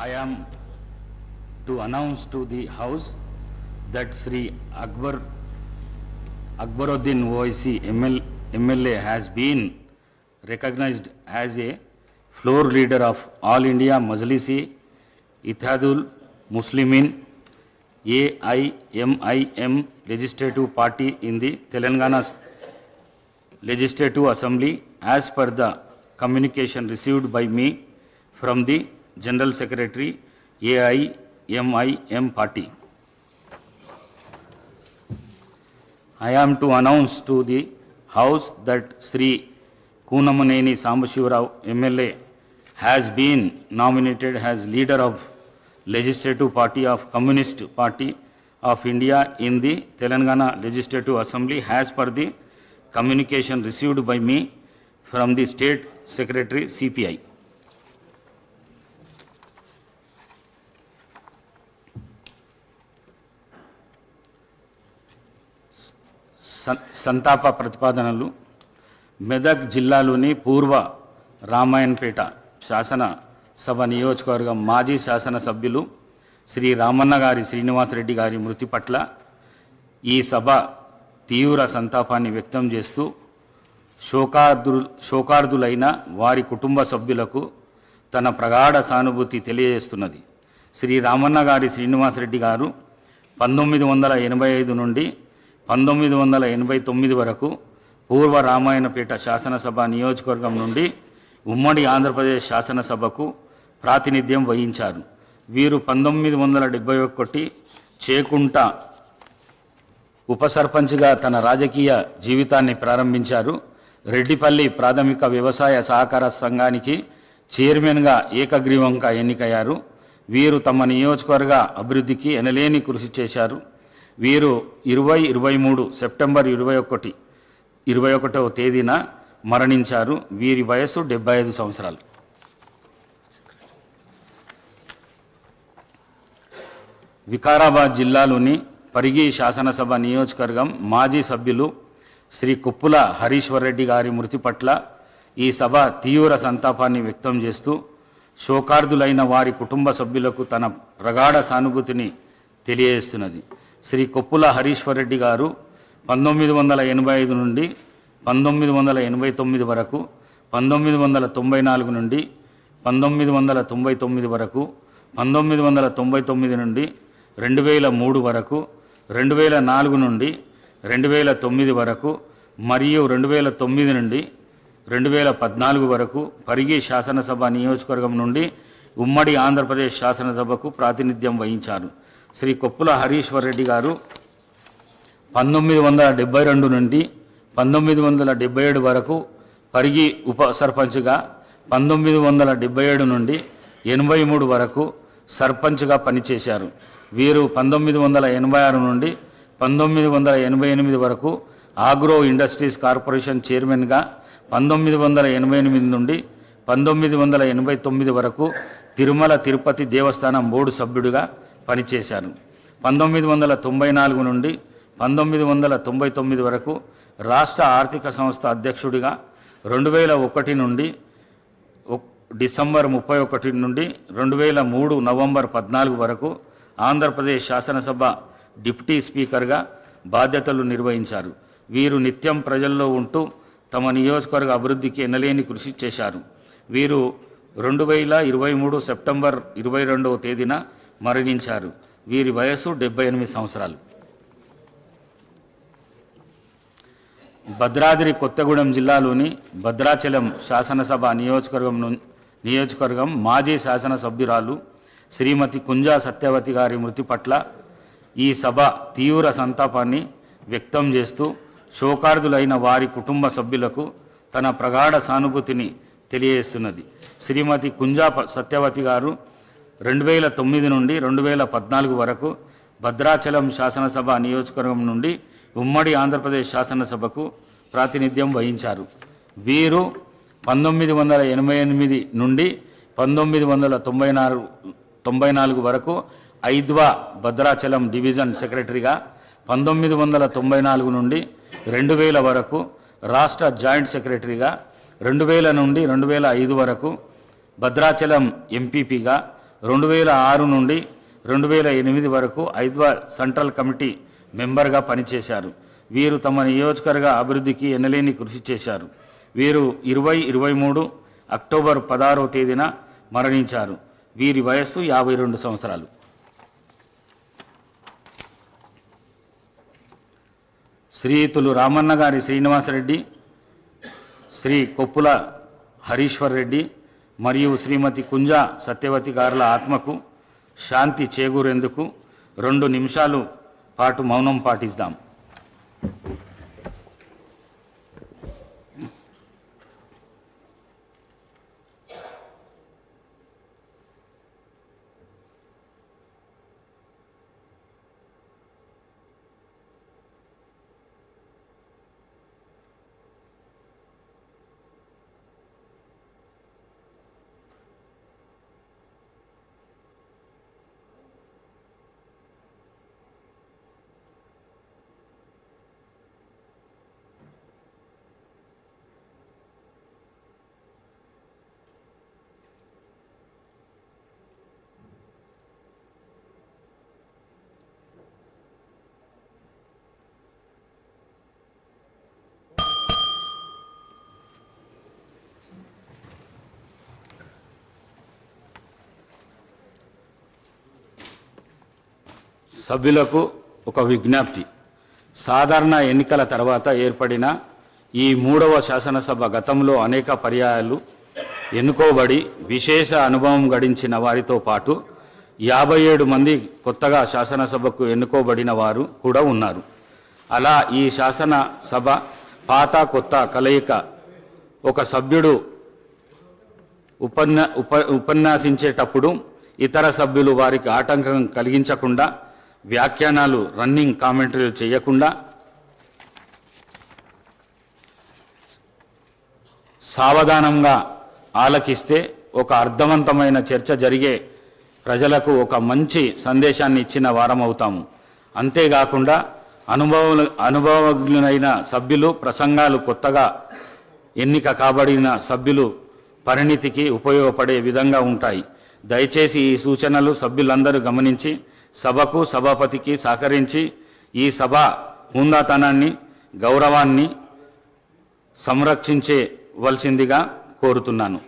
I am to announce to the House that Sri Akbaruddin OIC MLA has been recognized as a floor leader of All India Majlisi Ittihadul Muslimin AIMIM Legislative Party in the Telangana Legislative Assembly as per the communication received by me from the General Secretary AIMIM Party. I am to announce to the House that Sri Kunamaneni Sambashivarav MLA has been nominated as leader of Legislative Party of Communist Party of India in the Telangana Legislative Assembly as per the communication received by me from the State Secretary CPI. సంతాప ప్రతిపాదనలు. మెదక్ జిల్లాలోని పూర్వ రామాయణపేట శాసనసభ నియోజకవర్గం మాజీ శాసనసభ్యులు శ్రీ రామన్న గారి శ్రీనివాసరెడ్డి గారి మృతి పట్ల ఈ సభ తీవ్ర సంతాపాన్ని వ్యక్తం చేస్తూ శోకార్దులైన వారి కుటుంబ సభ్యులకు తన ప్రగాఢ సానుభూతి తెలియజేస్తున్నది. శ్రీ రామన్న గారి శ్రీనివాసరెడ్డి గారు 1985 నుండి 1989 వరకు పూర్వ రామాయణపేట శాసనసభ నియోజకవర్గం నుండి ఉమ్మడి ఆంధ్రప్రదేశ్ శాసనసభకు ప్రాతినిధ్యం వహించారు. వీరు 1971 చేకుంట ఉప సర్పంచ్గా తన రాజకీయ జీవితాన్ని ప్రారంభించారు. రెడ్డిపల్లి ప్రాథమిక వ్యవసాయ సహకార సంఘానికి చైర్మన్గా ఏకగ్రీవంగా ఎన్నికయ్యారు. వీరు తమ నియోజకవర్గ అభివృద్ధికి ఎనలేని కృషి చేశారు. వీరు 2023 సెప్టెంబర్ 21వ తేదీన మరణించారు. వీరి వయస్సు 75 సంవత్సరాలు. వికారాబాద్ జిల్లాలోని పరిగి శాసనసభ నియోజకవర్గం మాజీ సభ్యులు శ్రీ కుప్పుల హరీశ్వర్ రెడ్డి గారి మృతి పట్ల ఈ సభ తీవ్ర సంతాపాన్ని వ్యక్తం చేస్తూ శోకార్దులైన వారి కుటుంబ సభ్యులకు తన ప్రగాఢ సానుభూతిని తెలియజేస్తున్నది. శ్రీ కుప్పుల హరీశ్వర్ రెడ్డి గారు 1985 నుండి 1989 వరకు, 1994 నుండి 1999 వరకు, 1999 నుండి 2003 వరకు, 2004 నుండి 2009 వరకు మరియు 2009 నుండి 2014 వరకు పరిగి శాసనసభ నియోజకవర్గం నుండి ఉమ్మడి ఆంధ్రప్రదేశ్ శాసనసభకు ప్రాతినిధ్యం వహించారు. శ్రీ కొప్పుల హరీశ్వర్ రెడ్డి గారు 1972 నుండి 1977 వరకు పరిగి ఉప సర్పంచ్గా, 1977 నుండి 83 వరకు సర్పంచ్గా పనిచేశారు. వీరు 1986 నుండి 1988 వరకు ఆగ్రో ఇండస్ట్రీస్ కార్పొరేషన్ చైర్మన్గా, 1988 నుండి 1989 వరకు తిరుమల తిరుపతి దేవస్థానం బోర్డు సభ్యుడిగా పనిచేశారు. 1994 నుండి 1999 వరకు రాష్ట్ర ఆర్థిక సంస్థ అధ్యక్షుడిగా, 2001 నుండి డిసెంబర్ 31 నుండి 2003 నవంబర్ 14 వరకు ఆంధ్రప్రదేశ్ శాసనసభ డిప్యూటీ స్పీకర్గా బాధ్యతలు నిర్వహించారు. వీరు నిత్యం ప్రజల్లో ఉంటూ తమ నియోజకవర్గ అభివృద్ధికి ఎనలేని కృషి చేశారు. వీరు 2023 సెప్టెంబర్ 22వ తేదీన మరణించారు. వీరి వయస్సు 78 సంవత్సరాలు. భద్రాద్రి కొత్తగూడెం జిల్లాలోని భద్రాచలం శాసనసభ నియోజకవర్గం మాజీ శాసనసభ్యురాలు శ్రీమతి కుంజా సత్యవతి గారి మృతి పట్ల ఈ సభ తీవ్ర సంతాపాన్ని వ్యక్తం చేస్తూ శోకార్దులైన వారి కుటుంబ సభ్యులకు తన ప్రగాఢ సానుభూతిని తెలియజేస్తున్నది. శ్రీమతి కుంజా సత్యవతి గారు 2009 నుండి 2014 వరకు భద్రాచలం శాసనసభ నియోజకవర్గం నుండి ఉమ్మడి ఆంధ్రప్రదేశ్ శాసనసభకు ప్రాతినిధ్యం వహించారు. వీరు 1988 నుండి 1994 వరకు ఐద్వా భద్రాచలం డివిజన్ సెక్రటరీగా, 1994 నుండి 2000 వరకు రాష్ట్ర జాయింట్ సెక్రటరీగా, 2000 నుండి 2005 వరకు భద్రాచలం ఎంపీపీగా, 2006 నుండి 2008 వరకు హైదరాబాద్ సెంట్రల్ కమిటీ మెంబర్గా పనిచేశారు. వీరు తమ నియోజకవర్గ అభివృద్ధికి ఎనలేని కృషి చేశారు. వీరు 2023 అక్టోబర్ 16వ తేదీన మరణించారు. వీరి వయస్సు 52 సంవత్సరాలు. శ్రీయుతులు రామన్న గారి శ్రీనివాసరెడ్డి, శ్రీ కొప్పుల హరీశ్వర్ రెడ్డి మరియు శ్రీమతి కుంజా సత్యవతి గారుల ఆత్మకు శాంతి చేకూరేందుకు 2 నిమిషాలు పాటు మౌనం పాటిద్దాం. సభ్యులకు ఒక విజ్ఞప్తి. సాధారణ ఎన్నికల తర్వాత ఏర్పడిన ఈ 3వ శాసనసభ గతంలో అనేక పర్యాయాలు ఎన్నుకోబడి విశేష అనుభవం గడించిన వారితో పాటు 57 మంది కొత్తగా శాసనసభకు ఎన్నుకోబడిన వారు కూడా ఉన్నారు. అలా ఈ శాసనసభ పాత కొత్త కలయిక. ఒక సభ్యుడు ఉపన్యాసించేటప్పుడు ఇతర సభ్యులు వారికి ఆటంకం కలిగించకుండా, వ్యాఖ్యానాలు రన్నింగ్ కామెంటరీలు చేయకుండా సావధానంగా ఆలకిస్తే ఒక అర్థవంతమైన చర్చ జరిగే ప్రజలకు ఒక మంచి సందేశాన్ని ఇచ్చిన వారం అవుతాము. అంతేకాకుండా అనుభవజ్ఞులైన సభ్యులు ప్రసంగాలు కొత్తగా ఎన్నిక కాబడిన సభ్యులు పరిణితికి ఉపయోగపడే విధంగా ఉంటాయి. దయచేసి ఈ సూచనలు సభ్యులందరూ గమనించి సభకు సభాపతికి సహకరించి ఈ సభ హుందాతనాన్ని గౌరవాన్ని సంరక్షించవలసిందిగా కోరుతున్నాను.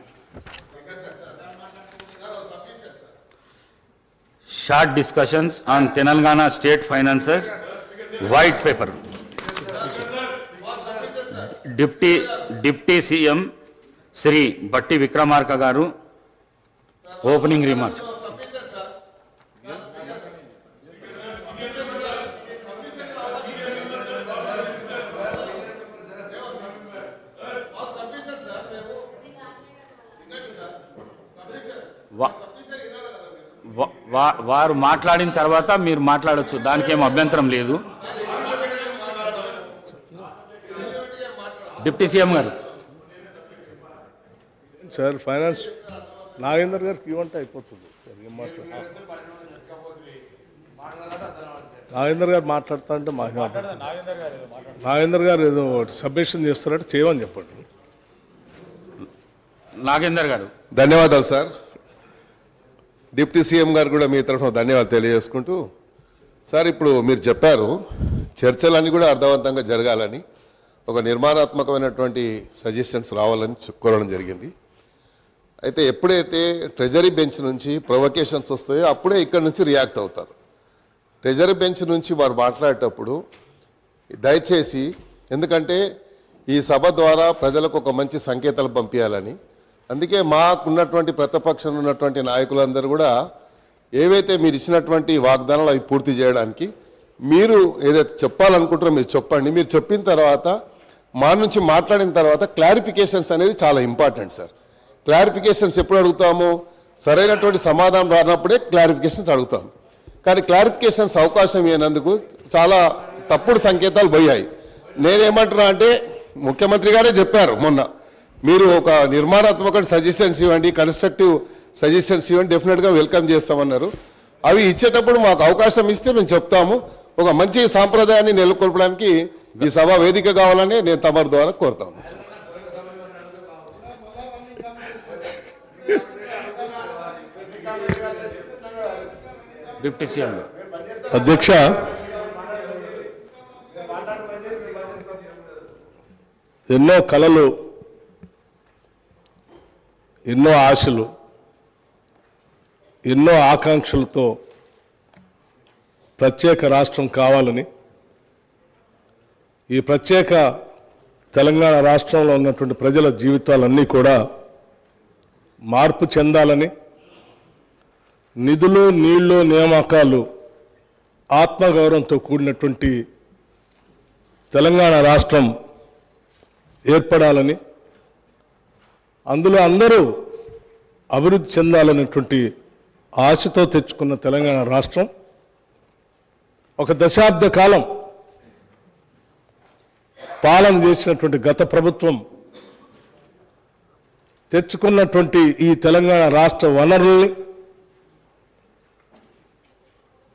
Short discussions on Telangana state finances white paper. Deputy CM Shri Batti Vikramarka గారు ఓపెనింగ్ రిమార్క్స్. వారు మాట్లాడిన తర్వాత మీరు మాట్లాడచ్చు, దానికి ఏం అభ్యంతరం లేదు. డిప్యూటీ సీఎం గారు. సార్ ఫైనాన్స్ నాగేందర్ గారికి ఇవ్వంటే అయిపోతుంది. నాగేందర్ గారు మాట్లాడుతా అంటే నాగేందర్ గారు ఏదో సబ్మిషన్ చేస్తారంటే చేయమని చెప్పండి. నాగేందర్ గారు. ధన్యవాదాలు సార్. డిప్యూటీ సీఎం గారు కూడా మీ తరఫున ధన్యవాదాలు తెలియజేసుకుంటూ, సార్ ఇప్పుడు మీరు చెప్పారు చర్చలన్నీ కూడా అర్థవంతంగా జరగాలని, ఒక నిర్మాణాత్మకమైనటువంటి సజెషన్స్ రావాలని కోరడం జరిగింది. అయితే ఎప్పుడైతే ట్రెజరీ బెంచ్ నుంచి ప్రొవకేషన్స్ వస్తాయో అప్పుడే ఇక్కడ నుంచి రియాక్ట్ అవుతారు. ట్రెజరీ బెంచ్ నుంచి వారు మాట్లాడేటప్పుడు దయచేసి, ఎందుకంటే ఈ సభ ద్వారా ప్రజలకు ఒక మంచి సంకేతాలు పంపించాలని, అందుకే మాకున్నటువంటి ప్రతిపక్షంలో ఉన్నటువంటి నాయకులందరూ కూడా ఏవైతే మీరు ఇచ్చినటువంటి వాగ్దానాలు అవి పూర్తి చేయడానికి మీరు ఏదైతే చెప్పాలనుకుంటారో మీరు చెప్పండి. మీరు చెప్పిన తర్వాత మా నుంచి మాట్లాడిన తర్వాత క్లారిఫికేషన్స్ అనేది చాలా ఇంపార్టెంట్ సార్. క్లారిఫికేషన్స్ ఎప్పుడు అడుగుతాము? సరైనటువంటి సమాధానం రానప్పుడే క్లారిఫికేషన్స్ అడుగుతాం. కానీ క్లారిఫికేషన్స్ అవకాశం ఇవ్వనందుకు చాలా తప్పుడు సంకేతాలు పోయాయి. నేనేమంటున్నా అంటే, ముఖ్యమంత్రి గారే చెప్పారు మొన్న, మీరు ఒక నిర్మాణాత్మక సజెషన్స్ ఇవ్వండి, కన్స్ట్రక్టివ్ సజెషన్స్ ఇవ్వండి, డెఫినెట్గా వెల్కమ్ చేస్తామన్నారు. అవి ఇచ్చేటప్పుడు మాకు అవకాశం ఇస్తే మేము చెప్తాము. ఒక మంచి సాంప్రదాయాన్ని నెలకొల్పడానికి ఈ సభ వేదిక కావాలని నేను తమరి ద్వారా కోరుతాను. డిప్యూటీ సీఎం గారు. అధ్యక్ష, ఎన్నో కలలు, ఎన్నో ఆశలు, ఎన్నో ఆకాంక్షలతో ప్రత్యేక రాష్ట్రం కావాలని, ఈ ప్రత్యేక తెలంగాణ రాష్ట్రంలో ఉన్నటువంటి ప్రజల జీవితాలన్నీ కూడా మార్పు చెందాలని, నిధులు, నీళ్లు, నియామకాలు ఆత్మగౌరవంతో కూడినటువంటి తెలంగాణ రాష్ట్రం ఏర్పడాలని, అందులో అందరూ అభివృద్ధి చెందాలనేటువంటి ఆశతో తెచ్చుకున్న తెలంగాణ రాష్ట్రం ఒక దశాబ్ద కాలం పాలన చేసినటువంటి గత ప్రభుత్వం తెచ్చుకున్నటువంటి ఈ తెలంగాణ రాష్ట్ర వనరుల్ని,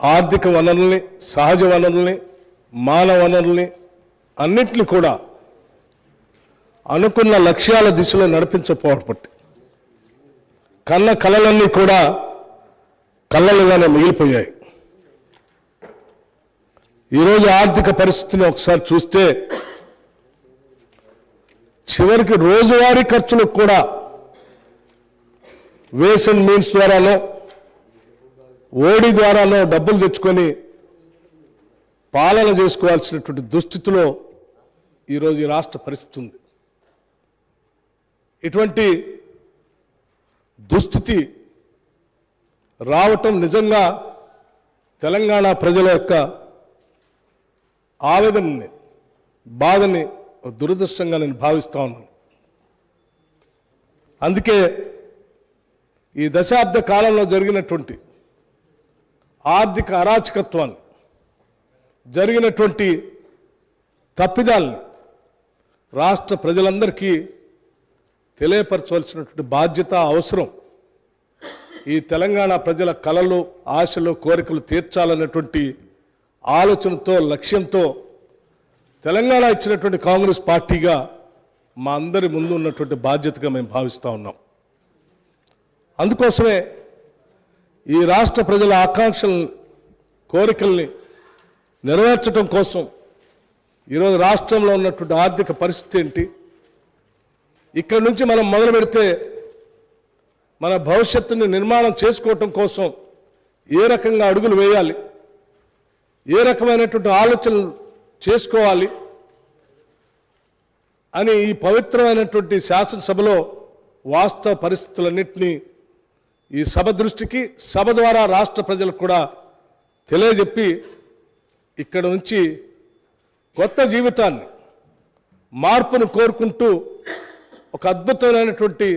ఆర్థిక వనరుల్ని, సహజ వనరుల్ని, మానవ వనరుల్ని అన్నింటినీ కూడా అనుకున్న లక్ష్యాల దిశలో నడిపించకపోవడం కన్న కలలన్నీ కూడా కళ్ళలుగానే మిగిలిపోయాయి. ఈరోజు ఆర్థిక పరిస్థితిని ఒకసారి చూస్తే చివరికి రోజువారీ ఖర్చులకు కూడా వేస్ అండ్ మీన్స్ ద్వారానో, ఓడి ద్వారానో డబ్బులు తెచ్చుకొని పాలన చేసుకోవాల్సినటువంటి దుస్థితిలో ఈరోజు ఈ రాష్ట్ర పరిస్థితి ఉంది. ఇటువంటి దుస్థితి రావటం నిజంగా తెలంగాణ ప్రజల యొక్క ఆవేదనని, బాధని దురదృష్టంగా నేను భావిస్తా ఉన్నాను. అందుకే ఈ దశాబ్ద కాలంలో జరిగినటువంటి ఆర్థిక అరాచకత్వాన్ని, జరిగినటువంటి తప్పిదాల్ని రాష్ట్ర ప్రజలందరికీ తెలియపరచవలసినటువంటి బాధ్యత, అవసరం. ఈ తెలంగాణ ప్రజల కలలు, ఆశలు, కోరికలు తీర్చాలన్నటువంటి ఆలోచనతో, లక్ష్యంతో తెలంగాణ ఇచ్చినటువంటి కాంగ్రెస్ పార్టీగా మా అందరి ముందు ఉన్నటువంటి బాధ్యతగా మేము భావిస్తూ ఉన్నాం. అందుకోసమే ఈ రాష్ట్ర ప్రజల ఆకాంక్షలను, కోరికల్ని నెరవేర్చడం కోసం ఈరోజు రాష్ట్రంలో ఉన్నటువంటి ఆర్థిక పరిస్థితి ఏంటి, ఇక్కడి నుంచి మనం మొదలు పెడితే మన భవిష్యత్తుని నిర్మాణం చేసుకోవటం కోసం ఏ రకంగా అడుగులు వేయాలి, ఏ రకమైనటువంటి ఆలోచనలు చేసుకోవాలి అని ఈ పవిత్రమైనటువంటి శాసనసభలో వాస్తవ పరిస్థితులన్నింటినీ ఈ సభ దృష్టికి, సభ ద్వారా రాష్ట్ర ప్రజలకు కూడా తెలియజెప్పి ఇక్కడ నుంచి కొత్త జీవితాన్ని, మార్పును కోరుకుంటూ ఒక అద్భుతమైనటువంటి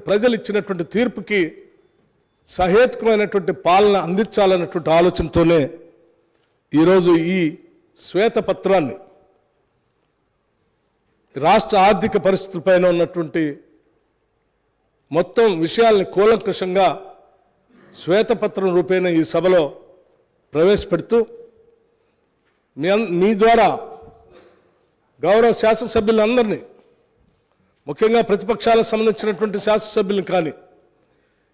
ప్రజలు ఇచ్చినటువంటి తీర్పుకి సహేతుకమైనటువంటి పాలన అందించాలన్నటువంటి ఆలోచనతోనే ఈరోజు ఈ శ్వేతపత్రాన్ని, రాష్ట్ర ఆర్థిక పరిస్థితులపైన ఉన్నటువంటి మొత్తం విషయాల్ని కూలంకషంగా శ్వేతపత్రం రూపేణ ఈ సభలో ప్రవేశపెడుతూ మీ ద్వారా గౌరవ శాసనసభ్యులందరినీ, ముఖ్యంగా ప్రతిపక్షాలకు సంబంధించినటువంటి శాసనసభ్యులను కానీ,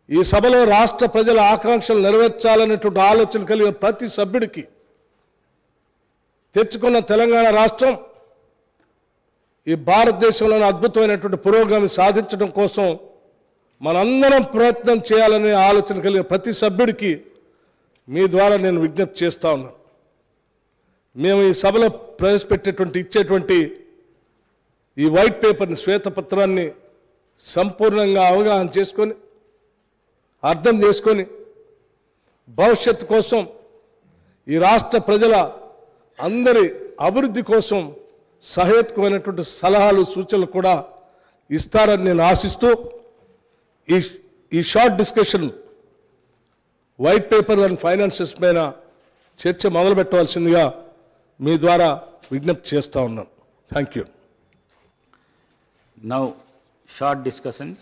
ఈ సభలో రాష్ట్ర ప్రజల ఆకాంక్షలు నెరవేర్చాలనేటువంటి ఆలోచన కలిగిన ప్రతి సభ్యుడికి తెచ్చుకున్న తెలంగాణ రాష్ట్రం ఈ భారతదేశంలోని అద్భుతమైనటువంటి పురోగతి సాధించడం కోసం మనందరం ప్రయత్నం చేయాలనే ఆలోచన కలిగిన ప్రతి సభ్యుడికి మీ ద్వారా నేను విజ్ఞప్తి చేస్తా ఉన్నాను. మేము ఈ సభలో ప్రవేశపెట్టేటువంటి, ఇచ్చేటువంటి ఈ వైట్ పేపర్ని, శ్వేతపత్రాన్ని సంపూర్ణంగా అవగాహన చేసుకొని, అర్థం చేసుకొని, భవిష్యత్తు కోసం, ఈ రాష్ట్ర ప్రజల అందరి అభివృద్ధి కోసం సహేతుకమైనటువంటి సలహాలు, సూచనలు కూడా ఇస్తారని నేను ఆశిస్తూ ఈ short discussion white paper and finances పైన చర్చ మొదలు పెట్టవలసిందిగా మీ ద్వారా విజ్ఞప్తి చేస్తూ ఉన్నాను. Thank you. Now short discussions.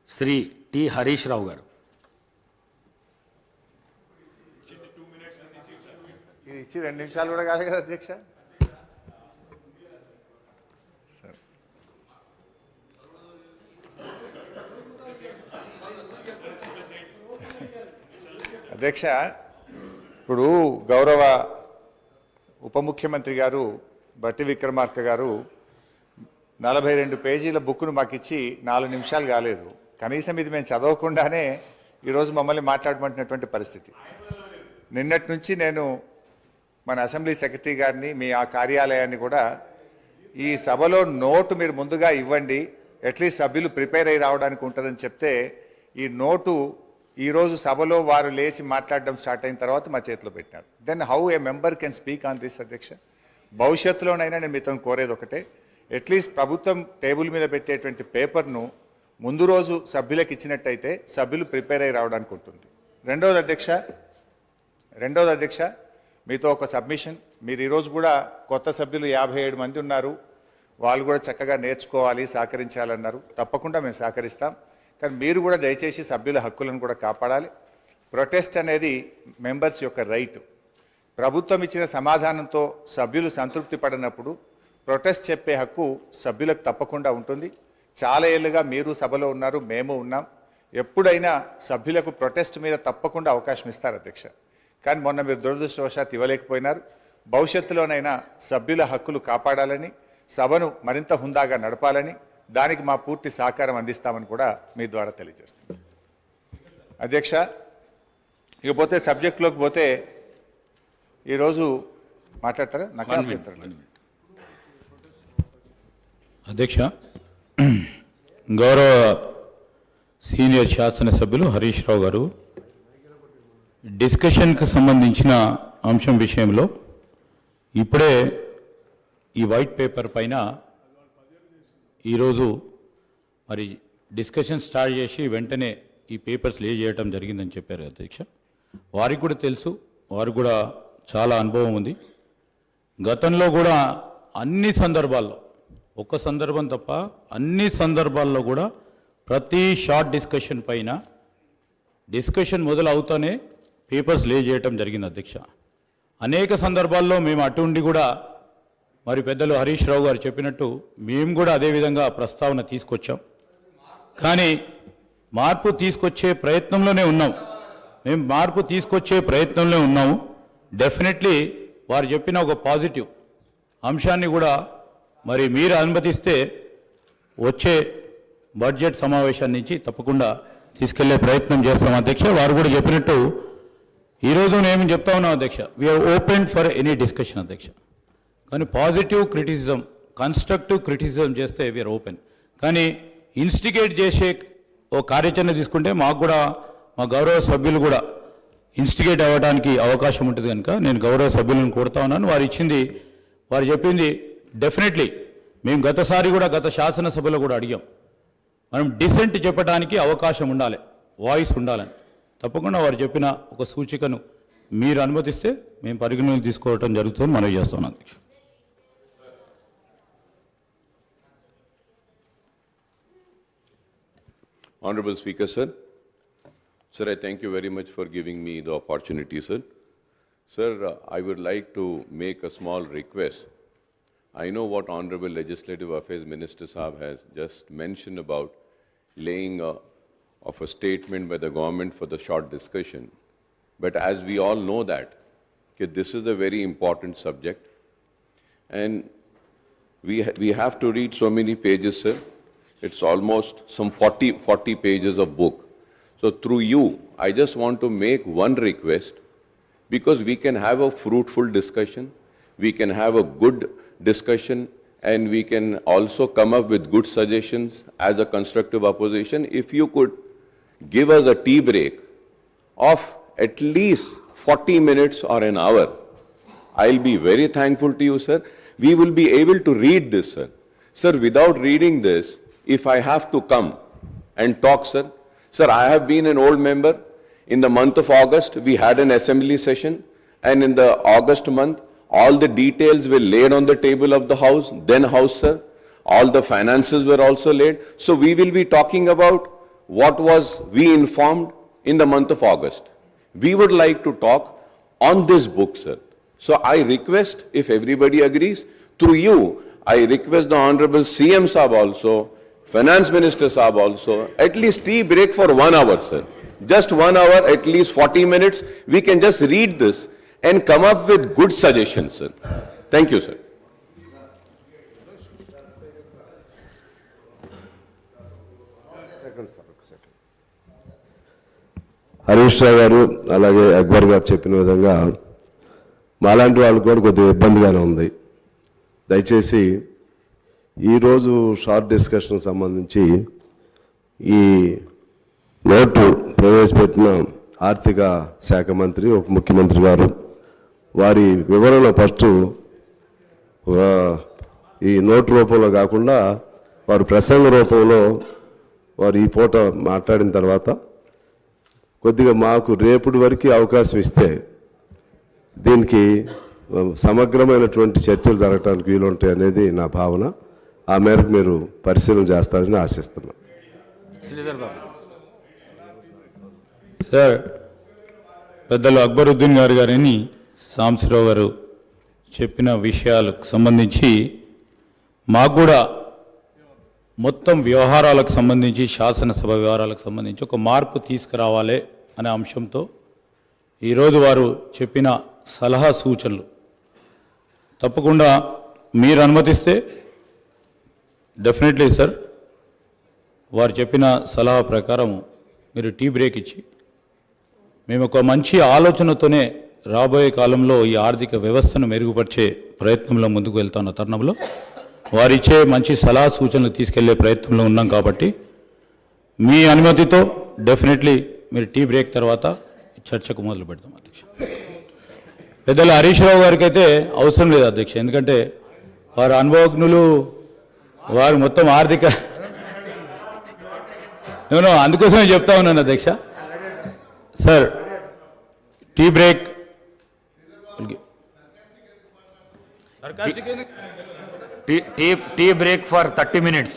Shri T Harish Rao గారు. ఇది ఇచ్చి 2 నిమిషాలు కూడా కాదు కదా అధ్యక్ష. అధ్యక్ష, ఇప్పుడు గౌరవ ఉప ముఖ్యమంత్రి గారు బట్టి విక్రమార్క గారు 42 పేజీల బుక్ను మాకు ఇచ్చి 4 నిమిషాలు కాలేదు. కనీసం ఇది మేము చదవకుండానే ఈరోజు మమ్మల్ని మాట్లాడమంటున్నటువంటి పరిస్థితి. నిన్నటి నుంచి నేను మన అసెంబ్లీ సెక్రటరీ గారిని, మీ ఆ కార్యాలయాన్ని కూడా ఈ సభలో నోటు మీరు ముందుగా ఇవ్వండి, అట్లీస్ట్ సభ్యులు ప్రిపేర్ అయ్యి రావడానికి ఉంటుందని చెప్తే ఈ నోటు ఈరోజు సభలో వారు లేచి మాట్లాడడం స్టార్ట్ అయిన తర్వాత మా చేతిలో పెట్టినారు. Then how a member can speak on this అధ్యక్ష? భవిష్యత్తులోనైనా నేను మీతో కోరేది ఒకటే, అట్లీస్ట్ ప్రభుత్వం టేబుల్ మీద పెట్టేటువంటి పేపర్ను ముందు రోజు సభ్యులకు ఇచ్చినట్టయితే సభ్యులు ప్రిపేర్ అయ్యి రావడానికి ఉంటుంది. రెండవది అధ్యక్ష, మీతో ఒక సబ్మిషన్. మీరు ఈరోజు కూడా కొత్త సభ్యులు 57 మంది ఉన్నారు, వాళ్ళు కూడా చక్కగా నేర్చుకోవాలి, సహకరించాలన్నారు. తప్పకుండా మేము సహకరిస్తాం. కానీ మీరు కూడా దయచేసి సభ్యుల హక్కులను కూడా కాపాడాలి. ప్రొటెస్ట్ అనేది మెంబర్స్ యొక్క రైట్. ప్రభుత్వం ఇచ్చిన సమాధానంతో సభ్యులు సంతృప్తి పడినప్పుడు ప్రొటెస్ట్ చెప్పే హక్కు సభ్యులకు తప్పకుండా ఉంటుంది. చాలా ఏళ్ళుగా మీరు సభలో ఉన్నారు, మేము ఉన్నాం. ఎప్పుడైనా సభ్యులకు ప్రొటెస్ట్ మీద తప్పకుండా అవకాశం ఇస్తారు అధ్యక్ష. కానీ మొన్న మీరు దురదృష్టవశాత్తు ఇవ్వలేకపోయినారు. భవిష్యత్తులోనైనా సభ్యుల హక్కులు కాపాడాలని, సభను మరింత హుందాగా నడపాలని, దానికి మా పూర్తి సహకారం అందిస్తామని కూడా మీ ద్వారా తెలియజేస్తున్నాం. అధ్యక్ష, ఇకపోతే సబ్జెక్టులోకి పోతే ఈరోజు మాట్లాడతారా? నాకు అధ్యక్ష, గౌరవ సీనియర్ శాసనసభ్యులు హరీష్ రావు గారు డిస్కషన్కి సంబంధించిన అంశం విషయంలో ఇప్పుడే ఈ వైట్ పేపర్ పైన ఈరోజు మరి డిస్కషన్ స్టార్ట్ చేసి వెంటనే ఈ పేపర్స్ లే చేయడం జరిగిందని చెప్పారు అధ్యక్ష. వారికి కూడా తెలుసు, వారికి కూడా చాలా అనుభవం ఉంది. గతంలో కూడా అన్ని సందర్భాల్లో, ఒక్క సందర్భం తప్ప అన్ని సందర్భాల్లో కూడా ప్రతి షార్ట్ డిస్కషన్ పైన డిస్కషన్ మొదలవుతూనే పేపర్స్ లే చేయటం జరిగింది అధ్యక్ష. అనేక సందర్భాల్లో మేము అటుండి కూడా మరి పెద్దలు హరీష్ రావు గారు చెప్పినట్టు మేము కూడా అదేవిధంగా ప్రస్తావన తీసుకొచ్చాం. కానీ మార్పు తీసుకొచ్చే ప్రయత్నంలోనే ఉన్నాం. మేము మార్పు తీసుకొచ్చే ప్రయత్నంలో ఉన్నాము. డెఫినెట్లీ వారు చెప్పిన ఒక పాజిటివ్ అంశాన్ని కూడా మరి మీరు అనుమతిస్తే వచ్చే బడ్జెట్ సమావేశాన్ని నుంచి తప్పకుండా తీసుకెళ్లే ప్రయత్నం చేస్తాం అధ్యక్ష. వారు కూడా చెప్పినట్టు ఈరోజు నేను చెప్తా ఉన్నాం అధ్యక్ష, we're open for any discussion అధ్యక్ష. కానీ పాజిటివ్ క్రిటిసిజం, కన్స్ట్రక్టివ్ క్రిటిసిజం చేస్తే వీఆర్ ఓపెన్. కానీ ఇన్స్టిగేట్ చేసే ఓ కార్యాచరణ తీసుకుంటే మాకు కూడా, మా గౌరవ సభ్యులు కూడా ఇన్స్టిగేట్ అవ్వడానికి అవకాశం ఉంటుంది కనుక నేను గౌరవ సభ్యులను కోరుతా ఉన్నాను. వారు చెప్పింది డెఫినెట్లీ మేము గతసారి కూడా గత శాసనసభలో కూడా అడిగాం, మనం డిసెంట్ చెప్పడానికి అవకాశం ఉండాలి, వాయిస్ ఉండాలని. తప్పకుండా వారు చెప్పిన ఒక సూచికను మీరు అనుమతిస్తే మేము పరిగణలోకి తీసుకోవటం జరుగుతుందని మనవి చేస్తున్నాం అధ్యక్ష. Honorable Speaker, sir. Sir, I thank you very much for giving me the opportunity, sir. Sir, I would like to make a small request. I know what Honorable Legislative Affairs Minister Saab has just mentioned about laying of a statement by the government for the short discussion. But as we all know that, okay, this is a very important subject. And we have to read so many pages, sir. It's almost some 40 pages of book. So through you, I just want to make one request, because we can have a fruitful discussion, we can have a good discussion, and we can also come up with good suggestions as a constructive opposition. If you could give us a tea break of at least 40 minutes or an hour, I'll be very thankful to you, sir. We will be able to read this, sir. Sir, without reading this, if I have to come and talk, sir, I have been an old member. In the month of August, we had an assembly session, and in the August month, all the details were laid on the table of the House, then House, sir. All the finances were also laid. So we will be talking about what was we informed in the month of August. We would like to talk on this book, sir. So I request, if everybody agrees, through you, I request the Honorable CM Saab also, Finance Minister Saab also, at least tea break for 1 hour, sir. just 1 hour, at least 40 minutes, we can just read this and come up with good suggestions, sir. Thank you, sir. Harish Rao గారు అలాగే అక్బర్ గారు చెప్పిన విధంగా మాలాంటి వాళ్ళకు కూడా కొద్దిగా ఇబ్బందిగానే ఉంది. దయచేసి ఈరోజు షార్ట్ డిస్కషన్ సంబంధించి ఈ నోటు ప్రవేశపెట్టిన ఆర్థిక శాఖ మంత్రి ఉప ముఖ్యమంత్రి గారు వారి వివరణ ఫస్ట్ ఈ నోటు రూపంలో కాకుండా వారు ప్రసంగ రూపంలో వారు ఈ పూట మాట్లాడిన తర్వాత కొద్దిగా మాకు రేపటి వరకు అవకాశం ఇస్తే దీనికి సమగ్రమైనటువంటి చర్చలు జరగడానికి వీలుంటాయి అనేది నా భావన. ఆ మేరకు మీరు పరిశీలన చేస్తారని ఆశిస్తున్నాను. శ్రీధర్ బాబు. సార్, పెద్దలు అక్బరుద్దీన్ గారు గారని సాంబశివరావు గారు చెప్పిన విషయాలకు సంబంధించి మాకు కూడా మొత్తం వ్యవహారాలకు సంబంధించి శాసనసభ వ్యవహారాలకు సంబంధించి ఒక మార్పు తీసుకురావాలి అనే అంశంతో ఈరోజు వారు చెప్పిన సలహా సూచనలు తప్పకుండా మీరు అనుమతిస్తే డెఫినెట్లీ సార్ వారు చెప్పిన సలహా ప్రకారం మీరు టీ బ్రేక్ ఇచ్చి మేము ఒక మంచి ఆలోచనతోనే రాబోయే కాలంలో ఈ ఆర్థిక వ్యవస్థను మెరుగుపరిచే ప్రయత్నంలో ముందుకు వెళ్తున్న తరుణంలో వారిచ్చే మంచి సలహా సూచనలు తీసుకెళ్లే ప్రయత్నంలో ఉన్నాం కాబట్టి మీ అనుమతితో డెఫినెట్లీ మీరు టీ బ్రేక్ తర్వాత చర్చకు మొదలు పెడతాం అధ్యక్ష. పెద్దల హరీష్ రావు గారికి అయితే అవసరం లేదు అధ్యక్ష, ఎందుకంటే వారు అనుభవజ్ఞులు, వారు మొత్తం ఆర్థిక నేను అందుకోసమే చెప్తా ఉన్నాను అధ్యక్ష. Sir, tea break. Tea break for 30 minutes.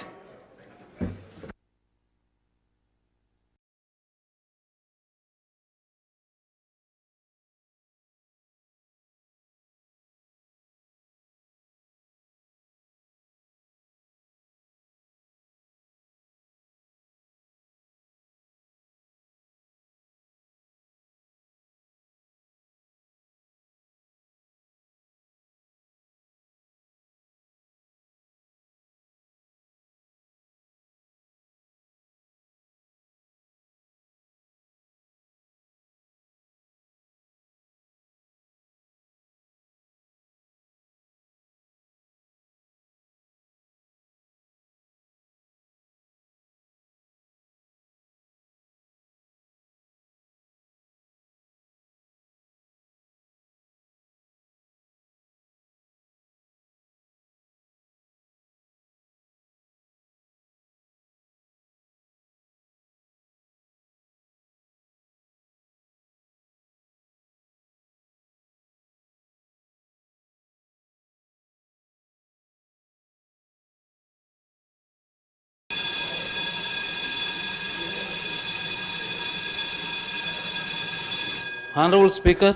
Honorable Speaker,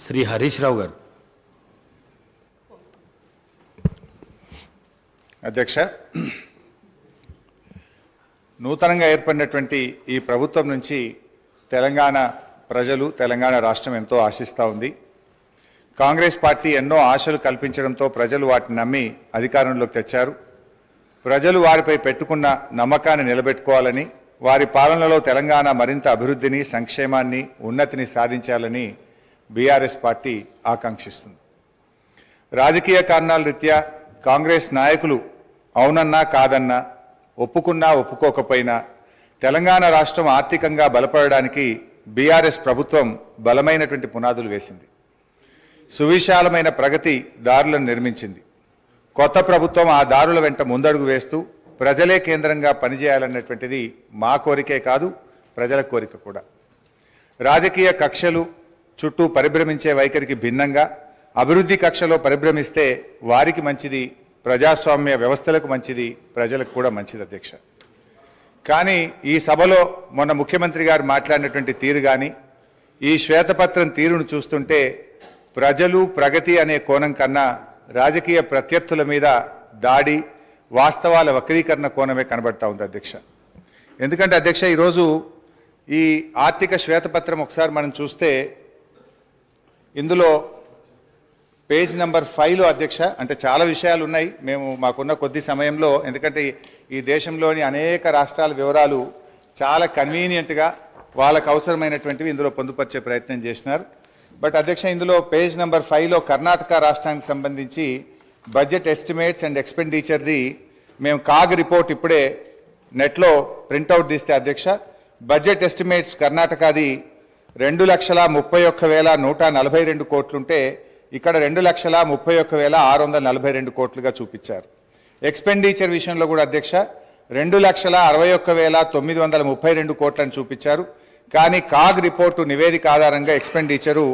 Shri Harish Rao గారు. అధ్యక్ష, నూతనంగా ఏర్పడినటువంటి ఈ ప్రభుత్వం నుంచి తెలంగాణ ప్రజలు, తెలంగాణ రాష్ట్రం ఎంతో ఆశిస్తూ ఉంది. కాంగ్రెస్ పార్టీ ఎన్నో ఆశలు కల్పించడంతో ప్రజలు వాటిని నమ్మి అధికారంలోకి తెచ్చారు. ప్రజలు వారిపై పెట్టుకున్న నమ్మకాన్ని నిలబెట్టుకోవాలని, వారి పాలనలో తెలంగాణ మరింత అభివృద్ధిని, సంక్షేమాన్ని, ఉన్నతిని సాధించాలని బీఆర్ఎస్ పార్టీ ఆకాంక్షిస్తుంది. రాజకీయ కారణాల రీత్యా కాంగ్రెస్ నాయకులు అవునన్నా కాదన్నా, ఒప్పుకున్నా ఒప్పుకోకపోయినా తెలంగాణ రాష్ట్రం ఆర్థికంగా బలపడడానికి బీఆర్ఎస్ ప్రభుత్వం బలమైనటువంటి పునాదులు వేసింది. సువిశాలమైన ప్రగతి దారులను నిర్మించింది. కొత్త ప్రభుత్వం ఆ దారుల వెంట ముందడుగు వేస్తూ ప్రజలే కేంద్రంగా పనిచేయాలన్నటువంటిది మా కోరికే కాదు, ప్రజల కోరిక కూడా. రాజకీయ కక్షలు చుట్టూ పరిభ్రమించే వైఖరికి భిన్నంగా అభివృద్ధి కక్షలో పరిభ్రమిస్తే వారికి మంచిది, ప్రజాస్వామ్య వ్యవస్థలకు మంచిది, ప్రజలకు కూడా మంచిది అధ్యక్ష. కానీ ఈ సభలో మొన్న ముఖ్యమంత్రి గారు మాట్లాడినటువంటి తీరు కానీ, ఈ శ్వేతపత్రం తీరును చూస్తుంటే ప్రజలు ప్రగతి అనే కోణం కన్నా రాజకీయ ప్రత్యర్థుల మీద దాడి, వాస్తవాల వక్రీకరణ కోణమే కనబడతా ఉంది అధ్యక్ష. ఎందుకంటే అధ్యక్ష, ఈరోజు ఈ ఆర్థిక శ్వేతపత్రం ఒకసారి మనం చూస్తే ఇందులో పేజ్ నెంబర్ 5లో అధ్యక్ష, అంటే చాలా విషయాలు ఉన్నాయి. మేము మాకున్న కొద్ది సమయంలో, ఎందుకంటే ఈ దేశంలోని అనేక రాష్ట్రాల వివరాలు చాలా కన్వీనియంట్గా వాళ్ళకు అవసరమైనటువంటివి ఇందులో పొందుపరిచే ప్రయత్నం చేసినారు. బట్ అధ్యక్ష, ఇందులో పేజ్ నెంబర్ 5లో కర్ణాటక రాష్ట్రానికి సంబంధించి బడ్జెట్ ఎస్టిమేట్స్ అండ్ ఎక్స్పెండిచర్ది మేము కాగ్ రిపోర్ట్ ఇప్పుడే నెట్లో ప్రింట్అవుట్ తీస్తే అధ్యక్ష, బడ్జెట్ ఎస్టిమేట్స్ కర్ణాటకది 2,31,142 కోట్లుంటే ఇక్కడ 2,31,642 కోట్లుగా చూపించారు. ఎక్స్పెండిచర్ విషయంలో కూడా అధ్యక్ష 2,61,932 కోట్లను చూపించారు. కానీ కాగ్ రిపోర్టు నివేదిక ఆధారంగా ఎక్స్పెండిచరు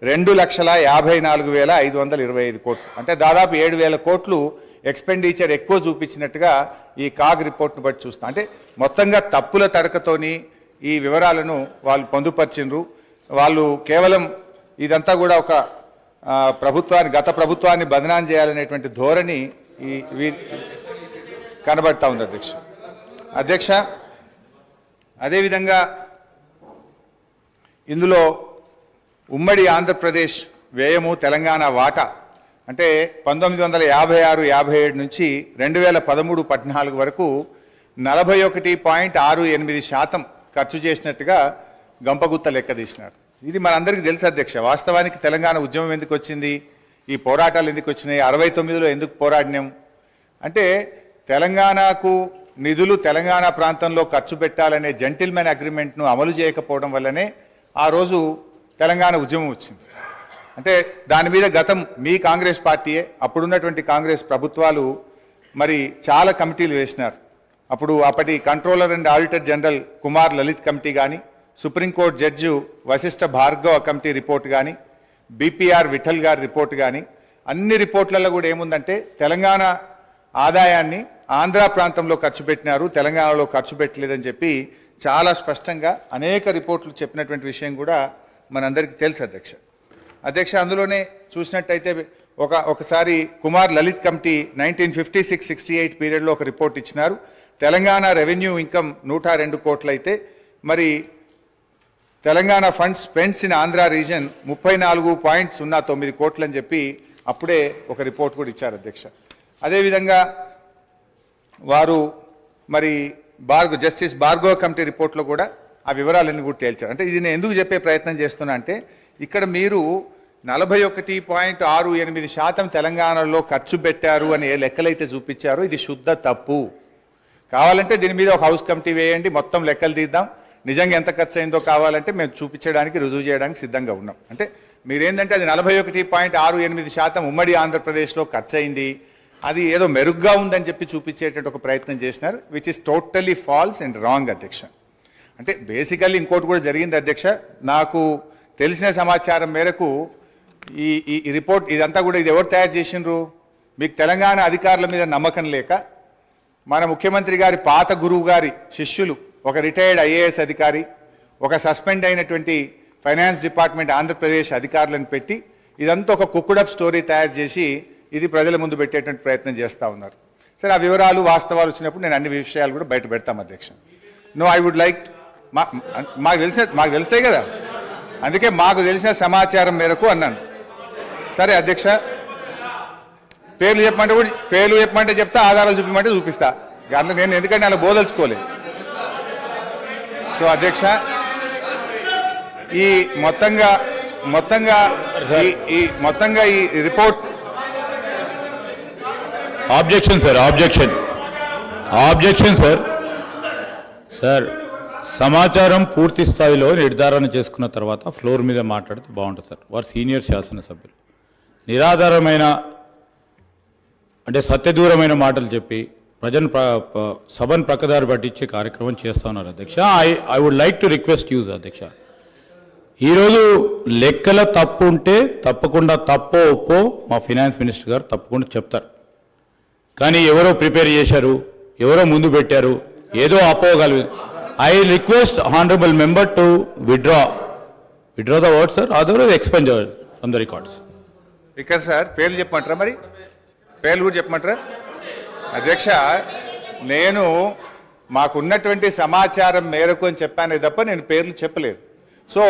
2,54,525 కోట్లు, అంటే దాదాపు 7,000 కోట్లు ఎక్స్పెండిచర్ ఎక్కువ చూపించినట్టుగా ఈ కాగ్ రిపోర్ట్ను బట్టి చూస్తాం. అంటే మొత్తంగా తప్పుల తడకతోని ఈ వివరాలను వాళ్ళు పొందుపరిచిండ్రు. వాళ్ళు కేవలం ఇదంతా కూడా ఒక గత ప్రభుత్వాన్ని బదనాం చేయాలనేటువంటి ధోరణి కనబడతా ఉంది అధ్యక్ష. అదేవిధంగా ఇందులో ఉమ్మడి ఆంధ్రప్రదేశ్ వ్యయము, తెలంగాణ వాటా అంటే 1956-57 నుంచి 2013-14 వరకు 41.68% ఖర్చు చేసినట్టుగా గంపగుత్త లెక్క తీసినారు. ఇది మనందరికీ తెలుసు అధ్యక్ష. వాస్తవానికి తెలంగాణ ఉద్యమం ఎందుకు వచ్చింది, ఈ పోరాటాలు ఎందుకు వచ్చినాయి, 69లో ఎందుకు పోరాడినాం అంటే తెలంగాణకు నిధులు తెలంగాణ ప్రాంతంలో ఖర్చు పెట్టాలనే జెంటిల్మెన్ అగ్రిమెంట్ను అమలు చేయకపోవడం వల్లనే ఆ రోజు తెలంగాణ ఉద్యమం వచ్చింది. అంటే దాని మీద గతం మీ కాంగ్రెస్ పార్టీయే, అప్పుడున్నటువంటి కాంగ్రెస్ ప్రభుత్వాలు మరి చాలా కమిటీలు వేసినారు. అప్పటి controller and auditor general Kumar Lalit committee కానీ, supreme court judge Vashishtha Bhargava committee report కానీ, బీపీఆర్ విఠల్ గారి రిపోర్ట్ కానీ, అన్ని రిపోర్ట్లలో కూడా ఏముందంటే తెలంగాణ ఆదాయాన్ని ఆంధ్ర ప్రాంతంలో ఖర్చు పెట్టినారు, తెలంగాణలో ఖర్చు పెట్టలేదని చెప్పి చాలా స్పష్టంగా అనేక రిపోర్ట్లు చెప్పినటువంటి విషయం కూడా మనందరికీ తెలుసు అధ్యక్ష. అందులోనే చూసినట్టయితే ఒకసారి కుమార్ లలిత్ కమిటీ 1956-68 పీరియడ్లో ఒక రిపోర్ట్ ఇచ్చినారు. తెలంగాణ రెవెన్యూ ఇన్కమ్ 102 కోట్లు అయితే మరి Telangana funds spends in Andhra reason 34.09 కోట్లు అని చెప్పి అప్పుడే ఒక రిపోర్ట్ కూడా ఇచ్చారు అధ్యక్ష. అదేవిధంగా వారు మరి జస్టిస్ భార్గవ కమిటీ రిపోర్ట్లో కూడా ఆ వివరాలన్నీ కూడా తేల్చారు. అంటే ఇది నేను ఎందుకు చెప్పే ప్రయత్నం చేస్తున్నా అంటే ఇక్కడ మీరు 41.68% తెలంగాణలో ఖర్చు పెట్టారు అని ఏ లెక్కలైతే చూపించారో ఇది శుద్ధ తప్పు. కావాలంటే దీని మీద ఒక హౌస్ కమిటీ వేయండి, మొత్తం లెక్కలు తీద్దాం, నిజంగా ఎంత ఖర్చు అయిందో కావాలంటే మేము చూపించడానికి, రుజువు చేయడానికి సిద్ధంగా ఉన్నాం. అంటే మీరేంటంటే అది 41.68% ఉమ్మడి ఆంధ్రప్రదేశ్లో ఖర్చు అయింది, అది ఏదో మెరుగ్గా ఉందని చెప్పి చూపించేటట్టు ఒక ప్రయత్నం చేసినారు, which is totally false and wrong అధ్యక్ష. అంటే బేసికల్లీ ఇంకోటి కూడా జరిగింది అధ్యక్ష. నాకు తెలిసిన సమాచారం మేరకు ఈ రిపోర్ట్ ఇదంతా కూడా ఇది ఎవరు తయారు చేసిండ్రు, మీకు తెలంగాణ అధికారుల మీద నమ్మకం లేక మన ముఖ్యమంత్రి గారి పాత గురువు గారి శిష్యులు, ఒక రిటైర్డ్ ఐఏఎస్ అధికారి, ఒక సస్పెండ్ అయినటువంటి ఫైనాన్స్ డిపార్ట్మెంట్ ఆంధ్రప్రదేశ్ అధికారులను పెట్టి ఇదంతా ఒక కుక్కుడప్ స్టోరీ తయారు చేసి ఇది ప్రజల ముందు పెట్టేటువంటి ప్రయత్నం చేస్తూ ఉన్నారు. సరే, ఆ వివరాలు వాస్తవాలు వచ్చినప్పుడు నేను అన్ని విషయాలు కూడా బయట పెడతాం అధ్యక్ష. నో, ఐ వుడ్ లైక్ మాకు తెలుస్తాయి కదా, అందుకే మాకు తెలిసిన సమాచారం మేరకు అన్నాను. సరే అధ్యక్ష, పేర్లు చెప్పమంటే చెప్తా, ఆధారాలు చూపించమంటే చూపిస్తా. అందులో నేను ఎందుకంటే అలా బోదలుచుకోలేదు. సో అధ్యక్ష, ఈ మొత్తంగా ఈ రిపోర్ట్ ఆబ్జెక్షన్ సార్, సమాచారం పూర్తి స్థాయిలో నిర్ధారణ చేసుకున్న తర్వాత ఫ్లోర్ మీద మాట్లాడితే బాగుంటుంది సార్. వారు సీనియర్ శాసనసభ్యులు నిరాధారమైన అంటే సత్యదూరమైన మాటలు చెప్పి సభను ప్రక్కదారి పట్టించే కార్యక్రమం చేస్తూ ఉన్నారు అధ్యక్ష. I would like to request use అధ్యక్ష, ఈరోజు లెక్కల తప్పు ఉంటే తప్పకుండా తప్పో ఒప్పో మా ఫైనాన్స్ మినిస్టర్ గారు తప్పకుండా చెప్తారు. కానీ ఎవరో ప్రిపేర్ చేశారు, ఎవరో ముందు పెట్టారు, ఏదో అపోగలదు. I request honourable member to withdraw Withdraw the word, sir. Otherwise, expunge from the records. ఇక్కడ సార్ పేర్లు చెప్పమంటారా? మరి పేర్లు కూడా చెప్పమంటారా? అధ్యక్ష, నేను మాకున్నటువంటి సమాచారం మేరకు అని చెప్పానే తప్ప నేను పేర్లు చెప్పలేదు. సో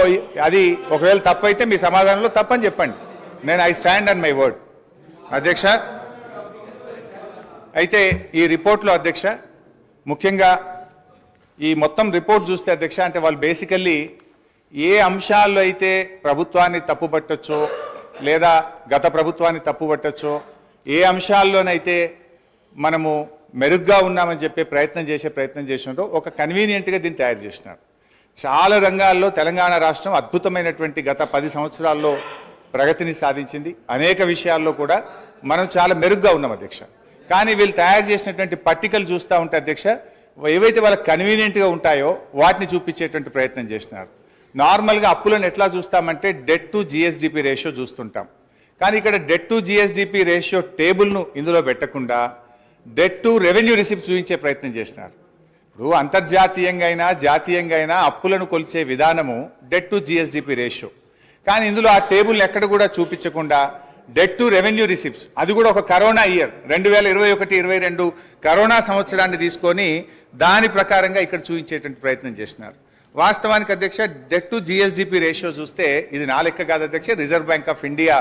అది ఒకవేళ తప్పు అయితే మీ సమాధానంలో తప్పని చెప్పండి. నేను I stand on my word. అధ్యక్ష, అయితే ఈ రిపోర్ట్లో అధ్యక్ష ముఖ్యంగా ఈ మొత్తం రిపోర్ట్ చూస్తే అధ్యక్ష, అంటే వాళ్ళు బేసికల్లీ ఏ అంశాల్లో అయితే ప్రభుత్వాన్ని తప్పుపట్టచ్చో లేదా గత ప్రభుత్వాన్ని తప్పుపట్టచ్చో, ఏ అంశాల్లోనైతే మనము మెరుగ్గా ఉన్నామని చెప్పే ప్రయత్నం చేసినారో ఒక కన్వీనియంట్గా దీన్ని తయారు చేసినారు. చాలా రంగాల్లో తెలంగాణ రాష్ట్రం అద్భుతమైనటువంటి గత 10 సంవత్సరాల్లో ప్రగతిని సాధించింది. అనేక విషయాల్లో కూడా మనం చాలా మెరుగ్గా ఉన్నాం అధ్యక్ష. కానీ వీళ్ళు తయారు చేసినటువంటి పట్టికలు చూస్తూ ఉంటే అధ్యక్ష, ఏవైతే వాళ్ళకి కన్వీనియంట్గా ఉంటాయో వాటిని చూపించేటువంటి ప్రయత్నం చేసినారు. నార్మల్గా అప్పులను ఎట్లా చూస్తామంటే డెట్ టు జిఎస్డిపి రేషియో చూస్తుంటాం. కానీ ఇక్కడ డెట్ టు జిఎస్డిపి రేషియో టేబుల్ను ఇందులో పెట్టకుండా డెట్ టు రెవెన్యూ రిసిప్ట్ చూపించే ప్రయత్నం చేసినారు. ఇప్పుడు అంతర్జాతీయంగా అయినా జాతీయంగా అయినా అప్పులను కొలిచే విధానము డెట్ టు జిఎస్డిపి రేషియో. కానీ ఇందులో ఆ టేబుల్ని ఎక్కడ కూడా చూపించకుండా డెట్ టు రెవెన్యూ రిసిప్ట్స్, అది కూడా ఒక కరోనా ఇయర్ 2021-22 కరోనా సంవత్సరాన్ని తీసుకొని దాని ప్రకారంగా ఇక్కడ చూపించేటువంటి ప్రయత్నం చేసినారు. వాస్తవానికి అధ్యక్ష, డెట్ టు జిఎస్డిపి రేషియో చూస్తే ఇది నా లెక్క కాదు అధ్యక్ష, రిజర్వ్ బ్యాంక్ ఆఫ్ ఇండియా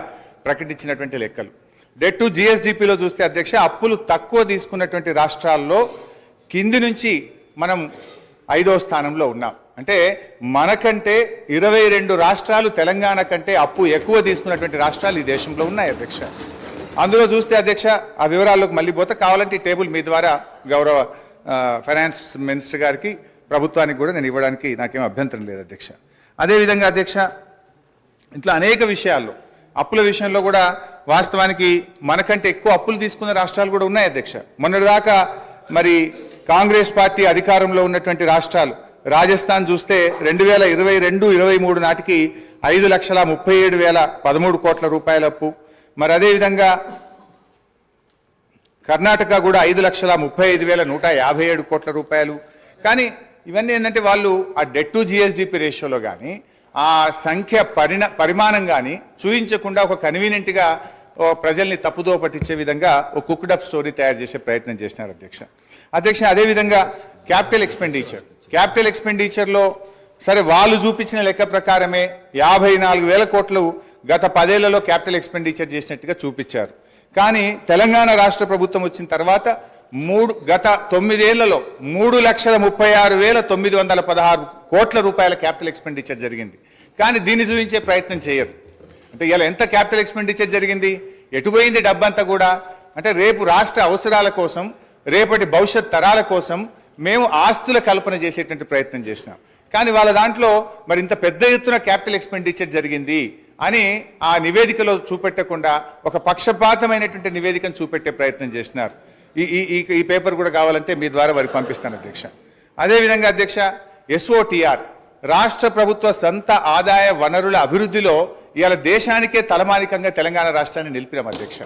ప్రకటించినటువంటి లెక్కలు. డెట్ టు జిఎస్డిపిలో చూస్తే అధ్యక్ష, అప్పులు తక్కువ తీసుకున్నటువంటి రాష్ట్రాల్లో కింది నుంచి మనం 5వ స్థానంలో ఉన్నాం. అంటే మనకంటే 22 రాష్ట్రాలు తెలంగాణ కంటే అప్పు ఎక్కువ తీసుకున్నటువంటి రాష్ట్రాలు ఈ దేశంలో ఉన్నాయి అధ్యక్ష. అందులో చూస్తే అధ్యక్ష, ఆ వివరాల్లోకి మళ్ళీ పోతే కావాలంటే ఈ టేబుల్ మీ ద్వారా గౌరవ ఫైనాన్స్ మినిస్టర్ గారికి, ప్రభుత్వానికి కూడా నేను ఇవ్వడానికి నాకేం అభ్యంతరం లేదు అధ్యక్ష. అదేవిధంగా అధ్యక్ష, ఇట్లా అనేక విషయాల్లో అప్పుల విషయంలో కూడా వాస్తవానికి మనకంటే ఎక్కువ అప్పులు తీసుకున్న రాష్ట్రాలు కూడా ఉన్నాయి అధ్యక్ష. మొన్నటిదాకా మరి కాంగ్రెస్ పార్టీ అధికారంలో ఉన్నటువంటి రాష్ట్రాలు, రాజస్థాన్ చూస్తే 2022-23 నాటికి 5,37,013 కోట్ల రూపాయల అప్పు. మరి అదేవిధంగా కర్ణాటక కూడా 5,35,157 కోట్ల రూపాయలు. కానీ ఇవన్నీ ఏంటంటే వాళ్ళు ఆ డెట్ టు జిఎస్డిపి రేషియోలో కానీ ఆ సంఖ్య పరిమాణం కానీ చూపించకుండా ఒక కన్వీనియంట్గా ప్రజల్ని తప్పుదో పట్టించే విధంగా ఒక కుక్డ్ స్టోరీ తయారు చేసే ప్రయత్నం చేసినారు అధ్యక్ష. అదేవిధంగా క్యాపిటల్ ఎక్స్పెండిచర్లో సరే వాళ్ళు చూపించిన లెక్క ప్రకారమే 54,000 కోట్లు గత 10 ఏళ్లలో క్యాపిటల్ ఎక్స్పెండిచర్ చేసినట్టుగా చూపించారు. కానీ తెలంగాణ రాష్ట్ర ప్రభుత్వం వచ్చిన తర్వాత గత 9 ఏళ్లలో 3,36,916 కోట్ల రూపాయల క్యాపిటల్ ఎక్స్పెండిచర్ జరిగింది. కానీ దీన్ని చూపించే ప్రయత్నం చేయరు. అంటే ఇలా ఎంత క్యాపిటల్ ఎక్స్పెండిచర్ జరిగింది, ఎటుపోయింది డబ్బంతా కూడా అంటే రేపు రాష్ట్ర అవసరాల కోసం, రేపటి భవిష్యత్ తరాల కోసం మేము ఆస్తుల కల్పన చేసేటువంటి ప్రయత్నం చేసినాం. కానీ వాళ్ళ దాంట్లో మరి ఇంత పెద్ద ఎత్తున క్యాపిటల్ ఎక్స్పెండిచర్ జరిగింది అని ఆ నివేదికలో చూపెట్టకుండా ఒక పక్షపాతమైనటువంటి నివేదికను చూపెట్టే ప్రయత్నం చేసినారు. ఈ పేపర్ కూడా కావాలంటే మీ ద్వారా వారికి పంపిస్తాను అధ్యక్ష. అదేవిధంగా అధ్యక్ష, SOTR రాష్ట్ర ప్రభుత్వ సొంత ఆదాయ వనరుల అభివృద్ధిలో ఇవాళ దేశానికే తలమానికంగా తెలంగాణ రాష్ట్రాన్ని నిలిపినాం అధ్యక్ష.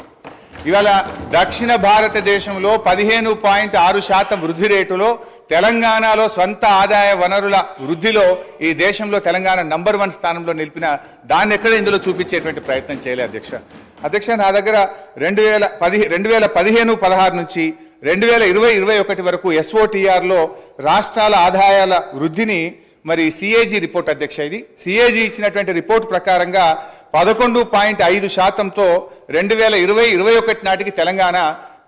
ఇవాళ దక్షిణ భారతదేశంలో 15.6% వృద్ధి రేటులో తెలంగాణలో స్వంత ఆదాయ వనరుల వృద్ధిలో ఈ దేశంలో తెలంగాణ నంబర్ 1 స్థానంలో నిలిపిన దాన్ని ఎక్కడ ఇందులో చూపించేటువంటి ప్రయత్నం చేయలేదు అధ్యక్ష. నా దగ్గర 2015-16 నుంచి 2020-21 వరకు SOTRలో రాష్ట్రాల ఆదాయాల వృద్ధిని మరి CAG రిపోర్ట్ అధ్యక్ష, ఇది CAG ఇచ్చినటువంటి రిపోర్ట్ ప్రకారంగా 11.5%తో 2020-21 నాటికి తెలంగాణ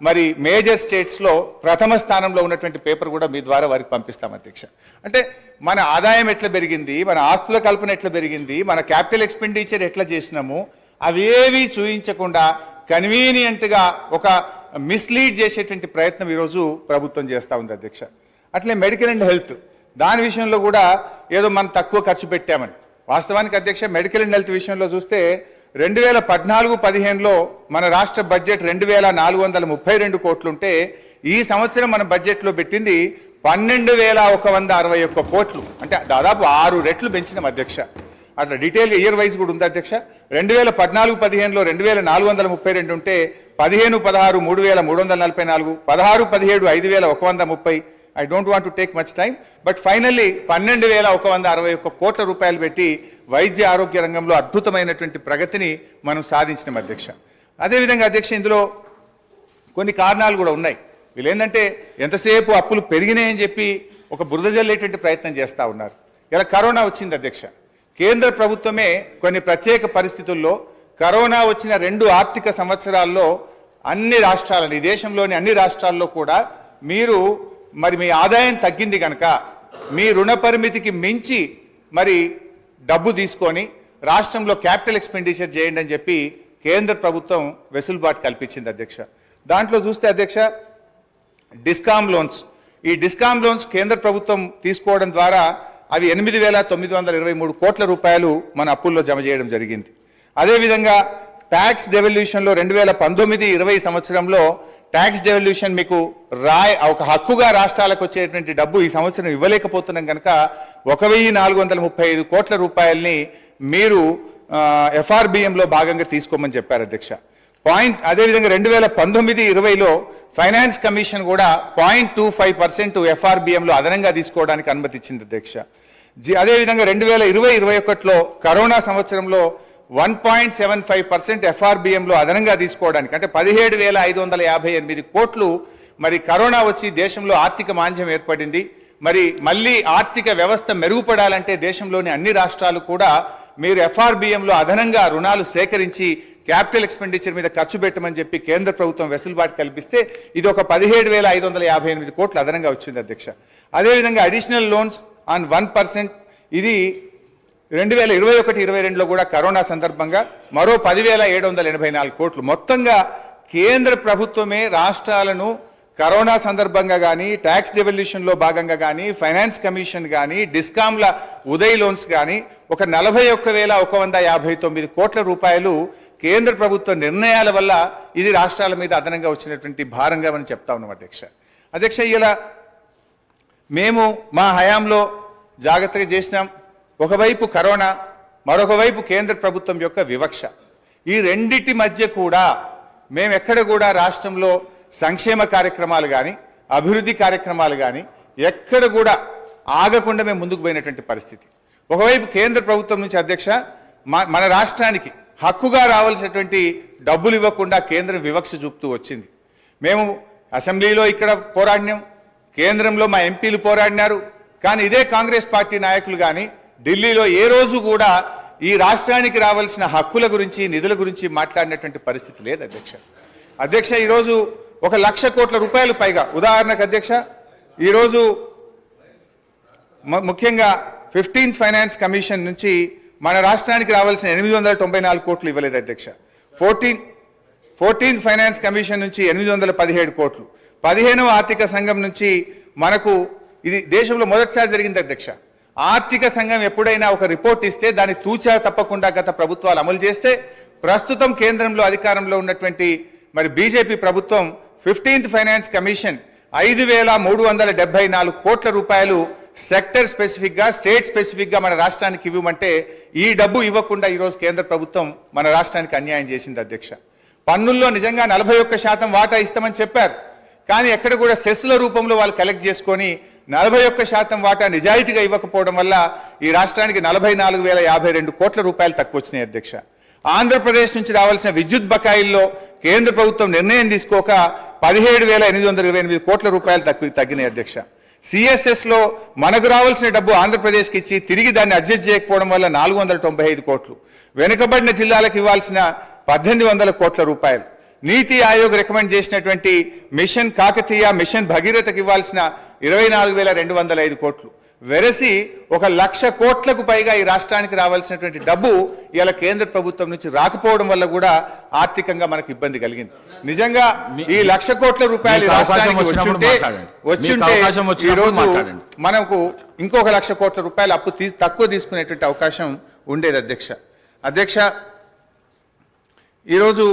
మరి మేజర్ స్టేట్స్లో ప్రథమ స్థానంలో ఉన్నటువంటి పేపర్ కూడా మీ ద్వారా వారికి పంపిస్తాం అధ్యక్ష. అంటే మన ఆదాయం ఎట్లా పెరిగింది, మన ఆస్తుల కల్పన ఎట్లా పెరిగింది, మన క్యాపిటల్ ఎక్స్పెండిచర్ ఎట్లా చేసినాము అవేవి చూయించకుండా కన్వీనియంట్గా ఒక మిస్లీడ్ చేసేటువంటి ప్రయత్నం ఈరోజు ప్రభుత్వం చేస్తూ ఉంది అధ్యక్ష. అట్లే మెడికల్ అండ్ హెల్త్ దాని విషయంలో కూడా ఏదో మనం తక్కువ ఖర్చు పెట్టామని. వాస్తవానికి అధ్యక్ష, మెడికల్ అండ్ హెల్త్ విషయంలో చూస్తే 2014-15లో మన రాష్ట్ర బడ్జెట్ 2,432 కోట్లుంటే ఈ సంవత్సరం మన బడ్జెట్లో పెట్టింది 12,161 కోట్లు, అంటే దాదాపు 6 రెట్లు పెంచినాం అధ్యక్ష. అట్లా డీటెయిల్గా ఇయర్ వైజ్ కూడా ఉంది అధ్యక్ష. 2014-15లో 2,432 ఉంటే 15-16 3,344, 16-17 5,130. I don't want to take much time, but finally 12,161 కోట్ల రూపాయలు పెట్టి వైద్య ఆరోగ్య రంగంలో అద్భుతమైనటువంటి ప్రగతిని మనం సాధించినాం అధ్యక్ష. అదేవిధంగా అధ్యక్ష ఇందులో కొన్ని కారణాలు కూడా ఉన్నాయి. వీళ్ళు ఏంటంటే ఎంతసేపు అప్పులు పెరిగినాయని చెప్పి ఒక బురద జల్లేటువంటి ప్రయత్నం చేస్తూ ఉన్నారు. ఇలా కరోనా వచ్చింది అధ్యక్ష. కేంద్ర ప్రభుత్వమే కొన్ని ప్రత్యేక పరిస్థితుల్లో కరోనా వచ్చిన 2 ఆర్థిక సంవత్సరాల్లో అన్ని రాష్ట్రాలని, ఈ దేశంలోని అన్ని రాష్ట్రాల్లో కూడా మీరు మీ ఆదాయం తగ్గింది కనుక మీ రుణ పరిమితికి మించి డబ్బు తీసుకొని రాష్ట్రంలో క్యాపిటల్ ఎక్స్పెండిచర్ చేయండి అని చెప్పి కేంద్ర ప్రభుత్వం వెసులుబాటు కల్పించింది అధ్యక్ష. దాంట్లో చూస్తే అధ్యక్ష డిస్కామ్ లోన్స్, ఈ డిస్కామ్ లోన్స్ కేంద్ర ప్రభుత్వం తీసుకోవడం ద్వారా అవి 8,923 కోట్ల రూపాయలు మన అప్పుల్లో జమ చేయడం జరిగింది. అదేవిధంగా ట్యాక్స్ డెవల్యూషన్లో 2019-20 సంవత్సరంలో ట్యాక్స్ డెవల్యూషన్ మీకు ఒక హక్కుగా రాష్ట్రాలకు వచ్చేటువంటి డబ్బు ఈ సంవత్సరం ఇవ్వలేకపోతున్నాం కనుక 1,435 కోట్ల రూపాయలని మీరు FRBMలో భాగంగా తీసుకోమని చెప్పారు అధ్యక్ష. అదేవిధంగా 2019-20లో ఫైనాన్స్ కమిషన్ కూడా 0.25% FRBMలో అదనంగా తీసుకోవడానికి అనుమతి ఇచ్చింది అధ్యక్ష. అదేవిధంగా 2020-21లో కరోనా సంవత్సరంలో 1.75% FRBMలో అదనంగా తీసుకోవడానికి, అంటే 17,558 కోట్లు కరోనా వచ్చి దేశంలో ఆర్థిక మాంద్యం ఏర్పడింది. మళ్ళీ ఆర్థిక వ్యవస్థ మెరుగుపడాలంటే దేశంలోని అన్ని రాష్ట్రాలు కూడా మీరు FRBMలో అదనంగా రుణాలు సేకరించి క్యాపిటల్ ఎక్స్పెండిచర్ మీద ఖర్చు పెట్టమని చెప్పి కేంద్ర ప్రభుత్వం వెసులుబాటు కల్పిస్తే ఇది ఒక 17,558 కోట్లు అదనంగా వచ్చింది అధ్యక్ష. అదేవిధంగా అడిషనల్ లోన్స్ ఆన్ 1%, ఇది 2021-22లో కూడా కరోనా సందర్భంగా మరో 10,784 కోట్లు. మొత్తంగా కేంద్ర ప్రభుత్వమే రాష్ట్రాలను కరోనా సందర్భంగా కానీ, ట్యాక్స్ డెవల్యూషన్లో భాగంగా కానీ, ఫైనాన్స్ కమిషన్ కానీ, డిస్కామ్ల ఉదయ్ లోన్స్ కానీ ఒక 41,159 కోట్ల రూపాయలు కేంద్ర ప్రభుత్వ నిర్ణయాల వల్ల ఇది రాష్ట్రాల మీద అదనంగా వచ్చినటువంటి భారంగా మనం చెప్తా ఉన్నాం అధ్యక్ష. ఇలా మేము మా హయాంలో జాగ్రత్తగా చేసినాం. ఒకవైపు కరోనా, మరొక వైపు కేంద్ర ప్రభుత్వం యొక్క వివక్ష. ఈ రెండిటి మధ్య కూడా మేము ఎక్కడ కూడా రాష్ట్రంలో సంక్షేమ కార్యక్రమాలు కానీ, అభివృద్ధి కార్యక్రమాలు కానీ ఎక్కడ కూడా ఆగకుండా మేము ముందుకు పోయినటువంటి పరిస్థితి. ఒకవైపు కేంద్ర ప్రభుత్వం నుంచి అధ్యక్ష మన రాష్ట్రానికి హక్కుగా రావాల్సినటువంటి డబ్బులు ఇవ్వకుండా కేంద్రం వివక్ష చూపుతూ వచ్చింది. మేము అసెంబ్లీలో ఇక్కడ పోరాడినాం, కేంద్రంలో మా ఎంపీలు పోరాడినారు. కానీ ఇదే కాంగ్రెస్ పార్టీ నాయకులు కానీ ఢిల్లీలో ఏ రోజు కూడా ఈ రాష్ట్రానికి రావాల్సిన హక్కుల గురించి, నిధుల గురించి మాట్లాడినటువంటి పరిస్థితి లేదు అధ్యక్ష. ఈరోజు 1,00,000 కోట్ల రూపాయలు పైగా, ఉదాహరణకు అధ్యక్ష ఈరోజు ముఖ్యంగా 15th ఫైనాన్స్ కమిషన్ నుంచి మన రాష్ట్రానికి రావాల్సిన 894 కోట్లు ఇవ్వలేదు అధ్యక్ష. 14th ఫైనాన్స్ కమిషన్ నుంచి 817 కోట్లు, 15వ ఆర్థిక సంఘం నుంచి మనకు, ఇది దేశంలో మొదటిసారి జరిగింది అధ్యక్ష. ఆర్థిక సంఘం ఎప్పుడైనా ఒక రిపోర్ట్ ఇస్తే దాన్ని తూచా తప్పకుండా గత ప్రభుత్వాలు అమలు చేస్తే, ప్రస్తుతం కేంద్రంలో అధికారంలో ఉన్నటువంటి బీజేపీ ప్రభుత్వం 15th ఫైనాన్స్ కమిషన్ 5,374 కోట్ల రూపాయలు సెక్టర్ స్పెసిఫిక్గా, స్టేట్ స్పెసిఫిక్గా మన రాష్ట్రానికి ఇవ్వమంటే ఈ డబ్బు ఇవ్వకుండా ఈరోజు కేంద్ర ప్రభుత్వం మన రాష్ట్రానికి అన్యాయం చేసింది అధ్యక్ష. పన్నుల్లో నిజంగా 41% వాటా ఇస్తామని చెప్పారు. కానీ ఎక్కడ కూడా సెస్ల రూపంలో వాళ్ళు కలెక్ట్ చేసుకొని 41% వాటా నిజాయితీగా ఇవ్వకపోవడం వల్ల ఈ రాష్ట్రానికి 44,052 కోట్ల రూపాయలు తక్కువ వచ్చినాయి అధ్యక్ష. ఆంధ్రప్రదేశ్ నుంచి రావాల్సిన విద్యుత్ బకాయిల్లో కేంద్ర ప్రభుత్వం నిర్ణయం తీసుకోక 17,828 కోట్ల రూపాయలు తగ్గినాయి అధ్యక్ష. సిఎస్ఎస్లో మనకు రావాల్సిన డబ్బు ఆంధ్రప్రదేశ్కి ఇచ్చి తిరిగి దాన్ని అడ్జస్ట్ చేయకపోవడం వల్ల 495 కోట్లు, వెనుకబడిన జిల్లాలకు ఇవ్వాల్సిన 1,800 కోట్ల రూపాయలు, నీతి ఆయోగ్ రికమెండ్ చేసినటువంటి మిషన్ కాకతీయ, మిషన్ భగీరథకు ఇవ్వాల్సిన 24,205 కోట్లు, వెరసి 1,00,000 కోట్లకు పైగా ఈ రాష్ట్రానికి రావాల్సినటువంటి డబ్బు ఇలా కేంద్ర ప్రభుత్వం నుంచి రాకపోవడం వల్ల కూడా ఆర్థికంగా మనకు ఇబ్బంది కలిగింది. నిజంగా ఈ 1,00,000 కోట్ల రూపాయలు రాష్ట్రానికి వచ్చుంటే ఈరోజు మనకు ఇంకొక 1,00,000 కోట్ల రూపాయలు అప్పు తక్కువ తీసుకునేటువంటి అవకాశం ఉండేది అధ్యక్ష. ఈరోజు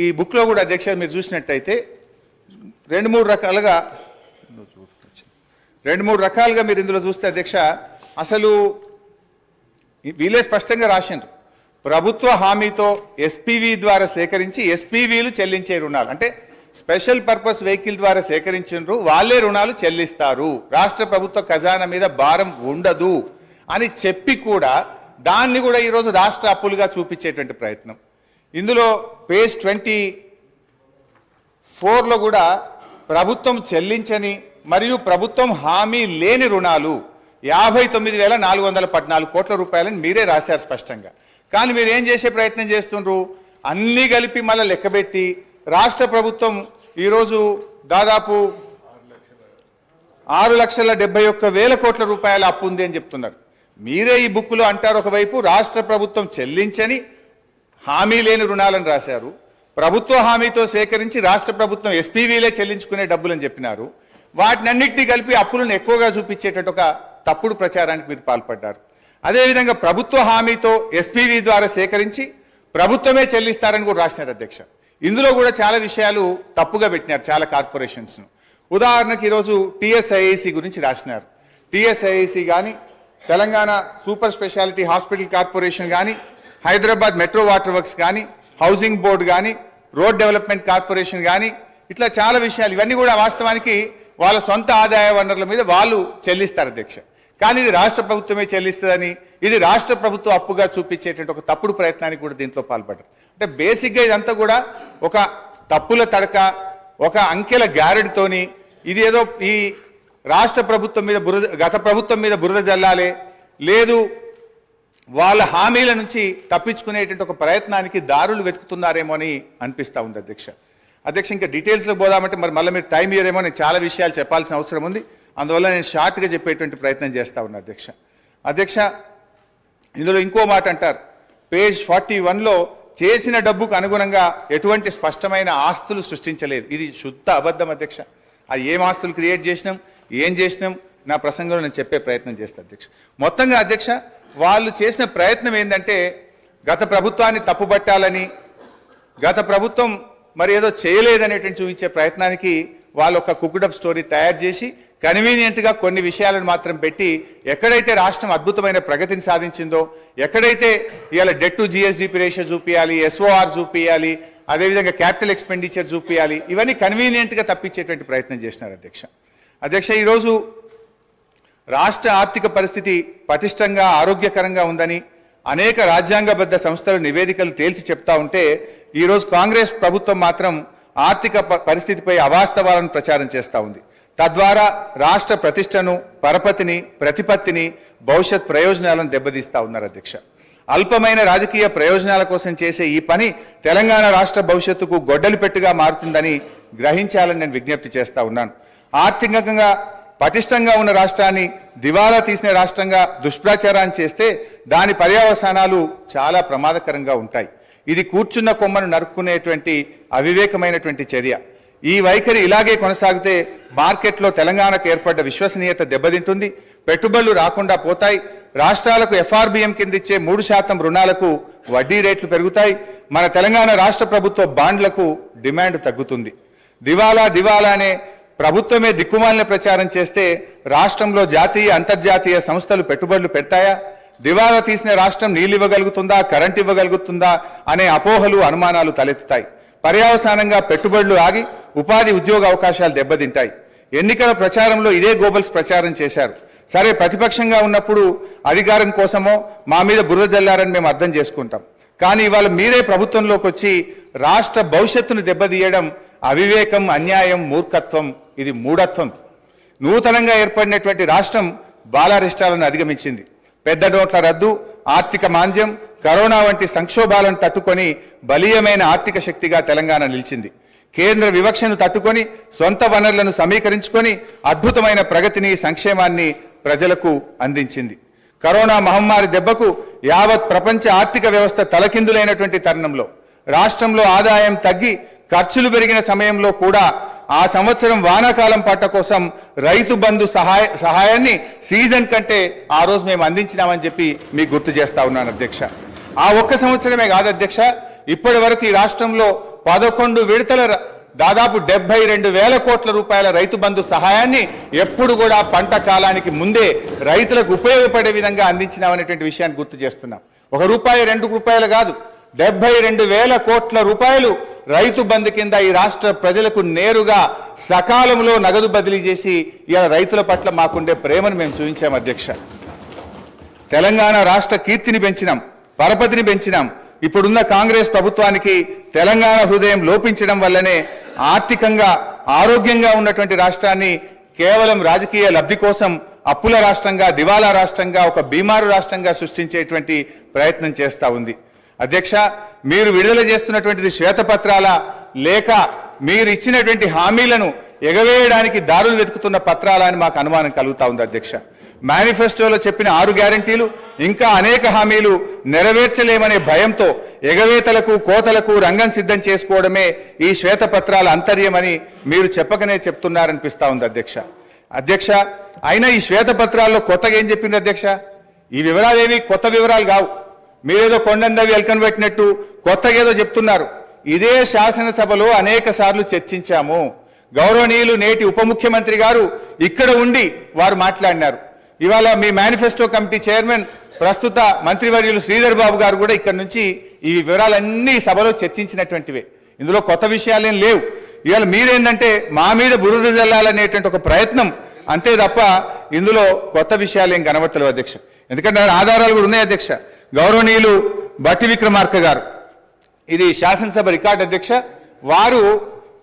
ఈ బుక్లో కూడా అధ్యక్ష మీరు చూసినట్టయితే 2-3 రకాలుగా మీరు ఇందులో చూస్తే అధ్యక్ష, అసలు వీళ్ళే స్పష్టంగా రాసిండ్రు. ప్రభుత్వ హామీతో ఎస్పీవీ ద్వారా సేకరించి ఎస్పీవీలు చెల్లించే రుణాలు, అంటే స్పెషల్ పర్పస్ వెహికల్ ద్వారా సేకరించారు, వాళ్ళే రుణాలు చెల్లిస్తారు, రాష్ట్ర ప్రభుత్వ ఖజానా మీద భారం ఉండదు అని చెప్పి కూడా దాన్ని కూడా ఈరోజు రాష్ట్ర అప్పులుగా చూపించేటువంటి ప్రయత్నం. ఇందులో పేజ్ 24లో కూడా ప్రభుత్వం చెల్లించని మరియు ప్రభుత్వం హామీ లేని రుణాలు 59,414 కోట్ల రూపాయలని మీరే రాశారు స్పష్టంగా. కానీ మీరు ఏం చేసే ప్రయత్నం చేస్తుండ్రు, అన్నీ కలిపి మళ్ళీ లెక్కబెట్టి రాష్ట్ర ప్రభుత్వం ఈరోజు దాదాపు 6,71,000 కోట్ల రూపాయల అప్పు ఉంది అని చెప్తున్నారు. మీరే ఈ బుక్లో అంటారు, ఒకవైపు రాష్ట్ర ప్రభుత్వం చెల్లించని హామీ లేని రుణాలను రాశారు, ప్రభుత్వ హామీతో సేకరించి రాష్ట్ర ప్రభుత్వం ఎస్పీవీలే చెల్లించుకునే డబ్బులని చెప్పినారు. వాటినన్నింటినీ కలిపి అప్పులను ఎక్కువగా చూపించేటట్టు ఒక తప్పుడు ప్రచారానికి మీరు పాల్పడ్డారు. అదేవిధంగా ప్రభుత్వ హామీతో ఎస్పీవీ ద్వారా సేకరించి ప్రభుత్వమే చెల్లిస్తారని కూడా రాసినారు అధ్యక్ష. ఇందులో కూడా చాలా విషయాలు తప్పుగా పెట్టినారు చాలా కార్పొరేషన్స్ను. ఉదాహరణకు ఈరోజు టీఎస్ఐఐసి గురించి రాసినారు. టీఎస్ఐఐసి కానీ, Telangana super speciality hospital corporation కానీ, హైదరాబాద్ మెట్రో వాటర్ వర్క్స్ కానీ, హౌసింగ్ బోర్డు కానీ, రోడ్ డెవలప్మెంట్ కార్పొరేషన్ కానీ, ఇట్లా చాలా విషయాలు, ఇవన్నీ కూడా వాస్తవానికి వాళ్ళ సొంత ఆదాయ వనరుల మీద వాళ్ళు చెల్లిస్తారు అధ్యక్ష. కానీ ఇది రాష్ట్ర ప్రభుత్వమే చెల్లిస్తుందని, ఇది రాష్ట్ర ప్రభుత్వ అప్పుగా చూపించేటువంటి ఒక తప్పుడు ప్రయత్నానికి కూడా దీంట్లో పాల్పడ్డారు. అంటే బేసిక్గా ఇదంతా కూడా ఒక తప్పుల తడక, ఒక అంకెల గ్యారెడ్తోని ఇది ఏదో ఈ రాష్ట్ర ప్రభుత్వం మీద గత ప్రభుత్వం మీద బురద జల్లాలే, లేదు వాళ్ళ హామీల నుంచి తప్పించుకునేటువంటి ఒక ప్రయత్నానికి దారులు వెతుకుతున్నారేమో అని అనిపిస్తూ ఉంది అధ్యక్ష. ఇంకా డీటెయిల్స్లో పోదామంటే మళ్ళీ మీరు టైం ఇయ్యరేమో, నేను చాలా విషయాలు చెప్పాల్సిన అవసరం ఉంది, అందువల్ల నేను షార్ట్గా చెప్పేటువంటి ప్రయత్నం చేస్తూ ఉన్నా అధ్యక్ష. ఇందులో ఇంకో మాట అంటారు, పేజ్ 41లో చేసిన డబ్బుకు అనుగుణంగా ఎటువంటి స్పష్టమైన ఆస్తులు సృష్టించలేదు. ఇది శుద్ధ అబద్ధం అధ్యక్ష. అది ఏం ఆస్తులు క్రియేట్ చేసినాం, ఏం చేసినాం, నా ప్రసంగంలో నేను చెప్పే ప్రయత్నం చేస్తాను అధ్యక్ష. మొత్తంగా అధ్యక్ష, వాళ్ళు చేసిన ప్రయత్నం ఏంటంటే గత ప్రభుత్వాన్ని తప్పుపట్టాలని, గత ప్రభుత్వం మరి ఏదో చేయలేదనేటువంటి చూపించే ప్రయత్నానికి వాళ్ళు ఒక కుక్కుడప్ స్టోరీ తయారు చేసి కన్వీనియంట్గా కొన్ని విషయాలను మాత్రం పెట్టి, ఎక్కడైతే రాష్ట్రం అద్భుతమైన ప్రగతిని సాధించిందో, ఎక్కడైతే ఇవాళ డెట్ టు జిఎస్డిపి రేషియో చూపించాలి, ఎస్ఓఆర్ చూపించాలి, అదేవిధంగా క్యాపిటల్ ఎక్స్పెండిచర్ చూపించాలి, ఇవన్నీ కన్వీనియంట్గా తప్పించేటువంటి ప్రయత్నం చేసినారు అధ్యక్ష. ఈరోజు రాష్ట్ర ఆర్థిక పరిస్థితి పటిష్టంగా ఆరోగ్యకరంగా ఉందని అనేక రాజ్యాంగబద్ధ సంస్థలు నివేదికలు తేల్చి చెప్తా ఉంటే, ఈరోజు కాంగ్రెస్ ప్రభుత్వం మాత్రం ఆర్థిక పరిస్థితిపై అవాస్తవాలను ప్రచారం చేస్తూ ఉంది. తద్వారా రాష్ట్ర ప్రతిష్టను, పరపతిని, ప్రతిపత్తిని, భవిష్యత్ ప్రయోజనాలను దెబ్బతీస్తూ ఉన్నారు అధ్యక్ష. అల్పమైన రాజకీయ ప్రయోజనాల కోసం చేసే ఈ పని తెలంగాణ రాష్ట్ర భవిష్యత్తుకు గొడ్డలి పెట్టుగా మారుతుందని గ్రహించాలని నేను విజ్ఞప్తి చేస్తూ ఉన్నాను. ఆర్థికంగా పటిష్టంగా ఉన్న రాష్ట్రాన్ని దివాలా తీసిన రాష్ట్రంగా దుష్ప్రచారాన్ని చేస్తే దాని పర్యవసానాలు చాలా ప్రమాదకరంగా ఉంటాయి. ఇది కూర్చున్న కొమ్మను నరుక్కునేటువంటి అవివేకమైనటువంటి చర్య. ఈ వైఖరి ఇలాగే కొనసాగితే మార్కెట్లో తెలంగాణకు ఏర్పడ్డ విశ్వసనీయత దెబ్బతింటుంది, పెట్టుబడులు రాకుండా పోతాయి, రాష్ట్రాలకు ఎఫ్ఆర్బిఎం కింద ఇచ్చే 3% రుణాలకు వడ్డీ రేట్లు పెరుగుతాయి, మన తెలంగాణ రాష్ట్ర ప్రభుత్వ బాండ్లకు డిమాండ్ తగ్గుతుంది. దివాలా అనే ప్రభుత్వమే దిక్కుమాలిన ప్రచారం చేస్తే రాష్ట్రంలో జాతీయ అంతర్జాతీయ సంస్థలు పెట్టుబడులు పెడతాయా? దివాలా తీసిన రాష్ట్రం నీళ్ళు ఇవ్వగలుగుతుందా, కరెంట్ ఇవ్వగలుగుతుందా అనే అపోహలు, అనుమానాలు తలెత్తుతాయి. పర్యవసానంగా పెట్టుబడులు ఆగి ఉపాధి ఉద్యోగ అవకాశాలు దెబ్బతింటాయి. ఎన్నికల ప్రచారంలో ఇదే గోబల్స్ ప్రచారం చేశారు. సరే, ప్రతిపక్షంగా ఉన్నప్పుడు అధికారం కోసమో మా మీద బురద జల్లారని మేము అర్థం చేసుకుంటాం. కానీ ఇవాళ మీరే ప్రభుత్వంలోకి వచ్చి రాష్ట్ర భవిష్యత్తును దెబ్బతీయడం అవివేకం, అన్యాయం, మూర్ఖత్వం, ఇది మూఢత్వం. నూతనంగా ఏర్పడినటువంటి రాష్ట్రం బాలారిష్టాలను అధిగమించింది. పెద్ద నోట్ల రద్దు, ఆర్థిక మాంద్యం, కరోనా వంటి సంక్షోభాలను తట్టుకొని బలీయమైన ఆర్థిక శక్తిగా తెలంగాణ నిలిచింది. కేంద్ర వివక్షను తట్టుకొని సొంత వనరులను సమీకరించుకొని అద్భుతమైన ప్రగతిని, సంక్షేమాన్ని ప్రజలకు అందించింది. కరోనా మహమ్మారి దెబ్బకు యావత్ ప్రపంచ ఆర్థిక వ్యవస్థ తలకిందులైనటువంటి తరుణంలో రాష్ట్రంలో ఆదాయం తగ్గి ఖర్చులు పెరిగిన సమయంలో కూడా ఆ సంవత్సరం వానాకాలం పంట కోసం రైతు బంధు సహాయాన్ని సీజన్ కంటే ఆ రోజు మేము అందించినామని చెప్పి మీకు గుర్తు చేస్తా ఉన్నాను అధ్యక్ష. ఆ ఒక్క సంవత్సరమే కాదు అధ్యక్ష, ఇప్పటి వరకు ఈ రాష్ట్రంలో 11 విడతల దాదాపు 72,000 కోట్ల రూపాయల రైతు బంధు సహాయాన్ని ఎప్పుడు కూడా పంట కాలానికి ముందే రైతులకు ఉపయోగపడే విధంగా అందించినామనేటువంటి విషయాన్ని గుర్తు చేస్తున్నాం. 1 రూపాయి 2 రూపాయలు కాదు, 72,000 కోట్ల రూపాయలు రైతు బంధు కింద ఈ రాష్ట్ర ప్రజలకు నేరుగా సకాలంలో నగదు బదిలీ చేసి ఇలా రైతుల పట్ల మాకుండే ప్రేమను మేము చూపించాం అధ్యక్ష. తెలంగాణ రాష్ట్ర కీర్తిని పెంచినాం, పరపతిని పెంచినాం. ఇప్పుడున్న కాంగ్రెస్ ప్రభుత్వానికి తెలంగాణ హృదయం లోపించడం వల్లనే ఆర్థికంగా ఆరోగ్యంగా ఉన్నటువంటి రాష్ట్రాన్ని కేవలం రాజకీయ లబ్ధి కోసం అప్పుల రాష్ట్రంగా, దివాలా రాష్ట్రంగా, ఒక బీమారు రాష్ట్రంగా సృష్టించేటువంటి ప్రయత్నం చేస్తూ ఉంది. అధ్యక్ష, మీరు విడుదల చేస్తున్నటువంటిది శ్వేతపత్రాల లేక మీరు ఇచ్చినటువంటి హామీలను ఎగవేయడానికి దారులు వెతుకుతున్న పత్రాల అని మాకు అనుమానం కలుగుతా ఉంది అధ్యక్ష. మేనిఫెస్టోలో చెప్పిన 6 గ్యారంటీలు ఇంకా అనేక హామీలు నెరవేర్చలేమనే భయంతో ఎగవేతలకు కోతలకు రంగం సిద్ధం చేసుకోవడమే ఈ శ్వేతపత్రాల అంతర్యమని మీరు చెప్పకనే చెప్తున్నారనిపిస్తా ఉంది అధ్యక్ష. అధ్యక్ష, అయినా ఈ శ్వేతపత్రాల్లో కొత్తగా ఏం చెప్పింది అధ్యక్ష? ఈ వివరాలు ఏవి కొత్త వివరాలు కావు. మీరేదో కొండందవి ఎల్కను పెట్టినట్టు కొత్తగా ఏదో చెప్తున్నారు. ఇదే శాసనసభలో అనేక సార్లు చర్చించాము. గౌరవనీయులు నేటి ఉప ముఖ్యమంత్రి గారు ఇక్కడ ఉండి వారు మాట్లాడినారు. ఇవాళ మీ మేనిఫెస్టో కమిటీ చైర్మన్ ప్రస్తుత మంత్రివర్యులు శ్రీధర్ బాబు గారు కూడా ఇక్కడ నుంచి ఈ వివరాలన్నీ సభలో చర్చించినటువంటివే. ఇందులో కొత్త విషయాలేం లేవు. ఇవాళ మీరేంటంటే మా మీద బురద జల్లాలనేటువంటి ఒక ప్రయత్నం అంతే తప్ప ఇందులో కొత్త విషయాలేం కనబడతలేవు అధ్యక్ష. ఎందుకంటే ఆధారాలు కూడా ఉన్నాయి అధ్యక్ష. గౌరవనీయులు బట్టి విక్రమార్క గారు, ఇది శాసనసభ రికార్డు అధ్యక్ష, వారు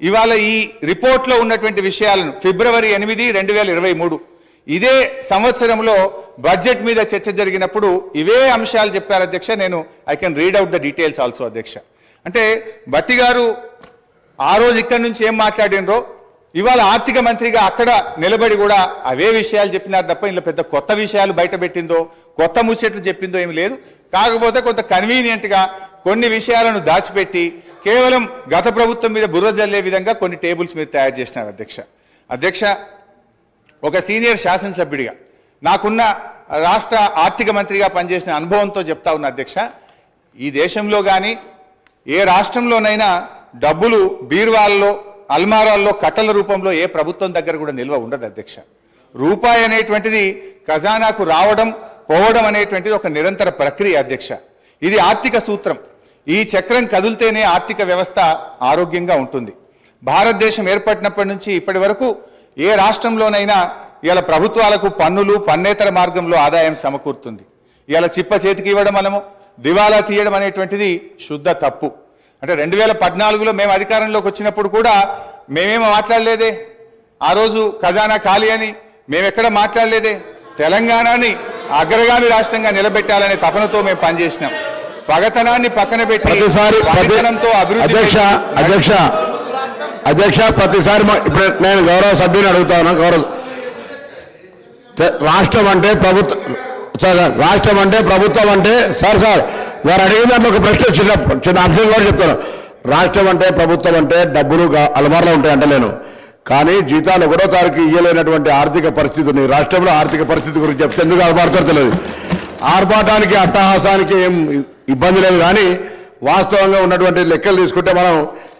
ఇవాళ ఈ రిపోర్ట్లో ఉన్నటువంటి విషయాలను ఫిబ్రవరి 8, 2023 ఇదే సంవత్సరంలో బడ్జెట్ మీద చర్చ జరిగినప్పుడు ఇవే అంశాలు చెప్పారు అధ్యక్ష. నేను I can read out the details also అధ్యక్ష. అంటే బట్టి గారు ఆ రోజు ఇక్కడి నుంచి ఏం మాట్లాడినరో ఇవాళ ఆర్థిక మంత్రిగా అక్కడ నిలబడి కూడా అవే విషయాలు చెప్పినారు తప్ప ఇందులో పెద్ద కొత్త విషయాలు బయట పెట్టిందో కొత్త ముచ్చట్లు చెప్పిందో ఏమి లేదు. కాకపోతే కొంత కన్వీనియంట్గా కొన్ని విషయాలను దాచిపెట్టి కేవలం గత ప్రభుత్వం మీద బుర్ర జల్లే విధంగా కొన్ని టేబుల్స్ మీరు తయారు చేసినారు అధ్యక్ష. అధ్యక్ష, ఒక సీనియర్ శాసనసభ్యుడిగా నాకున్న రాష్ట్ర ఆర్థిక మంత్రిగా పనిచేసిన అనుభవంతో చెప్తా ఉన్నా అధ్యక్ష, ఈ దేశంలో కానీ ఏ రాష్ట్రంలోనైనా డబ్బులు బీరువాల్లో అల్మారాల్లో కట్టల రూపంలో ఏ ప్రభుత్వం దగ్గర కూడా నిల్వ ఉండదు అధ్యక్ష. రూపాయి అనేటువంటిది ఖజానాకు రావడం పోవడం అనేటువంటిది ఒక నిరంతర ప్రక్రియ అధ్యక్ష. ఇది ఆర్థిక సూత్రం. ఈ చక్రం కదిలితేనే ఆర్థిక వ్యవస్థ ఆరోగ్యంగా ఉంటుంది. భారతదేశం ఏర్పడినప్పటి నుంచి ఇప్పటి వరకు ఏ రాష్ట్రంలోనైనా ఇవాళ ప్రభుత్వాలకు పన్నులు పన్నేతర మార్గంలో ఆదాయం సమకూరుతుంది. ఇవాళ చిప్ప చేతికి ఇవ్వడం మనము దివాలా తీయడం అనేటువంటిది శుద్ధ తప్పు. అంటే 2014లో మేము అధికారంలోకి వచ్చినప్పుడు కూడా మేమేమో మాట్లాడలేదే. ఆ రోజు ఖజానా ఖాళీ అని మేమెక్కడ మాట్లాడలేదే. తెలంగాణని అగ్రగామి రాష్ట్రంగా నిలబెట్టాలనే తపనతో మేము పనిచేసినాం. పగతనాన్ని పక్కన పెట్టి అధ్యక్ష ప్రతిసారి ఇప్పుడు నేను గౌరవ సభ్యుని అడుగుతాను. రాష్ట్రం అంటే ప్రభుత్వం అంటే సార్ వారు అడిగిన దాంట్లో ఒక ప్రశ్న చిన్న అంశం కూడా చెప్తాను. రాష్ట్రం అంటే ప్రభుత్వం అంటే డబ్బులు అలమారులో ఉంటాయి అంటలేను, కానీ జీతాలు 1వ తారీఖు ఇయ్యలేనటువంటి ఆర్థిక పరిస్థితిని రాష్ట్రంలో ఆర్థిక పరిస్థితి గురించి చెప్తే ఎందుకు ఆర్పాటుతో తెలియదు. ఆర్పాటానికి అట్టహాసానికి ఏం ఇబ్బంది లేదు, కానీ వాస్తవంగా ఉన్నటువంటి లెక్కలు తీసుకుంటే మనం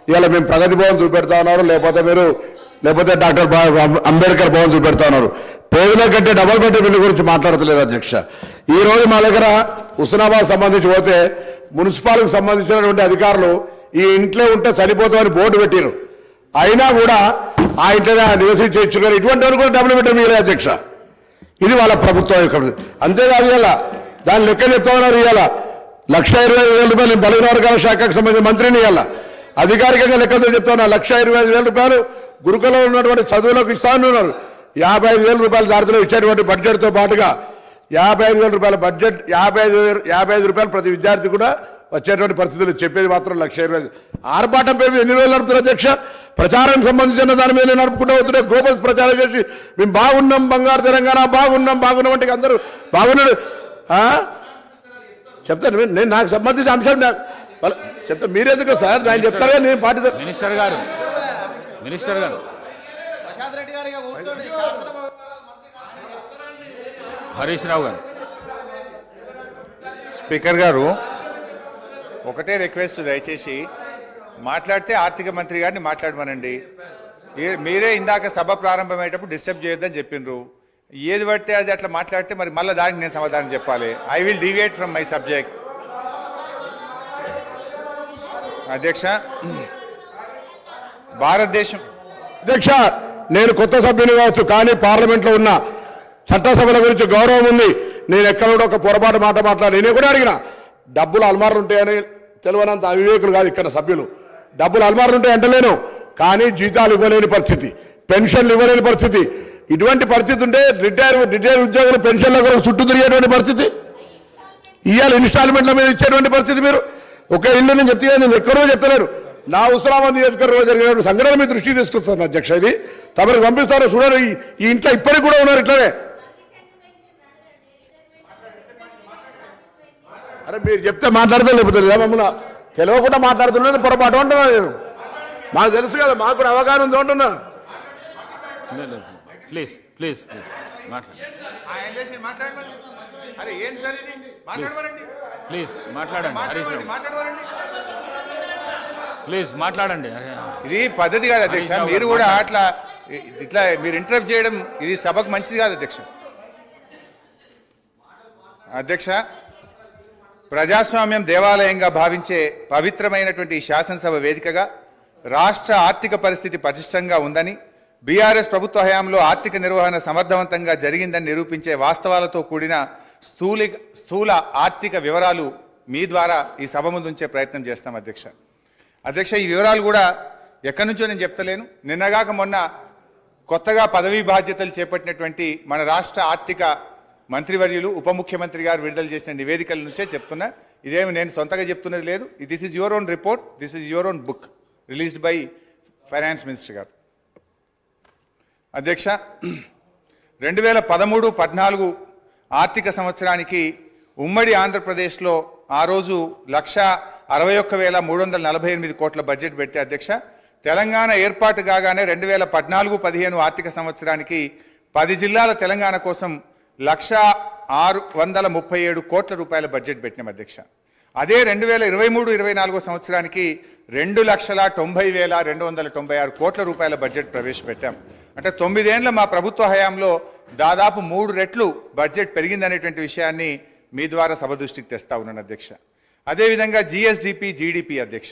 ఇవాళ మేము ప్రగతి భవన్ చూపెడతా ఉన్నారు, లేకపోతే డాక్టర్ అంబేద్కర్ భవన్ చూపెడతా ఉన్నారు. పేదల కంటే డబల్ బెడ్రూమ్ బిల్లు గురించి మాట్లాడతలేదు అధ్యక్ష. ఈ రోజు మా దగ్గర హుస్నాబాద్ సంబంధించి పోతే మున్సిపాలిటీకి సంబంధించినటువంటి అధికారులు ఈ ఇంట్లో ఉంటే చనిపోతామని బోర్డు పెట్టారు. అయినా కూడా ఆ ఇంట్లో నివసించి ఇచ్చుకొని ఇటువంటి వారు కూడా డబుల్ బెడ్రూమ్ ఇవ్వలేదు అధ్యక్ష. ఇది వాళ్ళ ప్రభుత్వం యొక్క. అంతేకాదు ఇవాళ దాని లెక్క చెప్తా ఉన్నారు. ఇవాళ 1,25,000 రూపాయలు బలహీన వర్గాల శాఖకు సంబంధించిన మంత్రిని ఇవాళ అధికారికంగా లెక్కతో చెప్తా ఉన్నా. 1,25,000 రూపాయలు గురుకులంలో ఉన్నటువంటి చదువులకు ఇస్తా ఉన్నారు. 55,000 రూపాయల దారిలో ఇచ్చేటువంటి బడ్జెట్తో పాటుగా 55,000 రూపాయల బడ్జెట్ 55 రూపాయలు ప్రతి విద్యార్థి కూడా వచ్చేటువంటి పరిస్థితులు చెప్పేది మాత్రం 1,20,000. ఆర్భాటం పేరు ఎన్ని రోజులు నడుపుతారు అధ్యక్ష? ప్రచారానికి సంబంధించిన దాని మీద నడుపుకుంటూ అవుతున్నాయి. గ్లోబల్ ప్రచారం చేసి మేము బాగున్నాం, బంగారు తెలంగాణ బాగున్నాం అంటే అందరూ బాగున్నాడు చెప్తాను. నేను నాకు సంబంధించిన అంశం చెప్తా, మీరెందుకు సార్ ఆయన చెప్తారా? నేను పార్టీ మినిస్టర్ గారు హరీష్ రావు గారు. స్పీకర్ గారు, ఒకటే రిక్వెస్ట్, దయచేసి మాట్లాడితే ఆర్థిక మంత్రి గారిని మాట్లాడమనండి. మీరే ఇందాక సభ ప్రారంభమయ్యేటప్పుడు డిస్టర్బ్ చేయొద్దని చెప్పిండ్రు. ఏది పడితే అది అట్లా మాట్లాడితే మళ్ళీ దానికి నేను సమాధానం చెప్పాలి. I will deviate from my subject. అధ్యక్ష, భారతదేశం అధ్యక్ష, నేను కొత్త సభ్యుని కావచ్చు, కానీ పార్లమెంట్లో ఉన్న చట్టసభల గురించి గౌరవం ఉంది. నేను ఎక్కడ కూడా ఒక పొరపాటు మాట మాట్లాడి నేను కూడా అడిగిన డబ్బులు అల్మార్లు ఉంటాయని తెలియనంత అవివేకులు కాదు ఇక్కడ సభ్యులు. డబ్బులు అల్మార్లు ఉంటాయి అంటలేను, కానీ జీతాలు ఇవ్వలేని పరిస్థితి, పెన్షన్లు ఇవ్వలేని పరిస్థితి. ఇటువంటి పరిస్థితి ఉంటే రిటైర్ ఉద్యోగులు పెన్షన్ల కొరకు చుట్టూ తిరిగేటువంటి పరిస్థితి, ఇవాళ ఇన్స్టాల్మెంట్ల మీద ఇచ్చేటువంటి పరిస్థితి. మీరు ఒక ఇల్లు నేను చెప్తే నేను ఎక్కడో చెప్తలేరు. నా ఉస్మానాబాద్ నియోజకవర్గంలో జరిగిన సంఘటన మీ దృష్టికి తీసుకొస్తాను అధ్యక్ష. ఇది తమరికి పంపిస్తారో చూడరు. ఈ ఇంట్లో ఇప్పటికి కూడా ఉన్నారు ఇట్లనే. అరే మీరు చెప్తే మాట్లాడితే లేకపోతే మమ్మల్ని తెలియకుండా మాట్లాడుతున్నది పొరపాటు అంటున్నా నేను. మాకు తెలుసు కదా, మాకు కూడా అవగాహన ఉంది అంటున్నా. ప్లీజ్ ప్లీజ్ ప్లీజ్ మాట్లాడండి హరీష్ రావు, ప్లీజ్ మాట్లాడండి. ఇది పద్ధతి కాదు అధ్యక్ష. మీరు కూడా ఇట్లా మీరు ఇంటరప్ట్ చేయడం ఇది సభకు మంచిది కాదు అధ్యక్ష. అధ్యక్ష, ప్రజాస్వామ్యం దేవాలయంగా భావించే పవిత్రమైనటువంటి ఈ శాసనసభ వేదికగా రాష్ట్ర ఆర్థిక పరిస్థితి పటిష్టంగా ఉందని, బీఆర్ఎస్ ప్రభుత్వ హయాంలో ఆర్థిక నిర్వహణ సమర్థవంతంగా జరిగిందని నిరూపించే వాస్తవాలతో కూడిన స్థూల ఆర్థిక వివరాలు మీ ద్వారా ఈ సభ ముందు ఉంచే ప్రయత్నం చేస్తాం అధ్యక్ష. అధ్యక్ష, ఈ వివరాలు కూడా ఎక్కడి నుంచో నేను చెప్తలేను. నిన్నగాక మొన్న కొత్తగా పదవీ బాధ్యతలు చేపట్టినటువంటి మన రాష్ట్ర ఆర్థిక మంత్రివర్యులు ఉప ముఖ్యమంత్రి గారు విడుదల చేసిన నివేదికల నుంచే చెప్తున్నా. ఇదేమి నేను సొంతగా చెప్తున్నది లేదు. This is your own report, this is your own book released by finance minister గారు. అధ్యక్ష, 2013-14 ఆర్థిక సంవత్సరానికి ఉమ్మడి ఆంధ్రప్రదేశ్లో ఆ రోజు 1,61,348 కోట్ల బడ్జెట్ పెడితే అధ్యక్ష, తెలంగాణ ఏర్పాటు కాగానే 2014-15 ఆర్థిక సంవత్సరానికి 10 జిల్లాల తెలంగాణ కోసం 1,637 కోట్ల రూపాయల బడ్జెట్ పెట్టినాం అధ్యక్ష. అదే 2023-24 సంవత్సరానికి 2,90,296 కోట్ల రూపాయల బడ్జెట్ ప్రవేశపెట్టాం. అంటే 9 ఏళ్ల మా ప్రభుత్వ హయాంలో దాదాపు 3 రెట్లు బడ్జెట్ పెరిగిందనేటువంటి విషయాన్ని మీ ద్వారా సభ దృష్టికి తెస్తా ఉన్నాను అధ్యక్ష. అదేవిధంగా జిఎస్డిపి, జీడిపి అధ్యక్ష,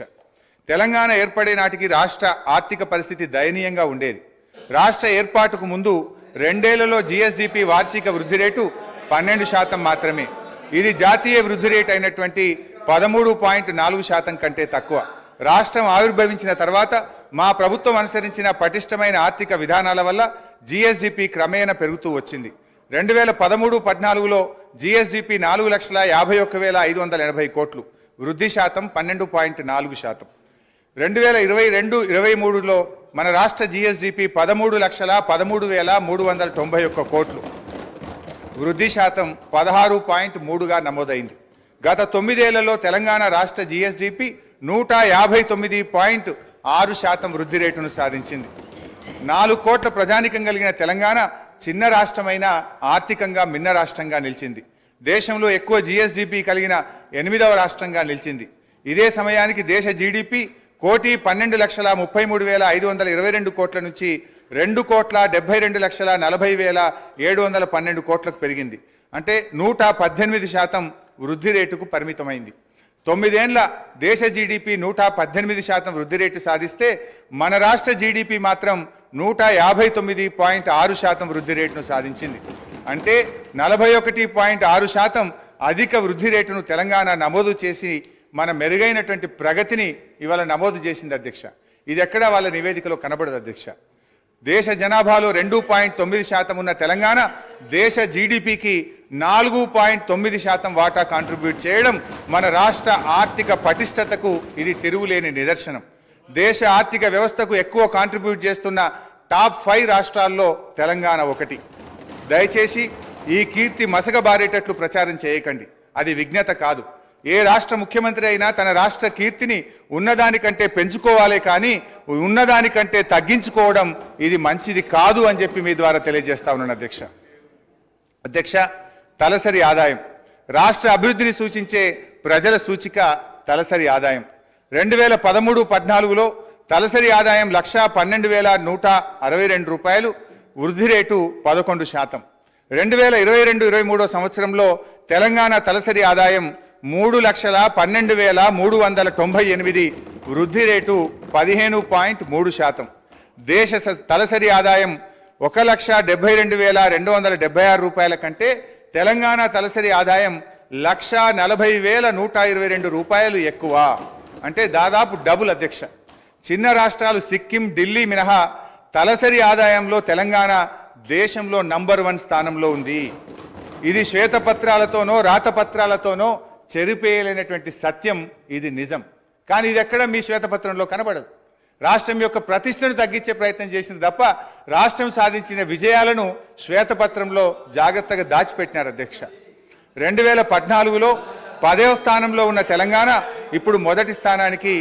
తెలంగాణ ఏర్పడే నాటికి రాష్ట్ర ఆర్థిక పరిస్థితి దయనీయంగా ఉండేది. రాష్ట్ర ఏర్పాటుకు ముందు 2 ఏళ్లలో జిఎస్డిపి వార్షిక వృద్ధి రేటు 12% మాత్రమే. ఇది జాతీయ వృద్ధి రేటు అయినటువంటి 13.4% కంటే తక్కువ. రాష్ట్రం ఆవిర్భవించిన తర్వాత మా ప్రభుత్వం అనుసరించిన పటిష్టమైన ఆర్థిక విధానాల వల్ల జిఎస్డిపి క్రమేణా పెరుగుతూ వచ్చింది. 2013-14లో జిఎస్డిపి 4,51,580 కోట్లు, వృద్ధి శాతం 12.4%. 2022-23లో మన రాష్ట్ర జిఎస్డిపి 13,13,391 కోట్లు, వృద్ధి శాతం 16.3గా నమోదైంది. గత 9 ఏళ్లలో తెలంగాణ రాష్ట్ర జిఎస్డిపి 159.6% వృద్ధి రేటును సాధించింది. 4 కోట్ల ప్రజానికం కలిగిన తెలంగాణ చిన్న రాష్ట్రమైన ఆర్థికంగా మిన్న రాష్ట్రంగా నిలిచింది. దేశంలో ఎక్కువ జిఎస్డిపి కలిగిన 8వ రాష్ట్రంగా నిలిచింది. ఇదే సమయానికి దేశ జీడిపి 1,33,522 కోట్ల నుంచి 2,72,40,712 కోట్లకు పెరిగింది. అంటే 118% వృద్ధి రేటుకు పరిమితమైంది. 9 ఏళ్ల దేశ జీడిపి 118% వృద్ధి రేటు సాధిస్తే మన రాష్ట్ర జీడిపి మాత్రం 159.6% వృద్ధి రేటును సాధించింది. అంటే 41.6% అధిక వృద్ధి రేటును తెలంగాణ నమోదు చేసి మన మెరుగైనటువంటి ప్రగతిని ఇవాళ నమోదు చేసింది అధ్యక్ష. ఇది ఎక్కడా వాళ్ళ నివేదికలో కనబడదు అధ్యక్ష. దేశ జనాభాలో 2.9% ఉన్న తెలంగాణ దేశ జీడిపికి 4.9% వాటా కాంట్రిబ్యూట్ చేయడం మన రాష్ట్ర ఆర్థిక పటిష్టతకు ఇది తిరుగులేని నిదర్శనం. దేశ ఆర్థిక వ్యవస్థకు ఎక్కువ కాంట్రిబ్యూట్ చేస్తున్న టాప్ 5 రాష్ట్రాల్లో తెలంగాణ ఒకటి. దయచేసి ఈ కీర్తి మసకబారేటట్లు ప్రచారం చేయకండి, అది విజ్ఞత కాదు. ఏ రాష్ట్ర ముఖ్యమంత్రి అయినా తన రాష్ట్ర కీర్తిని ఉన్నదానికంటే పెంచుకోవాలే కానీ ఉన్నదానికంటే తగ్గించుకోవడం ఇది మంచిది కాదు అని చెప్పి మీ ద్వారా తెలియజేస్తా ఉన్నాను అధ్యక్ష. అధ్యక్ష, తలసరి ఆదాయం రాష్ట్ర అభివృద్ధిని సూచించే ప్రజల సూచిక తలసరి ఆదాయం. 2013-14లో తలసరి ఆదాయం 1,12,162 రూపాయలు, వృద్ధి రేటు 11%. 2022-23 సంవత్సరంలో తెలంగాణ తలసరి ఆదాయం 3,12,398, వృద్ధి రేటు 15.3%. దేశ తలసరి ఆదాయం 1,72,276 రూపాయల కంటే తెలంగాణ తలసరి ఆదాయం 1,40,122 రూపాయలు ఎక్కువ. అంటే దాదాపు డబుల్ అధ్యక్ష. చిన్న రాష్ట్రాలు సిక్కిం, ఢిల్లీ మినహా తలసరి ఆదాయంలో తెలంగాణ దేశంలో నంబర్ 1 స్థానంలో ఉంది. ఇది శ్వేతపత్రాలతోనో రాతపత్రాలతోనో చెరిపేయలేనటువంటి సత్యం, ఇది నిజం. కానీ ఇది ఎక్కడ మీ శ్వేతపత్రంలో కనబడదు. రాష్ట్రం యొక్క ప్రతిష్టను తగ్గించే ప్రయత్నం చేసింది తప్ప రాష్ట్రం సాధించిన విజయాలను శ్వేతపత్రంలో జాగ్రత్తగా దాచిపెట్టినారు అధ్యక్ష. 2014లో 10వ స్థానంలో ఉన్న తెలంగాణ ఇప్పుడు మొదటి స్థానానికి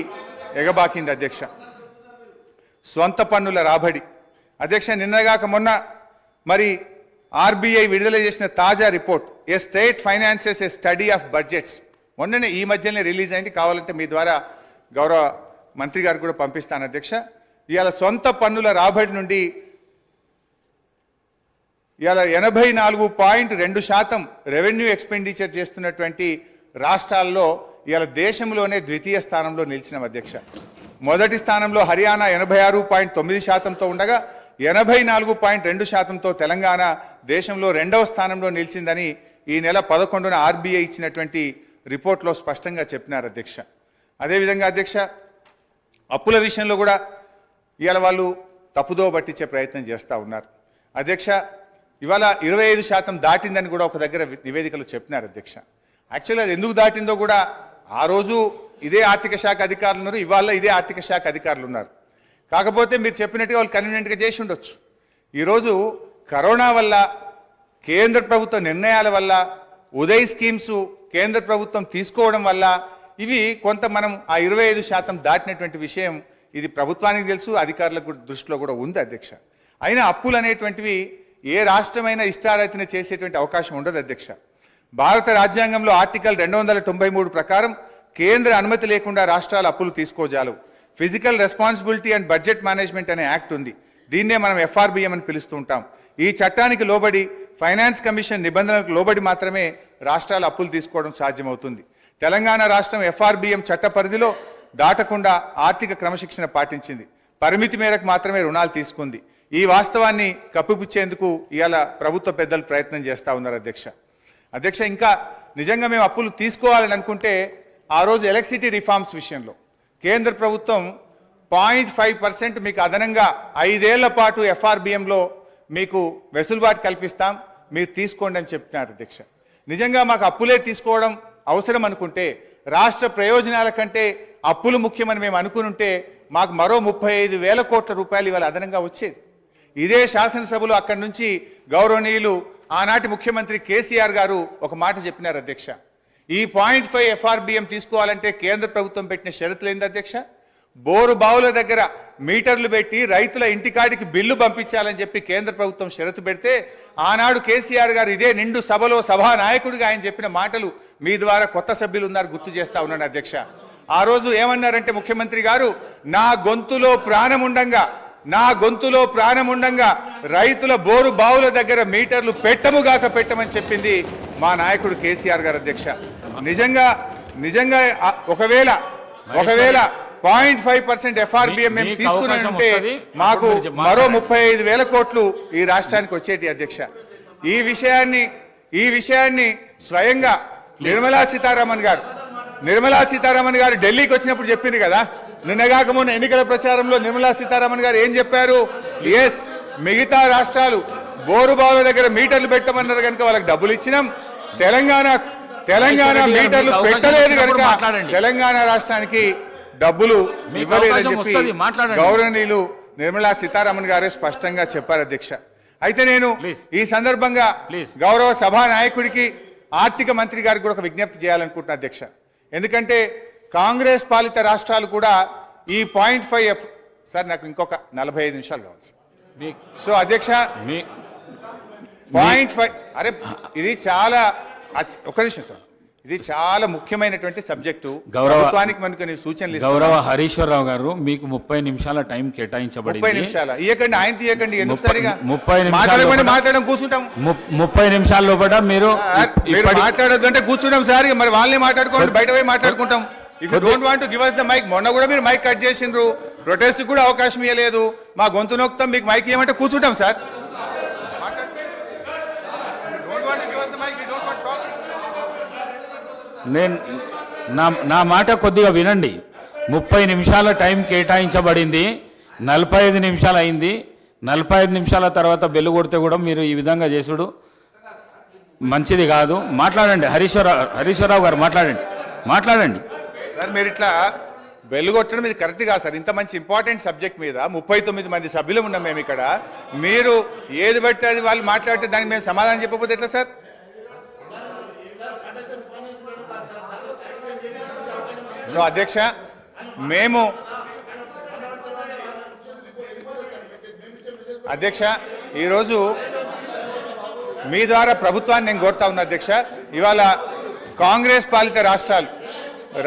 ఎగబాకింది అధ్యక్ష. స్వంత పన్నుల రాబడి అధ్యక్ష, నిన్నగాక మొన్న మరి ఆర్బీఐ విడుదల చేసిన తాజా report A state finances A study of budgets మొన్ననే ఈ మధ్యనే రిలీజ్ అయింది. కావాలంటే మీ ద్వారా గౌరవ మంత్రి గారు కూడా పంపిస్తాను అధ్యక్ష. ఇవాళ సొంత పన్నుల రాబడి నుండి ఇవాళ 84.2% రెవెన్యూ ఎక్స్పెండిచర్ చేస్తున్నటువంటి రాష్ట్రాల్లో ఇవాళ దేశంలోనే ద్వితీయ స్థానంలో నిలిచిన అధ్యక్ష. మొదటి స్థానంలో హర్యానా 86.9%తో ఉండగా 84.2%తో తెలంగాణ దేశంలో 2వ స్థానంలో నిలిచిందని ఈ నెల 11న ఆర్బీఐ ఇచ్చినటువంటి రిపోర్ట్లో స్పష్టంగా చెప్పినారు అధ్యక్ష. అదేవిధంగా అధ్యక్ష, అప్పుల విషయంలో కూడా ఇవాళ వాళ్ళు తప్పుదో పట్టించే ప్రయత్నం చేస్తూ ఉన్నారు అధ్యక్ష. ఇవాళ 25% దాటిందని కూడా ఒక దగ్గర నివేదికలు చెప్పినారు అధ్యక్ష. యాక్చువల్లీ అది ఎందుకు దాటిందో కూడా ఆ రోజు ఇదే ఆర్థిక శాఖ అధికారులు ఉన్నారు, ఇవాళ ఇదే ఆర్థిక శాఖ అధికారులు ఉన్నారు. కాకపోతే మీరు చెప్పినట్టుగా వాళ్ళు కన్వీనియంట్గా చేసి ఉండొచ్చు. ఈరోజు కరోనా వల్ల, కేంద్ర ప్రభుత్వ నిర్ణయాల వల్ల, ఉదయ్ స్కీమ్స్ కేంద్ర ప్రభుత్వం తీసుకోవడం వల్ల ఇవి కొంత మనం ఆ 25% దాటినటువంటి విషయం ఇది ప్రభుత్వానికి తెలుసు, అధికారులకు దృష్టిలో కూడా ఉంది అధ్యక్ష. అయినా అప్పులు అనేటువంటివి ఏ రాష్ట్రమైనా ఇష్టారీతిన చేసేటువంటి అవకాశం ఉండదు అధ్యక్ష. భారత రాజ్యాంగంలో ఆర్టికల్ 293 ప్రకారం కేంద్ర అనుమతి లేకుండా రాష్ట్రాలు అప్పులు తీసుకోజాలవు. Physical responsibility and budget management అనే యాక్ట్ ఉంది. దీన్నే మనం ఎఫ్ఆర్బిఎం అని పిలుస్తూ ఉంటాం. ఈ చట్టానికి లోబడి ఫైనాన్స్ కమిషన్ నిబంధనలకు లోబడి మాత్రమే రాష్ట్రాలు అప్పులు తీసుకోవడం సాధ్యమవుతుంది. తెలంగాణ రాష్ట్రం ఎఫ్ఆర్బిఎం చట్ట పరిధిలో దాటకుండా ఆర్థిక క్రమశిక్షణ పాటించింది. పరిమితి మేరకు మాత్రమే రుణాలు తీసుకుంది. ఈ వాస్తవాన్ని కప్పిపుచ్చేందుకు ఇవాళ ప్రభుత్వ పెద్దలు ప్రయత్నం చేస్తూ ఉన్నారు అధ్యక్ష. ఇంకా నిజంగా మేము అప్పులు తీసుకోవాలని అనుకుంటే ఆ రోజు ఎలక్ట్రిసిటీ రిఫార్మ్స్ విషయంలో కేంద్ర ప్రభుత్వం 0.5% మీకు అదనంగా 5 ఏళ్ల పాటు ఎఫ్ఆర్బిఎంలో మీకు వెసులుబాటు కల్పిస్తాం, మీరు తీసుకోండి అని చెప్తున్నారు అధ్యక్ష. నిజంగా మాకు అప్పులే తీసుకోవడం అవసరం అనుకుంటే, రాష్ట్ర ప్రయోజనాల కంటే అప్పులు ముఖ్యమని మేము అనుకునుంటే మాకు మరో 35,000 కోట్ల రూపాయలు ఇవాళ అదనంగా వచ్చేది. ఇదే శాసనసభలో అక్కడి నుంచి గౌరవనీయులు ఆనాటి ముఖ్యమంత్రి కేసీఆర్ గారు ఒక మాట చెప్పినారు అధ్యక్ష. ఈ 0.5 ఎఫ్ఆర్బిఎం తీసుకోవాలంటే కేంద్ర ప్రభుత్వం పెట్టిన షరతులు ఏంది అధ్యక్ష? బోరు బావుల దగ్గర మీటర్లు పెట్టి రైతుల ఇంటికాడికి బిల్లు పంపించాలని చెప్పి కేంద్ర ప్రభుత్వం షరతు పెడితే ఆనాడు కేసీఆర్ గారు ఇదే నిండు సభలో సభా నాయకుడిగా ఆయన చెప్పిన మాటలు మీ ద్వారా కొత్త సభ్యులు ఉన్నారు గుర్తు చేస్తా ఉన్నాను అధ్యక్ష. ఆ రోజు ఏమన్నారంటే ముఖ్యమంత్రి గారు, నా గొంతులో ప్రాణముండంగా రైతుల బోరు బావుల దగ్గర మీటర్లు పెట్టముగాక పెట్టమని చెప్పింది మా నాయకుడు కేసీఆర్ గారు అధ్యక్ష. నిజంగా ఒకవేళ 0.5% ఎఫ్ఆర్బిఎం మేము తీసుకున్నట్టుంటే మాకు మరో 35,000 కోట్లు ఈ రాష్ట్రానికి వచ్చేటి అధ్యక్ష. ఈ విషయాన్ని స్వయంగా నిర్మలా సీతారామన్ గారు ఢిల్లీకి వచ్చినప్పుడు చెప్పింది కదా. నిన్నగాక మొన్న ఎన్నికల ప్రచారంలో నిర్మలా సీతారామన్ గారు ఏం చెప్పారు? ఎస్, మిగతా రాష్ట్రాలు బోరు బావుల దగ్గర మీటర్లు పెట్టమన్నారు కనుక వాళ్ళకి డబ్బులు ఇచ్చినాం, తెలంగాణ మీటర్లు పెట్టలేదు కనుక తెలంగాణ రాష్ట్రానికి డబ్బులు ఇవ్వలేదని చెప్పి గౌరవనీయులు నిర్మలా సీతారామన్ గారే స్పష్టంగా చెప్పారు అధ్యక్ష. అయితే నేను ఈ సందర్భంగా గౌరవ సభా నాయకుడికి, ఆర్థిక మంత్రి గారికి కూడా ఒక విజ్ఞప్తి చేయాలనుకుంటున్నా అధ్యక్ష. ఎందుకంటే కాంగ్రెస్ పాలిత రాష్ట్రాలు కూడా ఈ 0.5 సార్ నాకు ఇంకొక 45 నిమిషాలు కావాలి. సో అధ్యక్ష 0.5 అరే ఇది చాలా ఒక నిమిషం సార్, ఇది చాలా ముఖ్యమైనటువంటి సబ్జెక్టు. ప్రభుత్వానికి మనకు సూచనలు గౌరవ హరీశ్వరరావు గారు, మీకు 30 నిమిషాల టైం కేటాయించబడింది. 30 నిమిషాలు ఇవ్వకండి, ఆయన తీయకండి, ఎందుకు సరిగా 30 మాట్లాడడం కూర్చుంటాం. 30 నిమిషాల లోపల మీరు మాట్లాడద్దు అంటే కూర్చుంటాం సార్. మరి వాళ్ళని మాట్లాడుకోండి, బయట పోయి మాట్లాడుకుంటాం. If you don't want to give us the mic, మొన్న కూడా మీరు మైక్ కట్ చేసిండ్రు, ప్రొటెస్ట్ కూడా అవకాశం ఇవ్వలేదు, మా గొంతు నొక్కుతాం, మీకు మైక్ ఇవ్వమంటే కూర్చుంటాం సార్. నేను నా మాట కొద్దిగా వినండి. 30 నిమిషాల టైం కేటాయించబడింది, 45 నిమిషాలు అయింది. 45 నిమిషాల తర్వాత బెల్లు కొడితే కూడా మీరు ఈ విధంగా చేసుడు మంచిది కాదు. మాట్లాడండి. హరీశ్వరరావు గారు మాట్లాడండి. సార్ మీరు ఇట్లా బెల్లు కొట్టడం ఇది కరెక్ట్ కాదు సార్. ఇంత మంచి ఇంపార్టెంట్ సబ్జెక్ట్ మీద 39 మంది సభ్యులు ఉన్నాం మేము ఇక్కడ. మీరు ఏది బట్టి అది వాళ్ళు మాట్లాడితే దానికి మేము సమాధానం చెప్పకపోతే ఎట్లా సార్? సో అధ్యక్ష, మేము అధ్యక్ష ఈరోజు మీ ద్వారా ప్రభుత్వాన్ని నేను కోరుతా ఉన్నా అధ్యక్ష. ఇవాళ కాంగ్రెస్ పాలిత రాష్ట్రాలు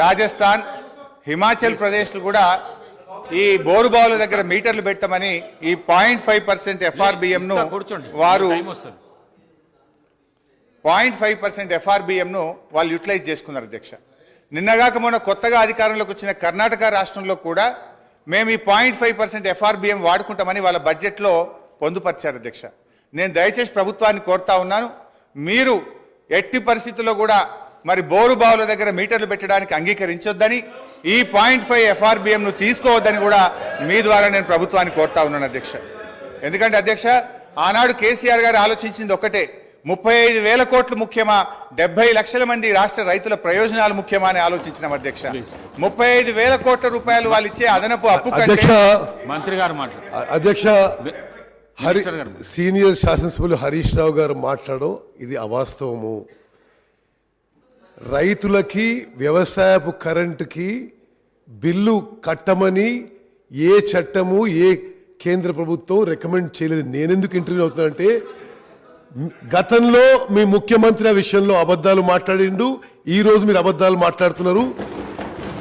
రాజస్థాన్, హిమాచల్ ప్రదేశ్లు కూడా ఈ బోరుబావుల దగ్గర మీటర్లు పెట్టమని ఈ 0.5% FRBMను వారు 0.5% FRBMను వాళ్ళు యూటిలైజ్ చేసుకున్నారు అధ్యక్ష. నిన్నగాక మొన్న కొత్తగా అధికారంలోకి వచ్చిన కర్ణాటక రాష్ట్రంలో కూడా మేము ఈ 0.5% FRBM వాడుకుంటామని వాళ్ళ బడ్జెట్లో పొందుపరిచారు అధ్యక్ష. నేను దయచేసి ప్రభుత్వాన్ని కోరుతా ఉన్నాను, మీరు ఎట్టి పరిస్థితుల్లో కూడా మరి బోరు బావుల దగ్గర మీటర్లు పెట్టడానికి అంగీకరించొద్దని, ఈ 0.5 FRBMను తీసుకోవద్దని కూడా మీ ద్వారా నేను ప్రభుత్వాన్ని కోరుతా ఉన్నాను అధ్యక్ష. ఎందుకంటే అధ్యక్ష, ఆనాడు కేసీఆర్ గారు ఆలోచించింది ఒకటే, 35,000 కోట్లు ముఖ్యమా, 70 లక్షల మంది రాష్ట్ర రైతుల ప్రయోజనాలు ముఖ్యమా అని ఆలోచించినాం అధ్యక్ష. 35,000 కోట్ల రూపాయలు వాళ్ళు ఇచ్చే అదనపు అప్పు కంటే మంత్రి గారు అధ్యక్ష సీనియర్ శాసనసభ్యులు హరీష్ రావు గారు మాట్లాడడం ఇది అవాస్తవము. రైతులకి వ్యవసాయపు కరెంటుకి బిల్లు కట్టమని ఏ చట్టము ఏ కేంద్ర ప్రభుత్వం రికమెండ్ చేయలేదు. నేనెందుకు ఇంటర్వ్యూ అవుతున్నానంటే, గతంలో మీ ముఖ్యమంత్రి ఆ విషయంలో అబద్ధాలు మాట్లాడిండు, ఈ రోజు మీరు అబద్ధాలు మాట్లాడుతున్నారు.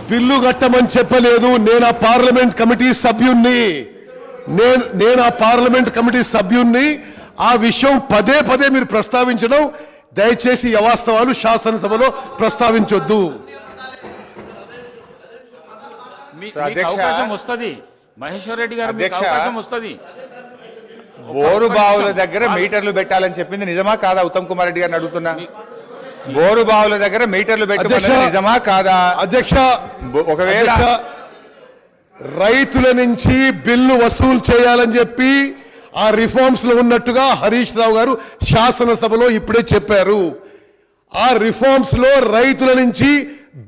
బిల్లు కట్టమని చెప్పలేదు. నేను ఆ పార్లమెంట్ కమిటీ సభ్యుణ్ణి ఆ విషయం పదే పదే మీరు ప్రస్తావించడం దయచేసి అవాస్తవాలు శాసనసభలో ప్రస్తావించొద్దు. అవకాశం వస్తుంది మహేశ్వర్ రెడ్డి గారు, అవకాశం వస్తుంది. బోరు బావుల దగ్గర మీటర్లు పెట్టాలని చెప్పింది నిజమా కాదా? ఉత్తమ్ కుమార్ రెడ్డి గారిని అడుగుతున్నా. బోరు బావుల దగ్గర మీటర్లు పెట్టాలని నిజమా కాదా? అధ్యక్ష, ఒకవేళ రైతుల నుంచి బిల్లు వసూలు చేయాలని చెప్పి ఆ రిఫార్మ్స్ లో ఉన్నట్టుగా హరీష్ రావు గారు శాసనసభలో ఇప్పుడే చెప్పారు. ఆ రిఫార్మ్స్ లో రైతుల నుంచి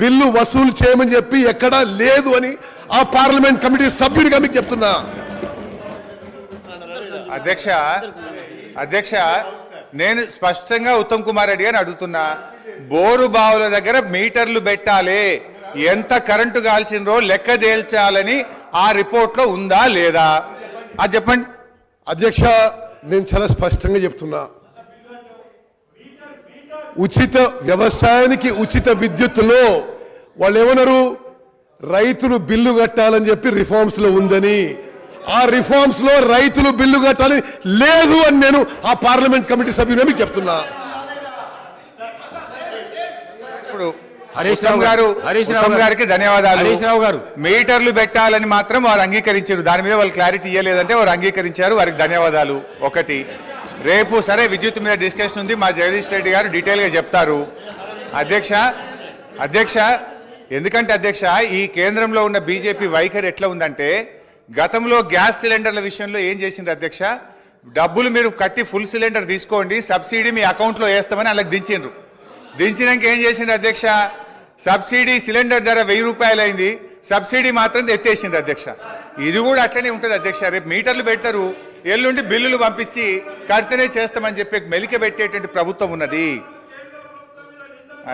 బిల్లు వసూలు చేయమని చెప్పి ఎక్కడా లేదు అని ఆ పార్లమెంట్ కమిటీ సభ్యుడిగా మీకు చెప్తున్నా. అధ్యక్ష నేను స్పష్టంగా ఉత్తమ్ కుమార్ రెడ్డి గారిని అడుగుతున్నా, బోరు బావుల దగ్గర మీటర్లు పెట్టాలి, ఎంత కరెంటు కాల్చినరో లెక్క తేల్చాలని ఆ రిపోర్ట్ లో ఉందా లేదా అది చెప్పండి. అధ్యక్ష, నేను చాలా స్పష్టంగా చెప్తున్నా, ఉచిత వ్యవసాయానికి ఉచిత విద్యుత్తులో వాళ్ళు ఏమన్నారు, రైతులు బిల్లు కట్టాలని చెప్పి రిఫార్మ్స్ లో ఉందని, ఆ రిఫార్మ్స్ లో రైతులు బిల్లు కట్టాలని లేదు అని నేను ఆ పార్లమెంట్ కమిటీ సభ్యులు మీకు చెప్తున్నా. ఇప్పుడు ఉత్తమ్ గారికి ధన్యవాదాలు. మీటర్లు పెట్టాలని మాత్రం వారు అంగీకరించారు, దాని మీద వాళ్ళు క్లారిటీ ఇవ్వలేదంటే వారు అంగీకరించారు, వారికి ధన్యవాదాలు. ఒకటి, రేపు సరే విద్యుత్ మీద డిస్కషన్ ఉంది, మా జగదీష్ రెడ్డి గారు డీటెయిల్గా చెప్తారు. అధ్యక్ష ఎందుకంటే అధ్యక్ష, ఈ కేంద్రంలో ఉన్న బీజేపీ వైఖరి ఎట్లా ఉందంటే, గతంలో గ్యాస్ సిలిండర్ల విషయంలో ఏం చేసింది అధ్యక్ష, డబ్బులు మీరు కట్టి ఫుల్ సిలిండర్ తీసుకోండి, సబ్సిడీ మీ అకౌంట్లో వేస్తామని వాళ్ళకి దించిండ్రు. దించినాక ఏం చేసిండ్రు అధ్యక్ష, సబ్సిడీ సిలిండర్ ధర 1000 రూపాయలు అయింది, సబ్సిడీ మాత్రం ఎత్తేసిండ్రు అధ్యక్ష. ఇది కూడా అట్లనే ఉంటుంది అధ్యక్ష. రేపు మీటర్లు పెడతారు, ఎల్లుండి బిల్లులు పంపించి కడితేనే చేస్తామని చెప్పి మెలిక పెట్టేటువంటి ప్రభుత్వం ఉన్నది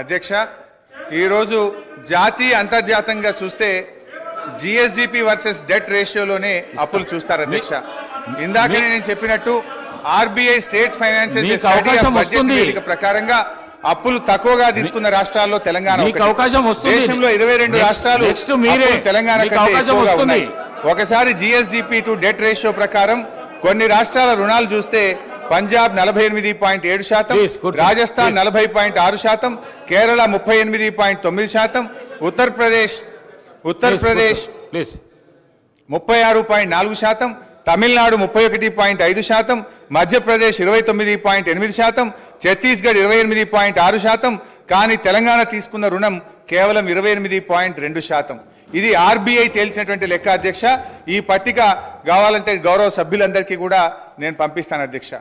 అధ్యక్ష. ఈరోజు జాతీయ అంతర్జాతీయంగా చూస్తే జిఎస్డిపి వర్సెస్ డెట్ రేషియోలోనే అప్పులు చూస్తారు అధ్యక్ష. ఇందాకనే నేను చెప్పినట్టు ఆర్బీఐ స్టేట్ ఫైనాన్షియల్ బడ్జెట్ ప్రకారంగా అప్పులు తక్కువగా తీసుకున్న రాష్ట్రాల్లో తెలంగాణ దేశంలో 22 రాష్ట్రాలు తెలంగాణ కంటే ఎక్కువగా ఉన్నాయి. ఒకసారి జిఎస్డిపి టు డెట్ రేషియో ప్రకారం కొన్ని రాష్ట్రాల రుణాలు చూస్తే పంజాబ్ 48.7%, Please, కూర్చోండి. రాజస్థాన్ 40.6%, కేరళ 38.9%, ఉత్తరప్రదేశ్ ప్లీజ్ 36.4%, తమిళనాడు 31.5%, మధ్యప్రదేశ్ 29.8%, ఛత్తీస్గఢ్ 28.6%, కానీ తెలంగాణ తీసుకున్న రుణం కేవలం 28.2%. ఇది ఆర్బీఐ తేల్చినటువంటి లెక్క అధ్యక్ష. ఈ పట్టిక కావాలంటే గౌరవ సభ్యులందరికీ కూడా నేను పంపిస్తాను అధ్యక్ష.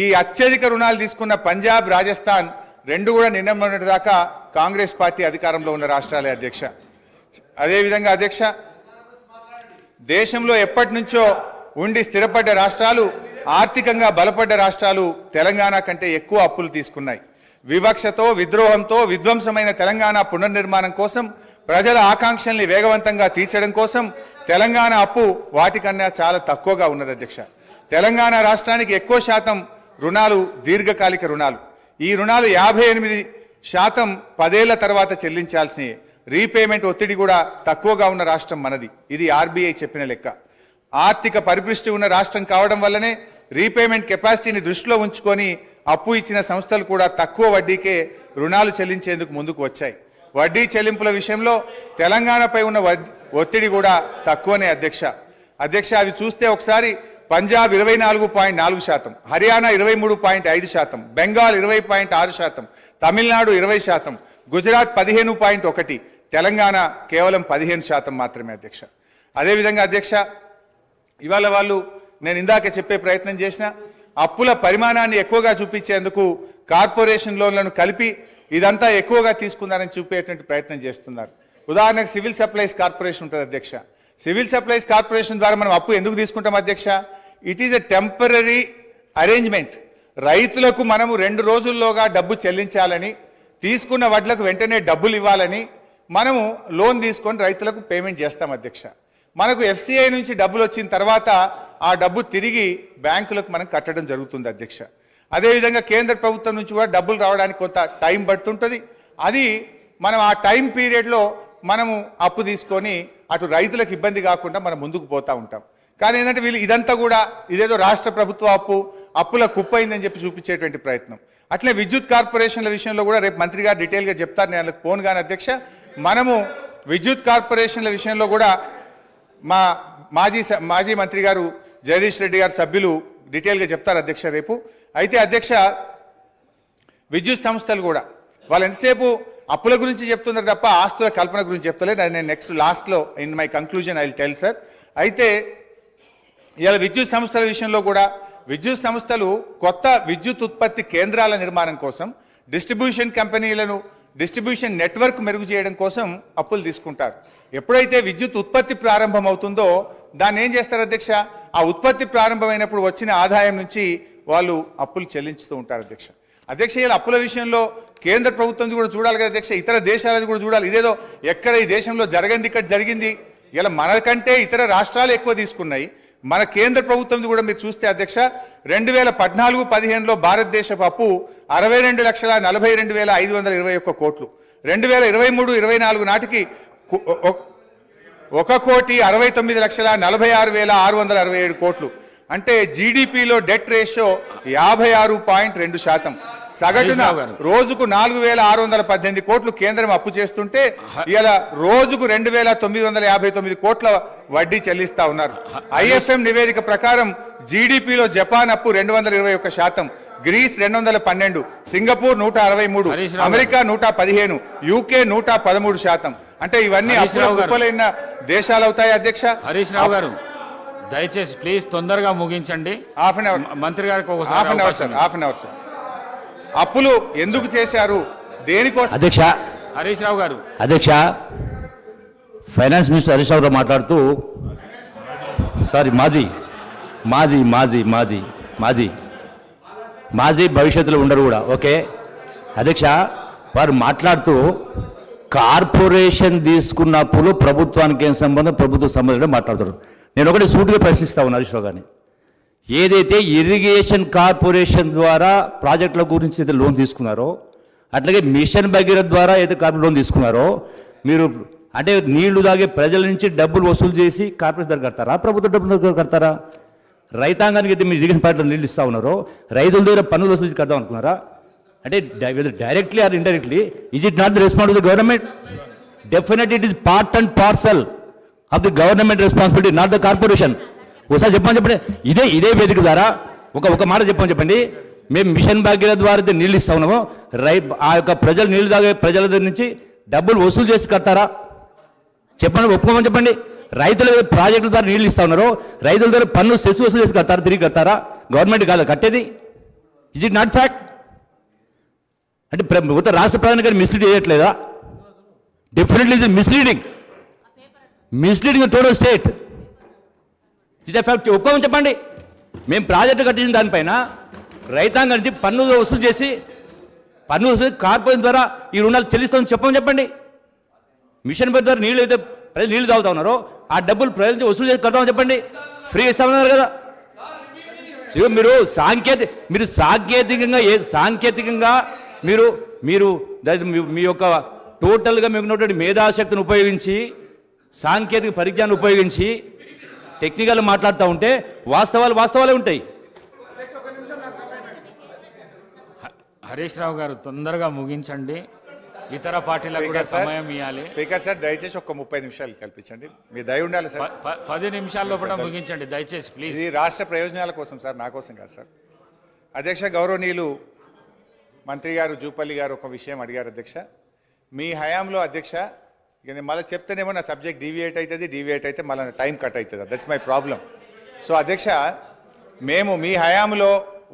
ఈ అత్యధిక రుణాలు తీసుకున్న పంజాబ్, రాజస్థాన్ రెండు కూడా నిన్న మొన్నటి దాకా కాంగ్రెస్ పార్టీ అధికారంలో ఉన్న రాష్ట్రాలే అధ్యక్ష. అదేవిధంగా అధ్యక్ష, దేశంలో ఎప్పటి నుంచో ఉండి స్థిరపడ్డ రాష్ట్రాలు, ఆర్థికంగా బలపడ్డ రాష్ట్రాలు తెలంగాణ కంటే ఎక్కువ అప్పులు తీసుకున్నాయి. వివక్షతో, విద్రోహంతో విధ్వంసమైన తెలంగాణ పునర్నిర్మాణం కోసం, ప్రజల ఆకాంక్షల్ని వేగవంతంగా తీర్చడం కోసం తెలంగాణ అప్పు వాటికన్నా చాలా తక్కువగా ఉన్నది అధ్యక్ష. తెలంగాణ రాష్ట్రానికి ఎక్కువ శాతం రుణాలు దీర్ఘకాలిక రుణాలు. ఈ రుణాలు 58% 10 ఏళ్ల తర్వాత చెల్లించాల్సినవి. రీపేమెంట్ ఒత్తిడి కూడా తక్కువగా ఉన్న రాష్ట్రం మనది. ఇది ఆర్బీఐ చెప్పిన లెక్క. ఆర్థిక పరిపుష్టి ఉన్న రాష్ట్రం కావడం వల్లనే రీపేమెంట్ కెపాసిటీని దృష్టిలో ఉంచుకొని అప్పు ఇచ్చిన సంస్థలు కూడా తక్కువ వడ్డీకే రుణాలు చెల్లించేందుకు ముందుకు వచ్చాయి. వడ్డీ చెల్లింపుల విషయంలో తెలంగాణపై ఉన్న ఒత్తిడి కూడా తక్కువనే అధ్యక్ష. అవి చూస్తే ఒకసారి పంజాబ్ 24.4%, హర్యానా 23.5%, బెంగాల్ 20.6%, తమిళనాడు 20%, గుజరాత్ 15.1%, తెలంగాణ కేవలం 15% మాత్రమే అధ్యక్ష. అదేవిధంగా అధ్యక్ష, ఇవాళ వాళ్ళు నేను ఇందాక చెప్పే ప్రయత్నం చేసిన అప్పుల పరిమాణాన్ని ఎక్కువగా చూపించేందుకు కార్పొరేషన్ లోన్లను కలిపి ఇదంతా ఎక్కువగా తీసుకున్నారని చూపేటువంటి ప్రయత్నం చేస్తున్నారు. ఉదాహరణకు సివిల్ సప్లైస్ కార్పొరేషన్ ఉంటుంది అధ్యక్ష. సివిల్ సప్లైస్ కార్పొరేషన్ ద్వారా మనం అప్పు ఎందుకు తీసుకుంటాం అధ్యక్ష? It is a temporary arrangement. రైతులకు మనము 2 రోజుల్లోగా డబ్బు చెల్లించాలని, తీసుకున్న వడ్లకు వెంటనే డబ్బులు ఇవ్వాలని మనము లోన్ తీసుకొని రైతులకు పేమెంట్ చేస్తాం అధ్యక్ష. మనకు ఎఫ్సిఐ నుంచి డబ్బులు వచ్చిన తర్వాత ఆ డబ్బు తిరిగి బ్యాంకులకు మనం కట్టడం జరుగుతుంది అధ్యక్ష. అదేవిధంగా కేంద్ర ప్రభుత్వం నుంచి కూడా డబ్బులు రావడానికి కొంత టైం పడుతుంటుంది. అది మనం ఆ టైం పీరియడ్లో మనము అప్పు తీసుకొని అటు రైతులకు ఇబ్బంది కాకుండా మనం ముందుకు పోతూ ఉంటాం. కానీ ఏంటంటే వీళ్ళు ఇదంతా కూడా ఇదేదో రాష్ట్ర ప్రభుత్వ అప్పుల కుప్పైందని చెప్పి చూపించేటువంటి ప్రయత్నం. అట్లే విద్యుత్ కార్పొరేషన్ల విషయంలో కూడా రేపు మంత్రి గారు డీటెయిల్గా చెప్తారు, నేను వాళ్ళకి పోను కానీ అధ్యక్ష. మనము విద్యుత్ కార్పొరేషన్ల విషయంలో కూడా మా మాజీ మంత్రి గారు జగదీష్ రెడ్డి గారు సభ్యులు డీటెయిల్గా చెప్తారు అధ్యక్ష రేపు. అయితే అధ్యక్ష, విద్యుత్ సంస్థలు కూడా వాళ్ళు ఎంతసేపు అప్పుల గురించి చెప్తున్నారు తప్ప ఆస్తుల కల్పన గురించి చెప్తలేదు. అది నేను నెక్స్ట్ లాస్ట్లో in my conclusion I will tell sir. అయితే ఇవాళ విద్యుత్ సంస్థల విషయంలో కూడా విద్యుత్ సంస్థలు కొత్త విద్యుత్ ఉత్పత్తి కేంద్రాల నిర్మాణం కోసం, డిస్ట్రిబ్యూషన్ నెట్వర్క్ మెరుగు చేయడం కోసం అప్పులు తీసుకుంటారు. ఎప్పుడైతే విద్యుత్ ఉత్పత్తి ప్రారంభం అవుతుందో దాన్ని ఏం చేస్తారు అధ్యక్ష? ఆ ఉత్పత్తి ప్రారంభమైనప్పుడు వచ్చిన ఆదాయం నుంచి వాళ్ళు అప్పులు చెల్లించుతూ ఉంటారు అధ్యక్ష. ఇలా అప్పుల విషయంలో కేంద్ర ప్రభుత్వం కూడా చూడాలి కదా అధ్యక్ష, ఇతర దేశాలది కూడా చూడాలి. ఇదేదో ఎక్కడ ఈ దేశంలో జరగంది ఇక్కడ జరిగింది. ఇలా మనకంటే ఇతర రాష్ట్రాలు ఎక్కువ తీసుకున్నాయి. మన కేంద్ర ప్రభుత్వం కూడా మీరు చూస్తే అధ్యక్ష, 2014-15లో భారతదేశపు అప్పు 62,42,521 కోట్లు. 2023-24 నాటికి 1,69,46,667 కోట్లు. అంటే జీడిపిలో డెట్ రేషియో 56.2%. సగటున రోజుకు 4,618 కోట్లు కేంద్రం అప్పు చేస్తుంటే ఇలా రోజుకు 2,959 కోట్ల వడ్డీ చెల్లిస్తా ఉన్నారు. ఐఎఫ్ఎం నివేదిక ప్రకారం జీడిపిలో జపాన్ అప్పు 221%, గ్రీస్ 212, సింగపూర్ 163, అమెరికా 115, యూకే 113%. అంటే ఇవన్నీ అప్పులైన దేశాలు అవుతాయి అధ్యక్ష. హరీష్ రావు గారు దయచేసి ప్లీజ్ తొందరగా ముగించండి. హాఫ్ అన్ అవర్ మంత్రి గారికి హాఫ్ అన్ అవర్ సార్. అప్పులు ఎందుకు చేశారు, దేనికోసం అధ్యక్ష? హరీష్ రావు గారు. అధ్యక్ష, ఫైనాన్స్ మినిస్టర్ హరీష్ రావు గారు మాట్లాడుతూ సారీ మాజీ భవిష్యత్తులో ఉండరు కూడా. ఓకే అధ్యక్ష, వారు మాట్లాడుతూ కార్పొరేషన్ తీసుకున్న అప్పులు ప్రభుత్వానికి ఏం సంబంధం, ప్రభుత్వ సంబంధం మాట్లాడుతారు. నేను ఒకటి సూటిగా ప్రశ్నిస్తా ఉన్నాను హరీష్ రావు గారిని. ఏదైతే ఇరిగేషన్ కార్పొరేషన్ ద్వారా ప్రాజెక్టుల గురించి అయితే లోన్ తీసుకున్నారో, అట్లాగే మిషన్ భగీరథ ద్వారా అయితే కార్పొరేట్ లోన్ తీసుకున్నారో, మీరు అంటే నీళ్లు తాగే ప్రజల నుంచి డబ్బులు వసూలు చేసి కార్పొరేషన్ దగ్గర కడతారా, ప్రభుత్వ డబ్బుల దగ్గర కడతారా? రైతాంగానికి అయితే మీరు ఇరిగేషన్ ప్రాజెక్టులో నీళ్ళు ఇస్తూ ఉన్నారో రైతుల దగ్గర పన్నులు వసూలు కడదాం అనుకున్నారా? అంటే directly or indirectly is it not the response of the government? Definitely it is part and parcel of the government responsibility, not the corporation. ఒకసారి చెప్పండి. ఇదే వేదిక ద్వారా ఒక మాట చెప్పండి. మేము మిషన్ భాగ్యాల ద్వారా నీళ్ళు ఇస్తా ఉన్నాము, ఆ యొక్క ప్రజలు నీళ్లు తాగే ప్రజల దగ్గర నుంచి డబ్బులు వసూలు చేసి కడతారా? చెప్పండి, ఒప్పుకోమని చెప్పండి. రైతుల ప్రాజెక్టుల ద్వారా నీళ్ళు ఇస్తా ఉన్నారు, రైతుల దగ్గర పన్ను సెస్ వసూలు చేసి కడతారా? తిరిగి కడతారా? గవర్నమెంట్ కాదు కట్టేది. Is it not fact? అంటే రాష్ట్ర ప్రధాని గారు మిస్లీడ్ చేయట్లేదా? డెఫినెట్లీ ఇది misleading total state. It fact, ఒప్పుకోమని చెప్పండి. మేము ప్రాజెక్టు కట్టించిన దానిపైన రైతాంగం నుంచి పన్ను వసూలు చేసి కార్పొరేషన్ ద్వారా ఈ రుణాలు చెల్లిస్తామని చెప్పండి. మిషన్ ద్వారా నీళ్ళు అయితే ప్రజలు నీళ్ళు తాగుతా ఉన్నారో ఆ డబ్బులు ప్రజల నుంచి వసూలు చేసి కడతామని చెప్పండి. ఫ్రీ ఇస్తామన్నారు కదా. మీరు సాంకేతికంగా మీరు మీ యొక్క టోటల్గా మీకు ఉన్నటువంటి మేధాశక్తిని ఉపయోగించి సాంకేతిక పరిజ్ఞానం ఉపయోగించి టెక్నికల్ మాట్లాడుతూ ఉంటే వాస్తవాలే ఉంటాయి. హరీష్ రావు గారు తొందరగా ముగించండి, ఇతర పార్టీలకు కూడా సమయం ఇవ్వాలి. స్పీకర్ సార్ దయచేసి ఒక 30 నిమిషాలు కల్పించండి, మీ దయ ఉండాలి సార్. 10 నిమిషాల్లో కూడా ముగించండి దయచేసి ప్లీజ్. ఇది రాష్ట్ర ప్రయోజనాల కోసం సార్, నా కోసం కాదు సార్. అధ్యక్ష, గౌరవనీయులు మంత్రి గారు జూపల్లి గారు ఒక విషయం అడిగారు. అధ్యక్ష, మీ హయాంలో అధ్యక్ష, ఇక నేను మళ్ళీ చెప్తేనేమో నా సబ్జెక్ట్ డీవియేట్ అయితే మళ్ళీ టైం కట్ అవుతుంది. That's my problem. సో అధ్యక్ష, మేము మీ హయాంలో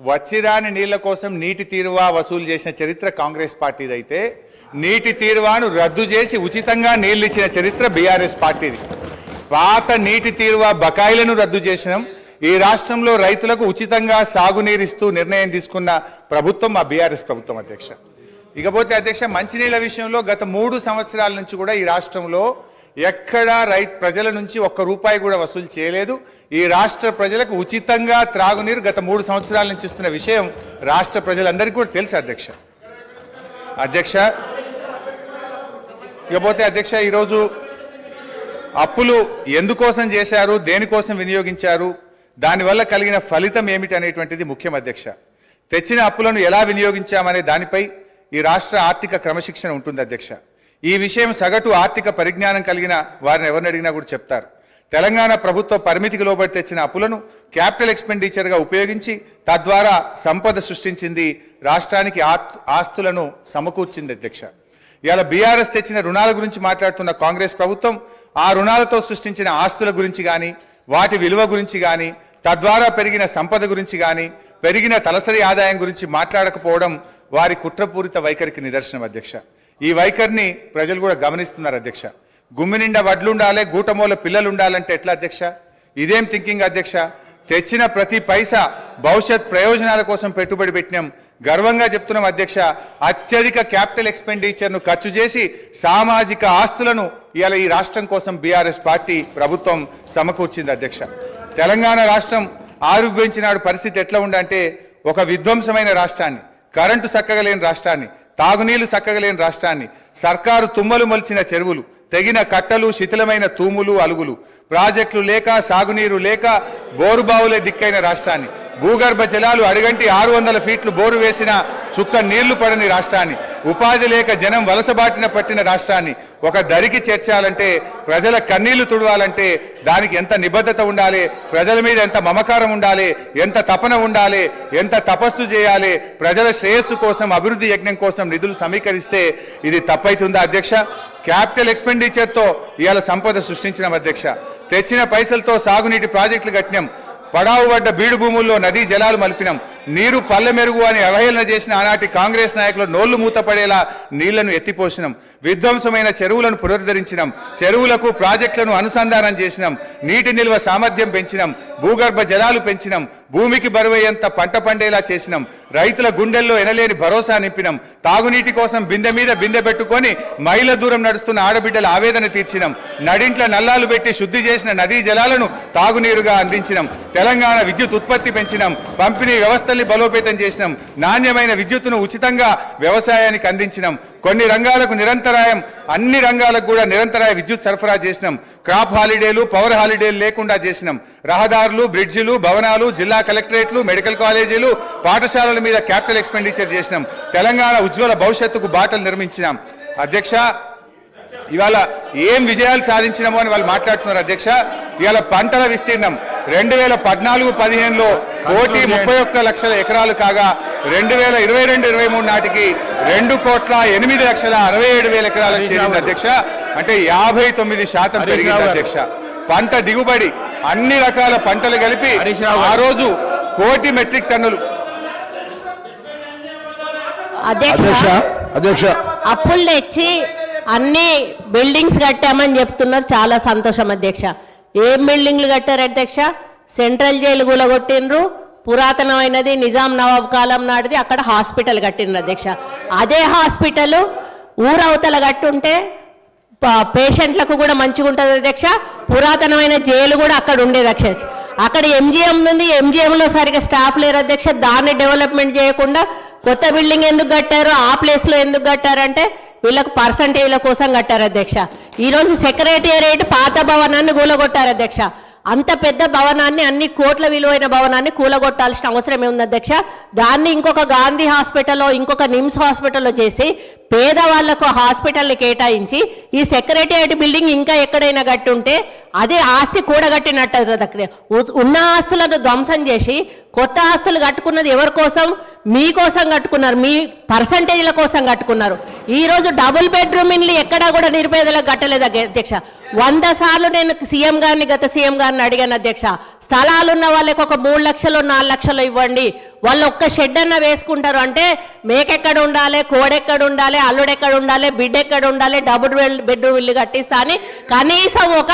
వచ్చిరాని నీళ్ల కోసం నీటి తీరువా వసూలు చేసిన చరిత్ర కాంగ్రెస్ పార్టీది అయితే, నీటి తీరువాను రద్దు చేసి ఉచితంగా నీళ్లు ఇచ్చిన చరిత్ర బీఆర్ఎస్ పార్టీది. పాత నీటి తీరువా బకాయిలను రద్దు చేసినాం. ఈ రాష్ట్రంలో రైతులకు ఉచితంగా సాగునీరిస్తూ నిర్ణయం తీసుకున్న ప్రభుత్వం మా బీఆర్ఎస్ ప్రభుత్వం అధ్యక్ష. ఇకపోతే అధ్యక్ష, మంచినీళ్ల విషయంలో గత 3 సంవత్సరాల నుంచి కూడా ఈ రాష్ట్రంలో ఎక్కడా ప్రజల నుంచి ఒక్క రూపాయి కూడా వసూలు చేయలేదు. ఈ రాష్ట్ర ప్రజలకు ఉచితంగా త్రాగునీరు గత 3 సంవత్సరాల నుంచి ఇస్తున్న విషయం రాష్ట్ర ప్రజలందరికీ కూడా తెలుసు అధ్యక్ష. ఇకపోతే అధ్యక్ష, ఈరోజు అప్పులు ఎందుకోసం చేశారు, దేనికోసం వినియోగించారు, దానివల్ల కలిగిన ఫలితం ఏమిటి అనేటువంటిది ముఖ్యం అధ్యక్ష. తెచ్చిన అప్పులను ఎలా వినియోగించామనే దానిపై ఈ రాష్ట్ర ఆర్థిక క్రమశిక్షణ ఉంటుంది అధ్యక్ష. ఈ విషయం సగటు ఆర్థిక పరిజ్ఞానం కలిగిన వారిని ఎవరిని అడిగినా కూడా చెప్తారు. తెలంగాణ ప్రభుత్వ పరిమితికి లోబడి తెచ్చిన అప్పులను క్యాపిటల్ ఎక్స్పెండిచర్గా ఉపయోగించి తద్వారా సంపద సృష్టించింది, రాష్ట్రానికి ఆస్తులను సమకూర్చింది అధ్యక్ష. ఇవాళ బీఆర్ఎస్ తెచ్చిన రుణాల గురించి మాట్లాడుతున్న కాంగ్రెస్ ప్రభుత్వం ఆ రుణాలతో సృష్టించిన ఆస్తుల గురించి కానీ, వాటి విలువ గురించి కానీ, తద్వారా పెరిగిన సంపద గురించి కానీ, పెరిగిన తలసరి ఆదాయం గురించి మాట్లాడకపోవడం వారి కుట్రపూరిత వైఖరికి నిదర్శనం అధ్యక్ష. ఈ వైఖరిని ప్రజలు కూడా గమనిస్తున్నారు అధ్యక్ష. గుమ్మి నిండా వడ్లుండాలి, గూటమూల పిల్లలు ఉండాలంటే ఎట్లా అధ్యక్ష? ఇదేం థింకింగ్ అధ్యక్ష? తెచ్చిన ప్రతి పైసా భవిష్యత్ ప్రయోజనాల కోసం పెట్టుబడి పెట్టినాం. గర్వంగా చెప్తున్నాం అధ్యక్ష. అత్యధిక క్యాపిటల్ ఎక్స్పెండిచర్ను ఖర్చు చేసి సామాజిక ఆస్తులను ఇవాళ ఈ రాష్ట్రం కోసం బీఆర్ఎస్ పార్టీ ప్రభుత్వం సమకూర్చింది అధ్యక్ష. తెలంగాణ రాష్ట్రం ఆవిర్భవించినాడు పరిస్థితి ఎట్లా ఉందంటే, ఒక విధ్వంసమైన రాష్ట్రాన్ని, కరెంటు చక్కగలేని రాష్ట్రాన్ని, తాగునీళ్లు చక్కగలేని రాష్ట్రాన్ని, సర్కారు తుమ్మలు మొలిచిన చెరువులు, తెగిన కట్టలు, శిథిలమైన తూములు, అలుగులు, ప్రాజెక్టులు లేక, సాగునీరు లేక, బోరుబావులే దిక్కైన రాష్ట్రాన్ని, భూగర్భ జలాలు అడిగంటి 600 ఫీట్లు బోరు వేసిన చుక్క నీళ్లు పడని రాష్ట్రాన్ని, ఉపాధి లేక జనం వలసబాటిన పట్టిన రాష్ట్రాన్ని ఒక దరికి చేర్చాలంటే, ప్రజల కన్నీళ్లు తుడవాలంటే దానికి ఎంత నిబద్ధత ఉండాలి, ప్రజల మీద ఎంత మమకారం ఉండాలి, ఎంత తపన ఉండాలి, ఎంత తపస్సు చేయాలి, ప్రజల శ్రేయస్సు కోసం, అభివృద్ధి యజ్ఞం కోసం నిధులు సమీకరిస్తే ఇది తప్పైతుందా అధ్యక్ష? క్యాపిటల్ ఎక్స్పెండిచర్తో ఇవాళ సంపద సృష్టించినాం అధ్యక్ష. తెచ్చిన పైసలతో సాగునీటి ప్రాజెక్టులు కట్టినాం. పడావు పడ్డ బీడు భూముల్లో నదీ జలాలు మలిపినాం. నీరు పల్లె మెరుగు అని అవహేళన చేసిన ఆనాటి కాంగ్రెస్ నాయకులు నోళ్లు మూతపడేలా నీళ్లను ఎత్తిపోసినాం. విధ్వంసమైన చెరువులను పునరుద్ధరించినాం. చెరువులకు ప్రాజెక్టులను అనుసంధానం చేసినాం. నీటి నిల్వ సామర్థ్యం పెంచినాం. భూగర్భ జలాలు పెంచినాం. భూమికి బరువయ్యేంత పంట పండేలా చేసినాం. రైతుల గుండెల్లో ఎనలేని భరోసా నింపినాం. తాగునీటి కోసం బిందె మీద బిందె పెట్టుకొని మైళ్ళ దూరం నడుస్తున్న ఆడబిడ్డల ఆవేదన తీర్చినాం. నడింట్ల నల్లాలు పెట్టి శుద్ధి చేసిన నదీ జలాలను తాగునీరుగా అందించినాం. తెలంగాణ విద్యుత్ ఉత్పత్తి పెంచినాం. పంపిణీ వ్యవస్థల్ని బలోపేతం చేసినాం. నాణ్యమైన విద్యుత్తును ఉచితంగా వ్యవసాయానికి అందించినాం. కొన్ని రంగాలకు నిరంతరాయం అన్ని రంగాలకు కూడా నిరంతర విద్యుత్ సరఫరా చేసినాం. క్రాప్ హాలిడేలు, పవర్ హాలిడేలు లేకుండా చేసినాం. రహదారులు, బ్రిడ్జిలు, భవనాలు, జిల్లా కలెక్టరేట్లు, మెడికల్ కాలేజీలు, పాఠశాలల మీద క్యాపిటల్ ఎక్స్పెండిచర్ చేసినాం. తెలంగాణ ఉజ్వల భవిష్యత్తుకు బాటలు నిర్మించినాం. అధ్యక్ష, ఇవాళ ఏం విజయాలు సాధించినామో అని వాళ్ళు మాట్లాడుతున్నారు. అధ్యక్ష, ఇవాళ పంటల విస్తీర్ణం 2014-15లో 1,31,00,000 ఎకరాలు కాగా 2022-23 నాటికి 2,08,67,000 ఎకరాలకు చేరింది అధ్యక్ష. అంటే 59% పెరిగింది అధ్యక్ష. పంట దిగుబడి అన్ని రకాల పంటలు కలిపి ఆ రోజు 1,00,000 మెట్రిక్ టన్నులు. అధ్యక్ష అప్పులు తెచ్చి అన్ని బిల్డింగ్స్ కట్టామని చెప్తున్నారు. చాలా సంతోషం అధ్యక్ష. ఏం బిల్డింగ్లు కట్టారు అధ్యక్ష? సెంట్రల్ జైలు కూలగొట్టిండ్రు, పురాతనమైనది నిజాం నవాబ్ కాలం నాటిది, అక్కడ హాస్పిటల్ కట్టిండ్రు అధ్యక్ష. అదే హాస్పిటల్ ఊరవతల కట్టుంటే పేషెంట్లకు కూడా మంచిగా ఉంటుంది అధ్యక్ష. పురాతనమైన జైలు కూడా అక్కడ ఉండేది అధ్యక్ష. అక్కడ ఎంజిఎం ఉంది, ఎంజిఎంలో సరిగా స్టాఫ్ లేరు అధ్యక్ష. దాన్ని డెవలప్మెంట్ చేయకుండా కొత్త బిల్డింగ్ ఎందుకు కట్టారు, ఆ ప్లేస్లో ఎందుకు కట్టారంటే వీళ్ళకు పర్సంటేజ్ల కోసం కట్టారు అధ్యక్ష. ఈరోజు సెక్రటేరియట్ పాత భవనాన్ని కూలగొట్టారు అధ్యక్ష. అంత పెద్ద భవనాన్ని, అన్ని కోట్ల విలువైన భవనాన్ని కూలగొట్టాల్సిన అవసరం ఏముంది అధ్యక్ష? దాన్ని ఇంకొక గాంధీ హాస్పిటల్లో, ఇంకొక నిమ్స్ హాస్పిటల్లో చేసి పేదవాళ్లకు హాస్పిటల్ని కేటాయించి ఈ సెక్రటేరియట్ బిల్డింగ్ ఇంకా ఎక్కడైనా కట్టుంటే అదే ఆస్తి కూడగట్టినట్టు. ఉన్న ఆస్తులను ధ్వంసం చేసి కొత్త ఆస్తులు కట్టుకున్నది ఎవరి కోసం? మీకోసం కట్టుకున్నారు, మీ పర్సంటేజ్ల కోసం కట్టుకున్నారు. ఈరోజు డబుల్ బెడ్రూమ్ ఇల్లు ఎక్కడా కూడా నిరుపేదలకు కట్టలేదు అధ్యక్ష. 100 సార్లు నేను సీఎం గారిని, గత సీఎం గారిని అడిగాను అధ్యక్ష. స్థలాలు ఉన్న వాళ్ళకి ఒక 3 లక్షలు 4 లక్షలు ఇవ్వండి, వాళ్ళు ఒక్క షెడ్ అన్న వేసుకుంటారు అంటే మేకెక్కడ ఉండాలి, కోడెక్కడ ఉండాలి, అల్లుడెక్కడ ఉండాలి, బిడ్డ ఎక్కడ ఉండాలి, డబుల్ బెడ్రూమ్ ఇల్లు కట్టిస్తా అని కనీసం ఒక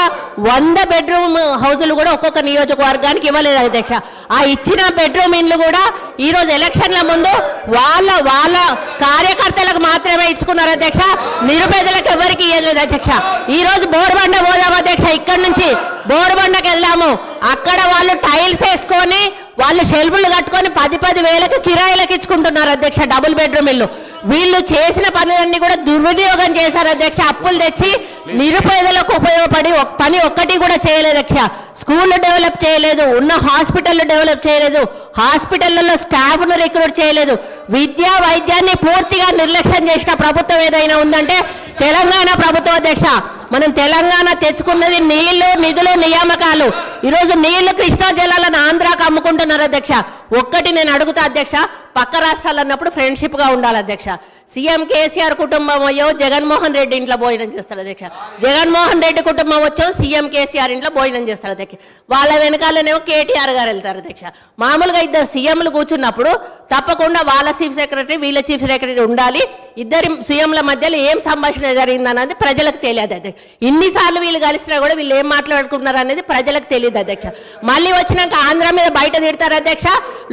100 బెడ్రూమ్ హౌజులు కూడా ఒక్కొక్క నియోజకవర్గానికి ఇవ్వలేదు అధ్యక్ష. ఆ ఇచ్చిన బెడ్రూమ్ ఇల్లు కూడా ఈరోజు ఎలక్షన్ల ముందు వాళ్ళ కార్యకర్తలకు మాత్రమే ఇచ్చుకున్నారు అధ్యక్ష. నిరుపేదలకు ఎవరికి ఇవ్వలేదు అధ్యక్ష. ఈరోజు బోర్బండ పోదాం అధ్యక్ష, ఇక్కడ నుంచి బోర్బండకి వెళ్దాము. అక్కడ వాళ్ళు టైల్స్ వేసుకొని, వాళ్ళు షెల్ఫ్లు కట్టుకొని 10-10 వేలకు కిరాయిలకు ఇచ్చుకుంటున్నారు అధ్యక్ష డబుల్ బెడ్రూమ్ ఇల్లు. వీళ్ళు చేసిన పనులన్నీ కూడా దుర్వినియోగం చేశారు అధ్యక్ష. అప్పులు తెచ్చి నిరుపేదలకు ఉపయోగపడి పని ఒక్కటి కూడా చేయలేదు అధ్యక్ష. స్కూళ్ళు డెవలప్ చేయలేదు, ఉన్న హాస్పిటల్ డెవలప్ చేయలేదు, హాస్పిటళ్లలో స్టాఫ్ను రిక్రూట్ చేయలేదు, విద్యా వైద్యాన్ని పూర్తిగా నిర్లక్ష్యం చేసిన ప్రభుత్వం ఏదైనా ఉందంటే తెలంగాణ ప్రభుత్వం అధ్యక్ష. మనం తెలంగాణ తెచ్చుకున్నది నీళ్లు, నిధులు, నియామకాలు. ఈరోజు నీళ్లు కృష్ణా జలాలను ఆంధ్రాకు అమ్ముకుంటున్నారు అధ్యక్ష. ఒక్కటి నేను అడుగుతా అధ్యక్ష, పక్క రాష్ట్రాలు అన్నప్పుడు ఫ్రెండ్షిప్గా ఉండాలి అధ్యక్ష. సీఎం కేసీఆర్ కుటుంబం అయ్యో జగన్మోహన్ రెడ్డి ఇంట్లో భోజనం చేస్తారు అధ్యక్ష. జగన్మోహన్ రెడ్డి కుటుంబం వచ్చో సీఎం కేసీఆర్ ఇంట్లో భోజనం చేస్తారు అధ్యక్ష. వాళ్ళ వెనకాలనేమో కేటీఆర్ గారు వెళ్తారు అధ్యక్ష. మామూలుగా ఇద్దరు సీఎంలు కూర్చున్నప్పుడు తప్పకుండా వాళ్ళ చీఫ్ సెక్రటరీ, వీళ్ళ చీఫ్ సెక్రటరీ ఉండాలి. ఇద్దరి సీఎంల మధ్యలో ఏం సంభాషణ జరిగిందన్నది ప్రజలకు తెలియదు అధ్యక్ష. ఇన్నిసార్లు వీళ్ళు కలిసినా కూడా వీళ్ళు ఏం మాట్లాడుకుంటున్నారు అనేది ప్రజలకు తెలియదు అధ్యక్ష. మళ్ళీ వచ్చినాక ఆంధ్ర మీద బయట తిడతారు అధ్యక్ష,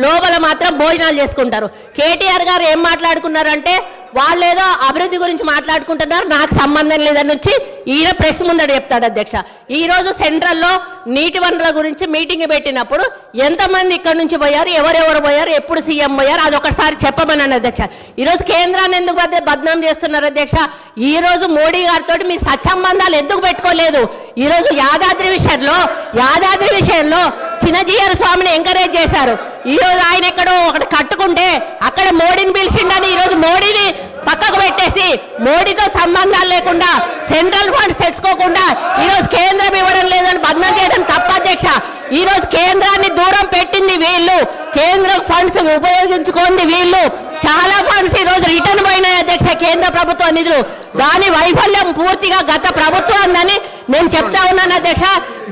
లోపల మాత్రం భోజనాలు చేసుకుంటారు. కేటీఆర్ గారు ఏం మాట్లాడుకున్నారంటే వాళ్ళు ఏదో అభివృద్ధి గురించి మాట్లాడుకుంటున్నారు, నాకు సంబంధం లేదని వచ్చి ఈయన ప్రెస్ ముందర చెప్తాడు అధ్యక్ష. ఈ రోజు సెంట్రల్లో నీటి వనరుల గురించి మీటింగ్ పెట్టినప్పుడు ఎంతమంది ఇక్కడ నుంచి పోయారు, ఎవరెవరు పోయారు, ఎప్పుడు సీఎం పోయారు, అది ఒకసారి చెప్పమని అధ్యక్ష. ఈరోజు కేంద్రాన్ని ఎందుకు బద్నాం చేస్తున్నారు అధ్యక్ష? ఈ రోజు మోడీ గారితో మీరు సత్సంబంధాలు ఎందుకు పెట్టుకోలేదు? ఈరోజు యాదాద్రి విషయంలో చిన్నజీఆర్ స్వామిని ఎంకరేజ్ చేశారు. ఈరోజు ఆయన ఎక్కడో ఒకటి కట్టుకుంటే అక్కడ మోడీని పిలిచిండని ఈరోజు మోడీని పక్కకు పెట్టేసి మోడీతో సంబంధాలు లేకుండా సెంట్రల్ ఫండ్స్ తెచ్చుకోకుండా ఈరోజు కేంద్రం ఇవ్వడం లేదని బద్నాం చేయడం తప్ప అధ్యక్ష. ఈరోజు కేంద్రాన్ని దూరం పెట్టింది వీళ్ళు, కేంద్రం ఫండ్స్ ఉపయోగించుకోండి వీళ్ళు. చాలా ఫండ్స్ ఈరోజు రిటర్న్ పోయినాయి అధ్యక్ష, కేంద్ర ప్రభుత్వ నిధులు. దాని వైఫల్యం పూర్తిగా గత ప్రభుత్వాన్ని నేను చెప్తా ఉన్నాను అధ్యక్ష.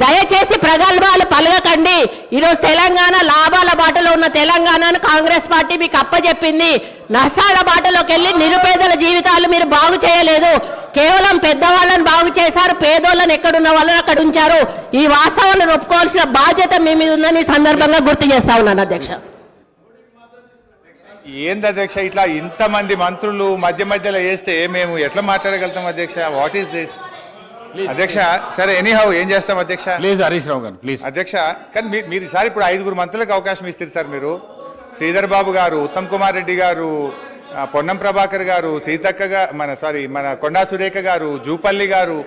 దయచేసి ప్రగల్భాలు పలగకండి. ఈరోజు తెలంగాణ లాభాల బాటలో ఉన్న తెలంగాణను కాంగ్రెస్ పార్టీ మీకు అప్పచెప్పింది. నష్టాల బాటలోకి వెళ్ళి నిరుపేదల జీవితాలు మీరు బాగు చేయలేదు, కేవలం పెద్దవాళ్ళని బాగు చేశారు, పేదోళ్ళని ఎక్కడున్న వాళ్ళని అక్కడ ఉంచారు. ఈ వాస్తవాలను ఒప్పుకోవాల్సిన బాధ్యత మీ మీద ఉందని ఈ సందర్భంగా గుర్తు చేస్తా ఉన్నాను అధ్యక్ష. ఏంది అధ్యక్ష, ఇట్లా ఇంతమంది మంత్రులు మధ్యలో వేస్తే మేము ఎట్లా మాట్లాడగలుగుతాం అధ్యక్ష? వాట్ ఈస్ దిస్ అధ్యక్ష? సరే, ఎనీహౌ ఏం చేస్తాం అధ్యక్ష? ప్లీజ్ హరీష్ రావు గారు ప్లీజ్. అధ్యక్ష, కానీ మీరు ఈసారి ఇప్పుడు 5 మంత్రులకు అవకాశం ఇస్తారు సార్. మీరు శ్రీధర్ బాబు గారు, ఉత్తమ్ కుమార్ రెడ్డి గారు, పొన్నం ప్రభాకర్ గారు, సీతక్క మన కొండా సురేఖ గారు, జూపల్లి గారు,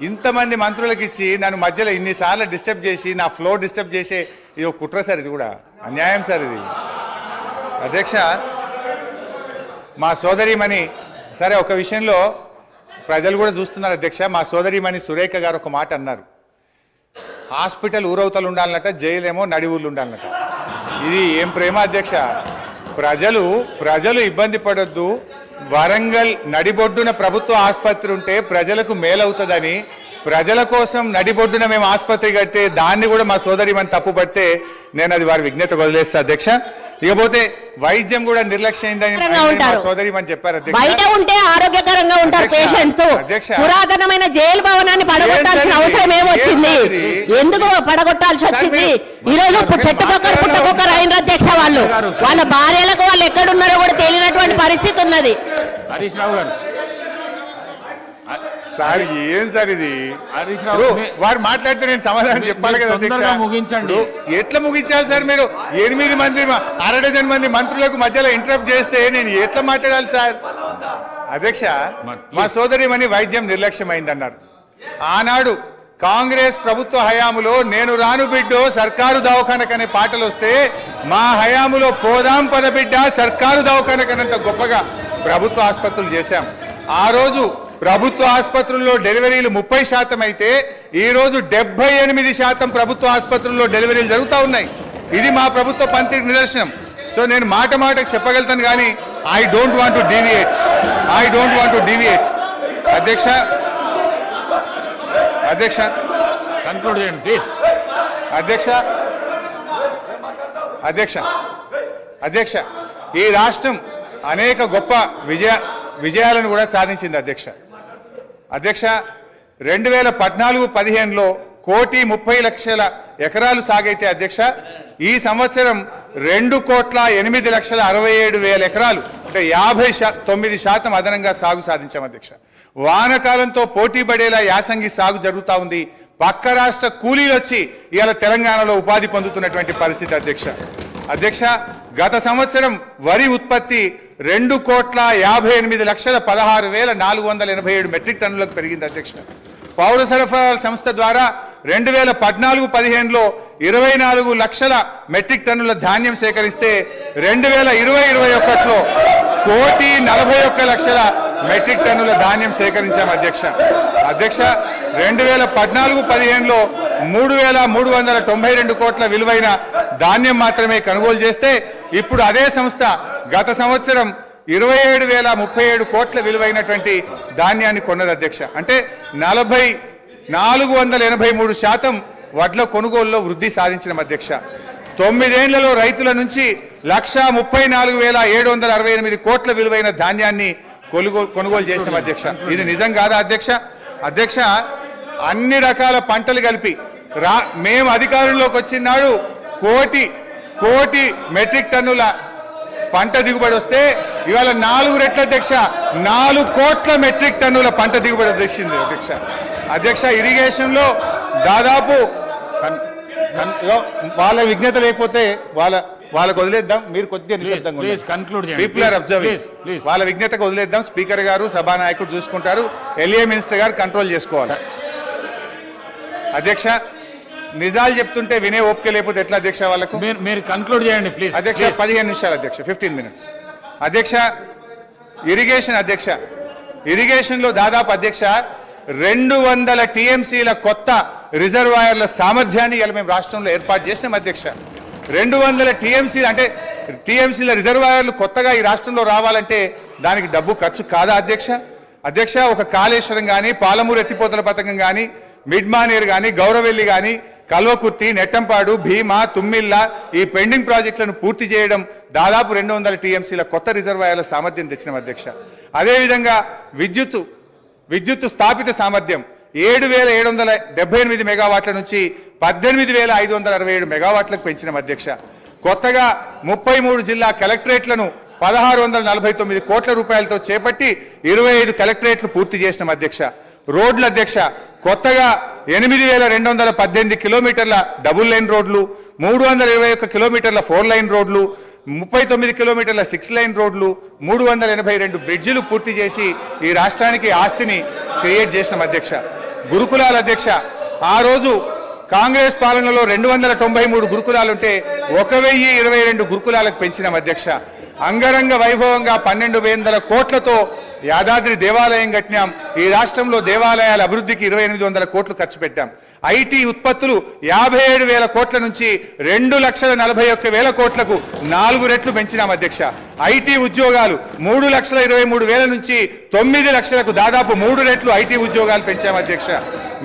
ఇంతమంది మంత్రులకు ఇచ్చి నన్ను మధ్యలో ఇన్నిసార్లు డిస్టర్బ్ చేసి నా ఫ్లో డిస్టర్బ్ చేసే ఇది ఒక కుట్ర సార్, ఇది కూడా అన్యాయం సార్ ఇది. అధ్యక్ష, మా సోదరిమణి సరే ఒక విషయంలో ప్రజలు కూడా చూస్తున్నారు అధ్యక్ష. మా సోదరిమణి సురేఖ గారు ఒక మాట అన్నారు, హాస్పిటల్ ఊరవతలు ఉండాలన్నట, జైలేమో నడి ఊర్లు ఉండాలన్నట. ఇది ఏం ప్రేమ అధ్యక్ష? ప్రజలు ఇబ్బంది పడొద్దు, వరంగల్ నడిబొడ్డున ప్రభుత్వ ఆసుపత్రి ఉంటే ప్రజలకు మేలవుతుందని ప్రజల కోసం నడిబొడ్డున మేము ఆసుపత్రి కడితే దాన్ని కూడా మా సోదరిమణి తప్పుపడితే నేను అది వారి విజ్ఞత వదిలేస్తా అధ్యక్ష. ఇకపోతే వైద్యం కూడా నిర్లక్ష్యమైందని సోదరిమణి చెప్పారు అధ్యక్ష. బయట ఉంటే ఆరోగ్యకరంగా ఉంటారు పేషెంట్స్. పురాతనమైన జైలు భవనాన్ని పడగొట్టాల్సిన అవసరం ఏమొచ్చింది? ఎందుకు పడగొట్టాల్సి వచ్చింది? ఈ రోజు చెట్టుకొక్కరు పుట్టకొక్కరు అయిన అధ్యక్ష. వాళ్ళ భార్యలకు వాళ్ళు ఎక్కడున్నారో కూడా తెలియనటువంటి పరిస్థితి ఉన్నది. హరీష్ రావు గారు సార్ ఏం సార్ ఇది? వారు మాట్లాడితే నేను సమాధానం చెప్పాలి కదా అధ్యక్ష. ముగించండి. ఎట్లా ముగించాలి సార్? మీరు 8 మంది 1/2 డజన్ మంది మంత్రులకు మధ్యలో ఇంటరప్ట్ చేస్తే నేను ఎట్లా మాట్లాడాలి సార్? అధ్యక్ష, మా సోదరిమణి వైద్యం నిర్లక్ష్యమైందన్నారు. ఆనాడు కాంగ్రెస్ ప్రభుత్వ హయాములో నేను రాను బిడ్డో సర్కారు దవాఖానకనే పాటలు వస్తే మా హయాములో పోదాం పద బిడ్డ సర్కారు దవాఖానకనంత గొప్పగా ప్రభుత్వ ఆసుపత్రులు చేశాం. ఆ రోజు ప్రభుత్వ ఆసుపత్రుల్లో డెలివరీలు 30% అయితే ఈ రోజు 78% ప్రభుత్వ ఆసుపత్రుల్లో డెలివరీలు జరుగుతూ ఉన్నాయి. ఇది మా ప్రభుత్వ పనితీరు నిదర్శనం. సో నేను మాటకు చెప్పగలుగుతాను కానీ I don't want to deviate. అధ్యక్ష కన్క్లూడ్ చేయండి ప్లీజ్. అధ్యక్ష ఈ రాష్ట్రం అనేక గొప్ప విజయాలను కూడా సాధించింది అధ్యక్ష. 2014-15లో 1,30,00,000 ఎకరాలు సాగైతే అధ్యక్ష ఈ సంవత్సరం 2,08,67,000 ఎకరాలు అంటే 59% అదనంగా సాగు సాధించాం అధ్యక్ష. వానకాలంతో పోటీ పడేలా యాసంగి సాగు జరుగుతూ ఉంది. పక్క రాష్ట్ర కూలీలు వచ్చి ఇవాళ తెలంగాణలో ఉపాధి పొందుతున్నటువంటి పరిస్థితి అధ్యక్ష. గత సంవత్సరం వరి ఉత్పత్తి 2,58,16,487 మెట్రిక్ టన్నులకు పెరిగింది అధ్యక్ష. పౌర సరఫరాల సంస్థ ద్వారా 2014-15లో 24 లక్షల మెట్రిక్ టన్నుల ధాన్యం సేకరిస్తే 2020-21లో 1,41,00,000 మెట్రిక్ టన్నుల ధాన్యం సేకరించాం అధ్యక్ష. 2014-15లో 3,392 కోట్ల విలువైన ధాన్యం మాత్రమే కొనుగోలు చేస్తే ఇప్పుడు అదే సంస్థ గత సంవత్సరం 27,037 కోట్ల విలువైనటువంటి ధాన్యాన్ని కొన్నది అధ్యక్ష. అంటే 483% వడ్ల కొనుగోలులో వృద్ధి సాధించిన అధ్యక్ష. 9 ఏళ్లలో రైతుల నుంచి 1,34,768 కోట్ల విలువైన ధాన్యాన్ని కొనుగోలు చేసిన అధ్యక్ష. ఇది నిజం కాదా అధ్యక్ష? అన్ని రకాల పంటలు కలిపి మేము అధికారంలోకి వచ్చినాడు కోటి మెట్రిక్ టన్నుల పంట దిగుబడి వస్తే ఇవాళ 4 రెట్ల అధ్యక్ష 4 కోట్ల మెట్రిక్ టన్నుల పంట దిగుబడి వచ్చింది అధ్యక్ష. ఇరిగేషన్లో దాదాపు వాళ్ళ విజ్ఞత లేకపోతే వాళ్ళకు వదిలేద్దాం. మీరు కొద్దిగా నిశ్శబ్దంగా పీపుల్ ఆర్ అబ్జర్వింగ్. వాళ్ళ విజ్ఞతకు వదిలేద్దాం. స్పీకర్ గారు సభానాయకుడు చూసుకుంటారు. ఎల్ఏ మినిస్టర్ గారు కంట్రోల్ చేసుకోవాలి. అధ్యక్ష నిజాలు చెప్తుంటే వినే ఓపిక లేకపోతే ఎట్లా అధ్యక్ష? వాళ్ళకు మీరు కంక్లూడ్ చేయండి ప్లీజ్. అధ్యక్ష 15 నిమిషాలు అధ్యక్ష, 15 minutes అధ్యక్ష. ఇరిగేషన్లో దాదాపు అధ్యక్ష 200 TMCల కొత్త రిజర్వాయర్ల సామర్థ్యాన్ని ఇలా మేము రాష్ట్రంలో ఏర్పాటు చేసినాం అధ్యక్ష. 200 TMCల అంటే TMCల రిజర్వాయర్లు కొత్తగా ఈ రాష్ట్రంలో రావాలంటే దానికి డబ్బు ఖర్చు కాదా అధ్యక్ష? ఒక కాళేశ్వరం కానీ, పాలమూరు ఎత్తిపోతల పథకం కానీ, మిడ్మానేర్ కానీ, గౌరవెల్లి కానీ, కల్వకుర్తి, నెట్టంపాడు, భీమా, తుమ్మిళ్ళ ఈ పెండింగ్ ప్రాజెక్టులను పూర్తి చేయడం దాదాపు 200 TMCల కొత్త రిజర్వాయర్ల సామర్థ్యం తెచ్చిన అధ్యక్ష. అదేవిధంగా విద్యుత్ స్థాపిత సామర్థ్యం 7,778 మెగావాట్ల నుంచి 18,567 మెగావాట్లకు పెంచిన అధ్యక్ష. కొత్తగా 33 జిల్లా కలెక్టరేట్లను 1,649 కోట్ల రూపాయలతో చేపట్టి 25 కలెక్టరేట్లు పూర్తి చేసిన అధ్యక్ష. రోడ్ల అధ్యక్ష కొత్తగా 8,218 కిలోమీటర్ల డబుల్ లైన్ రోడ్లు, 321 కిలోమీటర్ల 4 లైన్ రోడ్లు, 39 కిలోమీటర్ల 6 లైన్ రోడ్లు, 382 బ్రిడ్జిలు పూర్తి చేసి ఈ రాష్ట్రానికి ఆస్తిని క్రియేట్ చేసిన అధ్యక్ష. గురుకులాల అధ్యక్ష, ఆ రోజు కాంగ్రెస్ పాలనలో 293 గురుకులాలుంటే 1022 గురుకులాలకు పెంచిన అధ్యక్ష. అంగరంగ వైభవంగా 12,000 కోట్లతో యాదాద్రి దేవాలయం కట్టినాం. ఈ రాష్ట్రంలో దేవాలయాల అభివృద్ధికి 2,800 కోట్లు ఖర్చు పెట్టాం. ఐటీ ఉత్పత్తులు 57,000 కోట్ల నుంచి 2,41,000 కోట్లకు 4 రెట్లు పెంచినాం అధ్యక్ష. ఐటీ ఉద్యోగాలు 3,23,000 నుంచి 9 లక్షలకు దాదాపు 3 రెట్లు ఐటీ ఉద్యోగాలు పెంచాం అధ్యక్ష.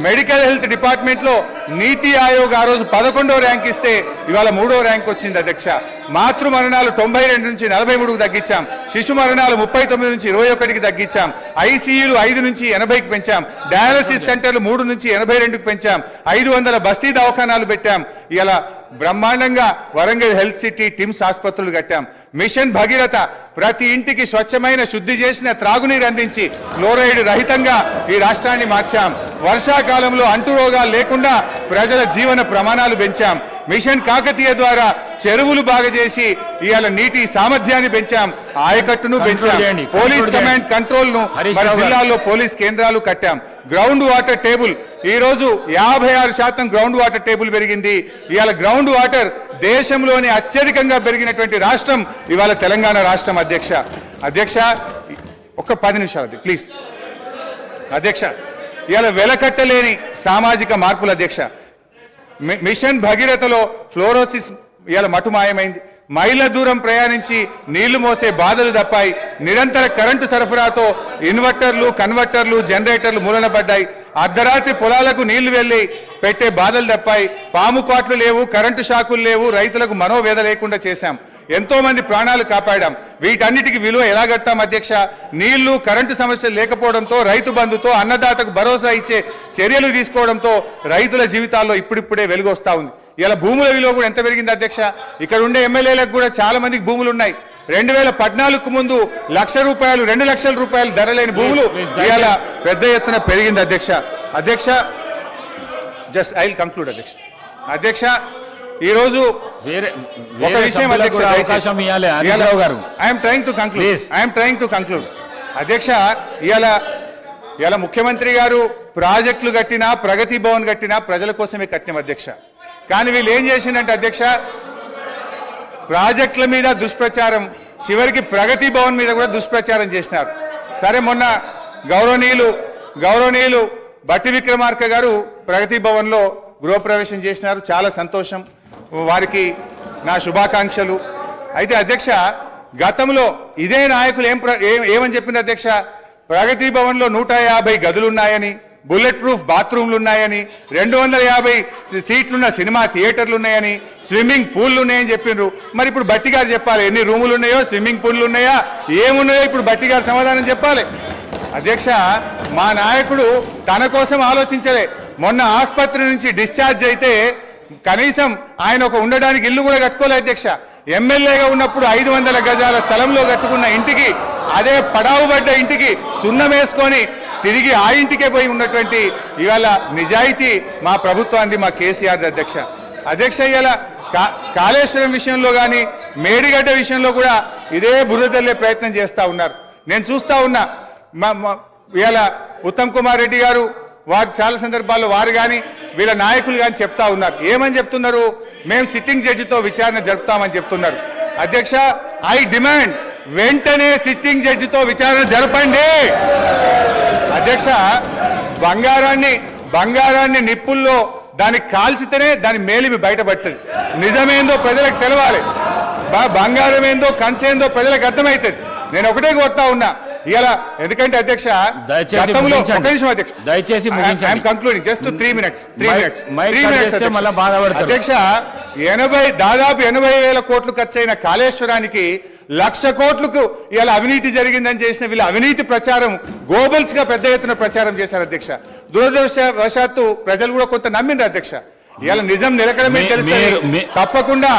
మెడికల్ హెల్త్ డిపార్ట్మెంట్లో నీతి ఆయోగ్ ఆ రోజు 11వ ర్యాంక్ ఇస్తే ఇవాళ 3వ ర్యాంక్ వచ్చింది అధ్యక్ష. మాతృ మరణాలు 92 నుంచి 43కు తగ్గించాం. శిశు మరణాలు 39 నుంచి 21కి తగ్గించాం. ఐసీయూలు 5 నుంచి 80కి పెంచాం. డయాలసిస్ సెంటర్లు 3 నుంచి 82కి పెంచాం. 500 బస్తీ దవాఖానాలు పెట్టాం. ఇలా బ్రహ్మాండంగా వరంగల్ హెల్త్ సిటీ, టిమ్స్ ఆసుపత్రులు కట్టాం. మిషన్ భగీరథ, ప్రతి ఇంటికి స్వచ్ఛమైన శుద్ధి చేసిన త్రాగునీరు అందించి ఫ్లోరైడ్ రహితంగా ఈ రాష్ట్రాన్ని మార్చాం. వర్షాకాలంలో అంటు రోగాలు లేకుండా ప్రజల జీవన ప్రమాణాలు పెంచాం. మిషన్ కాకతీయ ద్వారా చెరువులు బాగా చేసి ఇవాళ నీటి సామర్థ్యాన్ని పెంచాం. ఆయకట్టును పెంచాం. పోలీస్ కమాండ్ కంట్రోల్ ను మన జిల్లాల్లో పోలీస్ కేంద్రాలు కట్టాం. గ్రౌండ్ వాటర్ టేబుల్ ఈ రోజు 56% గ్రౌండ్ వాటర్ టేబుల్ పెరిగింది. ఇవాళ గ్రౌండ్ వాటర్ దేశంలోని అత్యధికంగా పెరిగినటువంటి రాష్ట్రం ఇవాళ తెలంగాణ రాష్ట్రం అధ్యక్ష. అధ్యక్ష ఒక 10 నిమిషాలు ప్లీజ్ అధ్యక్ష. ఇవాళ వెలకట్టలేని సామాజిక మార్పులు అధ్యక్ష. మిషన్ భగీరథలో ఫ్లోరోసిస్ ఇవాళ మటుమాయమైంది. మైళ్ళ దూరం ప్రయాణించి నీళ్లు మోసే బాధలు తప్పాయి. నిరంతర కరెంటు సరఫరాతో ఇన్వర్టర్లు, కన్వర్టర్లు, జనరేటర్లు మూలన పడ్డాయి. అర్ధరాత్రి పొలాలకు నీళ్లు వెళ్ళి పెట్టే బాధలు తప్పాయి. పాము కాట్లు లేవు, కరెంటు షాకులు లేవు. రైతులకు మనోవేద లేకుండా చేశాం. ఎంతో మంది ప్రాణాలు కాపాడాం. వీటన్నిటికి విలువ ఎలా కట్టాం అధ్యక్ష? నీళ్లు, కరెంటు సమస్యలు లేకపోవడంతో, రైతు బంధుతో, అన్నదాతకు భరోసా ఇచ్చే చర్యలు తీసుకోవడంతో రైతుల జీవితాల్లో ఇప్పుడిప్పుడే వెలుగు వస్తా ఉంది. ఇలా భూముల విలువ కూడా ఎంత పెరిగింది అధ్యక్ష? ఇక్కడ ఉండే ఎమ్మెల్యేలకు కూడా చాలా మందికి భూములు ఉన్నాయి. 2014కు ముందు ₹1,00,000, 2,00,000 రూపాయలు ధర లేని భూములు ఇవాళ పెద్ద ఎత్తున పెరిగింది అధ్యక్ష. అధ్యక్ష జస్ట్ ఐ విల్ కంక్లూడ్ అధ్యక్ష. అధ్యక్ష ఈరోజు ఒక విషయం అధ్యక్ష, ఐఎమ్ ట్రైంగ్ టు కంక్లూడ్ అధ్యక్ష. ఇవాళ ముఖ్యమంత్రి గారు ప్రాజెక్టులు కట్టినా, ప్రగతి భవన్ కట్టినా ప్రజల కోసమే కట్టినాం అధ్యక్ష. కానీ వీళ్ళు ఏం చేసిందంటే అధ్యక్ష, ప్రాజెక్టుల మీద దుష్ప్రచారం, చివరికి ప్రగతి భవన్ మీద కూడా దుష్ప్రచారం చేసినారు. సరే, మొన్న గౌరవనీయులు బట్టి విక్రమార్క గారు ప్రగతి భవన్లో గృహప్రవేశం చేసినారు. చాలా సంతోషం, వారికి నా శుభాకాంక్షలు. అయితే అధ్యక్ష, గతంలో ఇదే నాయకులు ఏమని చెప్పింది అధ్యక్ష? ప్రగతి భవన్లో 150 గదులున్నాయని, బుల్లెట్ ప్రూఫ్ బాత్రూమ్లు ఉన్నాయని, 250 సీట్లున్న సినిమా థియేటర్లు ఉన్నాయని, స్విమ్మింగ్ పూల్లు ఉన్నాయని చెప్పిండ్రు. మరి ఇప్పుడు బట్టి గారు చెప్పాలి, ఎన్ని రూములు ఉన్నాయో, స్విమ్మింగ్ పూల్లు ఉన్నాయా, ఏమున్నాయో ఇప్పుడు బట్టి గారు సమాధానం చెప్పాలి. అధ్యక్ష, మా నాయకుడు తన కోసం ఆలోచించలే. మొన్న ఆసుపత్రి నుంచి డిశ్చార్జ్ అయితే కనీసం ఆయన ఒక ఉండడానికి ఇల్లు కూడా కట్టుకోలే అధ్యక్ష. ఎమ్మెల్యేగా ఉన్నప్పుడు 500 గజాల స్థలంలో కట్టుకున్న ఇంటికి, అదే పడావుబడ్డ ఇంటికి సున్నం వేసుకొని తిరిగి ఆ ఇంటికే పోయి ఉన్నటువంటి ఇవాళ నిజాయితీ మా ప్రభుత్వాన్ని, మా కేసీఆర్ అధ్యక్ష. ఇవాళ కాళేశ్వరం విషయంలో కానీ, మేడిగడ్డ విషయంలో కూడా ఇదే బురద చల్లే ప్రయత్నం చేస్తూ ఉన్నారు. నేను చూస్తూ ఉన్నా, ఇవాళ ఉత్తమ్ కుమార్ రెడ్డి గారు వారు చాలా సందర్భాల్లో వారు కానీ వీళ్ళ నాయకులు కానీ చెప్తా ఉన్నారు. ఏమని చెప్తున్నారు? మేము సిట్టింగ్ జడ్జితో విచారణ జరుపుతామని చెప్తున్నారు. అధ్యక్ష, ఐ డిమాండ్ వెంటనే సిట్టింగ్ జడ్జితో విచారణ జరపండి అధ్యక్ష. బంగారాన్ని నిప్పుల్లో దానికి కాల్చితేనే దాని మేలిమి బయటపడుతుంది. నిజమేందో ప్రజలకు తెలవాలి, బంగారం ఏందో కంచేందో ప్రజలకు అర్థమవుతుంది. నేను ఒకటే కోరుతా ఉన్నా ఇలా, ఎందుకంటే అధ్యక్ష గతంలో ఒక నిమిషం అధ్యక్ష, దయచేసి ఐఎమ్ కంక్లూడింగ్ జస్ట్ 3 minutes అధ్యక్ష. దాదాపు 80,000 కోట్లు ఖర్చయిన కాళేశ్వరానికి 1,00,000 కోట్లకు ఇలా అవినీతి జరిగిందని చేసిన వీళ్ళ అవినీతి ప్రచారం గోబల్స్ గా పెద్ద ఎత్తున ప్రచారం చేశారు అధ్యక్ష. దురదృష్టవశాత్తు ప్రజలు కూడా కొంత నమ్మిండ్రు అధ్యక్ష. ఇలా నిజం నిలకడమే తెలుస్తుంది. తప్పకుండా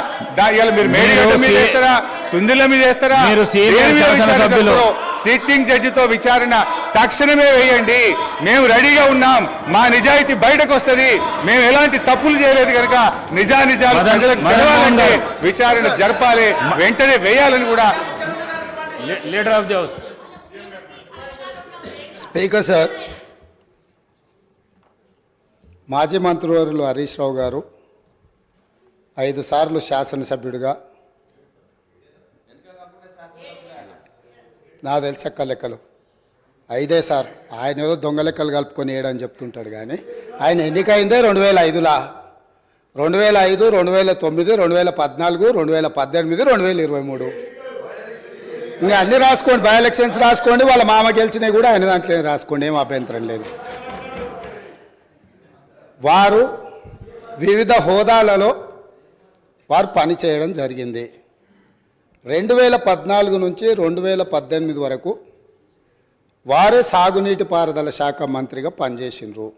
ఇలా మీరు మేడిగడ్డ మీద వేస్తారా, సుందిల మీద వేస్తారా? మీరు సీనియర్ దేని మీద విచారణ శాసనసభ్యులు. జరుపుతారో సిట్టింగ్ జడ్జితో విచారణ తక్షణమే వేయండి. మేము రెడీగా ఉన్నాం. మా నిజాయితీ బయటకు వస్తుంది. మేము ఎలాంటి తప్పులు చేయలేదు కనుక నిజాలు ప్రజలకు తెలవాలంటే విచారణ జరపాలి, వెంటనే వేయాలని కూడా. Leader of the house. Speaker sir, మాజీ మంత్రివర్యులు హరీష్ రావు గారు 5 సార్లు శాసనసభ్యుడిగా, నా తెలిసక్క లెక్కలు 5 సార్. ఆయన ఏదో దొంగ లెక్కలు కలుపుకొని వేయడని చెప్తుంటాడు, కానీ ఆయన ఎన్నికైందే 2005లా, 2005, 2009, 2014, 2018, 2023. ఇంకా అన్నీ రాసుకోండి, బై ఎలక్షన్స్ రాసుకోండి, వాళ్ళ మామ గెలిచినవి కూడా ఆయన దాంట్లో రాసుకోండి, ఏం అభ్యంతరం లేదు. వారు వివిధ హోదాలలో వారు పనిచేయడం జరిగింది. 2014 నుంచి 2018 వరకు వారే సాగునీటి పారుదల శాఖ మంత్రిగా పనిచేసిండ్రు.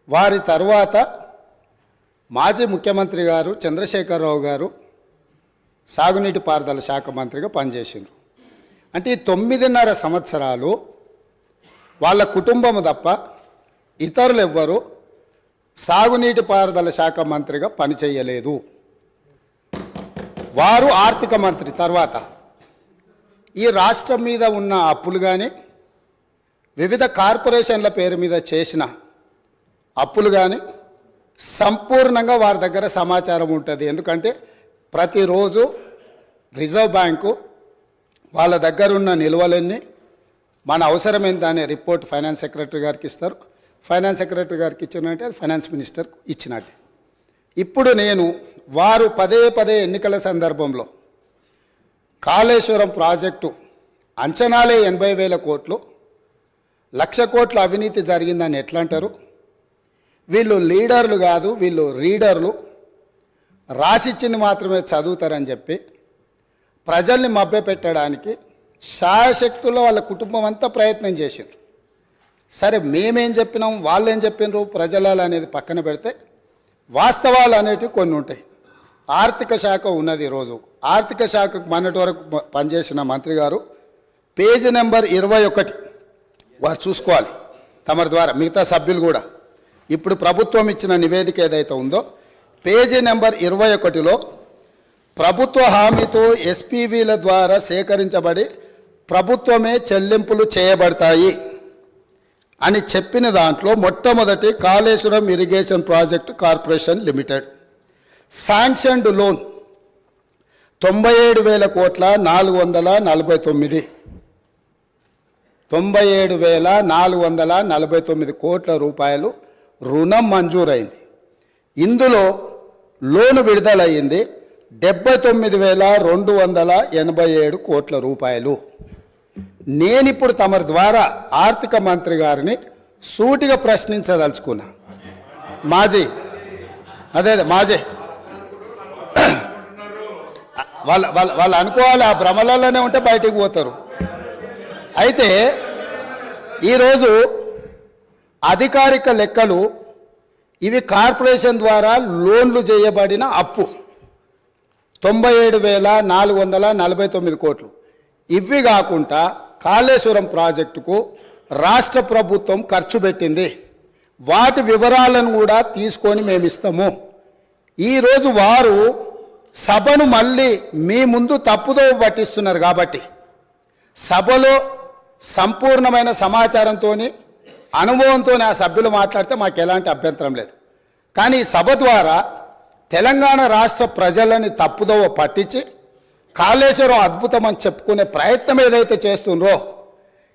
వారి తర్వాత మాజీ ముఖ్యమంత్రి గారు చంద్రశేఖరరావు గారు సాగునీటి పారుదల శాఖ మంత్రిగా పనిచేసిండ్రు. అంటే ఈ 9.5 సంవత్సరాలు వాళ్ళ కుటుంబము తప్ప ఇతరులు ఎవ్వరూ సాగునీటి పారుదల శాఖ మంత్రిగా పనిచేయలేదు. వారు ఆర్థిక మంత్రి తర్వాత ఈ రాష్ట్రం మీద ఉన్న అప్పులు కానీ, వివిధ కార్పొరేషన్ల పేరు మీద చేసిన అప్పులు కానీ సంపూర్ణంగా వారి దగ్గర సమాచారం ఉంటుంది. ఎందుకంటే ప్రతిరోజు రిజర్వ్ బ్యాంకు వాళ్ళ దగ్గర ఉన్న నిల్వలన్నీ మన అవసరం ఎంత అనే రిపోర్ట్ ఫైనాన్స్ సెక్రటరీ గారికి ఇస్తారు. ఫైనాన్స్ సెక్రటరీ గారికి ఇచ్చినట్టే అది ఫైనాన్స్ మినిస్టర్ ఇచ్చినట్టే. ఇప్పుడు నేను వారు పదే ఎన్నికల సందర్భంలో కాళేశ్వరం ప్రాజెక్టు అంచనాలే 80,000 కోట్లు, 1,00,000 కోట్ల అవినీతి జరిగిందని ఎట్లా అంటారు? వీళ్ళు లీడర్లు కాదు, వీళ్ళు రీడర్లు, రాసిచ్చింది మాత్రమే చదువుతారని చెప్పి ప్రజల్ని మభ్యపెట్టడానికి శాయశక్తుల్లో వాళ్ళ కుటుంబం అంతా ప్రయత్నం చేసిండ్రు. సరే, మేమేం చెప్పినాం, వాళ్ళు ఏం చెప్పినారు, ప్రజల అనేది పక్కన పెడితే వాస్తవాలు అనేటివి కొన్ని ఉంటాయి. ఆర్థిక శాఖ ఉన్నది. ఈరోజు ఆర్థిక శాఖకు మొన్నటి వరకు పనిచేసిన మంత్రి గారు పేజీ నెంబర్ 21 వారు చూసుకోవాలి తమరి ద్వారా, మిగతా సభ్యులు కూడా. ఇప్పుడు ప్రభుత్వం ఇచ్చిన నివేదిక ఏదైతే ఉందో పేజీ నెంబర్ 21లో ప్రభుత్వ హామీతో ఎస్పీవీల ద్వారా సేకరించబడి ప్రభుత్వమే చెల్లింపులు చేయబడతాయి అని చెప్పిన దాంట్లో మొట్టమొదటి Kaleshwaram irrigation project corporation limited sanctioned loan 97,000 కోట్ల 449 97,449 కోట్ల రూపాయలు రుణం మంజూరైంది. ఇందులో లోను విడుదలయ్యింది 79,287 కోట్ల రూపాయలు. నేనిప్పుడు తమరి ద్వారా ఆర్థిక మంత్రి గారిని సూటిగా ప్రశ్నించదలుచుకున్నా. మాజీ వాళ్ళు అనుకోవాలి, ఆ భ్రమలలోనే ఉంటే బయటికి పోతారు. అయితే ఈరోజు అధికారిక లెక్కలు ఇవి కార్పొరేషన్ ద్వారా లోన్లు చేయబడిన అప్పు 97,449 కోట్లు. ఇవి కాకుండా కాళేశ్వరం ప్రాజెక్టుకు రాష్ట్ర ప్రభుత్వం ఖర్చు పెట్టింది. వాటి వివరాలను కూడా తీసుకొని మేము ఇస్తాము. ఈరోజు వారు సభను మళ్ళీ మీ ముందు తప్పుదో పట్టిస్తున్నారు. కాబట్టి సభలో సంపూర్ణమైన సమాచారంతో, అనుభవంతో ఆ సభ్యులు మాట్లాడితే మాకు ఎలాంటి అభ్యంతరం లేదు. కానీ సభ ద్వారా తెలంగాణ రాష్ట్ర ప్రజలని తప్పుదోవ పట్టించి కాళేశ్వరం అద్భుతం అని చెప్పుకునే ప్రయత్నం ఏదైతే చేస్తుండ్రో,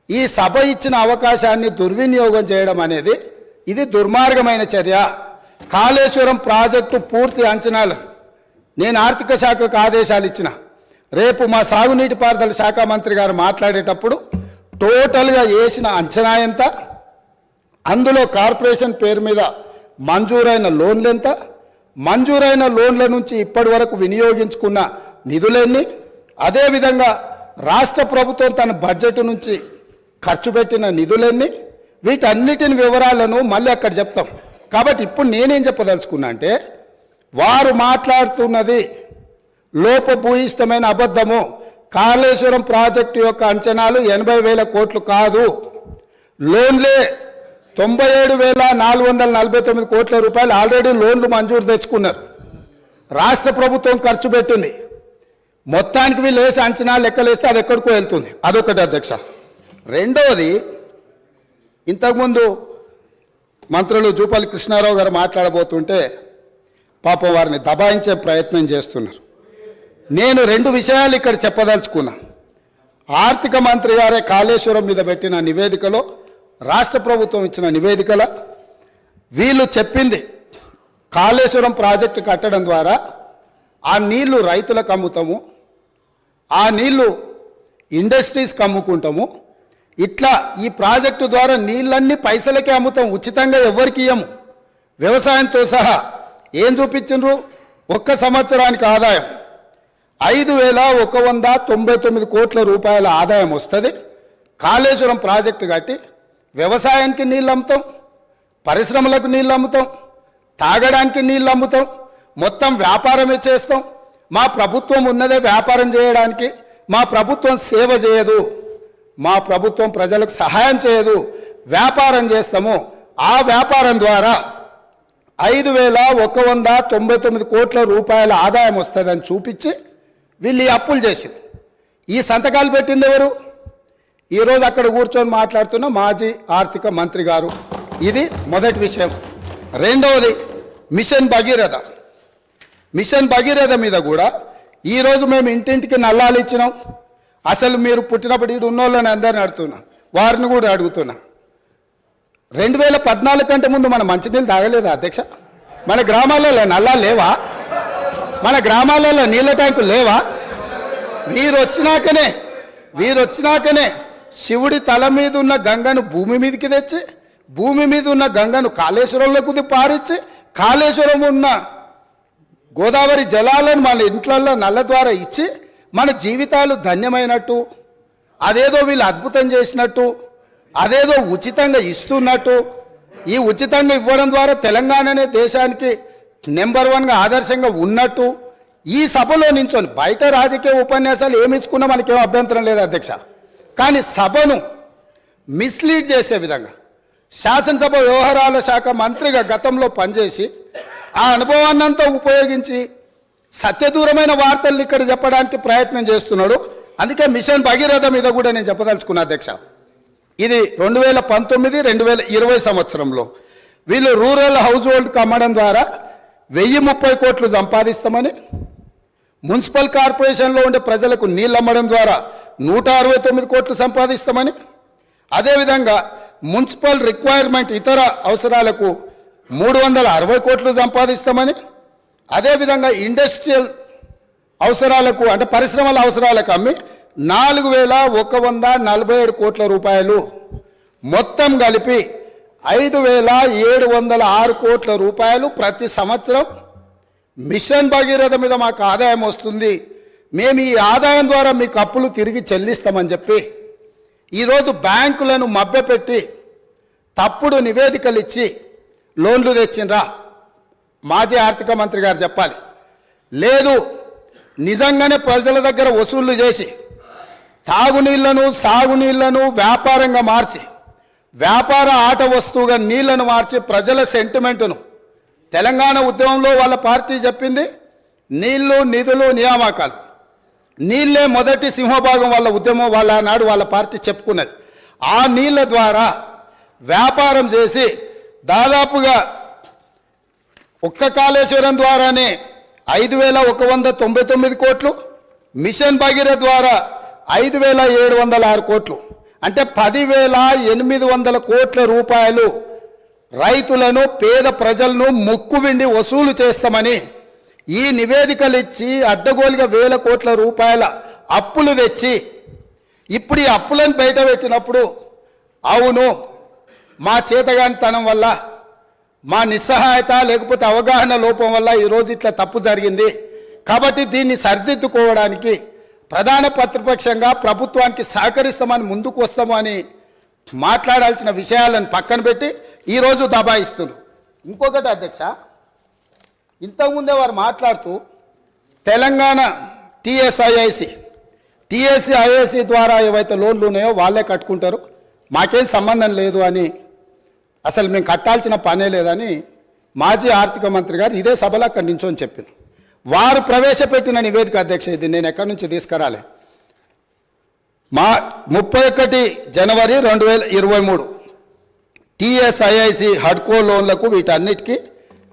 ఈ సభ ఇచ్చిన అవకాశాన్ని దుర్వినియోగం చేయడం అనేది ఇది దుర్మార్గమైన చర్య. కాళేశ్వరం ప్రాజెక్టు పూర్తి అంచనాలు నేను ఆర్థిక శాఖకు ఆదేశాలు ఇచ్చిన. రేపు మా సాగునీటి పారుదల శాఖ మంత్రి గారు మాట్లాడేటప్పుడు టోటల్గా వేసిన అంచనా ఎంత, అందులో కార్పొరేషన్ పేరు మీద మంజూరైన లోన్లు ఎంత, మంజూరైన లోన్ల నుంచి ఇప్పటి వరకు వినియోగించుకున్న నిధులన్నీ, అదేవిధంగా రాష్ట్ర ప్రభుత్వం తన బడ్జెట్ నుంచి ఖర్చు పెట్టిన నిధులన్నీ, వీటన్నిటిని వివరాలను మళ్ళీ అక్కడ చెప్తాం. కాబట్టి ఇప్పుడు నేనేం చెప్పదలుచుకున్నా అంటే, వారు మాట్లాడుతున్నది లోపభూయిష్టమైన అబద్ధము. కాళేశ్వరం ప్రాజెక్టు యొక్క అంచనాలు 80,000 కోట్లు కాదు. లోన్లే 97,449 కోట్ల రూపాయలు ఆల్రెడీ లోన్లు మంజూరు తెచ్చుకున్నారు. రాష్ట్ర ప్రభుత్వం ఖర్చు పెట్టింది. మొత్తానికి వీళ్ళు వేసి అంచనాలు లెక్కలేస్తే అది ఎక్కడికో వెళ్తుంది. అదొకటి అధ్యక్ష. రెండవది, ఇంతకుముందు మంత్రులు జూపల్లి కృష్ణారావు గారు మాట్లాడబోతుంటే పాపం వారిని దబాయించే ప్రయత్నం చేస్తున్నారు. నేను 2 విషయాలు ఇక్కడ చెప్పదలుచుకున్నా. ఆర్థిక మంత్రి గారే కాళేశ్వరం మీద పెట్టిన నివేదికలో, రాష్ట్ర ప్రభుత్వం ఇచ్చిన నివేదికల వీళ్ళు చెప్పింది కాళేశ్వరం ప్రాజెక్టు కట్టడం ద్వారా ఆ నీళ్లు రైతులకు అమ్ముతాము, ఆ నీళ్లు ఇండస్ట్రీస్కి అమ్ముకుంటాము, ఇట్లా ఈ ప్రాజెక్టు ద్వారా నీళ్ళన్నీ పైసలకే అమ్ముతాం, ఉచితంగా ఎవరికి ఇయ్యము. వ్యవసాయంతో సహా ఏం చూపించిండ్రు? ఒక్క సంవత్సరానికి ఆదాయం 5,199 కోట్ల రూపాయల ఆదాయం వస్తుంది. కాళేశ్వరం ప్రాజెక్టు కట్టి వ్యవసాయానికి నీళ్ళు అమ్ముతాం, పరిశ్రమలకు నీళ్ళు అమ్ముతాం, తాగడానికి నీళ్ళు అమ్ముతాం, మొత్తం వ్యాపారమే చేస్తాం. మా ప్రభుత్వం ఉన్నదే వ్యాపారం చేయడానికి. మా ప్రభుత్వం సేవ చేయదు, మా ప్రభుత్వం ప్రజలకు సహాయం చేయదు, వ్యాపారం చేస్తాము. ఆ వ్యాపారం ద్వారా 5,199 కోట్ల రూపాయల ఆదాయం వస్తుందని చూపించి వీళ్ళు ఈ అప్పులు చేసింది. ఈ సంతకాలు పెట్టింది ఎవరు? ఈరోజు అక్కడ కూర్చొని మాట్లాడుతున్న మాజీ ఆర్థిక మంత్రి గారు. ఇది మొదటి విషయం. రెండవది, మిషన్ భగీరథ. మిషన్ భగీరథ మీద కూడా ఈరోజు మేము ఇంటింటికి నల్లాలు ఇచ్చినాం. అసలు మీరు పుట్టినప్పుడు ఇటు ఉన్నోళ్ళని అందరిని అడుగుతున్నా, వారిని కూడా అడుగుతున్నా. 2014 కంటే ముందు మన మంచినీళ్ళు తాగలేదా అధ్యక్ష? మన గ్రామాలలో నల్లాలు లేవా? మన గ్రామాలలో నీళ్ళ ట్యాంకులు లేవా? వీరు వచ్చినాకనే శివుడి తల మీద ఉన్న గంగను భూమి మీదకి తెచ్చి, భూమి మీద ఉన్న గంగను కాళేశ్వరంలోకి పారించి, కాళేశ్వరం ఉన్న గోదావరి జలాలను మన ఇంట్లల్లో నల్ల ద్వారా ఇచ్చి మన జీవితాలు ధన్యమైనట్టు, అదేదో వీళ్ళు అద్భుతం చేసినట్టు, అదేదో ఉచితంగా ఇస్తున్నట్టు, ఈ ఉచితంగా ఇవ్వడం ద్వారా తెలంగాణనే దేశానికి నెంబర్ 1గా ఆదర్శంగా ఉన్నట్టు ఈ సభలో నించొని, బయట రాజకీయ ఉపన్యాసాలు ఏమి ఇచ్చుకున్నా మనకేం అభ్యంతరం లేదు అధ్యక్ష, కానీ సభను మిస్లీడ్ చేసే విధంగా శాసనసభ వ్యవహారాల శాఖ మంత్రిగా గతంలో పనిచేసి ఆ అనుభవాన్నంతా ఉపయోగించి సత్యదూరమైన వార్తల్ని ఇక్కడ చెప్పడానికి ప్రయత్నం చేస్తున్నాడు. అందుకే మిషన్ భగీరథ మీద కూడా నేను చెప్పదలుచుకున్నా అధ్యక్ష. ఇది 2019-2020 సంవత్సరంలో వీళ్ళు రూరల్ హౌస్ హోల్డ్కి అమ్మడం ద్వారా 1,030 కోట్లు సంపాదిస్తామని, మున్సిపల్ కార్పొరేషన్లో ఉండే ప్రజలకు నీళ్ళు అమ్మడం ద్వారా 169 కోట్లు సంపాదిస్తామని, అదేవిధంగా మున్సిపల్ రిక్వైర్మెంట్ ఇతర అవసరాలకు 360 కోట్లు సంపాదిస్తామని, అదేవిధంగా ఇండస్ట్రియల్ అవసరాలకు అంటే పరిశ్రమల అవసరాలకు అమ్మి 4,147 కోట్ల రూపాయలు, మొత్తం కలిపి 5,706 కోట్ల రూపాయలు ప్రతి సంవత్సరం మిషన్ భగీరథ మీద మాకు ఆదాయం వస్తుంది. మేము ఈ ఆదాయం ద్వారా మీకు అప్పులు తిరిగి చెల్లిస్తామని చెప్పి ఈరోజు బ్యాంకులను మభ్యపెట్టి తప్పుడు నివేదికలు ఇచ్చి లోన్లు తెచ్చిండ్రా? మాజీ ఆర్థిక మంత్రి గారు చెప్పాలి. లేదు, నిజంగానే ప్రజల దగ్గర వసూళ్లు చేసి తాగునీళ్లను సాగునీళ్లను వ్యాపారంగా మార్చి, వ్యాపార ఆట వస్తువుగా నీళ్లను మార్చి ప్రజల సెంటిమెంటును, తెలంగాణ ఉద్యమంలో వాళ్ళ పార్టీ చెప్పింది నీళ్లు నిధులు నియామకాలు, నీళ్లే మొదటి సింహభాగం వాళ్ళ ఉద్యమం, వాళ్ళ నాడు వాళ్ళ పార్టీ చెప్పుకున్నది. ఆ నీళ్ల ద్వారా వ్యాపారం చేసి దాదాపుగా ఒక్క కాళేశ్వరం ద్వారానే 5,199 కోట్లు, మిషన్ భగీరథ ద్వారా 5,706 కోట్లు, అంటే 10,800 కోట్ల రూపాయలు రైతులను, పేద ప్రజలను ముక్కువిండి వసూలు చేస్తామని ఈ నివేదికలు ఇచ్చి అడ్డగోలుగా 1,000 కోట్ల రూపాయల అప్పులు తెచ్చి ఇప్పుడు ఈ అప్పులను బయట పెట్టినప్పుడు అవును మా చేతగానితనం వల్ల, మా నిస్సహాయత లేకపోతే అవగాహన లోపం వల్ల ఈరోజు ఇట్లా తప్పు జరిగింది, కాబట్టి దీన్ని సరిదిద్దుకోవడానికి ప్రధాన ప్రతిపక్షంగా ప్రభుత్వానికి సహకరిస్తామని ముందుకు వస్తాము అని మాట్లాడాల్సిన విషయాలను పక్కన పెట్టి ఈరోజు దబాయిస్తున్నారు. ఇంకొకటి అధ్యక్ష, ఇంతకుముందే వారు మాట్లాడుతూ తెలంగాణ టీఎస్ఐఐసి ద్వారా ఏవైతే లోన్లు ఉన్నాయో వాళ్ళే కట్టుకుంటారు, మాకేం సంబంధం లేదు అని, అసలు మేము కట్టాల్సిన పనే లేదని మాజీ ఆర్థిక మంత్రి గారు ఇదే సభలో అక్కడి నించొని చెప్పింది. వారు ప్రవేశపెట్టిన నివేదిక అధ్యక్ష, ఇది నేను ఎక్కడి నుంచి తీసుకురాలే. 31 జనవరి 2023 టీఎస్ఐఐసి హడ్కో లోన్లకు వీటన్నిటికీ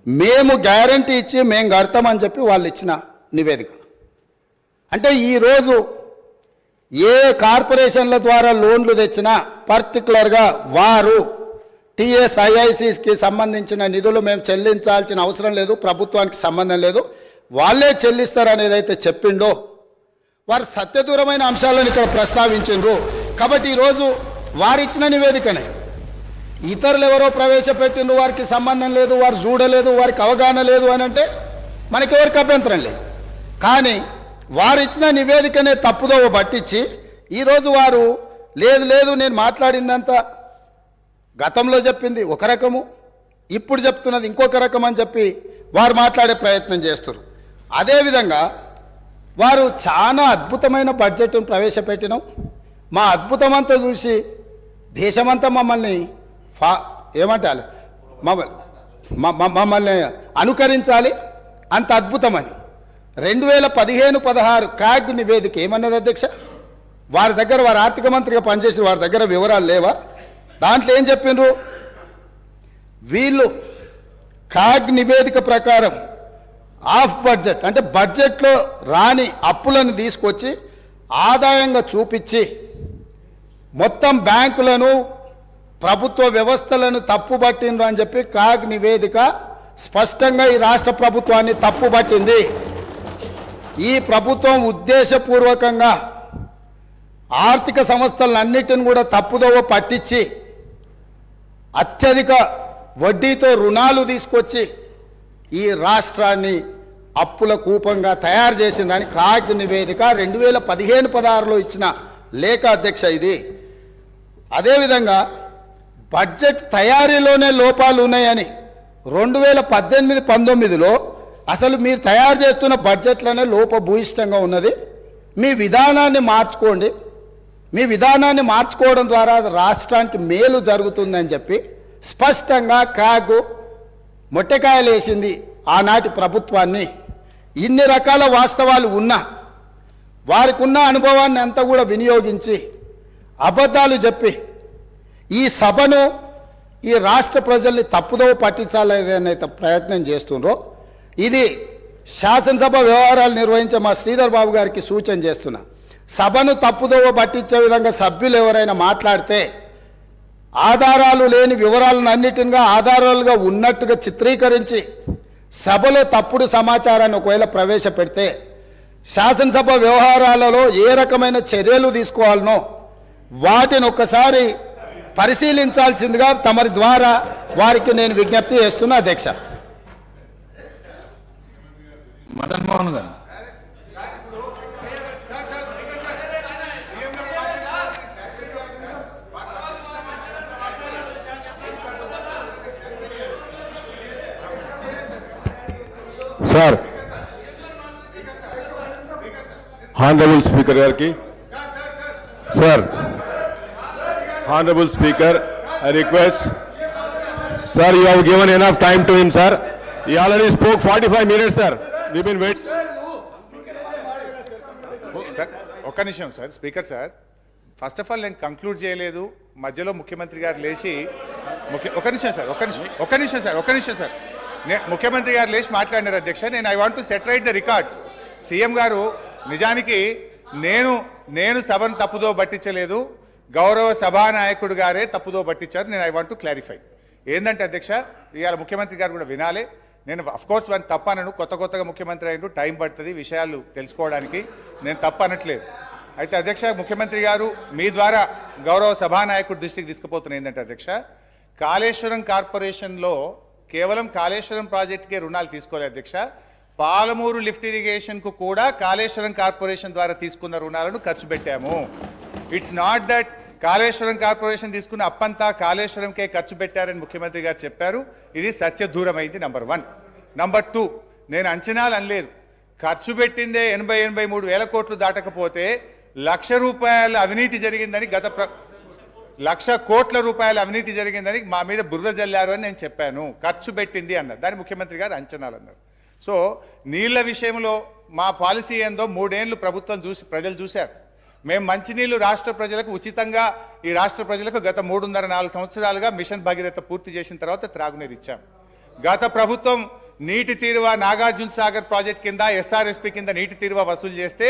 మేము గ్యారంటీ ఇచ్చి మేము కడతామని చెప్పి వాళ్ళు ఇచ్చిన నివేదిక. అంటే ఈరోజు ఏ కార్పొరేషన్ల ద్వారా లోన్లు తెచ్చినా పర్టికులర్గా వారు టీఎస్ఐఐసికి సంబంధించిన నిధులు మేము చెల్లించాల్సిన అవసరం లేదు, ప్రభుత్వానికి సంబంధం లేదు, వాళ్ళే చెల్లిస్తారనేది అయితే చెప్పిండో వారు సత్యదూరమైన అంశాలను ఇక్కడ ప్రస్తావించిండ్రు. కాబట్టి ఈరోజు వారిచ్చిన నివేదికనే ఇతరులు ఎవరో ప్రవేశపెట్టిండ్రు, వారికి సంబంధం లేదు, వారు చూడలేదు, వారికి అవగాహన లేదు అని అంటే మనకెవరికి అభ్యంతరం లేదు. కానీ వారిచ్చిన నివేదికనే తప్పుదోవ పట్టించి ఈరోజు వారు లేదు నేను మాట్లాడిందంతా గతంలో చెప్పింది ఒక రకము, ఇప్పుడు చెప్తున్నది ఇంకొక రకం అని చెప్పి వారు మాట్లాడే ప్రయత్నం చేస్తారు. అదేవిధంగా వారు చాలా అద్భుతమైన బడ్జెట్ను ప్రవేశపెట్టినాం, మా అద్భుతమంతా చూసి దేశమంతా మమ్మల్ని ఏమంటారు మమ్మల్ని అనుకరించాలి, అంత అద్భుతమని 2015-16 క్యాగ్ నివేదిక ఏమన్నది అధ్యక్ష? వారి దగ్గర, వారి ఆర్థిక మంత్రిగా పనిచేసిన వారి దగ్గర వివరాలు లేవా? దాంట్లో ఏం చెప్పిండ్రు? వీళ్ళు క్యాగ్ నివేదిక ప్రకారం ఆఫ్ బడ్జెట్ అంటే బడ్జెట్లో రాని అప్పులను తీసుకొచ్చి ఆదాయంగా చూపించి మొత్తం బ్యాంకులను ప్రభుత్వ వ్యవస్థలను తప్పుపట్టిండ్రు అని చెప్పి క్యాగ్ నివేదిక స్పష్టంగా ఈ రాష్ట్ర ప్రభుత్వాన్ని తప్పుపట్టింది. ఈ ప్రభుత్వం ఉద్దేశపూర్వకంగా ఆర్థిక సంస్థలన్నిటిని కూడా తప్పుదోవ పట్టించి అత్యధిక వడ్డీతో రుణాలు తీసుకొచ్చి ఈ రాష్ట్రాన్ని అప్పుల కూపంగా తయారు చేసిందని క్యాగ్ నివేదిక 2015-16లో ఇచ్చిన లేఖ అధ్యక్ష ఇది. అదేవిధంగా బడ్జెట్ తయారీలోనే లోపాలు ఉన్నాయని 2018-19లో అసలు మీరు తయారు చేస్తున్న బడ్జెట్లోనే లోపభూయిష్టంగా ఉన్నది, మీ విధానాన్ని మార్చుకోండి, మీ విధానాన్ని మార్చుకోవడం ద్వారా రాష్ట్రానికి మేలు జరుగుతుందని చెప్పి స్పష్టంగా క్యాగ్ మొట్టకాయలు వేసింది ఆనాటి ప్రభుత్వాన్ని. ఇన్ని రకాల వాస్తవాలు ఉన్నా వారికి ఉన్న అనుభవాన్ని అంతా కూడా వినియోగించి అబద్ధాలు చెప్పి ఈ సభను, ఈ రాష్ట్ర ప్రజల్ని తప్పుదోవ పట్టించాలనే ప్రయత్నం చేస్తుండ్రో ఇది శాసనసభ వ్యవహారాలు నిర్వహించే మా శ్రీధర్ బాబు గారికి సూచన చేస్తున్నా. సభను తప్పుదోవ పట్టించే విధంగా సభ్యులు ఎవరైనా మాట్లాడితే ఆధారాలు లేని వివరాలను అన్నిటిగా ఆధారాలుగా ఉన్నట్టుగా చిత్రీకరించి సభలో తప్పుడు సమాచారాన్ని ఒకవేళ ప్రవేశపెడితే శాసనసభ వ్యవహారాలలో ఏ రకమైన చర్యలు తీసుకోవాలనో వాటిని ఒక్కసారి పరిశీలించాల్సిందిగా తమరి ద్వారా వారికి నేను విజ్ఞప్తి చేస్తున్నా అధ్యక్ష. మదన్ మోహన్ గారు. సార్, హానరబుల్ స్పీకర్ గారికి, sir, honourable speaker, I request, sir, you have given enough time to him, sir. He already spoke 45 minutes, sir. We've been waiting. Sir ఒక్క నిమిషం sir. Speaker sir, first of all నేను conclude చేయలేదు, మధ్యలో ముఖ్యమంత్రి గారు లేచి ఒక నిమిషం సార్ ముఖ్యమంత్రి గారు లేచి మాట్లాడినారు అధ్యక్ష. నేను I want to set right the record. CM గారు నిజానికి నేను సభను తప్పుదో పట్టించలేదు, గౌరవ సభానాయకుడు గారే తప్పుదో పట్టించారు. నేను ఐ వాంట్ టు క్లారిఫై. ఏంటంటే అధ్యక్ష, ఇవాళ ముఖ్యమంత్రి గారు కూడా వినాలి. నేను అఫ్కోర్స్ వాడిని తప్పనను, కొత్తగా ముఖ్యమంత్రి అయినట్టు టైం పడుతుంది విషయాలు తెలుసుకోవడానికి, నేను తప్పనట్లేదు. అయితే అధ్యక్ష, ముఖ్యమంత్రి గారు మీ ద్వారా గౌరవ సభానాయకుడి దృష్టికి తీసుకుపోతున్న ఏంటంటే అధ్యక్ష, కాళేశ్వరం కార్పొరేషన్లో కేవలం కాళేశ్వరం ప్రాజెక్టుకే రుణాలు తీసుకోలేదు అధ్యక్ష, పాలమూరు లిఫ్ట్ ఇరిగేషన్కు కూడా కాళేశ్వరం కార్పొరేషన్ ద్వారా తీసుకున్న రుణాలను ఖర్చు పెట్టాము. It's not that Kaleshwaram corporation తీసుకున్న అప్పంతా కాళేశ్వరంకే ఖర్చు పెట్టారని ముఖ్యమంత్రి గారు చెప్పారు. ఇది సత్య దూరమైంది. నంబర్ 1. నంబర్ 2, నేను అంచనాలు అనలేదు. ఖర్చు పెట్టిందే 83 వేల కోట్లు దాటకపోతే ₹1,00,000 అవినీతి జరిగిందని ₹1,00,000 కోట్ల అవినీతి జరిగిందని మా మీద బురద జల్లారు అని నేను చెప్పాను. ఖర్చు పెట్టింది అన్నారు. దాని ముఖ్యమంత్రి గారు అంచనాలు అన్నారు. సో నీళ్ల విషయంలో మా పాలసీ ఏందో 3 ఏళ్ళు ప్రభుత్వం ప్రజలు చూశారు. మేము మంచినీళ్లు రాష్ట్ర ప్రజలకు ఉచితంగా ఈ రాష్ట్ర ప్రజలకు గత 3.5-4 సంవత్సరాలుగా మిషన్ భగీరథ పూర్తి చేసిన తర్వాత త్రాగునీరు ఇచ్చాం. గత ప్రభుత్వం నీటి తీరువ నాగార్జున సాగర్ ప్రాజెక్ట్ కింద ఎస్ఆర్ఎస్పి కింద నీటి తీరువ వసూలు చేస్తే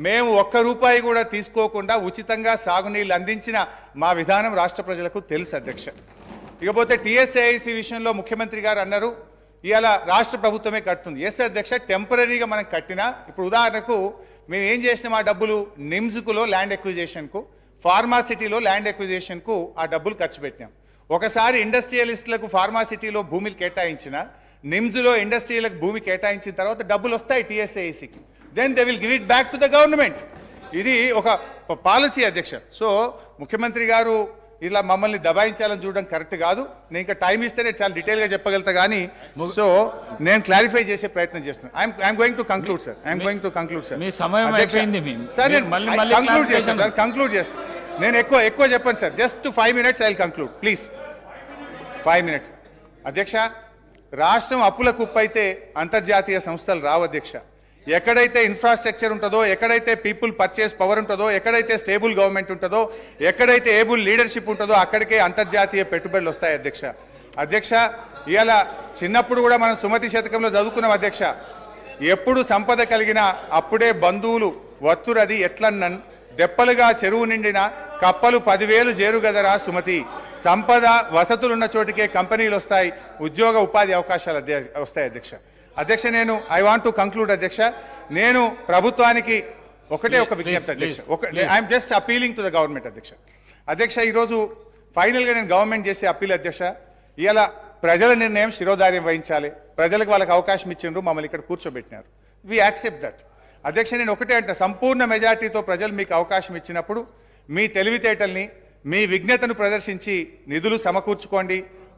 మేము ₹1 కూడా తీసుకోకుండా ఉచితంగా సాగునీళ్ళు అందించిన మా విధానం రాష్ట్ర ప్రజలకు తెలుసు అధ్యక్ష. ఇకపోతే టీఎస్ఏఐసి విషయంలో ముఖ్యమంత్రి గారు అన్నారు ఇవాళ రాష్ట్ర ప్రభుత్వమే కడుతుంది. ఎస్ అధ్యక్ష, టెంపరీగా మనం కట్టినా ఇప్పుడు ఉదాహరణకు మేము ఏం చేసినాం, ఆ డబ్బులు నిమ్స్కులో ల్యాండ్ ఎక్విజిషన్కు, ఫార్మాసిటీలో ల్యాండ్ ఎక్విజిషన్కు ఆ డబ్బులు ఖర్చు పెట్టినాం. ఒకసారి ఇండస్ట్రియలిస్టులకు ఫార్మాసిటీలో భూమిలు కేటాయించిన, నిమ్స్లో ఇండస్ట్రీలకు భూమి కేటాయించిన తర్వాత డబ్బులు వస్తాయి టీఎస్ఏఐసికి. Then they will give it back to the government. ఇది ఒక పాలసీ అధ్యక్ష. సో ముఖ్యమంత్రి గారు ఇలా మమ్మల్ని దబాయించాలని చూడడం కరెక్ట్ కాదు. నేను ఇంకా టైం ఇస్తే నేను చాలా డీటెయిల్గా చెప్పగలుగుతా కానీ సో నేను క్లారిఫై చేసే ప్రయత్నం చేస్తున్నాను. I'm going to conclude sir. మీ సమయం అయిపోయింది. సార్ నేను కంక్లూడ్ చేస్తాను సార్. కంక్లూడ్ చేస్తాను. నేను ఎక్కువ చెప్పండి sir. Just 5 minutes I will conclude please. 5 minutes. అధ్యక్ష, రాష్ట్రం అప్పుల కుప్పైతే అంతర్జాతీయ సంస్థలు రావు అధ్యక్ష. ఎక్కడైతే ఇన్ఫ్రాస్ట్రక్చర్ ఉంటుందో, ఎక్కడైతే పీపుల్ పర్చేస్ పవర్ ఉంటుందో, ఎక్కడైతే స్టేబుల్ గవర్నమెంట్ ఉంటుందో, ఎక్కడైతే ఏబుల్ లీడర్షిప్ ఉంటుందో అక్కడికే అంతర్జాతీయ పెట్టుబడులు వస్తాయి అధ్యక్ష. అధ్యక్ష, ఇవాళ చిన్నప్పుడు కూడా మనం సుమతి శతకంలో చదువుకున్నాం అధ్యక్ష. ఎప్పుడు సంపద కలిగినా అప్పుడే బంధువులు వత్తురది ఎట్లన్నన్ దెప్పలుగా చెరువు నిండిన కప్పలు 10,000 జేరుగదరా సుమతి. సంపద వసతులున్న చోటికే కంపెనీలు వస్తాయి, ఉద్యోగ ఉపాధి అవకాశాలు వస్తాయి అధ్యక్ష. అధ్యక్ష, నేను ఐ వాంట్ టు కంక్లూడ్ అధ్యక్ష. నేను ప్రభుత్వానికి ఒక విజ్ఞప్తి అధ్యక్ష. I'm just appealing to the government అధ్యక్ష. అధ్యక్ష, ఈరోజు ఫైనల్గా నేను గవర్నమెంట్ చేసే అప్పీల్ అధ్యక్ష. ఇవాళ ప్రజల నిర్ణయం శిరోధార్యం వహించాలి. ప్రజలకు వాళ్ళకి అవకాశం ఇచ్చిండ్రు, మమ్మల్ని ఇక్కడ కూర్చోబెట్టినారు. We accept that. అధ్యక్ష, నేను ఒకటే అంటే సంపూర్ణ మెజార్టీతో ప్రజలు మీకు అవకాశం ఇచ్చినప్పుడు మీ తెలివితేటల్ని, మీ విజ్ఞతను ప్రదర్శించి నిధులు సమకూర్చుకోండి,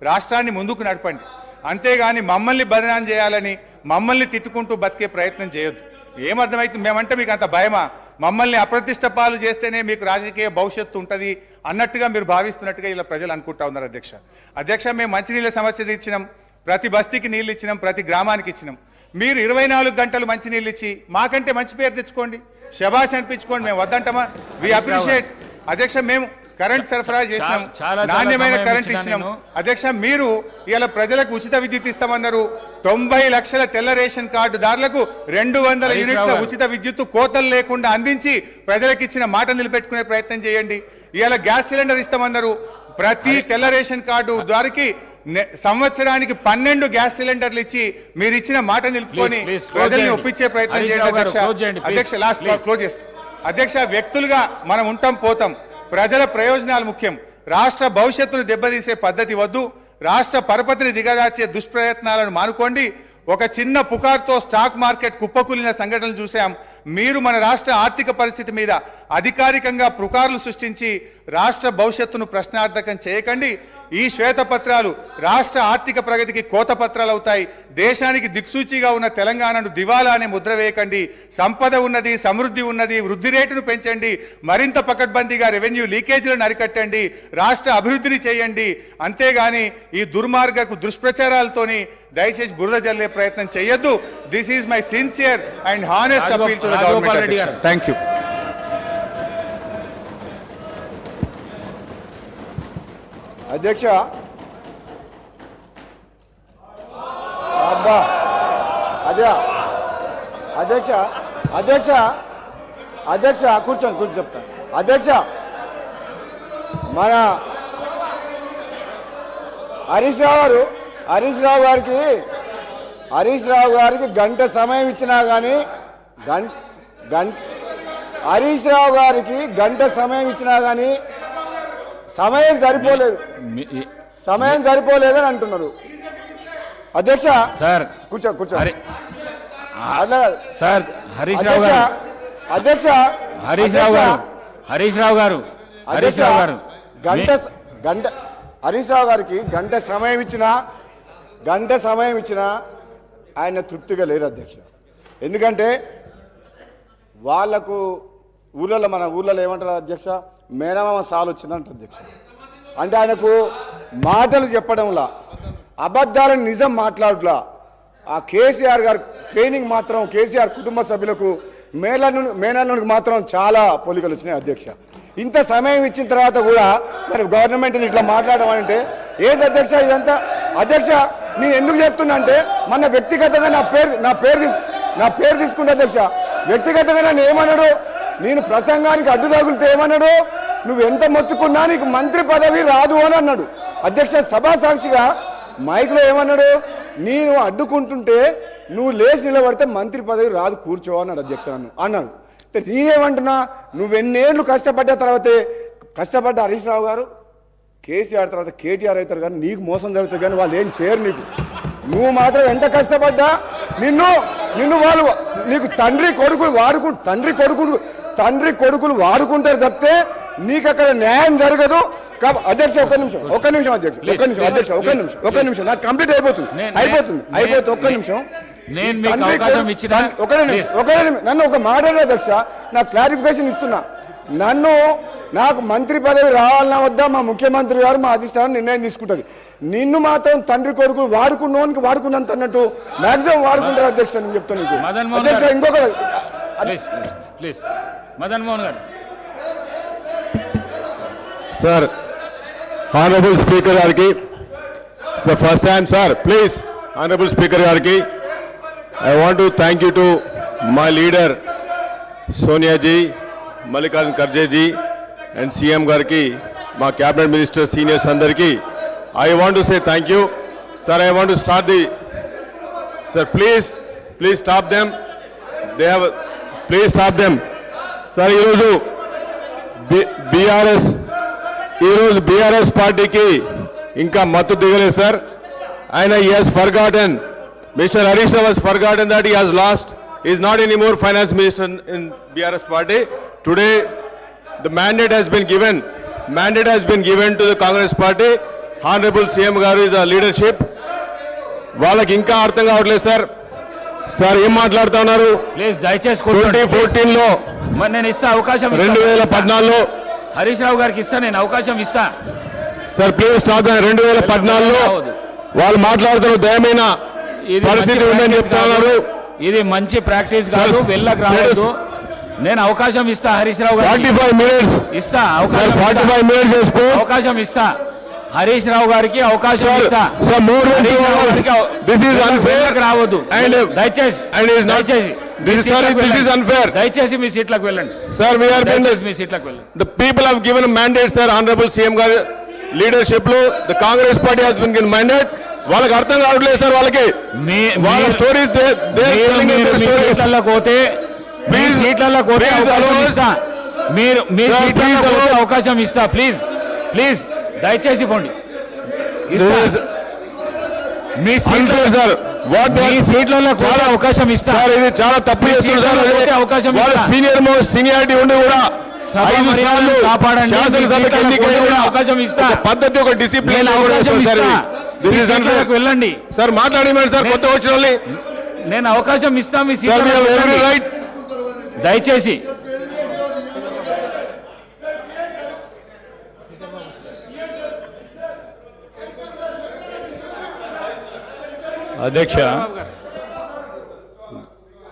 రాష్ట్రాన్ని ముందుకు నడపండి. అంతేగాని మమ్మల్ని బదనాం చేయాలని, మమ్మల్ని తిట్టుకుంటూ బతికే ప్రయత్నం చేయొద్దు. ఏమర్థమైతుంది, మేమంటే మీకు అంత భయమా? మమ్మల్ని అప్రతిష్ట పాలు చేస్తేనే మీకు రాజకీయ భవిష్యత్తు ఉంటుంది అన్నట్టుగా మీరు భావిస్తున్నట్టుగా ఇలా ప్రజలు అనుకుంటా ఉన్నారు అధ్యక్ష. అధ్యక్ష, మేము మంచినీళ్ళ సమస్య ఇచ్చినాం, ప్రతి బస్తీకి నీళ్ళు ఇచ్చినాం, ప్రతి గ్రామానికి ఇచ్చినాం. మీరు 24 గంటలు మంచినీళ్ళు ఇచ్చి మాకంటే మంచి పేరు తెచ్చుకోండి, శబాష్ అనిపించుకోండి. మేము వద్దంటామా? వి అప్రిషియేట్ అధ్యక్ష. మేము కరెంట్ సరఫరా చేసినాం, నాణ్యమైన కరెంట్ ఇచ్చినాం అధ్యక్ష. మీరు ఇలా ప్రజలకు ఉచిత విద్యుత్ ఇస్తామన్నారు. 90 లక్షల తెల్ల రేషన్ కార్డుదారులకు 200 యూనిట్ల ఉచిత విద్యుత్ కోతలు లేకుండా అందించి ప్రజలకు ఇచ్చిన మాట నిలబెట్టుకునే ప్రయత్నం చేయండి. ఇలా గ్యాస్ సిలిండర్ ఇస్తామన్నారు. ప్రతి తెల్ల రేషన్ కార్డు దారికి సంవత్సరానికి 12 గ్యాస్ సిలిండర్లు ఇచ్చి మీరు ఇచ్చిన మాట నిలుపుకొని ప్రజల్ని ఒప్పించే ప్రయత్నం చేయండి అధ్యక్ష. అధ్యక్ష, లాస్ట్ క్లోజ్ చేస్తాం అధ్యక్ష. వ్యక్తులుగా మనం ఉంటాం పోతాం, ప్రజల ప్రయోజనాలు ముఖ్యం. రాష్ట్ర భవిష్యత్తును దెబ్బతీసే పద్ధతి వద్దు. రాష్ట్ర పరపతిని దిగజార్చే దుష్ప్రయత్నాలను మానుకోండి. ఒక చిన్న పుకార్తో స్టాక్ మార్కెట్ కుప్పకూలిన సంఘటనలు చూసాం. మీరు మన రాష్ట్ర ఆర్థిక పరిస్థితి మీద అధికారికంగా పుకార్లు సృష్టించి రాష్ట్ర భవిష్యత్తును ప్రశ్నార్థకం చేయకండి. ఈ శ్వేతపత్రాలు రాష్ట్ర ఆర్థిక ప్రగతికి కోతపత్రాలు అవుతాయి. దేశానికి దిక్సూచిగా ఉన్న తెలంగాణను దివాలా అనే ముద్ర వేయకండి. సంపద ఉన్నది, సమృద్ధి ఉన్నది, వృద్ధి రేటును పెంచండి, మరింత పకడ్బందీగా రెవెన్యూ లీకేజీలను అరికట్టండి, రాష్ట్ర అభివృద్ధిని చేయండి. అంతేగాని ఈ దుర్మార్గకు దుష్ప్రచారాలతోని దయచేసి బురద జల్లే ప్రయత్నం చేయొద్దు. This is my sincere and honest appeal to the government. Thank you. అధ్యక్ష, అబ్బా అదే అధ్యక్ష అధ్యక్ష అధ్యక్ష కూర్చొని చెప్తాను అధ్యక్ష. మన హరీష్ రావు గారికి గంట సమయం ఇచ్చినా కానీ హరీష్ రావు గారికి గంట సమయం ఇచ్చినా కానీ సమయం సరిపోలేదని అంటున్నారు అధ్యక్ష. సార్ కూర్చో సార్. హరీష్ రావు గారు హరీష్ రావు గారికి గంట సమయం ఇచ్చినా ఆయన తృప్తిగా లేరు అధ్యక్ష. ఎందుకంటే వాళ్ళకు ఊళ్ళలో మన ఊళ్ళలో ఏమంటారు అధ్యక్ష, మేనమామ సాలు వచ్చిందంట అధ్యక్ష. అంటే ఆయనకు మాటలు చెప్పడంలా, అబద్ధాలను నిజం మాట్లాడలా. ఆ కేసీఆర్ గారు ట్రైనింగ్ మాత్రం కేసీఆర్ కుటుంబ సభ్యులకు మేనల్లునికి మాత్రం చాలా పోలికలు వచ్చినాయి అధ్యక్ష. ఇంత సమయం ఇచ్చిన తర్వాత కూడా మరి గవర్నమెంట్ని ఇట్లా మాట్లాడమంటే ఏంటి అధ్యక్ష ఇదంతా? అధ్యక్ష నేను ఎందుకు చెప్తున్నా అంటే మన వ్యక్తిగతంగా నా పేరు తీసుకుంటే అధ్యక్ష, వ్యక్తిగతంగా నన్ను ఏమన్నాడు, నేను ప్రసంగానికి అడ్డు తగులితే ఏమన్నాడు, నువ్వు ఎంత మొత్తుకున్నా నీకు మంత్రి పదవి రాదు అని అన్నాడు అధ్యక్ష. సభా సాక్షిగా మైక్లో ఏమన్నాడు, నేను అడ్డుకుంటుంటే నువ్వు లేచి నిలబడితే మంత్రి పదవి రాదు, కూర్చో అన్నాడు అధ్యక్ష. నన్ను అన్నాడు. నేనేమంటున్నా, నువ్వెన్నేళ్ళు కష్టపడ్డ తర్వాతే కష్టపడ్డ హరీష్ రావు గారు కేసీఆర్ తర్వాత కేటీఆర్ అవుతారు, కానీ నీకు మోసం జరుగుతుంది, కానీ వాళ్ళు ఏం చేయరు నీకు. నువ్వు మాత్రం ఎంత కష్టపడ్డా నిన్ను వాళ్ళు నీకు తండ్రి కొడుకులు వాడుకుంటారు తప్పితే నీకు అక్కడ న్యాయం జరగదు. అధ్యక్ష ఒక్క నిమిషం అధ్యక్ష నాకు కంప్లీట్ అయిపోతుంది ఒక్క నిమిషం. నన్ను ఒక మాట అధ్యక్ష, నాకు క్లారిఫికేషన్ ఇస్తున్నా. నాకు మంత్రి పదవి రావాలన్నా వద్దా మా ముఖ్యమంత్రి గారు మా అధిష్టానం నిర్ణయం తీసుకుంటుంది. నిన్ను మాత్రం తండ్రి కొడుకులు వాడుకున్నంత అన్నట్టు మాక్సిమం వాడుకుంటారు అధ్యక్ష. నేను చెప్తాను అధ్యక్ష. ఇంకొక మదన్ మోహన్ గారు. సార్, హానరబుల్ స్పీకర్ గారికి sir, first time sir, please honourable speaker గారికి I want to thank you to my leader Sonia ji, Mallikarjun Kharge ji and CM గారికి, మా క్యాబినెట్ మినిస్టర్ సీనియర్స్ అందరికీ I want to say thank you. Sir, I want to start Sir, please stop them. Please stop them. Sir, ఈరోజు BRS పార్టీకి ఇంకా మత్తు దిగలేదు sir. ఆయన he has forgotten, Mr. Harish Rav has forgotten that he has lost. He is not anymore finance minister in BRS party. Today, the mandate has been given to the Congress party. Honourable CM గారు is a leadership. వాళ్ళకి ఇంకా అర్థం కావట్లేదు sir. Sir ఏం మాట్లాడుతూ ఉన్నారు? Please దయచేసి 2014లో నేను ఇస్తా అవకాశం, 2014లో హరీష్ రావు గారికి ఇస్తా, నేను అవకాశం ఇస్తా సార్. Please stop. 2014లో వాళ్ళు మాట్లాడుతున్నారు, దయమైన పరిస్థితి ఉందని చెప్తున్నారు. ఇది మంచి ప్రాక్టీస్ కాదు, వెళ్ళకు రావద్దు. నేను అవకాశం ఇస్తా హరీష్ రావు గారు. 45 మినిట్స్ ఇస్తా, 45 మినిట్స్ చేసుకో. అవకాశం ఇస్తా హరీష్ రావు గారికి, అవకాశం ఇస్తా. రావద్దు దయచేసి మీ సీట్లకు వెళ్ళండి సార్. మీ సీట్లకు వెళ్ళండి. The people have given mandate sir. Honourable CM గారి లీడర్షిప్ లో the Congress party has been given mandate. వాళ్ళకి అర్థం కావట్లేదు సార్. వాళ్ళకి వాళ్ళ స్టోరీస్ పోతే అవకాశం ఇస్తా. ప్లీజ్ దయచేసి పోండి. మీ సీట్లలో కూడా అవకాశం ఇస్తా. ఇది చాలా తప్పు చేస్తున్నారు. అవకాశం సీనియారిటీ ఉండి కూడా కాపాడండి. అవకాశం ఇస్తా. పద్ధతి, ఒక డిసిప్లిన్ వెళ్ళండి సార్. మాట్లాడి సార్, కొత్త వచ్చిన నేను అవకాశం ఇస్తా. మీ రైట్ దయచేసి. అధ్యక్ష,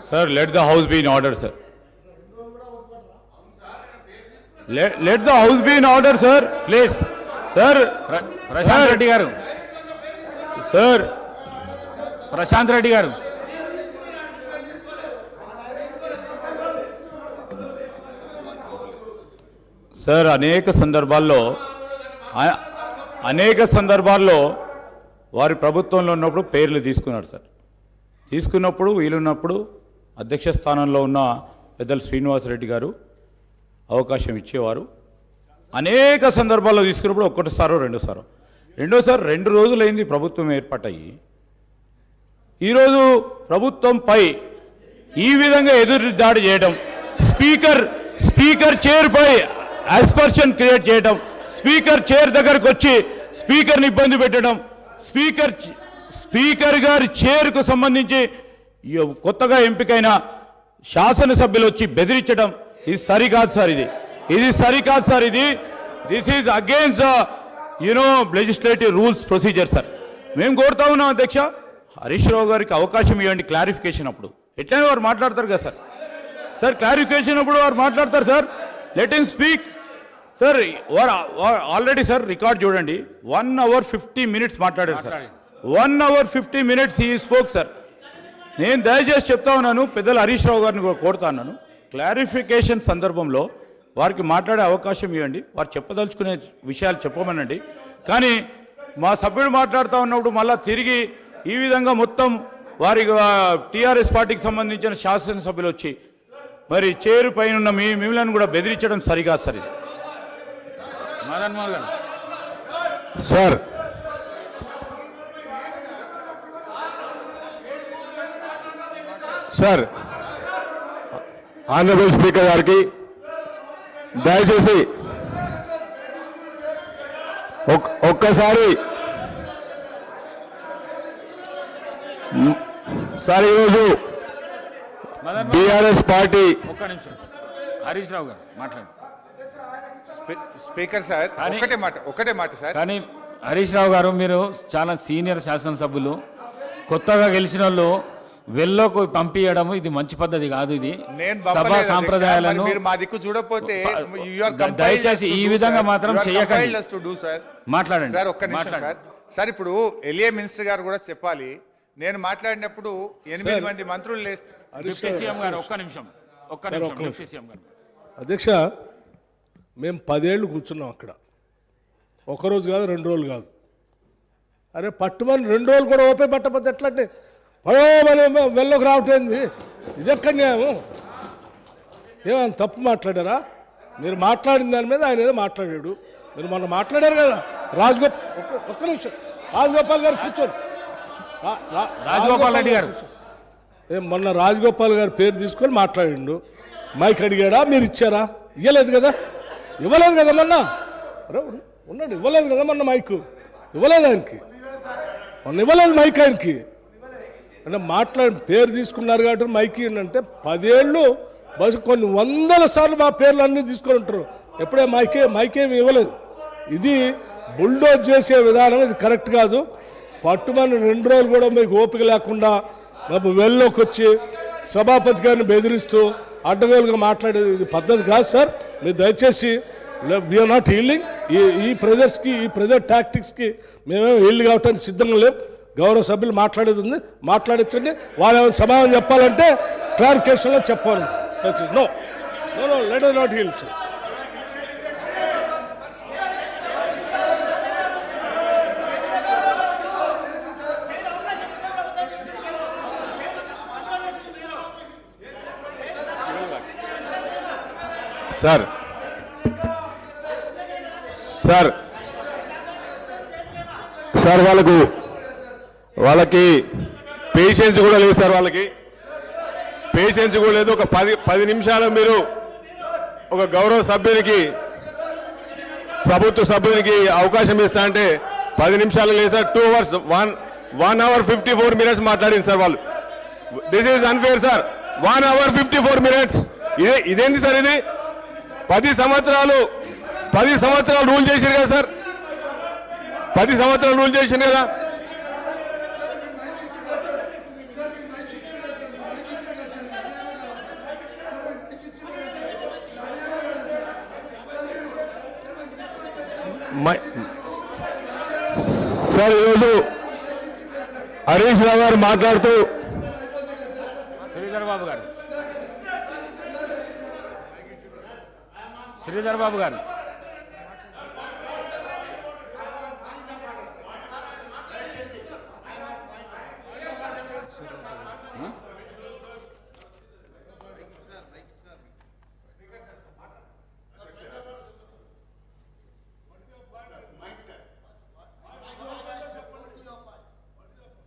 sir, let the house be in order sir. Let the house be in order sir, please. Sir, Prashant Reddy గారు. సార్, ప్రశాంత్ రెడ్డి గారు. సార్, అనేక సందర్భాల్లో వారి ప్రభుత్వంలో ఉన్నప్పుడు పేర్లు తీసుకున్నారు సార్. తీసుకున్నప్పుడు వీలున్నప్పుడు అధ్యక్ష స్థానంలో ఉన్న పెద్దలు శ్రీనివాసరెడ్డి గారు అవకాశం ఇచ్చేవారు. అనేక సందర్భాల్లో తీసుకున్నప్పుడు ఒకటిసారో రెండోసారి 2 రోజులైంది ప్రభుత్వం ఏర్పాటయ్యి. ఈరోజు ప్రభుత్వంపై ఈ విధంగా ఎదురు దాడి చేయడం, స్పీకర్ చైర్పై అస్పర్షన్ క్రియేట్ చేయడం, స్పీకర్ చైర్ దగ్గరకు వచ్చి స్పీకర్ని ఇబ్బంది పెట్టడం, స్పీకర్ గారి చైర్కు సంబంధించి ఈ కొత్తగా ఎంపికైన శాసనసభ్యులు వచ్చి బెదిరించడం ఇది సరికాదు సార్. ఇది సరికాదు sir. This is against legislative rules procedure sir. మేము కోరుతా ఉన్నాం అధ్యక్ష, హరీష్ రావు గారికి అవకాశం ఇవ్వండి క్లారిఫికేషన్ అప్పుడు. ఎట్లయినా వారు మాట్లాడతారు కదా సార్. సార్ క్లారిఫికేషన్ అప్పుడు వారు మాట్లాడతారు sir. Let him speak sir. Already sir record చూడండి, 1 hour 50 minutes మాట్లాడారు సార్. 1 hour 50 minutes ఈ స్పోక్ సార్. నేను దయచేసి చెప్తా ఉన్నాను, పెద్దలు హరీష్ రావు గారిని కూడా కోరుతా ఉన్నాను, క్లారిఫికేషన్ సందర్భంలో వారికి మాట్లాడే అవకాశం ఇవ్వండి. వారు చెప్పదలుచుకునే విషయాలు చెప్పమనండి. కానీ మా సభ్యుడు మాట్లాడుతూ ఉన్నప్పుడు మళ్ళా తిరిగి ఈ విధంగా మొత్తం వారి టీఆర్ఎస్ పార్టీకి సంబంధించిన శాసనసభ్యులు వచ్చి మరి చేరు పైన ఉన్న మిమ్మల్ని కూడా బెదిరించడం సరిగా సార్. ఇది మదన్ మోహన్ గారు సార్ సార్ ఆనరబుల్ స్పీకర్ గారికి దయచేసి ఒక్కసారి సార్ ఈరోజు బీఆర్ఎస్ పార్టీ ఒక్క నిమిషం హరీష్ రావు గారు మాట్లాడండి. స్పీకర్ సార్ ఒకటే మాట సార్. కానీ హరీష్ రావు గారు మీరు చాలా సీనియర్ శాసనసభ్యులు, కొత్తగా గెలిచిన వాళ్ళు వెల్లోకి పంపించడం ఇది మంచి పద్ధతి కాదు. ఇది సభా సాంప్రదాయాలను మా దిక్కు చూడకపోతే దయచేసి ఈ విధంగా మాత్రం చేయకండి. మాట్లాడండి సార్. ఒక్క నిమిషం సార్. సార్ ఇప్పుడు ఎలియా మినిస్టర్ గారు కూడా చెప్పాలి. నేను మాట్లాడినప్పుడు 8 మంది మంత్రులు డిప్యూటీ సీఎం గారు ఒక్క నిమిషం డిప్యూటీ సీఎం గారు. అధ్యక్ష, మేము 10 ఏళ్ళు కూర్చున్నాం అక్కడ. ఒకరోజు కాదు, 2 రోజులు కాదు. అరే పట్టుమని 2 రోజులు కూడా ఓపే పట్టకపోతే ఎట్లంటే పడవని వెళ్ళకు రావటేంది? ఇది ఎక్కడ న్యాయం? ఏమైనా తప్పు మాట్లాడారా? మీరు మాట్లాడిన దాని మీద ఆయన ఏదో మాట్లాడాడు. మీరు మొన్న మాట్లాడారు కదా ఒక్క నిమిషం రాజగోపాల్ గారు కూర్చోండి. రాజగోపాల్ రెడ్డి గారు మొన్న రాజగోపాల్ గారి పేరు తీసుకొని మాట్లాడిండు. మైక్ అడిగాడా? మీరు ఇచ్చారా? ఇవ్వలేదు కదా మొన్న. ఉన్నాడు, ఇవ్వలేదు కదా మొన్న మైక్. ఇవ్వలేదు ఆయనకి, మొన్న ఇవ్వలేదు మైక్ ఆయనకి. అంటే పేరు తీసుకున్నారు కాబట్టి మైక్ అంటే 10 ఏళ్ళు బస్ కొన్ని 100 సార్లు మా పేర్లు అన్నీ తీసుకొని ఉంటారు. ఎప్పుడే మైకేమి ఇవ్వలేదు. ఇది బుల్డోజ్ చేసే విధానం, ఇది కరెక్ట్ కాదు. పట్టుమని 2 రోజులు కూడా మీకు ఓపిక లేకుండా వెళ్ళలోకి వచ్చి సభాపతి గారిని బెదిరిస్తూ అడ్డగోలుగా మాట్లాడేది ఇది పద్ధతి కాదు సార్. మీరు దయచేసి వీఆర్ నాట్ హీల్డింగ్. ఈ ప్రెజర్స్కి, ఈ ప్రెజర్ టాక్టిక్స్కి మేమేమో హీల్డ్ కావటానికి సిద్ధంగా లేవు. గౌరవ సభ్యులు మాట్లాడేది ఉంది, మాట్లాడించండి. వాళ్ళు ఏమైనా సమాధానం చెప్పాలంటే క్లారిఫికేషన్లో చెప్పాలి. No no no let us not yield, sir. Sir sir sir వాళ్ళకి పేషెన్స్ కూడా లేదు సార్. వాళ్ళకి పేషెన్స్ కూడా లేదు. ఒక 10 నిమిషాలు మీరు ఒక గౌరవ సభ్యునికి, ప్రభుత్వ సభ్యునికి అవకాశం ఇస్తా అంటే 10 నిమిషాలు లేదు సార్. 2 hours 1 hour 54 minutes మాట్లాడింది సార్ వాళ్ళు. This is unfair sir. 1 hour 54 minutes. ఇదేంటి సార్? ఇది 10 సంవత్సరాలు రూల్ చేశారు కదా సార్. 10 సంవత్సరాలు రూల్ చేసింది కదా. సార్ ఈరోజు హరీష్ రావు గారు మాట్లాడుతూ శ్రీధర్ బాబు గారు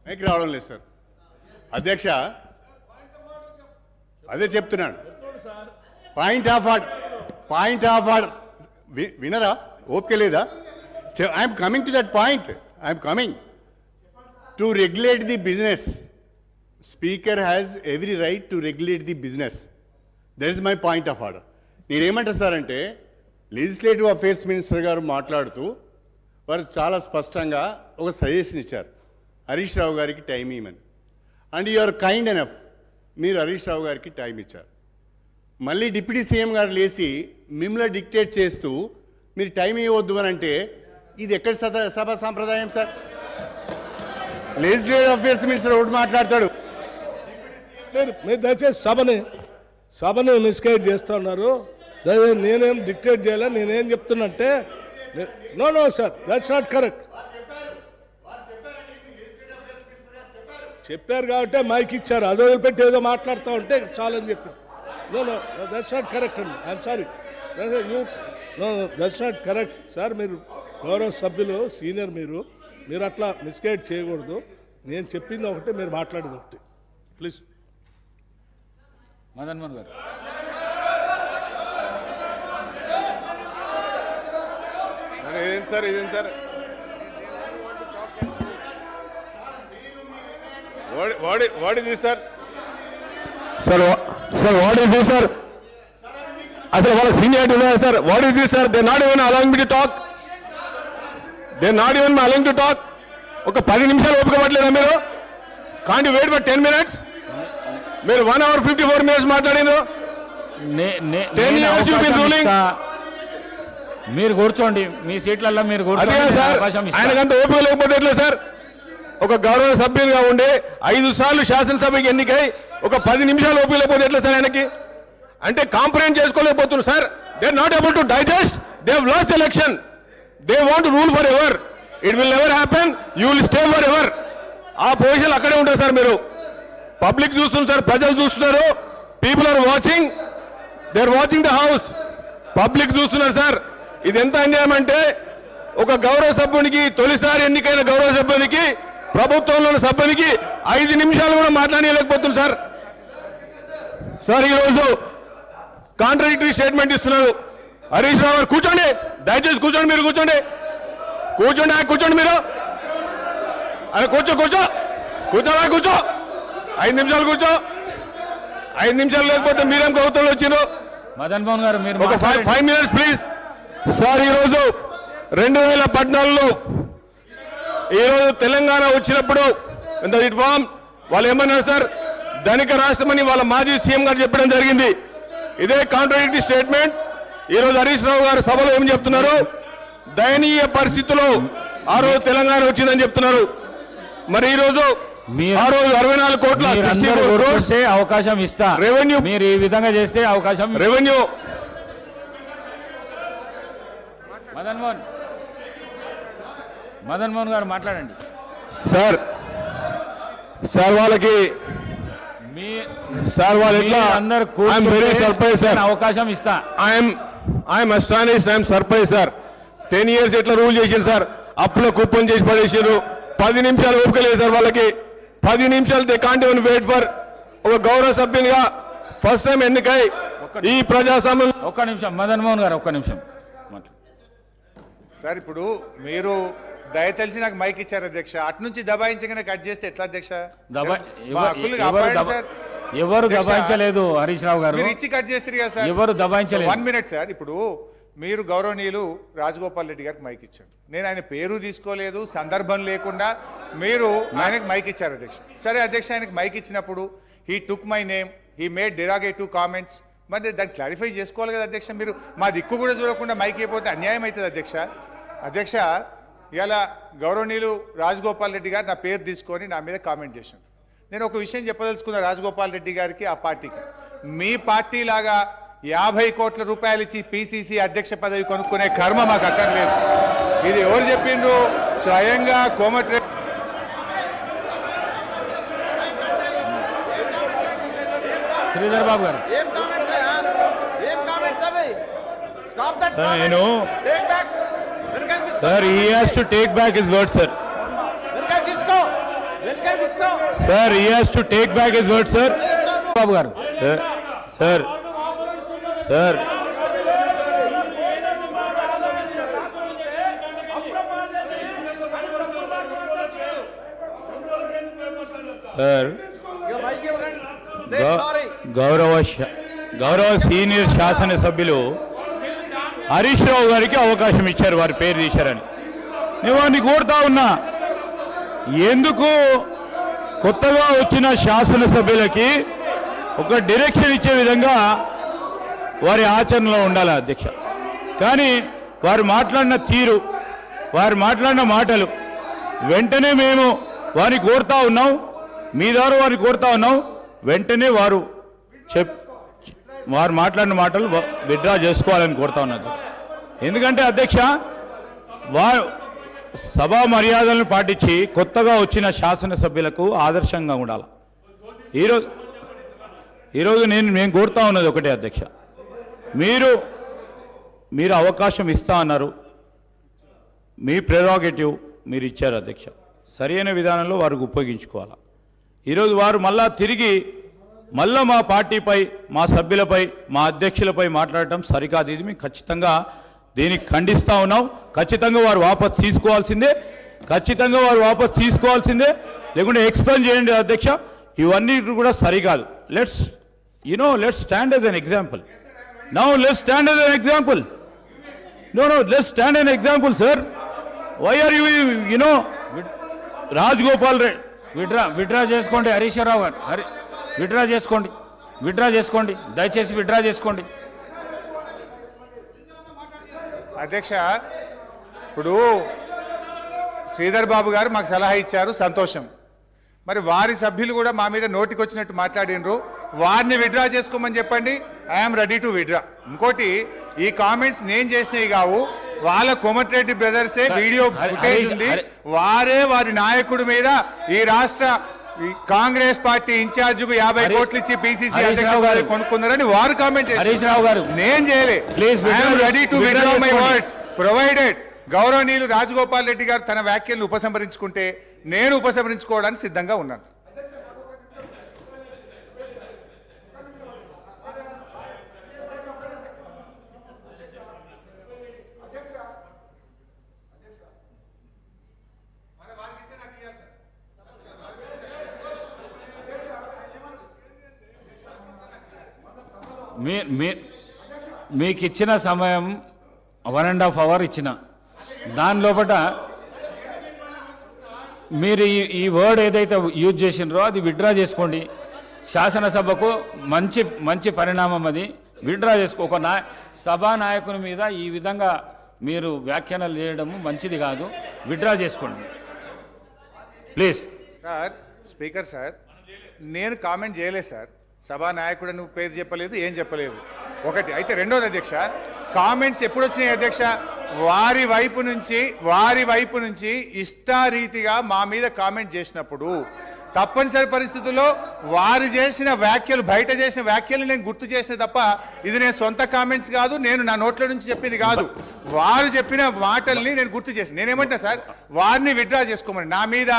మైక్ రావడం లేదు సార్. అధ్యక్ష, అదే చెప్తున్నాను. పాయింట్ ఆఫ్ ఆర్డర్ వినరా? ఓపిక లేదా? I'm coming to that point. I'm coming to regulate the business. Speaker has every right to regulate the business. That is my point of order. నేనేమంటారు సార్ అంటే లెజిస్లేటివ్ అఫేర్స్ మినిస్టర్ గారు మాట్లాడుతూ వారు చాలా స్పష్టంగా ఒక సజెషన్ ఇచ్చారు హరీష్ రావు గారికి టైం ఇవ్వమని. And you are kind enough, మీరు హరీష్ రావు గారికి టైం ఇచ్చారు. మళ్ళీ డిప్యూటీ సీఎం గారు లేచి మిమ్మల్ని డిక్టేట్ చేస్తూ మీరు టైం ఇవ్వద్దు అని అంటే ఇది ఎక్కడ సభ సాంప్రదాయం సార్? లెజిస్లేటివ్ అఫేర్స్ మినిస్టర్ ఒకటి మాట్లాడతాడు. మీరు దయచేసి సభని మిస్గైడ్ చేస్తూ ఉన్నారు. నేనేం డిక్టేట్ చేయాలి, నేనేం చెప్తున్నంటే no sir, that's not correct. చెప్పారు కాబట్టి మైక్ ఇచ్చారు, అది వదిలిపెట్టి ఏదో మాట్లాడుతూ ఉంటే చాలని చెప్పారు. నో దట్స్ నాట్ కరెక్ట్ అండి, I'm sorry. That's not correct sir. మీరు గౌరవ సభ్యులు, సీనియర్, మీరు అట్లా మిస్గైడ్ చేయకూడదు. నేను చెప్పింది ఒకటి, మీరు మాట్లాడేది ఒకటి. ప్లీజ్. మదన్ మోహన్ గారు. ఇదేంటి సార్, ఇదేంటి sir? What is this sir? Sir what is this sir? అసలు వాళ్ళకి సీనియారిటీ ఉన్నాయా sir? What is this sir? They not even allowing me to talk. They not even allowing to talk. ఒక 10 నిమిషాలు ఓపిక పట్టలేదా మీరు? Can't wait for 10 minutes? మీరు 1 hour 54 minutes మాట్లాడారు. 10 years you been ruling. మీరు కూర్చోండి, మీ సీట్లలో మీరు కూర్చోండి. ఆయనకంత ఓపిక లేకపోతే ఎట్లా సార్? ఒక గౌరవ సభ్యులుగా ఉండి 5 సార్లు శాసనసభకి ఎన్నికై ఒక 10 నిమిషాలు ఓపిక లేకపోతే ఎట్లా సార్ ఆయనకి? అంటే కాంప్రహెండ్ చేసుకోలేకపోతున్నారు sir. They are not able to digest. They have lost election. They want rule forever. It will never happen. You will stay forever. ఆ పొజిషన్ అక్కడే ఉంటారు సార్. మీరు పబ్లిక్ చూస్తున్నారు సార్, ప్రజలు చూస్తున్నారు. People are watching. They are watching the house. Public చూస్తున్నారు sir. ఇది ఎంత అన్యాయం అంటే, ఒక గౌరవ సభ్యునికి, తొలిసారి ఎన్నికైన గౌరవ సభ్యునికి, ప్రభుత్వంలో ఉన్న సభ్యునికి 5 నిమిషాలు కూడా మాట్లాడలేకపోతున్నారు సార్. సార్ ఈరోజు కాంట్రడిక్టరీ స్టేట్మెంట్ ఇస్తున్నారు. హరీష్ రావు గారు కూర్చోండి, దయచేసి కూర్చోండి. మీరు కూర్చోండి, కూర్చోండి మీరు. అరే కూర్చో 5 నిమిషాలు కూర్చో. 5 నిమిషాలు లేకపోతే మీరేం ప్రభుత్వంలో వచ్చిండ్రు? మదన్ మోహన్ గారు, మీరు ఒక 5 minutes ప్లీజ్. సార్ ఈరోజు 2014లో ఈరోజు తెలంగాణ వచ్చినప్పుడు ఇంత రిఫార్మ్ వాళ్ళు ఏమన్నారు సార్? ధనిక రాష్ట్రమని వాళ్ళ మాజీ సీఎం గారు చెప్పడం జరిగింది. ఇదే కాంట్రడిక్టరీ స్టేట్మెంట్ ఈరోజు హరీష్ రావు గారు సభలో ఏం చెప్తున్నారు? దయనీయ పరిస్థితుల్లో ఆ రోజు తెలంగాణ వచ్చిందని చెప్తున్నారు. మరి ఈ రోజు ఆ రోజు 64 కోట్ల అవకాశం ఇస్తా. రెవెన్యూ మీరు ఈ విధంగా చేస్తే అవకాశం. రెవెన్యూ మదన్ మోహన్ గారు మాట్లాడండి సార్. వాళ్ళకి వాళ్ళు ఎట్లా అందరు వెరీ సర్ప్రైజ్ సార్. అవకాశం ఇస్తా. I'm astonished, I'm surprise sir. 10 years ఎట్లా రూల్ చేశారు సార్? అప్పులో కుప్పం చేసి పడేసారు. 10 నిమిషాలు ఓపిక లేదు సార్ వాళ్ళకి. 10 నిమిషాలు they can't even wait for. ఒక గౌరవ సభ్యునిగా ఫస్ట్ టైం ఎన్నికై ఈ ప్రజాస్వామ్యం. ఒక్క నిమిషం మదన్ మోహన్ గారు, ఒక్క నిమిషం. సార్ ఇప్పుడు మీరు దయతలిసి నాకు మైక్ ఇచ్చారు అధ్యక్ష. అటు నుంచి దబాయించగానే కట్ చేస్తే ఎట్లా అధ్యక్ష? ఎవరు దబాయించలేదు హరీష్ రావు గారు. మీరు ఇచ్చి కట్ చేస్తారు కదా సార్. ఎవరు దబాయించలేదు. 1 minute సార్. ఇప్పుడు మీరు గౌరవనీయులు రాజగోపాల్ రెడ్డి గారికి మైక్ ఇచ్చారు. నేను ఆయన పేరు తీసుకోలేదు, సందర్భం లేకుండా మీరు ఆయనకు మైక్ ఇచ్చారు అధ్యక్ష. సరే అధ్యక్ష, ఆయనకు మైక్ ఇచ్చినప్పుడు he took my name, he made derogatory comments. మరి దాన్ని క్లారిఫై చేసుకోవాలి కదా అధ్యక్ష. మీరు మా దిక్కు కూడా చూడకుండా మైక్ అయిపోతే అన్యాయం అవుతుంది అధ్యక్ష. అధ్యక్ష, ఇలా గౌరవనీయులు రాజగోపాల్ రెడ్డి గారు నా పేరు తీసుకొని నా మీద కామెంట్ చేశారు. నేను ఒక విషయం చెప్పదలుచుకున్న రాజగోపాల్ రెడ్డి గారికి, ఆ పార్టీకి, మీ పార్టీ లాగా 50 కోట్ల రూపాయలు ఇచ్చి పిసిసి అధ్యక్ష పదవి కొనుక్కునే కర్మ మాకు అక్కర్లేదు. ఇది ఎవరు చెప్పిండ్రు? స్వయంగా కోమటిరెడ్డి శ్రీధర్ బాబు గారు. నేను sir, he has to take back his word, sir. Sir, he has to take back his word, sir. బాబు గారు. Sir. Sir. Sir. గౌరవ సీనియర్ శాసనసభ్యులు హరీష్ రావు గారికి అవకాశం ఇచ్చారు, వారి పేరు తీశారని. నేను వారిని కోరుతా ఉన్నా, ఎందుకు కొత్తగా వచ్చిన శాసనసభ్యులకి ఒక డైరెక్షన్ ఇచ్చే విధంగా వారి ఆచరణలో ఉండాలి అధ్యక్ష. కానీ వారు మాట్లాడిన తీరు, వారు మాట్లాడిన మాటలు వెంటనే మేము వారిని కోరుతా ఉన్నాం, మీ ద్వారా వారిని కోరుతా ఉన్నాం, వెంటనే వారు మాట్లాడిన మాటలు విత్డ్రా చేసుకోవాలని కోరుతా ఉన్నది. ఎందుకంటే అధ్యక్ష, వారు సభా మర్యాదలను పాటించి కొత్తగా వచ్చిన శాసనసభ్యులకు ఆదర్శంగా ఉండాలి. ఈరోజు నేను కోరుతా ఉన్నది ఒకటే అధ్యక్ష, మీరు అవకాశం ఇస్తా అన్నారు, మీ ప్రెరోగేటివ్ మీరు ఇచ్చారు అధ్యక్ష. సరైన విధానంలో వారికి ఉపయోగించుకోవాలి. ఈరోజు వారు మళ్ళా మా పార్టీపై, మా సభ్యులపై, మా అధ్యక్షులపై మాట్లాడటం సరికాదు. ఇది మేము ఖచ్చితంగా దీనికి ఖండిస్తూ ఉన్నాం. ఖచ్చితంగా వారు వాపసు తీసుకోవాల్సిందే, లేకుంటే ఎక్స్ప్లెయిన్ చేయండి అధ్యక్ష. ఇవన్నీ కూడా సరికాదు. Let's stand as an example. Now let's stand as an example. No, let's stand as an example, sir. Why are you, Raj Gopal Reddy? Withdraw చేసుకోండి హరీష్ రావు గారు, విడ్రా చేసుకోండి, దయచేసి విడ్రా చేసుకోండి. అధ్యక్ష, ఇప్పుడు శ్రీధర్ బాబు గారు మాకు సలహా ఇచ్చారు, సంతోషం. మరి వారి సభ్యులు కూడా మా మీద నోటికొచ్చినట్టు మాట్లాడినరు, వారిని విడ్రా చేసుకోమని చెప్పండి. I'm ready to withdraw. ఇంకోటి, ఈ కామెంట్స్ నేను చేసినవి కావు, వాళ్ళ కోమటిరెడ్డి బ్రదర్సే వీడియో ఫుటేజ్ ఉంది. వారి నాయకుడి మీద ఈ రాష్ట్ర కాంగ్రెస్ పార్టీ ఇన్ఛార్జ్ కు 50 కోట్లు ఇచ్చి పిసిసి అధ్యక్షుడు కొనుక్కున్నారని వారు కామెంట్ చేశారు. నేను చేయలే. I'm ready to withdraw my words provided గౌరవనీయులు రాజగోపాల్ రెడ్డి గారు తన వ్యాఖ్యలను ఉపసంహరించుకుంటే నేను ఉపసంహరించుకోవడానికి సిద్ధంగా ఉన్నాను. మీకు ఇచ్చిన సమయం 1.5 hours ఇచ్చిన దాని లోపల మీరు ఈ వర్డ్ ఏదైతే యూజ్ చేసినారో అది విత్డ్రా చేసుకోండి. శాసనసభకు మంచి పరిణామం అది. విత్డ్రా చేసుకో. ఒక సభా నాయకుని మీద ఈ విధంగా మీరు వ్యాఖ్యానాలు చేయడం మంచిది కాదు. విత్డ్రా చేసుకోండి ప్లీజ్. సార్, స్పీకర్ సార్, నేను కామెంట్ చేయలేదు సార్. సభా నాయకుడు నువ్వు పేరు చెప్పలేదు, ఏం చెప్పలేదు. ఒకటి అయితే. రెండోది అధ్యక్ష, కామెంట్స్ ఎప్పుడు వచ్చినాయి అధ్యక్ష? వారి వైపు నుంచి ఇష్టారీతిగా మా మీద కామెంట్ చేసినప్పుడు తప్పనిసరి పరిస్థితుల్లో వారు చేసిన వ్యాఖ్యలు, బయట చేసిన వ్యాఖ్యలు నేను గుర్తు చేసిన తప్ప ఇది నేను సొంత కామెంట్స్ కాదు, నేను నా నోట్ల నుంచి చెప్పింది కాదు. వారు చెప్పిన మాటల్ని నేను గుర్తు చేసిన. నేనేమంటా సార్, వారిని విత్డ్రా చేసుకోమని, నా మీద,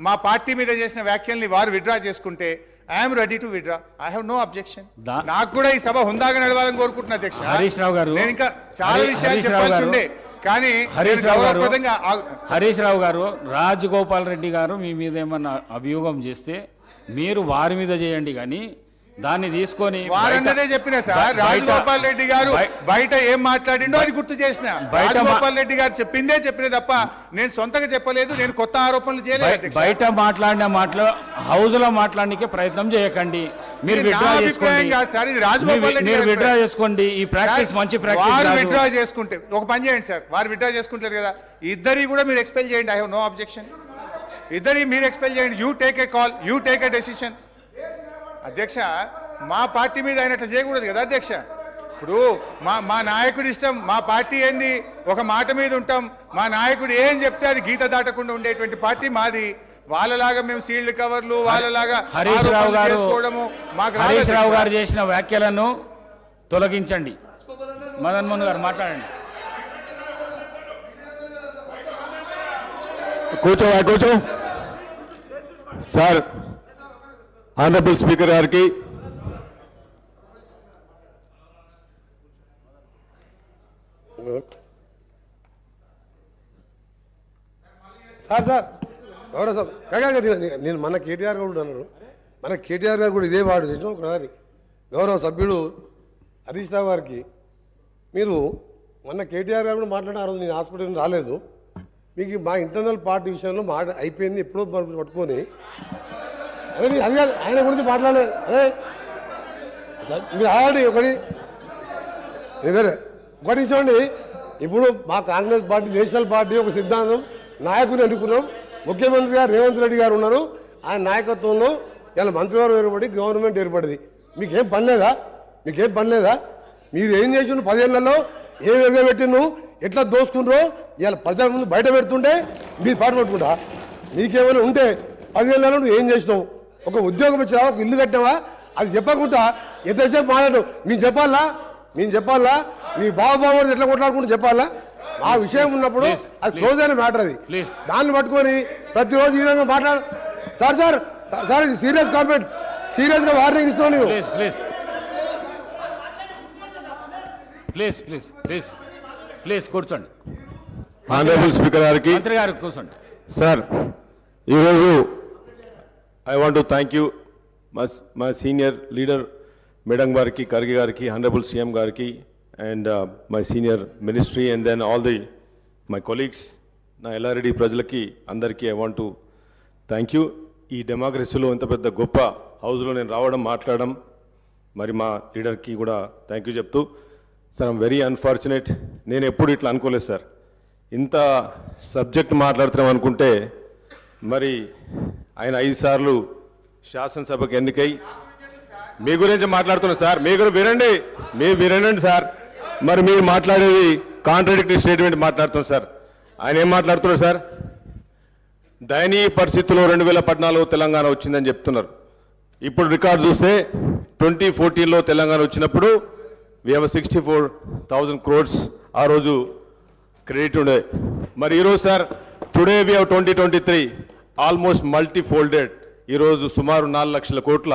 మా పార్టీ మీద చేసిన వ్యాఖ్యల్ని వారు విత్డ్రా చేసుకుంటే I'm ready to withdraw. I have no objection. నాకు కూడా ఈ సభ హుందాగా నడవాలని కోరుకుంటున్నా అధ్యక్ష. హరీష్ రావు గారు, నేను ఇంకా చాలా విషయాలు చెప్పాల్సి ఉండే, కానీ హరీష్ రావు గారు, రాజగోపాల్ రెడ్డి గారు మీ మీద ఏమన్నా అభియోగం చేస్తే మీరు వారి మీద చేయండి, కానీ దాన్ని తీసుకొని వారన్నదే చెప్పిన సార్. రాజగోపాల్ రెడ్డి గారు బయట ఏం మాట్లాడిండో అది గుర్తు చేసిన. రాజగోపాల్ రెడ్డి గారు చెప్పిన తప్ప నేను సొంతంగా చెప్పలేదు, నేను కొత్త ఆరోపణలు చేయలేదు. బయట మాట్లాడిన మాటలు హౌస్ లో మాట్లాడడానికి ప్రయత్నం చేయకండి. మీరు విత్డ్రా చేసుకోండి. ఈ ప్రాక్టీస్ మంచి ప్రాక్టీస్. వారు విత్డ్రా చేసుకుంటే ఒక పని చేయండి సార్, వారు విత్డ్రా చేసుకుంటారు కదా, ఇద్దరి కూడా మీరు ఎక్స్పెల్ చేయండి. I have no objection. ఇద్దరి మీరు ఎక్స్పెల్ చేయండి. You take a call, you take a decision. అధ్యక్ష, మా పార్టీ మీద అయినట్లు చేయకూడదు కదా అధ్యక్ష. ఇప్పుడు మా నాయకుడి ఇష్టం, మా పార్టీ ఏంది, ఒక మాట మీద ఉంటాం. మా నాయకుడు ఏం చెప్తే అది గీత దాటకుండా ఉండేటువంటి పార్టీ మాది. వాళ్ళలాగా మేము సీల్డ్ కవర్లు, వాళ్ళలాగా హరీష్ రావు గారు చేసిన వ్యాఖ్యలను తొలగించండి. మదన్ మోహన్ గారు మాట్లాడండి. కూర్చో సార్. ఆనరబుల్ స్పీకర్ గారికి, సార్ గౌరవ సార్, నేను మన కేటీఆర్ కూడా అన్నారు, మన కేటీఆర్ గారు కూడా ఇదే వాడు చేసాం ఒకసారి గౌరవ సభ్యుడు హరీష్ రావు గారికి మీరు మొన్న కేటీఆర్ గారు కూడా మాట్లాడిన ఆ రోజు నేను హాస్పిటల్ రాలేదు మీకు మా ఇంటర్నల్ పార్టీ విషయంలో అయిపోయింది ఎప్పుడో పట్టుకొని అదే మీరు అది కాదు ఆయన గురించి మాట్లాడలేదు అదే మీరు ఆల్రెడీ ఒకటి ఇవ్వండి ఇప్పుడు మా కాంగ్రెస్ పార్టీ నేషనల్ పార్టీ ఒక సిద్ధాంతం నాయకుని ఎన్నుకున్నాం ముఖ్యమంత్రి గారు రేవంత్ రెడ్డి గారు ఉన్నారు ఆయన నాయకత్వంలో ఇలా మంత్రివర్గం ఏర్పడి గవర్నమెంట్ ఏర్పడింది మీకేం పని లేదా మీరు ఏం చేసిన 10 ఏళ్లలో ఏ విధంగా పెట్టిను ఎట్లా దోసుకున్నారో ఇలా ప్రజల ముందు బయట పెడుతుంటే మీరు పాటు పట్టుకుంటా నీకేమైనా ఉంటే 10 ఏళ్లలో నువ్వు ఏం చేసినావు ఒక ఉద్యోగం ఇచ్చినావా ఒక ఇల్లు కట్టినావా అది చెప్పకుండా ఎంతసేపు మాట్లాడు మేము చెప్పాలా మీ బాబు ఎట్లా కొట్లాడుకుంటూ చెప్పాలా ఆ విషయం ఉన్నప్పుడు అది క్లోజ్ అయిన మ్యాటర్ అది దాన్ని పట్టుకొని ప్రతిరోజు ఈ విధంగా మాట్లాడు సార్ ఇది సీరియస్ కామెంట్ సీరియస్గా వార్నింగ్ ఇస్తాను నీవు ప్లీజ్ కూర్చోండి ఆనరబుల్ స్పీకర్ గారికి మంత్రి గారు కూర్చోండి సార్ ఈరోజు I want to thank you మా సీనియర్ లీడర్ మేడం గారికి ఖర్గే గారికి ఆనరబుల్ సీఎం గారికి and my senior ministry and then all the my colleagues నా ఎల్లారెడ్డి ప్రజలకి అందరికీ I want to thank you ఈ డెమోక్రసీలో ఇంత పెద్ద గొప్ప హౌస్లో నేను రావడం మాట్లాడడం మరి మా లీడర్కి కూడా థ్యాంక్ యూ చెప్తూ సార్ ఐమ్ వెరీ అన్ఫార్చునేట్ నేను ఎప్పుడు ఇట్లా అనుకోలేదు సార్ ఇంత సబ్జెక్ట్ మాట్లాడుతున్నాం అనుకుంటే మరి ఆయన 5 సార్లు శాసనసభకు ఎన్నికై మీ గురించి మాట్లాడుతున్నాను సార్ మీ గురించి వినండి సార్ మరి మీరు మాట్లాడేది కాంట్రాడిక్టరీ స్టేట్మెంట్ మాట్లాడుతున్నాం సార్ ఆయన ఏం మాట్లాడుతున్నారు సార్ దయనీయ పరిస్థితుల్లో 2014 తెలంగాణ వచ్చిందని చెప్తున్నారు ఇప్పుడు రికార్డు చూస్తే 2014లో తెలంగాణ వచ్చినప్పుడు వీ హ్యావ్ 64,000 crores ఆ రోజు క్రెడిట్ ఉండే మరి ఈరోజు sir today we have 2023 almost multifolded ఈరోజు సుమారు 4 లక్షల కోట్ల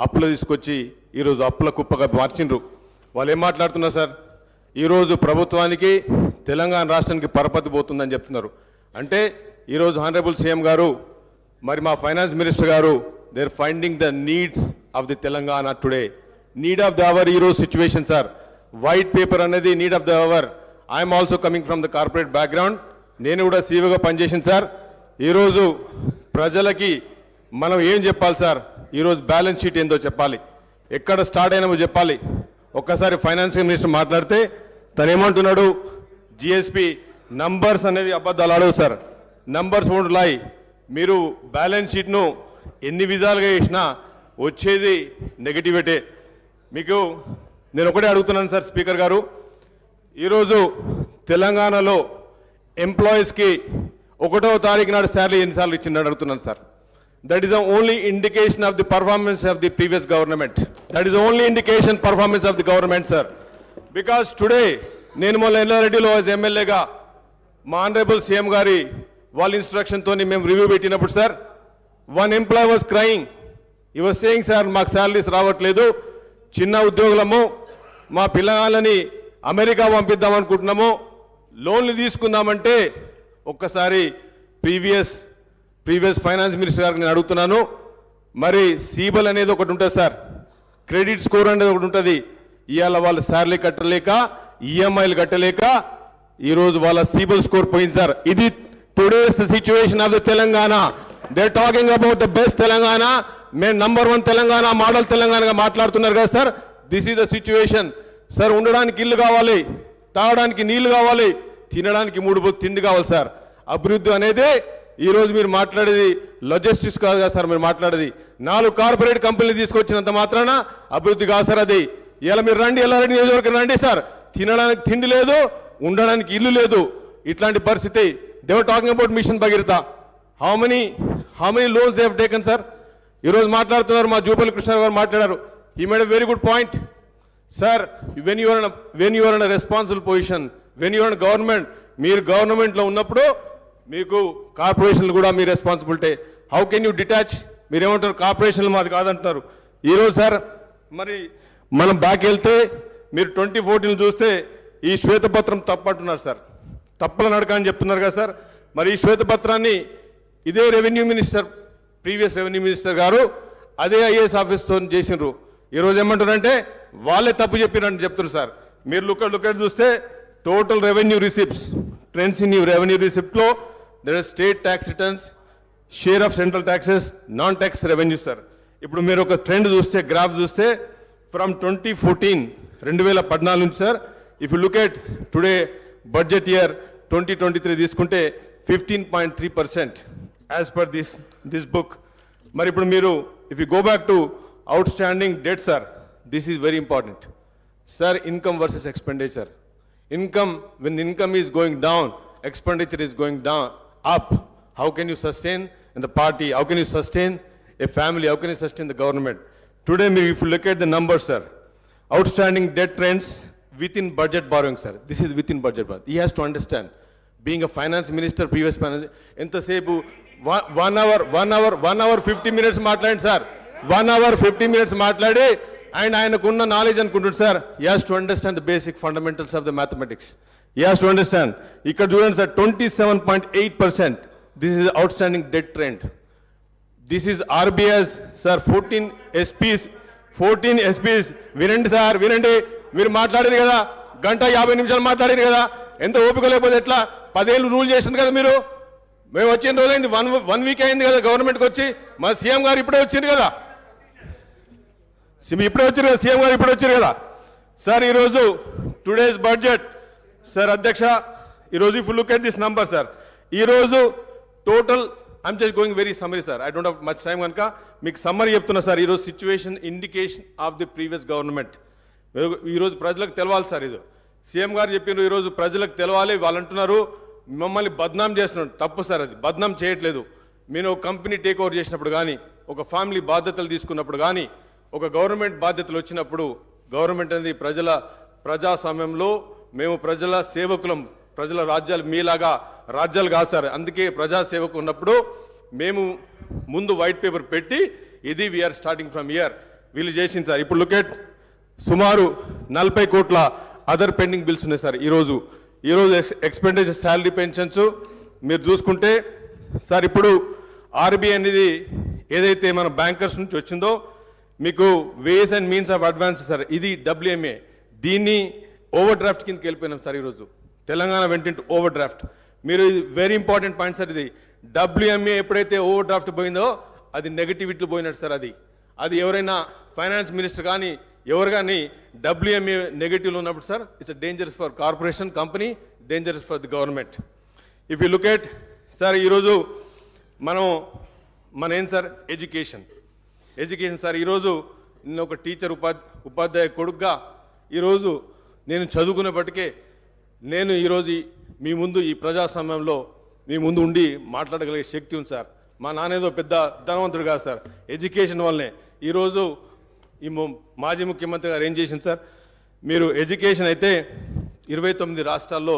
అప్పులు తీసుకొచ్చి ఈరోజు అప్పుల కుప్పగా మార్చిండ్రు వాళ్ళు ఏం మాట్లాడుతున్నారు సార్ ఈరోజు ప్రభుత్వానికి తెలంగాణ రాష్ట్రానికి పరపతి పోతుందని చెప్తున్నారు అంటే ఈరోజు హానరబుల్ సీఎం గారు మరి మా ఫైనాన్స్ మినిస్టర్ గారు they are finding the needs of the Telangana today need of the hour ఈరోజు సిచ్యువేషన్ సార్ వైట్ పేపర్ అనేది need of the hour I'm also coming from the corporate background నేను కూడా సీఈఓగా పనిచేసింది sir ఈరోజు ప్రజలకి మనం ఏం చెప్పాలి సార్ ఈరోజు బ్యాలెన్స్ షీట్ ఏందో చెప్పాలి ఎక్కడ స్టార్ట్ అయినామో చెప్పాలి ఒక్కసారి ఫైనాన్స్ మినిస్టర్ మాట్లాడితే తను ఏమంటున్నాడు జిఎస్పి నంబర్స్ అనేది అబద్ధాలు ఆడవు సార్ నంబర్స్ వోంట్ లై మీరు బ్యాలెన్స్ షీట్ను ఎన్ని విధాలుగా చేసినా వచ్చేది నెగటివిటీ మీకు నేను ఒకటే అడుగుతున్నాను సార్ స్పీకర్ గారు ఈరోజు తెలంగాణలో ఎంప్లాయీస్కి 1వ తారీఖు నాడు శాలరీ ఎన్నిసార్లు ఇచ్చిందని అడుగుతున్నాను sir that is the only indication of the performance of the previous government that is only indication performance of the government sir because today నేను మొన్న ఎల్లారెడ్డిలో యాజ్ ఎమ్మెల్యేగా మా ఆనరబుల్ సీఎం గారి వాళ్ళ ఇన్స్ట్రక్షన్తో మేము రివ్యూ పెట్టినప్పుడు సార్ 1 ఎంప్లాయ్ వాజ్ క్రయింగ్ ఈ was saying sir మాకు శాలరీస్ రావట్లేదు చిన్న ఉద్యోగులము మా పిల్లగాళ్ళని అమెరికా పంపిద్దాం అనుకుంటున్నాము లోన్లు తీసుకుందామంటే ఒక్కసారి ప్రీవియస్ ఫైనాన్స్ మినిస్టర్ గారికి నేను అడుగుతున్నాను మరి సీబల్ అనేది ఒకటి ఉంటుంది సార్ క్రెడిట్ స్కోర్ అనేది ఒకటి ఉంటుంది ఇవాళ వాళ్ళు శాలరీ కట్టలేక ఈఎంఐలు కట్టలేక ఈరోజు వాళ్ళ సీబల్ స్కోర్ పోయింది సార్ ఇది today's situation of the Telangana they talking about the best Telangana మేము #1 తెలంగాణ మోడల్ తెలంగాణగా మాట్లాడుతున్నారు కదా sir this is the situation sir ఉండడానికి ఇల్లు కావాలి తాగడానికి నీళ్లు కావాలి తినడానికి 3 తిండి కావాలి సార్ అభివృద్ధి అనేది ఈరోజు మీరు మాట్లాడేది లాజిస్టిక్స్ కాదు కదా సార్ మీరు మాట్లాడేది 4 కార్పొరేట్ కంపెనీలు తీసుకొచ్చినంత మాత్రాన అభివృద్ధి కాదు సార్ అది ఇలా మీరు రండి ఎల్లారెడ్డి నియోజకవర్గం రండి సార్ తినడానికి తిండి లేదు ఉండడానికి ఇల్లు లేదు ఇట్లాంటి పరిస్థితి they were talking about mission Bhagiratha how many loans they have taken sir ఈరోజు మాట్లాడుతున్నారు మా జూపల్లి కృష్ణ గారు మాట్లాడారు he made a very good point sir when you're in responsible position when you're government మీరు గవర్నమెంట్లో ఉన్నప్పుడు మీకు కార్పొరేషన్లు కూడా మీ responsibility how can you detach మీరేమంటారు కార్పొరేషన్లు మాది కాదంటున్నారు ఈరోజు సార్ మరి మనం బ్యాక్ వెళ్తే మీరు 2014 చూస్తే ఈ శ్వేతపత్రం తప్పంటున్నారు సార్ తప్పుల నడక అని చెప్తున్నారు కదా సార్ మరి ఈ శ్వేతపత్రాన్ని ఇదే ప్రీవియస్ రెవెన్యూ మినిస్టర్ గారు అదే ఐఏఎస్ ఆఫీస్తో చేసినారు. ఈరోజు ఏమంటారంటే వాళ్ళే తప్పు చెప్పినట్టు చెప్తున్నారు సార్. మీరు లుక్ చూస్తే total revenue receipts, trends in revenue రిసిప్ట్లో there are state tax returns, share of central taxes, non tax revenue sir. ఇప్పుడు మీరు ఒక ట్రెండ్ చూస్తే, గ్రాఫ్ చూస్తే ఫ్రమ్ 2014 నుంచి sir, if you look at today budget year 2023 తీసుకుంటే 15.3% as per this book. మరి ఇప్పుడు మీరు if you go back to out standing debt sir, this is very important sir. Income versus expenditure. Income, when the income is going down, expenditure is going down, up. How can you sustain in the party? How can you sustain a family? How can you sustain the government? Today, if you look at the numbers, sir, outstanding debt trends within budget borrowing, sir. This is within budget borrowing. He has to understand. Being a finance minister, previous finance, entasepu 1 hour 50 minutes మాట్లాడండి sir. 1 hour 50 minutes మాట్లాడి and ఆయనకున్న knowledge అనుకుంటుంది sir. He has to understand the basic fundamentals of the mathematics. He has to understand. ఇక్కడ చూడండి sir, 27.8%. This is outstanding debt trend. This is RBI's sir. 14 SPs. వినండి sir, వినండి. మీరు మాట్లాడారు కదా, 1:50 నిమిషాలు మాట్లాడారు కదా, ఎంత ఓపిక లేకపోతే ఎట్లా? 10 ఏళ్ళు రూల్ చేసింది కదా మీరు. మేము వచ్చిన రోజైంది, వన్ వీక్ అయింది కదా గవర్నమెంట్కి వచ్చి. మా సీఎం గారు ఇప్పుడే వచ్చింది కదా, ఇప్పుడే వచ్చారు కదా, సీఎం గారు ఇప్పుడే వచ్చారు కదా సార్. ఈరోజు టుడేస్ బడ్జెట్ సార్ అధ్యక్ష, ఈరోజు if look at this number sir, ఈరోజు total I'm just going very summary sir, I don't have much time కనుక మీకు సమ్మరీ చెప్తున్నా సార్. ఈరోజు situation indication of the previous government. ఈరోజు ప్రజలకు తెలవాలి సార్. ఇది సీఎం గారు చెప్పినారు, ఈరోజు ప్రజలకు తెలవాలి. వాళ్ళు అంటున్నారు మమ్మల్ని బద్నాం చేస్తున్నారు. తప్పు సార్, అది బద్నాం చేయట్లేదు. మీరు ఒక కంపెనీ టేక్ ఓవర్ చేసినప్పుడు కానీ, ఒక ఫ్యామిలీ బాధ్యతలు తీసుకున్నప్పుడు కానీ, ఒక గవర్నమెంట్ బాధ్యతలు వచ్చినప్పుడు, గవర్నమెంట్ అనేది ప్రజాస్వామ్యంలో మేము ప్రజల సేవకులం. ప్రజల రాజ్యాలు మీలాగా రాజ్యాలు కాదు సార్. అందుకే ప్రజాసేవకు ఉన్నప్పుడు మేము ముందు వైట్ పేపర్ పెట్టి ఇది వీఆర్ స్టార్టింగ్ ఫ్రమ్ ఇయర్ వీళ్ళు చేసింది సార్. ఇప్పుడు లుక్ ఎట్ సుమారు 40 కోట్ల అదర్ పెండింగ్ బిల్స్ ఉన్నాయి సార్. ఈరోజు ఎక్స్పెండిచర్, శాలరీ, పెన్షన్స్ మీరు చూసుకుంటే సార్, ఇప్పుడు ఆర్బీఐ అనేది ఏదైతే మన బ్యాంకర్స్ నుంచి వచ్చిందో మీకు ways and means of advance sir, ఇది WMA. దీన్ని ఓవర్ డ్రాఫ్ట్ కిందకి వెళ్ళిపోయినాం సార్. ఈరోజు తెలంగాణ వెంట ఓవర్ డ్రాఫ్ట్. మీరు వెరీ ఇంపార్టెంట్ పాయింట్ సార్. ఇది WMA ఎప్పుడైతే ఓవర్ డ్రాఫ్ట్ పోయిందో అది నెగటివిటీలో పోయినట్టు సార్. అది ఎవరైనా ఫైనాన్స్ మినిస్టర్ కానీ ఎవరు కానీ WMA నెగటివ్లో ఉన్నప్పుడు sir, it's dangerous for corporation, company, dangerous for the government. If you look at sir, ఈరోజు మన ఏం సార్, ఎడ్యుకేషన్ సార్. ఈరోజు నేను ఒక టీచర్, ఉపాధ్యాయ కొడుకుగా ఈరోజు నేను చదువుకునేప్పటికే నేను ఈరోజు మీ ముందు ఈ ప్రజాస్వామ్యంలో మీ ముందు ఉండి మాట్లాడగలిగే శక్తి ఉంది సార్. మా నాన్నేదో పెద్ద ధనవంతుడు కాదు సార్, ఎడ్యుకేషన్ వల్లనే. ఈరోజు ఈ మాజీ ముఖ్యమంత్రి గారు ఏం చేసింది సార్, మీరు ఎడ్యుకేషన్ అయితే 29 రాష్ట్రాల్లో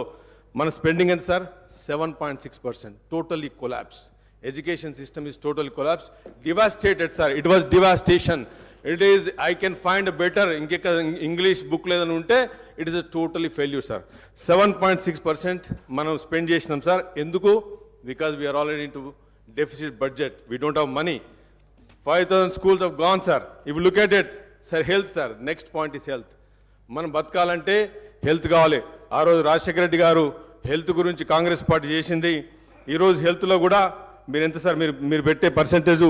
మన స్పెండింగ్ ఎంత sir, 7.6%. Totally collapse. Education system is totally collapsed, devastated sir. It was devastation. It is, I can find a better English book ledanu unte, it is a totally failure sir. 7.6% manam spend chesinam sir. Enduku? Because we are already into deficit budget. We don't have money. 5,000 schools have gone sir. If you look at it sir, health sir, next point is health. మనం బతకాలంటే health కావాలి. ఆ రోజు రాజశేఖర రెడ్డి గారు health గురించి Congress party చేసింది. ఈరోజు హెల్త్లో కూడా మీరు ఎంత సార్, మీరు పెట్టే పర్సంటేజు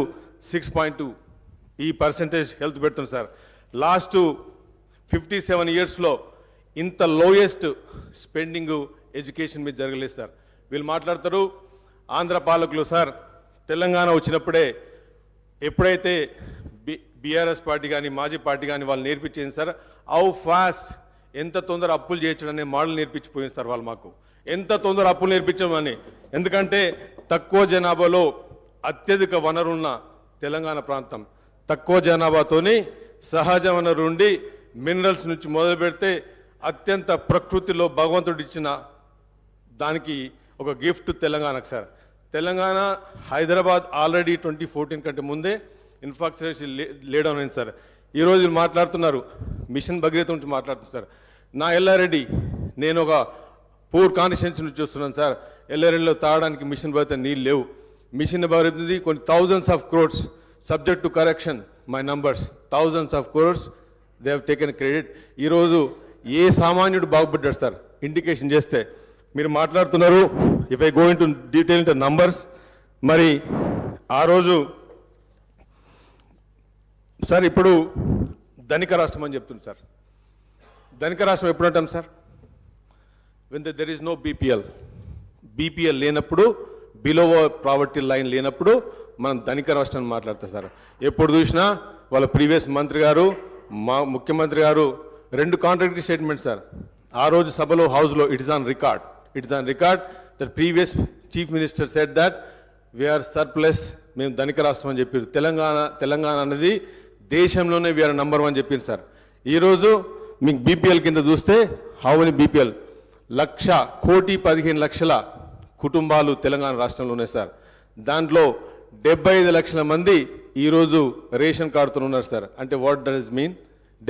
6.2. ఈ పర్సంటేజ్ హెల్త్ పెడుతుంది సార్. లాస్ట్ 57 ఇయర్స్లో ఇంత లోయెస్ట్ స్పెండింగ్ ఎడ్యుకేషన్ మీద జరగలేదు సార్. వీళ్ళు మాట్లాడతారు ఆంధ్ర పాలకులు సార్, తెలంగాణ వచ్చినప్పుడే ఎప్పుడైతే బీఆర్ఎస్ పార్టీ కానీ మాజీ పార్టీ కానీ వాళ్ళు నేర్పించింది సార్, హౌ ఫాస్ట్, ఎంత తొందర అప్పులు చేయడం అనే మోడల్ నేర్పించిపోయింది సార్ వాళ్ళు మాకు. ఎంత తొందర అప్పులు నేర్పించమని. ఎందుకంటే తక్కువ జనాభాలో అత్యధిక వనరున్న తెలంగాణ ప్రాంతం, తక్కువ జనాభాతోని సహజ వనరు ఉండి మినరల్స్ నుంచి మొదలు పెడితే అత్యంత ప్రకృతిలో భగవంతుడు ఇచ్చిన దానికి ఒక గిఫ్ట్ తెలంగాణకు సార్. తెలంగాణ, హైదరాబాద్ ఆల్రెడీ 2014 కంటే ముందే ఇన్ఫ్రాస్ట్రక్చర్ లేడౌన్ అయింది సార్. ఈరోజు మాట్లాడుతున్నారు మిషన్ భగీరథ నుంచి మాట్లాడుతున్నారు. నా ఎల్లారెడ్డి, నేను ఒక పూర్ కాన్స్టిట్యున్సీ నుంచి చూస్తున్నాను సార్. ఎల్లారెడ్డిలో తాగడానికి మిషన్ భగీరథ నీళ్ళు లేవు. మిషన్ భగీరథ కొన్ని thousands of crores subject to correction. my numbers, thousands of crores, they have taken credit. ఈరోజు ఏ సామాన్యుడు బాగుపడ్డాడు సార్ ఇండికేషన్ చేస్తే మీరు మాట్లాడుతున్నారు. If I go in to detail into numbers, మరి ఆ రోజు సార్ ఇప్పుడు ధనిక రాష్ట్రం అని చెప్తుంది సార్. ధనిక రాష్ట్రం ఎప్పుడు అంటాం sir? When there is no BPL లేనప్పుడు, బిలో ప్రావర్టీ లైన్ లేనప్పుడు మనం ధనిక రాష్ట్రాన్ని మాట్లాడతాం సార్. ఎప్పుడు చూసినా వాళ్ళ ప్రీవియస్ మంత్రి గారు, మా ముఖ్యమంత్రి గారు రెండు కాంట్రాక్టరీ స్టేట్మెంట్ సార్. ఆ రోజు సభలో హౌస్లో it is on record that previous chief minister said that we're surplus, మేము ధనిక రాష్ట్రం అని చెప్పారు. తెలంగాణ అనేది దేశంలోనే వీఆర్ నంబర్ 1 చెప్పింది సార్. ఈరోజు మీకు బీపీఎల్ కింద చూస్తే హౌ మెనీ బీపీఎల్ 1,15,00,000 కుటుంబాలు తెలంగాణ రాష్ట్రంలో ఉన్నాయి సార్. దాంట్లో 75 లక్షల మంది ఈరోజు రేషన్ కార్డుతో ఉన్నారు సార్. అంటే వాట్ డస్ మీన్?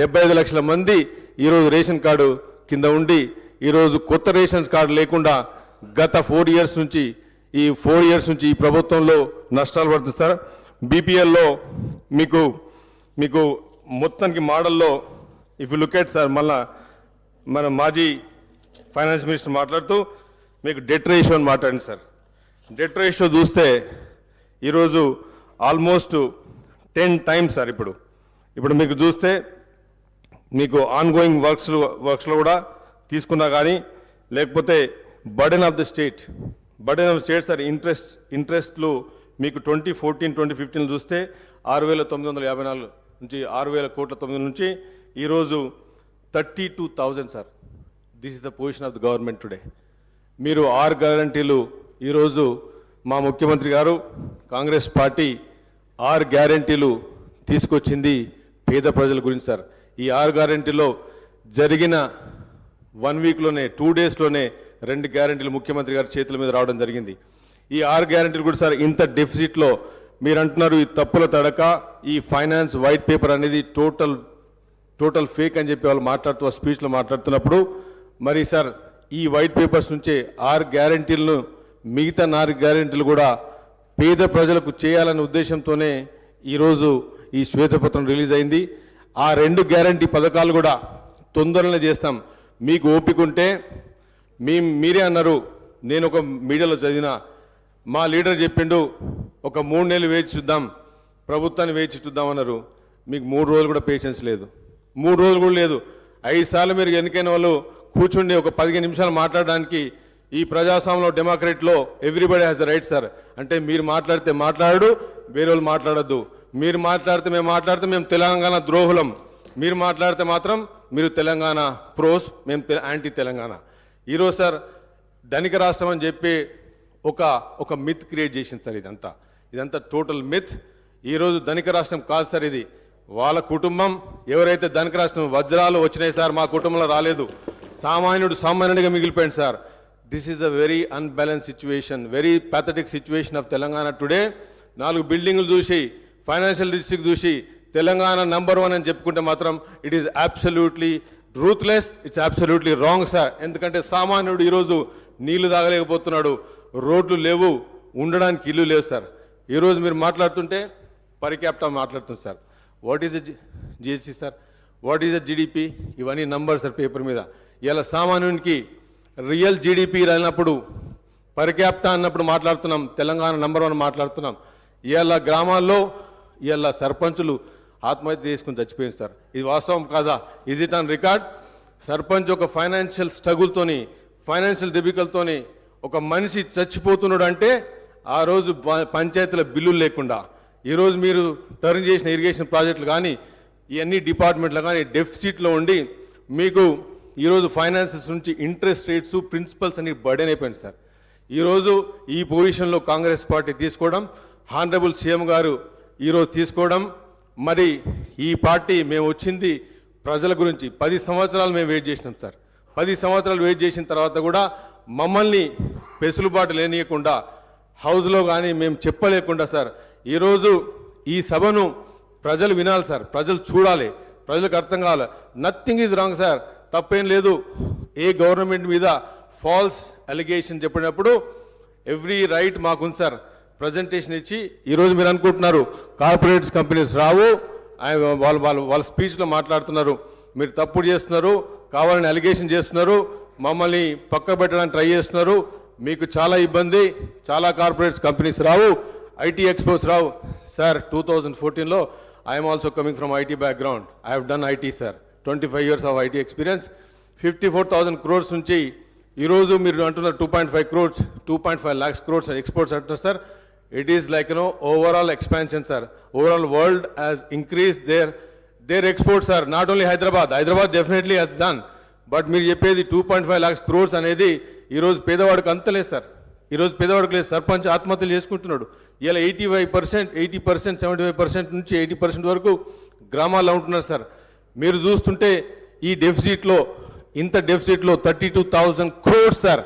75 లక్షల మంది ఈరోజు రేషన్ కార్డు కింద ఉండి ఈరోజు కొత్త రేషన్ కార్డు లేకుండా గత 4 ఇయర్స్ నుంచి ఈ ప్రభుత్వంలో నష్టాలు పడుతుంది సార్. బీపీఎల్లో మీకు మొత్తానికి మోడల్లో if you look at sir, మళ్ళా మన మాజీ ఫైనాన్స్ మినిస్టర్ మాట్లాడుతూ మీకు డెట్ రేషియో అని మాట్లాడింది సార్. డెట్ రేషియో చూస్తే ఈరోజు ఆల్మోస్ట్ 10 టైమ్స్ సార్. ఇప్పుడు మీకు చూస్తే మీకు ఆన్గోయింగ్ వర్క్స్లో కూడా తీసుకున్నా కానీ, లేకపోతే burden of the state sir, ఇంట్రెస్ట్లు మీకు 2014-2015 చూస్తే 6,954 నుంచి 6,000 కోట్ల నుంచి ఈరోజు 32,000 sir. This is the position of the government today. మీరు 6 గ్యారంటీలు ఈరోజు మా ముఖ్యమంత్రి గారు కాంగ్రెస్ పార్టీ 6 గ్యారంటీలు తీసుకొచ్చింది పేద ప్రజల గురించి సార్. ఈ 6 గ్యారంటీలో జరిగిన 1 వీక్లోనే 2 డేస్లోనే 2 గ్యారంటీలు ముఖ్యమంత్రి గారి చేతుల మీద రావడం జరిగింది. ఈ 6 గ్యారంటీలు కూడా సార్ ఇంత డెఫిసిట్లో మీరు అంటున్నారు ఈ తప్పుల తడక, ఈ ఫైనాన్స్ వైట్ పేపర్ అనేది టోటల్ ఫేక్ అని చెప్పి వాళ్ళు మాట్లాడుతూ స్పీచ్లో మాట్లాడుతున్నప్పుడు, మరి సార్ ఈ వైట్ పేపర్స్ నుంచే 6 గ్యారంటీలను, మిగతా 4 గ్యారంటీలు కూడా పేద ప్రజలకు చేయాలనే ఉద్దేశంతోనే ఈరోజు ఈ శ్వేతపత్రం రిలీజ్ అయింది. ఆ 2 గ్యారంటీ పథకాలు కూడా తొందరనే చేస్తాం. మీకు ఓపిక ఉంటే మీరే అన్నారు, నేను ఒక మీడియాలో చదివిన, మా లీడర్ చెప్పిండు ఒక 3 నెలలు వేచి చూద్దాం, ప్రభుత్వాన్ని వేచి చూద్దాం అన్నారు. మీకు 3 రోజులు కూడా పేషెన్స్ లేదు, 3 రోజులు కూడా లేదు. 5 సార్లు మీరు ఎన్నికైన వాళ్ళు కూర్చుండి ఒక 15 నిమిషాలు మాట్లాడడానికి ఈ ప్రజాస్వామ్యంలో డెమోక్రసీలో everybody has the right sir. అంటే మీరు మాట్లాడితే మాట్లాడు, వేరే వాళ్ళు మాట్లాడద్దు. మీరు మాట్లాడితే మేము తెలంగాణ ద్రోహులం, మీరు మాట్లాడితే మాత్రం మీరు తెలంగాణ ప్రోస్, మేము యాంటీ తెలంగాణ. ఈరోజు సార్ ధనిక రాష్ట్రం అని చెప్పి ఒక మిత్ క్రియేట్ చేసింది సార్. ఇదంతా టోటల్ మిత్. ఈరోజు ధనిక రాష్ట్రం కాదు సార్, ఇది వాళ్ళ కుటుంబం. ఎవరైతే ధనిక రాష్ట్రం వజ్రాలు వచ్చినాయి సార్, మా కుటుంబంలో రాలేదు. సామాన్యుడిగా మిగిలిపోయింది sir. This is a very unbalance situation, very pathetic situation of Telangana today. 4 బిల్డింగ్లు చూసి, ఫైనాన్షియల్ డిస్ట్రిక్ట్ చూసి తెలంగాణ నంబర్ 1 అని చెప్పుకుంటే మాత్రం it is absolutely ruthless, it's absolutely wrong sir. ఎందుకంటే సామాన్యుడు ఈరోజు నీళ్లు తాగలేకపోతున్నాడు, రోడ్లు లేవు, ఉండడానికి ఇల్లు లేవు సార్. ఈరోజు మీరు మాట్లాడుతుంటే పర్ క్యాపిటా మాట్లాడుతుంది sir. What is GST sir, what is GDP, ఇవన్నీ నంబర్స్ సార్ పేపర్ మీద. ఇలా సామాన్యునికి రియల్ జీడిపి రానప్పుడు, పర్ క్యాపిటా అన్నప్పుడు మాట్లాడుతున్నాం, తెలంగాణ నంబర్ 1 మాట్లాడుతున్నాం. ఇలా గ్రామాల్లో ఇలా సర్పంచులు ఆత్మహత్య చేసుకుని చచ్చిపోయింది సార్. ఇది వాస్తవం కాదా? Is it on record? Sarpanch ఒక ఫైనాన్షియల్ స్ట్రగుల్తోని, ఫైనాన్షియల్ డిఫికల్ట్తోని ఒక మనిషి చచ్చిపోతున్నాడు అంటే ఆ రోజు పంచాయతీల బిల్లులు లేకుండా, ఈరోజు మీరు టర్న్ చేసిన ఇరిగేషన్ ప్రాజెక్టులు కానీ, ఇవన్నీ డిపార్ట్మెంట్లు కానీ డెఫిసిట్లో ఉండి మీకు ఈరోజు ఫైనాన్సెస్ నుంచి ఇంట్రెస్ట్ రేట్స్, ప్రిన్సిపల్స్ అన్ని బర్డెన్ అయిపోయింది సార్. ఈరోజు ఈ పొజిషన్లో కాంగ్రెస్ పార్టీ తీసుకోవడం, హానరబుల్ సీఎం గారు ఈరోజు తీసుకోవడం, మరి ఈ పార్టీ మేము వచ్చింది ప్రజల గురించి. 10 సంవత్సరాలు మేము వెయిట్ చేసినాం సార్. 10 సంవత్సరాలు వెయిట్ చేసిన తర్వాత కూడా మమ్మల్ని పెసులుబాటు లేనియకుండా, హౌస్లో కానీ మేము చెప్పలేకుండా సార్, ఈరోజు ఈ సభను ప్రజలు వినాలి సార్, ప్రజలు చూడాలి, ప్రజలకు అర్థం కావాలి. నథింగ్ ఈజ్ రాంగ్ సార్, తప్పేం లేదు. ఏ గవర్నమెంట్ మీద ఫాల్స్ అలిగేషన్ చెప్పినప్పుడు ఎవ్రీ రైట్ మాకుంది సార్ ప్రజెంటేషన్ ఇచ్చి. ఈరోజు మీరు అనుకుంటున్నారు కార్పొరేట్స్ కంపెనీస్ రావు, వాళ్ళ స్పీచ్లో మాట్లాడుతున్నారు, మీరు తప్పుడు చేస్తున్నారు, కావాలని అలిగేషన్ చేస్తున్నారు, మమ్మల్ని పక్క పెట్టడానికి ట్రై చేస్తున్నారు, మీకు చాలా ఇబ్బంది, చాలా కార్పొరేట్స్ కంపెనీస్ రావు, ఐటీ ఎక్స్పోస్ రావు. సార్ 2014లో I'm also coming from IT background. I have done IT sir, 25 years of IT experience. 54,000 crores నుంచి ఈరోజు మీరు అంటున్నారు 2.5 crores, 2.5 lakhs crores ఎక్స్పోర్ట్స్ అంటున్నారు sir. It is like overall expansion sir. Overall world has increase their exports sir, not only Hyderabad definitely has done. But మీరు చెప్పేది 2.5 lakhs crores అనేది ఈరోజు పేదవాడికి అంతలేదు సార్. ఈరోజు పేదవాడికి లేదు. సర్పంచ్ ఆత్మహత్యలు చేసుకుంటున్నాడు. ఇలా 80%, 75% నుంచి 80% వరకు గ్రామాల్లో ఉంటున్నారు సార్. మీరు చూస్తుంటే ఈ డెఫిసిట్లో, ఇంత డెఫిసిట్లో 32,000 crores sir.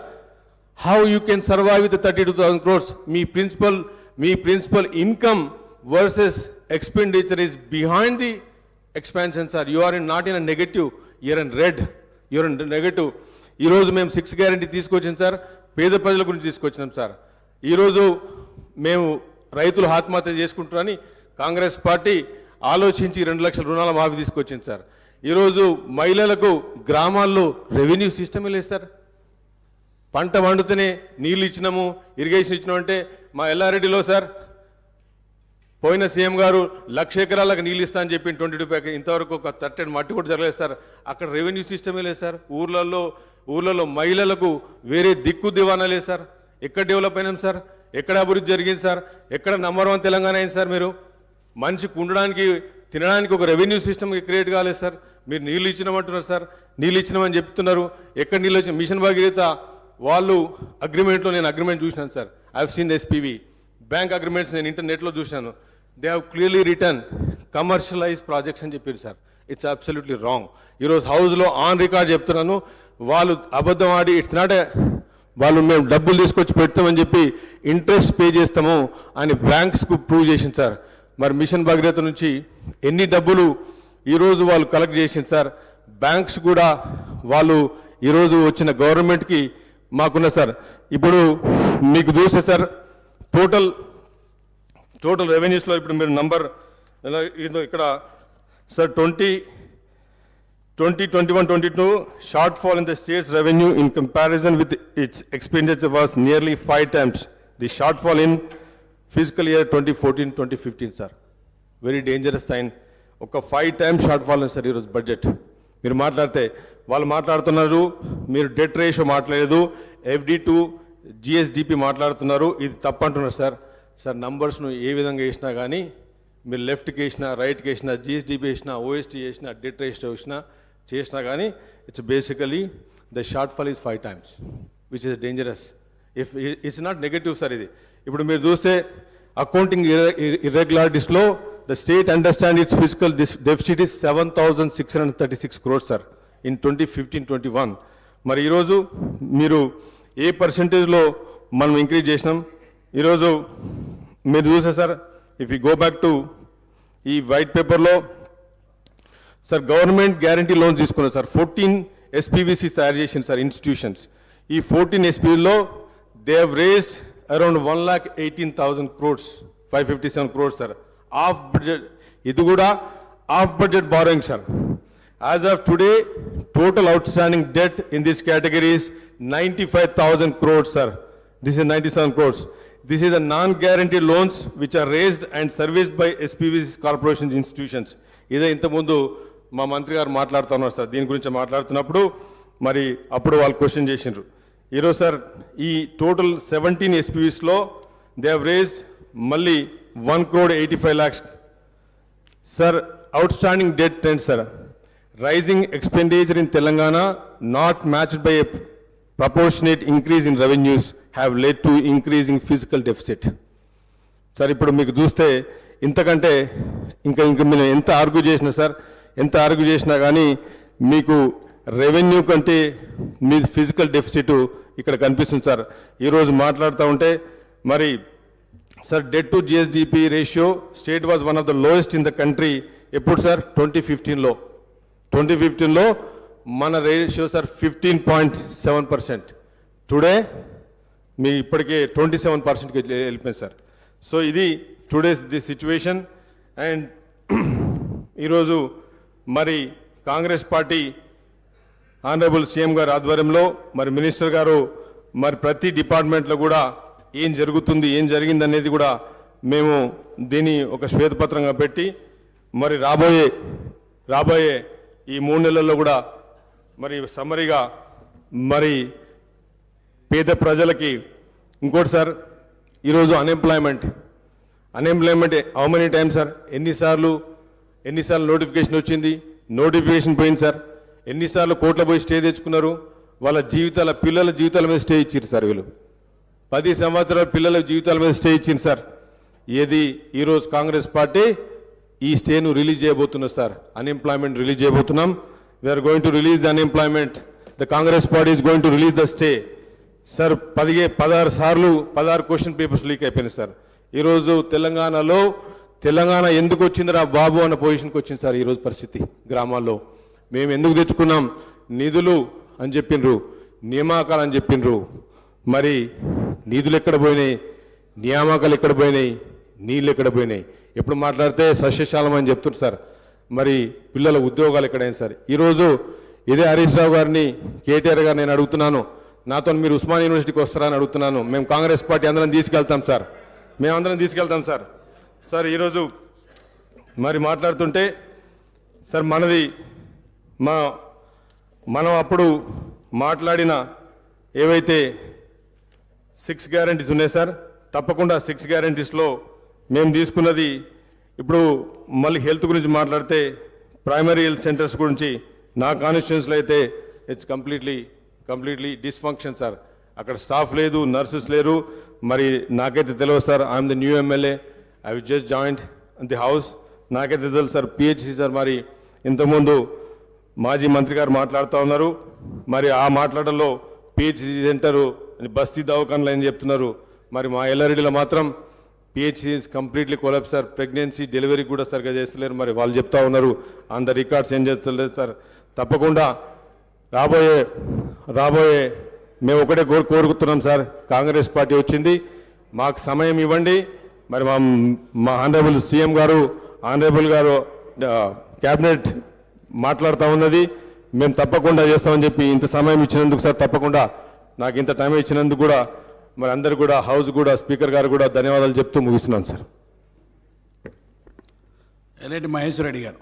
How you can survive with 32,000 crores? మీ principal income versus expenditure is behind the expansion sir. You are not in a negative, you're in red, you're in negative. ఈరోజు మేము 6 guarantee తీసుకొచ్చాం సార్, పేద ప్రజల గురించి తీసుకొచ్చినాం sir. ఈరోజు మేము రైతులు ఆత్మహత్య చేసుకుంటారని కాంగ్రెస్ పార్టీ ఆలోచించి 2 లక్షల రుణాల మాఫీ తీసుకొచ్చింది సార్. ఈరోజు మహిళలకు గ్రామాల్లో రెవెన్యూ సిస్టమే లేదు సార్. పంట వండుతూనే నీళ్ళు ఇచ్చినాము, ఇరిగేషన్ ఇచ్చినామంటే మా ఎల్లారెడ్డిలో సార్ పోయిన సీఎం గారు 1,00,000 ఎకరాలకు నీళ్ళు ఇస్తా అని చెప్పి 22 ఇంతవరకు ఒక 30 మట్టి కూడా జరగలేదు సార్. అక్కడ రెవెన్యూ సిస్టమే లేదు సార్. ఊర్లలో మహిళలకు వేరే దిక్కు దివానా లేదు సార్. ఎక్కడ డెవలప్ అయినాం సార్? ఎక్కడ అభివృద్ధి జరిగింది సార్? ఎక్కడ నంబర్ 1 తెలంగాణ అయింది సార్? మీరు మనిషికి ఉండడానికి తినడానికి ఒక రెవెన్యూ సిస్టమ్ క్రియేట్ కాలేదు సార్. మీరు నీళ్ళు ఇచ్చినామంటున్నారు సార్, నీళ్ళు ఇచ్చినామని చెప్తున్నారు. ఎక్కడ నీళ్ళు వచ్చిన మిషన్ భగీరథ వాళ్ళు అగ్రిమెంట్లో నేను అగ్రిమెంట్ చూసినాను sir. I have seen SPV bank agreements నేను ఇంటర్నెట్లో చూశాను. They have clearly return commercialise projects అని చెప్పారు సార్. It's absolutely wrong. ఈరోజు హౌస్లో ఆన్ రికార్డ్ చెప్తున్నాను, వాళ్ళు అబద్ధం ఆడి ఇట్స్ నాట్ వాళ్ళు మేము డబ్బులు తీసుకొచ్చి పెడతామని చెప్పి ఇంట్రెస్ట్ పే చేస్తాము అని బ్యాంక్స్కు ప్రూవ్ చేసింది సార్. మరి మిషన్ భగీరథ నుంచి ఎన్ని డబ్బులు ఈరోజు వాళ్ళు కలెక్ట్ చేసింది సార్. బ్యాంక్స్ కూడా వాళ్ళు ఈరోజు వచ్చిన గవర్నమెంట్కి మాకున్న సార్. ఇప్పుడు మీకు చూస్తే సార్ టోటల్ రెవెన్యూస్లో ఇప్పుడు మీరు నంబర్ ఇక్కడ sir 2021-22 shortfall in the state's revenue in comparison with its expenditure was nearly 5 times the shortfall in fiscal year 2014-2015 sir. Very dangerous sign. ఒక 5 times shortfall సార్ ఈరోజు బడ్జెట్. మీరు మాట్లాడితే వాళ్ళు మాట్లాడుతున్నారు, మీరు డెట్ రేషియో మాట్లాడలేదు, FD to GSDP మాట్లాడుతున్నారు, ఇది తప్పంటున్నారు సార్. సార్ నంబర్స్ను ఏ విధంగా వేసినా కానీ మీరు లెఫ్ట్కి వేసినా రైట్కి వేసినా GSDP వేసినా OST వేసినా డెట్ రేషియో చేసినా కానీ it's basically the shortfall is 5 times which is dangerous. If it's not negative sir. ఇది ఇప్పుడు మీరు చూస్తే అకౌంటింగ్ ఇర్రెగ్యులారిటీస్లో the state understand it's physical deficit is 7,636 crores sir in 2015-21. మరి ఈరోజు మీరు ఏ పర్సంటేజ్లో మనం ఇంక్రీజ్ చేసినాం? ఈరోజు మీరు చూసే సార్, if you go back to ఈ వైట్ పేపర్లో సార్ గవర్నమెంట్ గ్యారంటీ లోన్స్ తీసుకున్నారు సార్. 14 SPVC తయారు చేసింది సార్ ఇన్స్టిట్యూషన్స్. ఈ 14 SPVలో they have raised around 1,18,000 crores, 557 crores sir off budget. ఇది కూడా off budget borrowing sir. As of today total outstanding debt in this category is 95,000 crores sir. This is 97 crores. This is the non-guaranteed loans which are raised and serviced by SPVC corporations institutions. ఇదే ఇంతకుముందు మా మంత్రి గారు మాట్లాడుతున్నారు sir. దీని గురించి మాట్లాడుతున్నప్పుడు మరి అప్పుడు వాళ్ళు క్వశ్చన్ చేసిండ్రు. ఈరోజు సార్ ఈ టోటల్ 17 SPVsలో దే హ్యావ్ రేస్డ్ మళ్ళీ 1,85 lakhs sir. Outstanding debt trend sir. Rising expenditure in Telangana not matched by a proportionate increase in revenues have led to increasing physical deficit sir. ఇప్పుడు మీకు చూస్తే ఇంతకంటే ఇంకా మీరు ఎంత ఆర్గ్యూ చేసినా సార్, ఎంత ఆర్గ్యూ చేసినా కానీ మీకు రెవెన్యూ కంటే మీ ఫిజికల్ డెఫిసిట్ ఇక్కడ కనిపిస్తుంది సార్. ఈరోజు మాట్లాడుతూ ఉంటే మరి sir debt to GSDP ratio state was one of the lowest in the country. ఎప్పుడు సార్? 2015లో మన రేషియో సార్ 15.7%. టుడే మీ ఇప్పటికే 27%కి వెళ్ళిపోయింది సార్. సో ఇది టుడేస్ ది సిచ్యువేషన్. అండ్ ఈరోజు మరి కాంగ్రెస్ పార్టీ ఆనరబుల్ సీఎం గారి ఆధ్వర్యంలో మరి మినిస్టర్ గారు మరి ప్రతి డిపార్ట్మెంట్లో కూడా ఏం జరుగుతుంది ఏం జరిగింది అనేది కూడా మేము దీన్ని ఒక శ్వేతపత్రంగా పెట్టి మరి రాబోయే ఈ 3 నెలల్లో కూడా మరి సమ్మరిగా మరి పేద ప్రజలకి ఇంకోటి సార్ ఈరోజు unemployment how many times sir ఎన్నిసార్లు నోటిఫికేషన్ వచ్చింది, నోటిఫికేషన్ పోయింది సార్, ఎన్నిసార్లు కోర్టులో పోయి స్టే తెచ్చుకున్నారు, వాళ్ళ పిల్లల జీవితాల మీద స్టే ఇచ్చారు సార్. వీళ్ళు 10 సంవత్సరాల పిల్లల జీవితాల మీద స్టే ఇచ్చింది సార్. ఏది ఈరోజు కాంగ్రెస్ పార్టీ ఈ స్టేను రిలీజ్ చేయబోతున్నారు సార్. అన్ఎంప్లాయ్మెంట్ రిలీజ్ చేయబోతున్నాం. We're going to release the unemployment. The Congress party is going to release the stay sir. 16 question papers leak అయిపోయినాయి సార్. ఈరోజు తెలంగాణ ఎందుకు వచ్చిందిరా బాబు అన్న పొజిషన్కి వచ్చింది సార్. ఈరోజు పరిస్థితి గ్రామాల్లో మేము ఎందుకు తెచ్చుకున్నాం, నిధులు అని చెప్పిండ్రు, నియామకాలు అని చెప్పిండ్రు. మరి నిధులు ఎక్కడ పోయినాయి, నియామకాలు ఎక్కడ పోయినాయి, నీళ్ళు ఎక్కడ పోయినాయి? ఎప్పుడు మాట్లాడితే సస్యశాలం అని చెప్తున్నారు సార్. మరి పిల్లల ఉద్యోగాలు ఎక్కడైనా సార్. ఈరోజు ఇదే హరీష్ రావు గారిని, కేటీఆర్ గారు నేను అడుగుతున్నాను, నాతో మీరు ఉస్మాన్ యూనివర్సిటీకి వస్తారా అని అడుగుతున్నాను. మేము కాంగ్రెస్ పార్టీ అందరం తీసుకెళ్తాం సార్, మేమందరం తీసుకెళ్తాం సార్. సార్ ఈరోజు మరి మాట్లాడుతుంటే సార్ మనం అప్పుడు మాట్లాడిన ఏవైతే 6 గ్యారంటీస్ ఉన్నాయి సార్, తప్పకుండా 6 గ్యారంటీస్లో మేము తీసుకున్నది ఇప్పుడు మళ్ళీ హెల్త్ గురించి మాట్లాడితే ప్రైమరీ హెల్త్ సెంటర్స్ గురించి నా కాన్స్టిట్యున్సీలో అయితే ఇట్స్ కంప్లీట్లీ డిస్ఫంక్షన్ సార్. అక్కడ స్టాఫ్ లేదు, నర్సెస్ లేరు. మరి నాకైతే తెలియదు sir. I'm the new MLA, I will just joint the house. నాకైతే తెలుసు సార్. పిహెచ్సి సార్ మరి ఇంతకుముందు మాజీ మంత్రి గారు మాట్లాడుతూ ఉన్నారు. మరి ఆ మాట్లాడడంలో పిహెచ్సి సెంటరు బస్తీ దవాఖానలు అని చెప్తున్నారు. మరి మా ఎల్లారెడ్డిలో మాత్రం PHC is completely collapse sir. Pregnancy delivery కూడా సరిగ్గా చేస్తలేరు. మరి వాళ్ళు చెప్తా ఉన్నారు, ఆన్ ద రికార్డ్స్ ఏం చేస్తలేదు సార్. తప్పకుండా రాబోయే మేము ఒకటే కోరుకుతున్నాం సార్. కాంగ్రెస్ పార్టీ వచ్చింది, మాకు సమయం ఇవ్వండి. మరి మా ఆనరబుల్ సీఎం గారు, ఆనరబుల్ గారు క్యాబినెట్ మాట్లాడుతూ ఉన్నది, మేము తప్పకుండా చేస్తామని చెప్పి ఇంత సమయం ఇచ్చినందుకు సార్, తప్పకుండా నాకు ఇంత టైం ఇచ్చినందుకు కూడా మరి అందరు కూడా, హౌస్ కూడా, స్పీకర్ గారు కూడా ధన్యవాదాలు చెప్తూ ముగిస్తున్నాను సార్. రెడ్డి మహేశ్వర్ రెడ్డి గారు.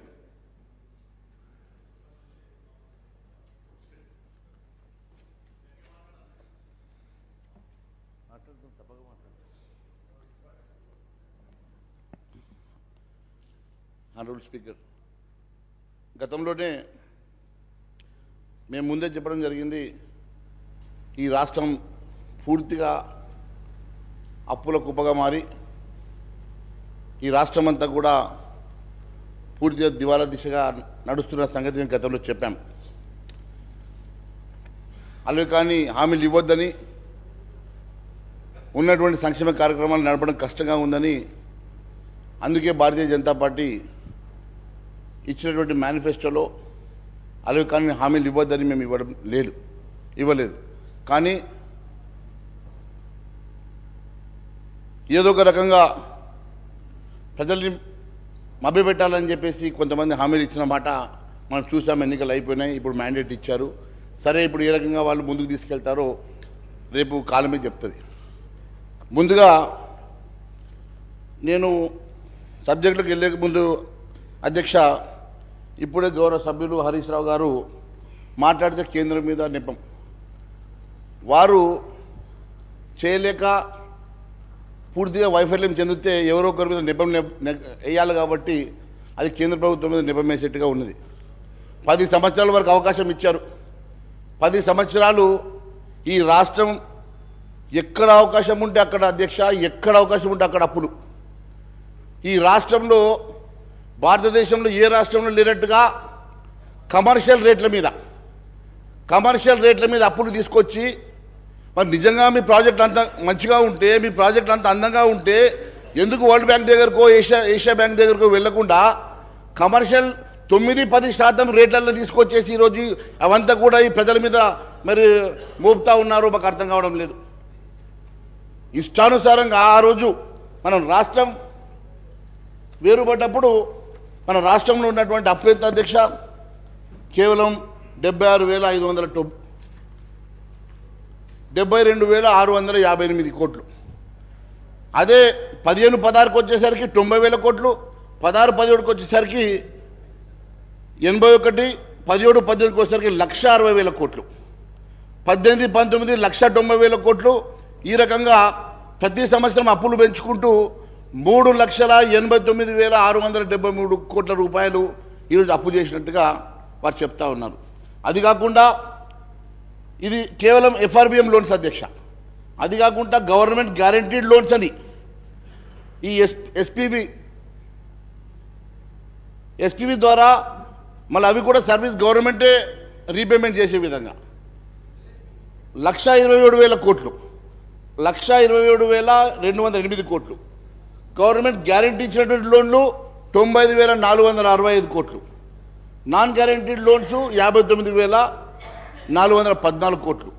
ఆనరబుల్ స్పీకర్, గతంలోనే మేము ముందే చెప్పడం జరిగింది, ఈ రాష్ట్రం పూర్తిగా అప్పుల కుప్పగా మారి ఈ రాష్ట్రం అంతా కూడా పూర్తిగా దివాలా దిశగా నడుస్తున్న సంగతి మేము గతంలో చెప్పాం. అలాగే కానీ హామీలు ఇవ్వొద్దని, ఉన్నటువంటి సంక్షేమ కార్యక్రమాలు నడపడం కష్టంగా ఉందని, అందుకే భారతీయ జనతా పార్టీ ఇచ్చినటువంటి మేనిఫెస్టోలో అలాగే కానీ హామీలు ఇవ్వద్దని మేము ఇవ్వలేదు. కానీ ఏదో ఒక రకంగా ప్రజల్ని మభ్యపెట్టాలని చెప్పేసి కొంతమంది హామీలు ఇచ్చిన మాట మనం చూసాం. ఎన్నికలు అయిపోయినాయి, ఇప్పుడు మ్యాండేట్ ఇచ్చారు. సరే, ఇప్పుడు ఏ రకంగా వాళ్ళు ముందుకు తీసుకెళ్తారో రేపు కాలమే చెప్తుంది. ముందుగా నేను సబ్జెక్టులకు వెళ్ళే ముందు అధ్యక్ష, ఇప్పుడే గౌరవ సభ్యులు హరీష్ రావు గారు మాట్లాడితే కేంద్రం మీద నెపం, వారు చేయలేక పూర్తిగా వైఫల్యం చెందితే ఎవరో ఒకరి మీద నెపం వేయాలి. కాబట్టి అది కేంద్ర ప్రభుత్వం మీద నెపం వేసేట్టుగా ఉన్నది. 10 సంవత్సరాల వరకు అవకాశం ఇచ్చారు. 10 సంవత్సరాలు ఈ రాష్ట్రం ఎక్కడ అవకాశం ఉంటే అక్కడ అధ్యక్ష, ఎక్కడ అవకాశం ఉంటే అక్కడ అప్పులు. ఈ రాష్ట్రంలో భారతదేశంలో ఏ రాష్ట్రంలో లేనట్టుగా కమర్షియల్ రేట్ల మీద అప్పులు తీసుకొచ్చి, మరి నిజంగా మీ ప్రాజెక్ట్ అంత మంచిగా ఉంటే, మీ ప్రాజెక్ట్ అంత అందంగా ఉంటే ఎందుకు వరల్డ్ బ్యాంక్ దగ్గరకో ఏషియా బ్యాంక్ దగ్గరకో వెళ్లకుండా కమర్షియల్ 9-10% రేట్లలో తీసుకొచ్చేసి ఈరోజు అవంతా కూడా ఈ ప్రజల మీద మరి మోపుతా ఉన్నారో మాకు అర్థం కావడం లేదు. ఇష్టానుసారంగా ఆ రోజు మనం రాష్ట్రం వేరుపడ్డప్పుడు మన రాష్ట్రంలో ఉన్నటువంటి అప్పు ఎంత అధ్యక్ష? కేవలం 72,658 కోట్లు. అదే 15-16కి వచ్చేసరికి 90,000 కోట్లు, 16-17కి వచ్చేసరికి 81, 17-18కి వచ్చేసరికి 1,60,000 కోట్లు, 18-19 1,90,000 కోట్లు. ఈ రకంగా ప్రతి సంవత్సరం అప్పులు పెంచుకుంటూ 3,89,673 కోట్ల రూపాయలు ఈరోజు అప్పు చేసినట్టుగా వారు చెప్తా ఉన్నారు. అది కాకుండా ఇది కేవలం FRBM లోన్స్ అధ్యక్ష. అది కాకుండా గవర్నమెంట్ గ్యారంటీడ్ లోన్స్ అని ఈ ఎస్పీబీ ద్వారా మళ్ళీ అవి కూడా సర్వీస్ గవర్నమెంటే రీపేమెంట్ చేసే విధంగా 1,27,000 కోట్లు, 1,27,208 కోట్లు. గవర్నమెంట్ గ్యారంటీ ఇచ్చినటువంటి లోన్లు 95,465 కోట్లు. నాన్ గ్యారంటీడ్ లోన్స్ 59,414 కోట్లు.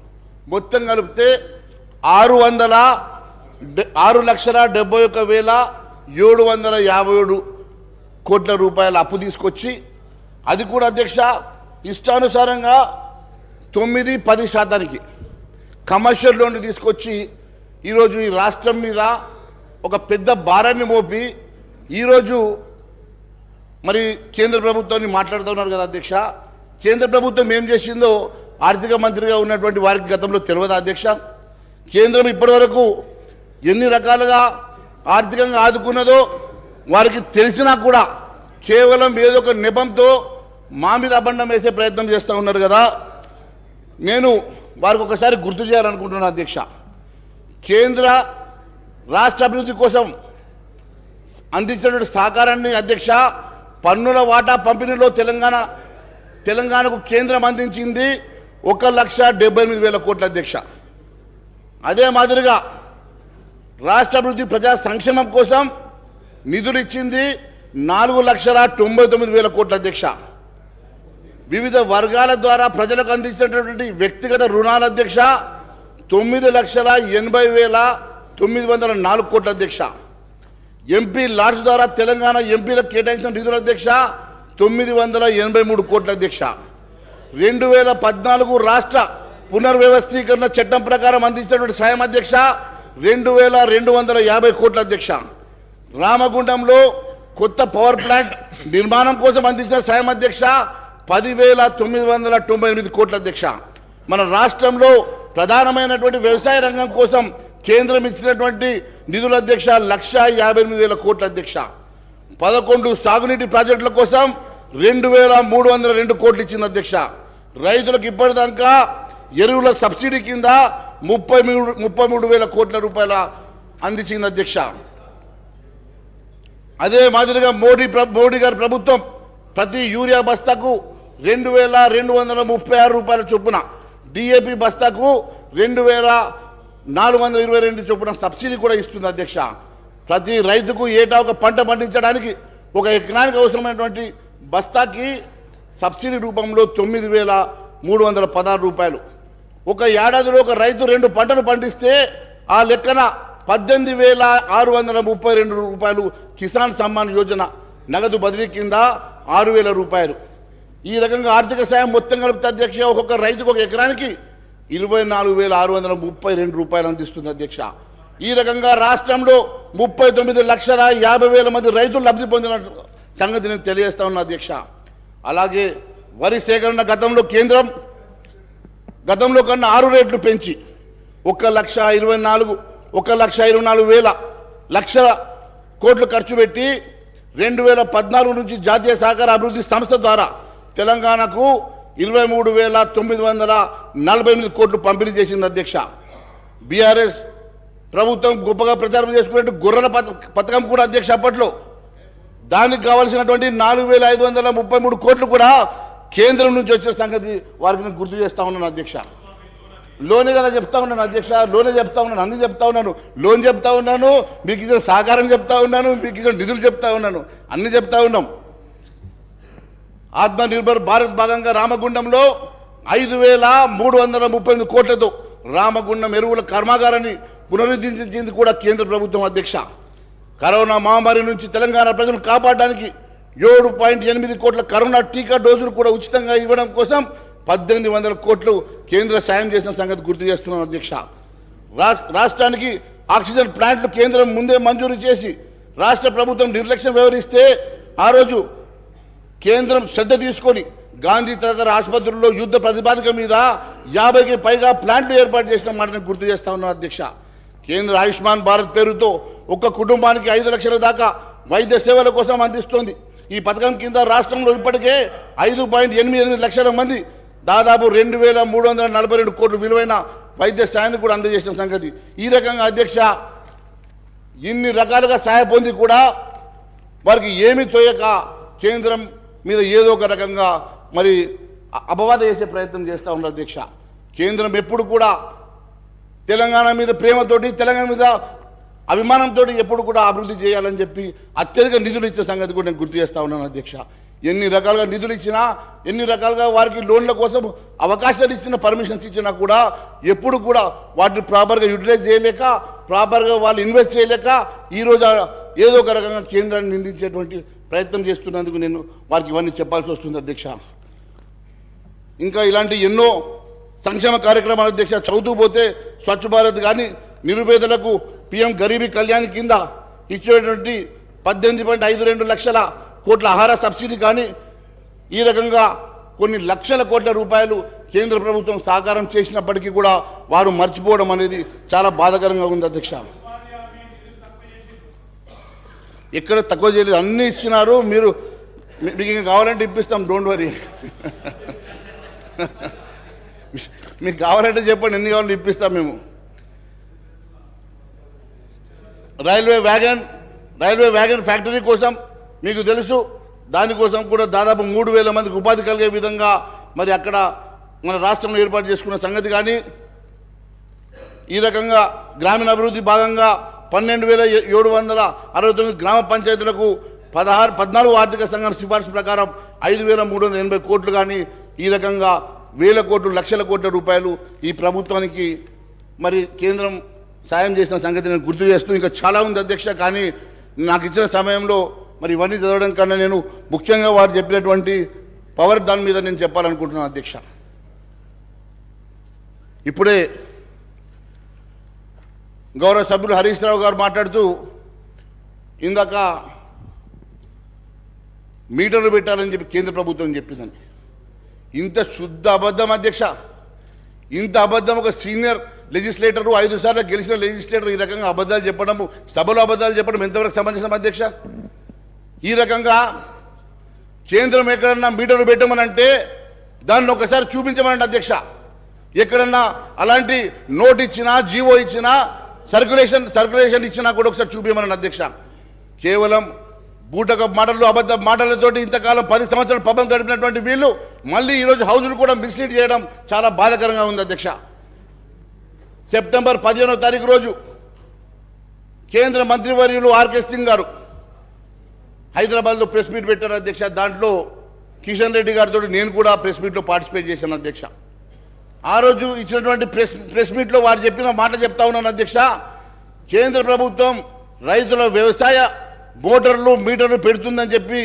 మొత్తం కలిపితే 6,71,757 కోట్ల రూపాయల అప్పు తీసుకొచ్చి, అది కూడా అధ్యక్ష ఇష్టానుసారంగా 9-10% కమర్షియల్ లోన్లు తీసుకొచ్చి ఈరోజు ఈ రాష్ట్రం మీద ఒక పెద్ద భారాన్ని మోపి ఈరోజు మరి కేంద్ర ప్రభుత్వాన్ని మాట్లాడుతున్నారు కదా అధ్యక్ష. కేంద్ర ప్రభుత్వం ఏం చేసిందో ఆర్థిక మంత్రిగా ఉన్నటువంటి వారికి గతంలో తెలియదా అధ్యక్ష? కేంద్రం ఇప్పటివరకు ఎన్ని రకాలుగా ఆర్థికంగా ఆదుకున్నదో వారికి తెలిసినా కూడా కేవలం ఏదో ఒక నెపంతో మా మీద అబండం వేసే ప్రయత్నం చేస్తూ ఉన్నారు కదా. నేను వారికి ఒకసారి గుర్తు చేయాలనుకుంటున్నాను అధ్యక్ష. కేంద్ర రాష్ట్ర అభివృద్ధి కోసం అందించినటువంటి సహకారాన్ని అధ్యక్ష పన్నుల వాటా పంపిణీలో తెలంగాణకు కేంద్రం అందించింది 1,78,000 కోట్ల అధ్యక్ష. అదే మాదిరిగా రాష్ట్ర అభివృద్ధి ప్రజా సంక్షేమం కోసం నిధులు ఇచ్చింది 4,99,000 కోట్ల అధ్యక్ష. వివిధ వర్గాల ద్వారా ప్రజలకు అందించినటువంటి వ్యక్తిగత రుణాల అధ్యక్ష 9,80,904 కోట్ల అధ్యక్ష. ఎంపీ లాడ్స్ ద్వారా తెలంగాణ ఎంపీలకు కేటాయించిన నిధుల అధ్యక్ష 983 కోట్ల అధ్యక్ష. 2014 రాష్ట్ర పునర్వ్యవస్థీకరణ చట్టం ప్రకారం అందించినటువంటి సాయం అధ్యక్ష 2,250 కోట్ల అధ్యక్ష. రామగుండంలో కొత్త పవర్ ప్లాంట్ నిర్మాణం కోసం అందించిన సాయం అధ్యక్ష 10,998 కోట్ల అధ్యక్ష. మన రాష్ట్రంలో ప్రధానమైనటువంటి వ్యవసాయ రంగం కోసం కేంద్రం ఇచ్చినటువంటి నిధుల అధ్యక్ష 1,58,000 కోట్ల అధ్యక్ష. 11 సాగునీటి ప్రాజెక్టుల కోసం 2,302 కోట్లు ఇచ్చింది అధ్యక్ష. రైతులకు ఇప్పటిదాకా ఎరువుల సబ్సిడీ కింద 33,000 కోట్ల రూపాయల అందించింది అధ్యక్ష. అదే మాదిరిగా మోడీ గారి ప్రభుత్వం ప్రతి యూరియా బస్తాకు 2,236 రూపాయల చొప్పున, డిఏపి బస్తాకు 2,422 చొప్పున సబ్సిడీ కూడా ఇస్తుంది అధ్యక్ష. ప్రతి రైతుకు ఏటా ఒక పంట పండించడానికి ఒక ఎకరానికి అవసరమైనటువంటి బస్తాకి సబ్సిడీ రూపంలో 9,316 రూపాయలు. ఒక ఏడాదిలో ఒక రైతు 2 పంటలు పండిస్తే ఆ లెక్కన 18,632 రూపాయలు కిసాన్ సమ్మాన్ యోజన నగదు బదిలీ కింద 6,000 రూపాయలు. ఈ రకంగా ఆర్థిక సాయం మొత్తం కలిపితే అధ్యక్ష ఒక్కొక్క రైతుకు ఒక ఎకరానికి 24,632 రూపాయలు అందిస్తుంది అధ్యక్ష. ఈ రకంగా రాష్ట్రంలో 39,50,000 మంది రైతులు లబ్ధి పొందిన సంగతి నేను తెలియజేస్తా ఉన్నా అధ్యక్ష. అలాగే వరి సేకరణ కేంద్రం గతంలో కన్నా 6 రేట్లు పెంచి 1,24,000 కోట్లు ఖర్చు పెట్టి 2014 నుంచి జాతీయ సహకార అభివృద్ధి సంస్థ ద్వారా తెలంగాణకు 23,948 కోట్లు పంపిణీ చేసింది అధ్యక్ష. బీఆర్ఎస్ ప్రభుత్వం గొప్పగా ప్రచారం చేసుకున్నట్టు గొర్రెల పథకం కూడా అధ్యక్ష అప్పట్లో దానికి కావాల్సినటువంటి 4,533 కోట్లు కూడా కేంద్రం నుంచి వచ్చిన సంగతి వారికి నేను గుర్తు చేస్తా ఉన్నాను అధ్యక్ష. లోనే కదా చెప్తా ఉన్నాను అధ్యక్ష, లోనే చెప్తా ఉన్నాను, అన్ని చెప్తా ఉన్నాను, లోన్ చెప్తా ఉన్నాను, మీకు ఇచ్చిన సహకారం చెప్తా ఉన్నాను, మీకు ఇచ్చిన నిధులు చెప్తా ఉన్నాను, అన్ని చెప్తా ఉన్నాం. ఆత్మనిర్భర్ భారత్ భాగంగా రామగుండంలో 5,338 కోట్లతో రామగుండం ఎరువుల కర్మాగారాన్ని పునరుద్ధరించింది కూడా కేంద్ర ప్రభుత్వం అధ్యక్ష. కరోనా మహమ్మారి నుంచి తెలంగాణ ప్రజలను కాపాడడానికి 7.8 కోట్ల కరోనా టీకా డోసులు కూడా ఉచితంగా ఇవ్వడం కోసం 1800 కోట్లు కేంద్ర సాయం చేసిన సంగతి గుర్తు చేస్తున్నాను అధ్యక్ష. రాష్ట్రానికి ఆక్సిజన్ ప్లాంట్లు కేంద్రం ముందే మంజూరు చేసి రాష్ట్ర ప్రభుత్వం నిర్లక్ష్యం వ్యవహరిస్తే ఆ రోజు కేంద్రం శ్రద్ధ తీసుకొని గాంధీ తదితర ఆసుపత్రుల్లో యుద్ధ ప్రతిపాదిక మీద 50కి పైగా ప్లాంట్లు ఏర్పాటు చేసిన మాటను గుర్తు చేస్తా ఉన్నాను అధ్యక్ష. కేంద్ర ఆయుష్మాన్ భారత్ పేరుతో ఒక్క కుటుంబానికి 5 లక్షల దాకా వైద్య సేవల కోసం అందిస్తోంది. ఈ పథకం కింద రాష్ట్రంలో ఇప్పటికే 5.88 లక్షల మంది దాదాపు 2342 కోట్ల విలువైన వైద్య సాయాన్ని కూడా అందజేసిన సంగతి. ఈ రకంగా అధ్యక్ష ఇన్ని రకాలుగా సహాయ పొంది కూడా వారికి ఏమీ తోయక కేంద్రం మీద ఏదో ఒక రకంగా మరి అపవాద చేసే ప్రయత్నం చేస్తూ ఉన్నారు అధ్యక్ష. కేంద్రం ఎప్పుడు కూడా తెలంగాణ మీద ప్రేమతోటి తెలంగాణ మీద అభిమానంతో ఎప్పుడు కూడా అభివృద్ధి చేయాలని చెప్పి అత్యధిక నిధులు ఇచ్చే సంగతి కూడా నేను గుర్తు చేస్తూ ఉన్నాను అధ్యక్ష. ఎన్ని రకాలుగా నిధులు ఇచ్చినా, ఎన్ని రకాలుగా వారికి లోన్ల కోసం అవకాశాలు ఇచ్చిన, పర్మిషన్స్ ఇచ్చినా కూడా ఎప్పుడు కూడా వాటిని ప్రాపర్గా యూటిలైజ్ చేయలేక, ప్రాపర్గా వాళ్ళు ఇన్వెస్ట్ చేయలేక ఈరోజు ఏదో ఒక రకంగా కేంద్రాన్ని నిందించేటువంటి ప్రయత్నం చేస్తున్నందుకు నేను వారికి ఇవన్నీ చెప్పాల్సి వస్తుంది అధ్యక్ష. ఇంకా ఇలాంటి ఎన్నో సంక్షేమ కార్యక్రమాలు అధ్యక్ష చదువుతూ పోతే స్వచ్ఛ భారత్ కానీ, నిరుపేదలకు పిఎం గరీబీ కళ్యాణ్ కింద ఇచ్చేటువంటి 18.52 లక్షల కోట్ల ఆహార సబ్సిడీ కానీ, ఈ రకంగా కొన్ని లక్షల కోట్ల రూపాయలు కేంద్ర ప్రభుత్వం సహకారం చేసినప్పటికీ కూడా వారు మర్చిపోవడం అనేది చాలా బాధాకరంగా ఉంది అధ్యక్ష. ఎక్కడ తక్కువ చేయలేదు, అన్నీ ఇచ్చినారు. మీకు ఇంకా కావాలంటే ఇప్పిస్తాం, డోంట్ వరీ. మీకు కావాలంటే చెప్పండి, ఎన్ని కావాలంటే ఇప్పిస్తాం మేము. రైల్వే వ్యాగన్ ఫ్యాక్టరీ కోసం మీకు తెలుసు, దానికోసం కూడా దాదాపు 3000 మందికి ఉపాధి కలిగే విధంగా మరి అక్కడ మన రాష్ట్రంలో ఏర్పాటు చేసుకున్న సంగతి కానీ, ఈ రకంగా గ్రామీణ అభివృద్ధి భాగంగా 12,769 గ్రామ పంచాయతీలకు 14 ఆర్థిక సంఘం సిఫార్సు ప్రకారం 5,380 కోట్లు కానీ, ఈ రకంగా వేల కోట్లు, లక్షల కోట్ల రూపాయలు ఈ ప్రభుత్వానికి మరి కేంద్రం సాయం చేసిన సంగతి నేను గుర్తు చేస్తూ, ఇంకా చాలా ఉంది అధ్యక్ష. కానీ నాకు ఇచ్చిన సమయంలో మరి ఇవన్నీ చదవడం కన్నా నేను ముఖ్యంగా వారు చెప్పినటువంటి పవర్ దాని మీద నేను చెప్పాలనుకుంటున్నాను అధ్యక్ష. ఇప్పుడే గౌరవ సభ్యులు హరీష్ రావు గారు మాట్లాడుతూ ఇందాక మీటర్లు పెట్టాలని చెప్పి కేంద్ర ప్రభుత్వం చెప్పిందని. ఇంత శుద్ధ అబద్ధం అధ్యక్ష, ఇంత అబద్ధం ఒక సీనియర్ లెజిస్లేటరు, 5 సార్లు గెలిచిన లెజిస్లేటర్ ఈ రకంగా అబద్ధాలు చెప్పడము, సభలో అబద్ధాలు చెప్పడం ఎంతవరకు సంబంధించిన అధ్యక్ష? ఈ రకంగా కేంద్రం ఎక్కడన్నా మీటర్లు పెట్టమని అంటే దాన్ని ఒకసారి చూపించమనండి అధ్యక్ష. ఎక్కడన్నా అలాంటి నోట్ ఇచ్చినా, జీవో ఇచ్చినా, సర్క్యులేషన్ ఇచ్చినా కూడా ఒకసారి చూపించమనండి అధ్యక్ష. కేవలం బూటక మాటలు, అబద్ధ మాటలతోటి ఇంతకాలం 10 సంవత్సరాలు పబ్బం గడిపినటువంటి వీళ్ళు మళ్ళీ ఈరోజు హౌజులు కూడా మిస్లీడ్ చేయడం చాలా బాధాకరంగా ఉంది అధ్యక్ష. సెప్టెంబర్ 15వ తారీఖు రోజు కేంద్ర మంత్రివర్యులు ఆర్కే సింగ్ గారు హైదరాబాద్లో ప్రెస్ మీట్ పెట్టారు అధ్యక్ష. దాంట్లో కిషన్ రెడ్డి గారితో నేను కూడా ప్రెస్ మీట్లో పార్టిసిపేట్ చేశాను అధ్యక్ష. ఆ రోజు ఇచ్చినటువంటి ప్రెస్ మీట్లో వారు చెప్పిన మాట చెప్తా ఉన్నాను అధ్యక్ష. కేంద్ర ప్రభుత్వం రైతుల వ్యవసాయ మోటార్లు, మీటర్లు పెడుతుందని చెప్పి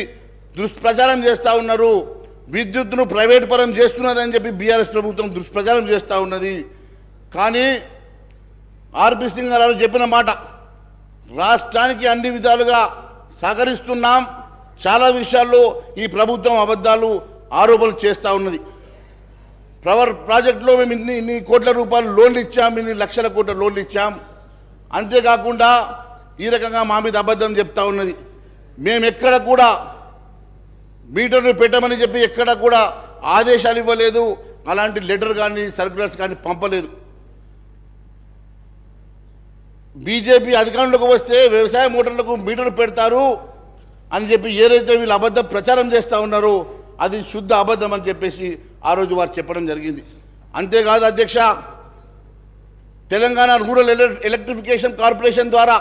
దుష్ప్రచారం చేస్తూ ఉన్నారు. విద్యుత్తును ప్రైవేట్ పరం చేస్తున్నదని చెప్పి బీఆర్ఎస్ ప్రభుత్వం దుష్ప్రచారం చేస్తూ ఉన్నది. కానీ ఆర్పి సింగ్ గారు చెప్పిన మాట, రాష్ట్రానికి అన్ని విధాలుగా సహకరిస్తున్నాం, చాలా విషయాల్లో ఈ ప్రభుత్వం అబద్ధాలు, ఆరోపణలు చేస్తూ ఉన్నది. పవర్ ప్రాజెక్టులో మేము ఇన్ని కోట్ల రూపాయలు లోన్లు ఇచ్చాం, ఇన్ని లక్షల కోట్ల లోన్లు ఇచ్చాం. అంతేకాకుండా ఈ రకంగా మా మీద అబద్ధం చెప్తా ఉన్నది. మేము ఎక్కడ కూడా మీటర్లు పెట్టమని చెప్పి ఎక్కడ కూడా ఆదేశాలు ఇవ్వలేదు, అలాంటి లెటర్ కానీ సర్క్యులర్స్ కానీ పంపలేదు. బీజేపీ అధికారంలోకి వస్తే వ్యవసాయ మోటార్లకు మీటర్లు పెడతారు అని చెప్పి ఏదైతే వీళ్ళు అబద్ధం ప్రచారం చేస్తూ ఉన్నారో అది శుద్ధ అబద్ధం అని చెప్పేసి ఆ రోజు వారు చెప్పడం జరిగింది. అంతేకాదు అధ్యక్ష, తెలంగాణ రూరల్ ఎలక్ట్రిఫికేషన్ కార్పొరేషన్ ద్వారా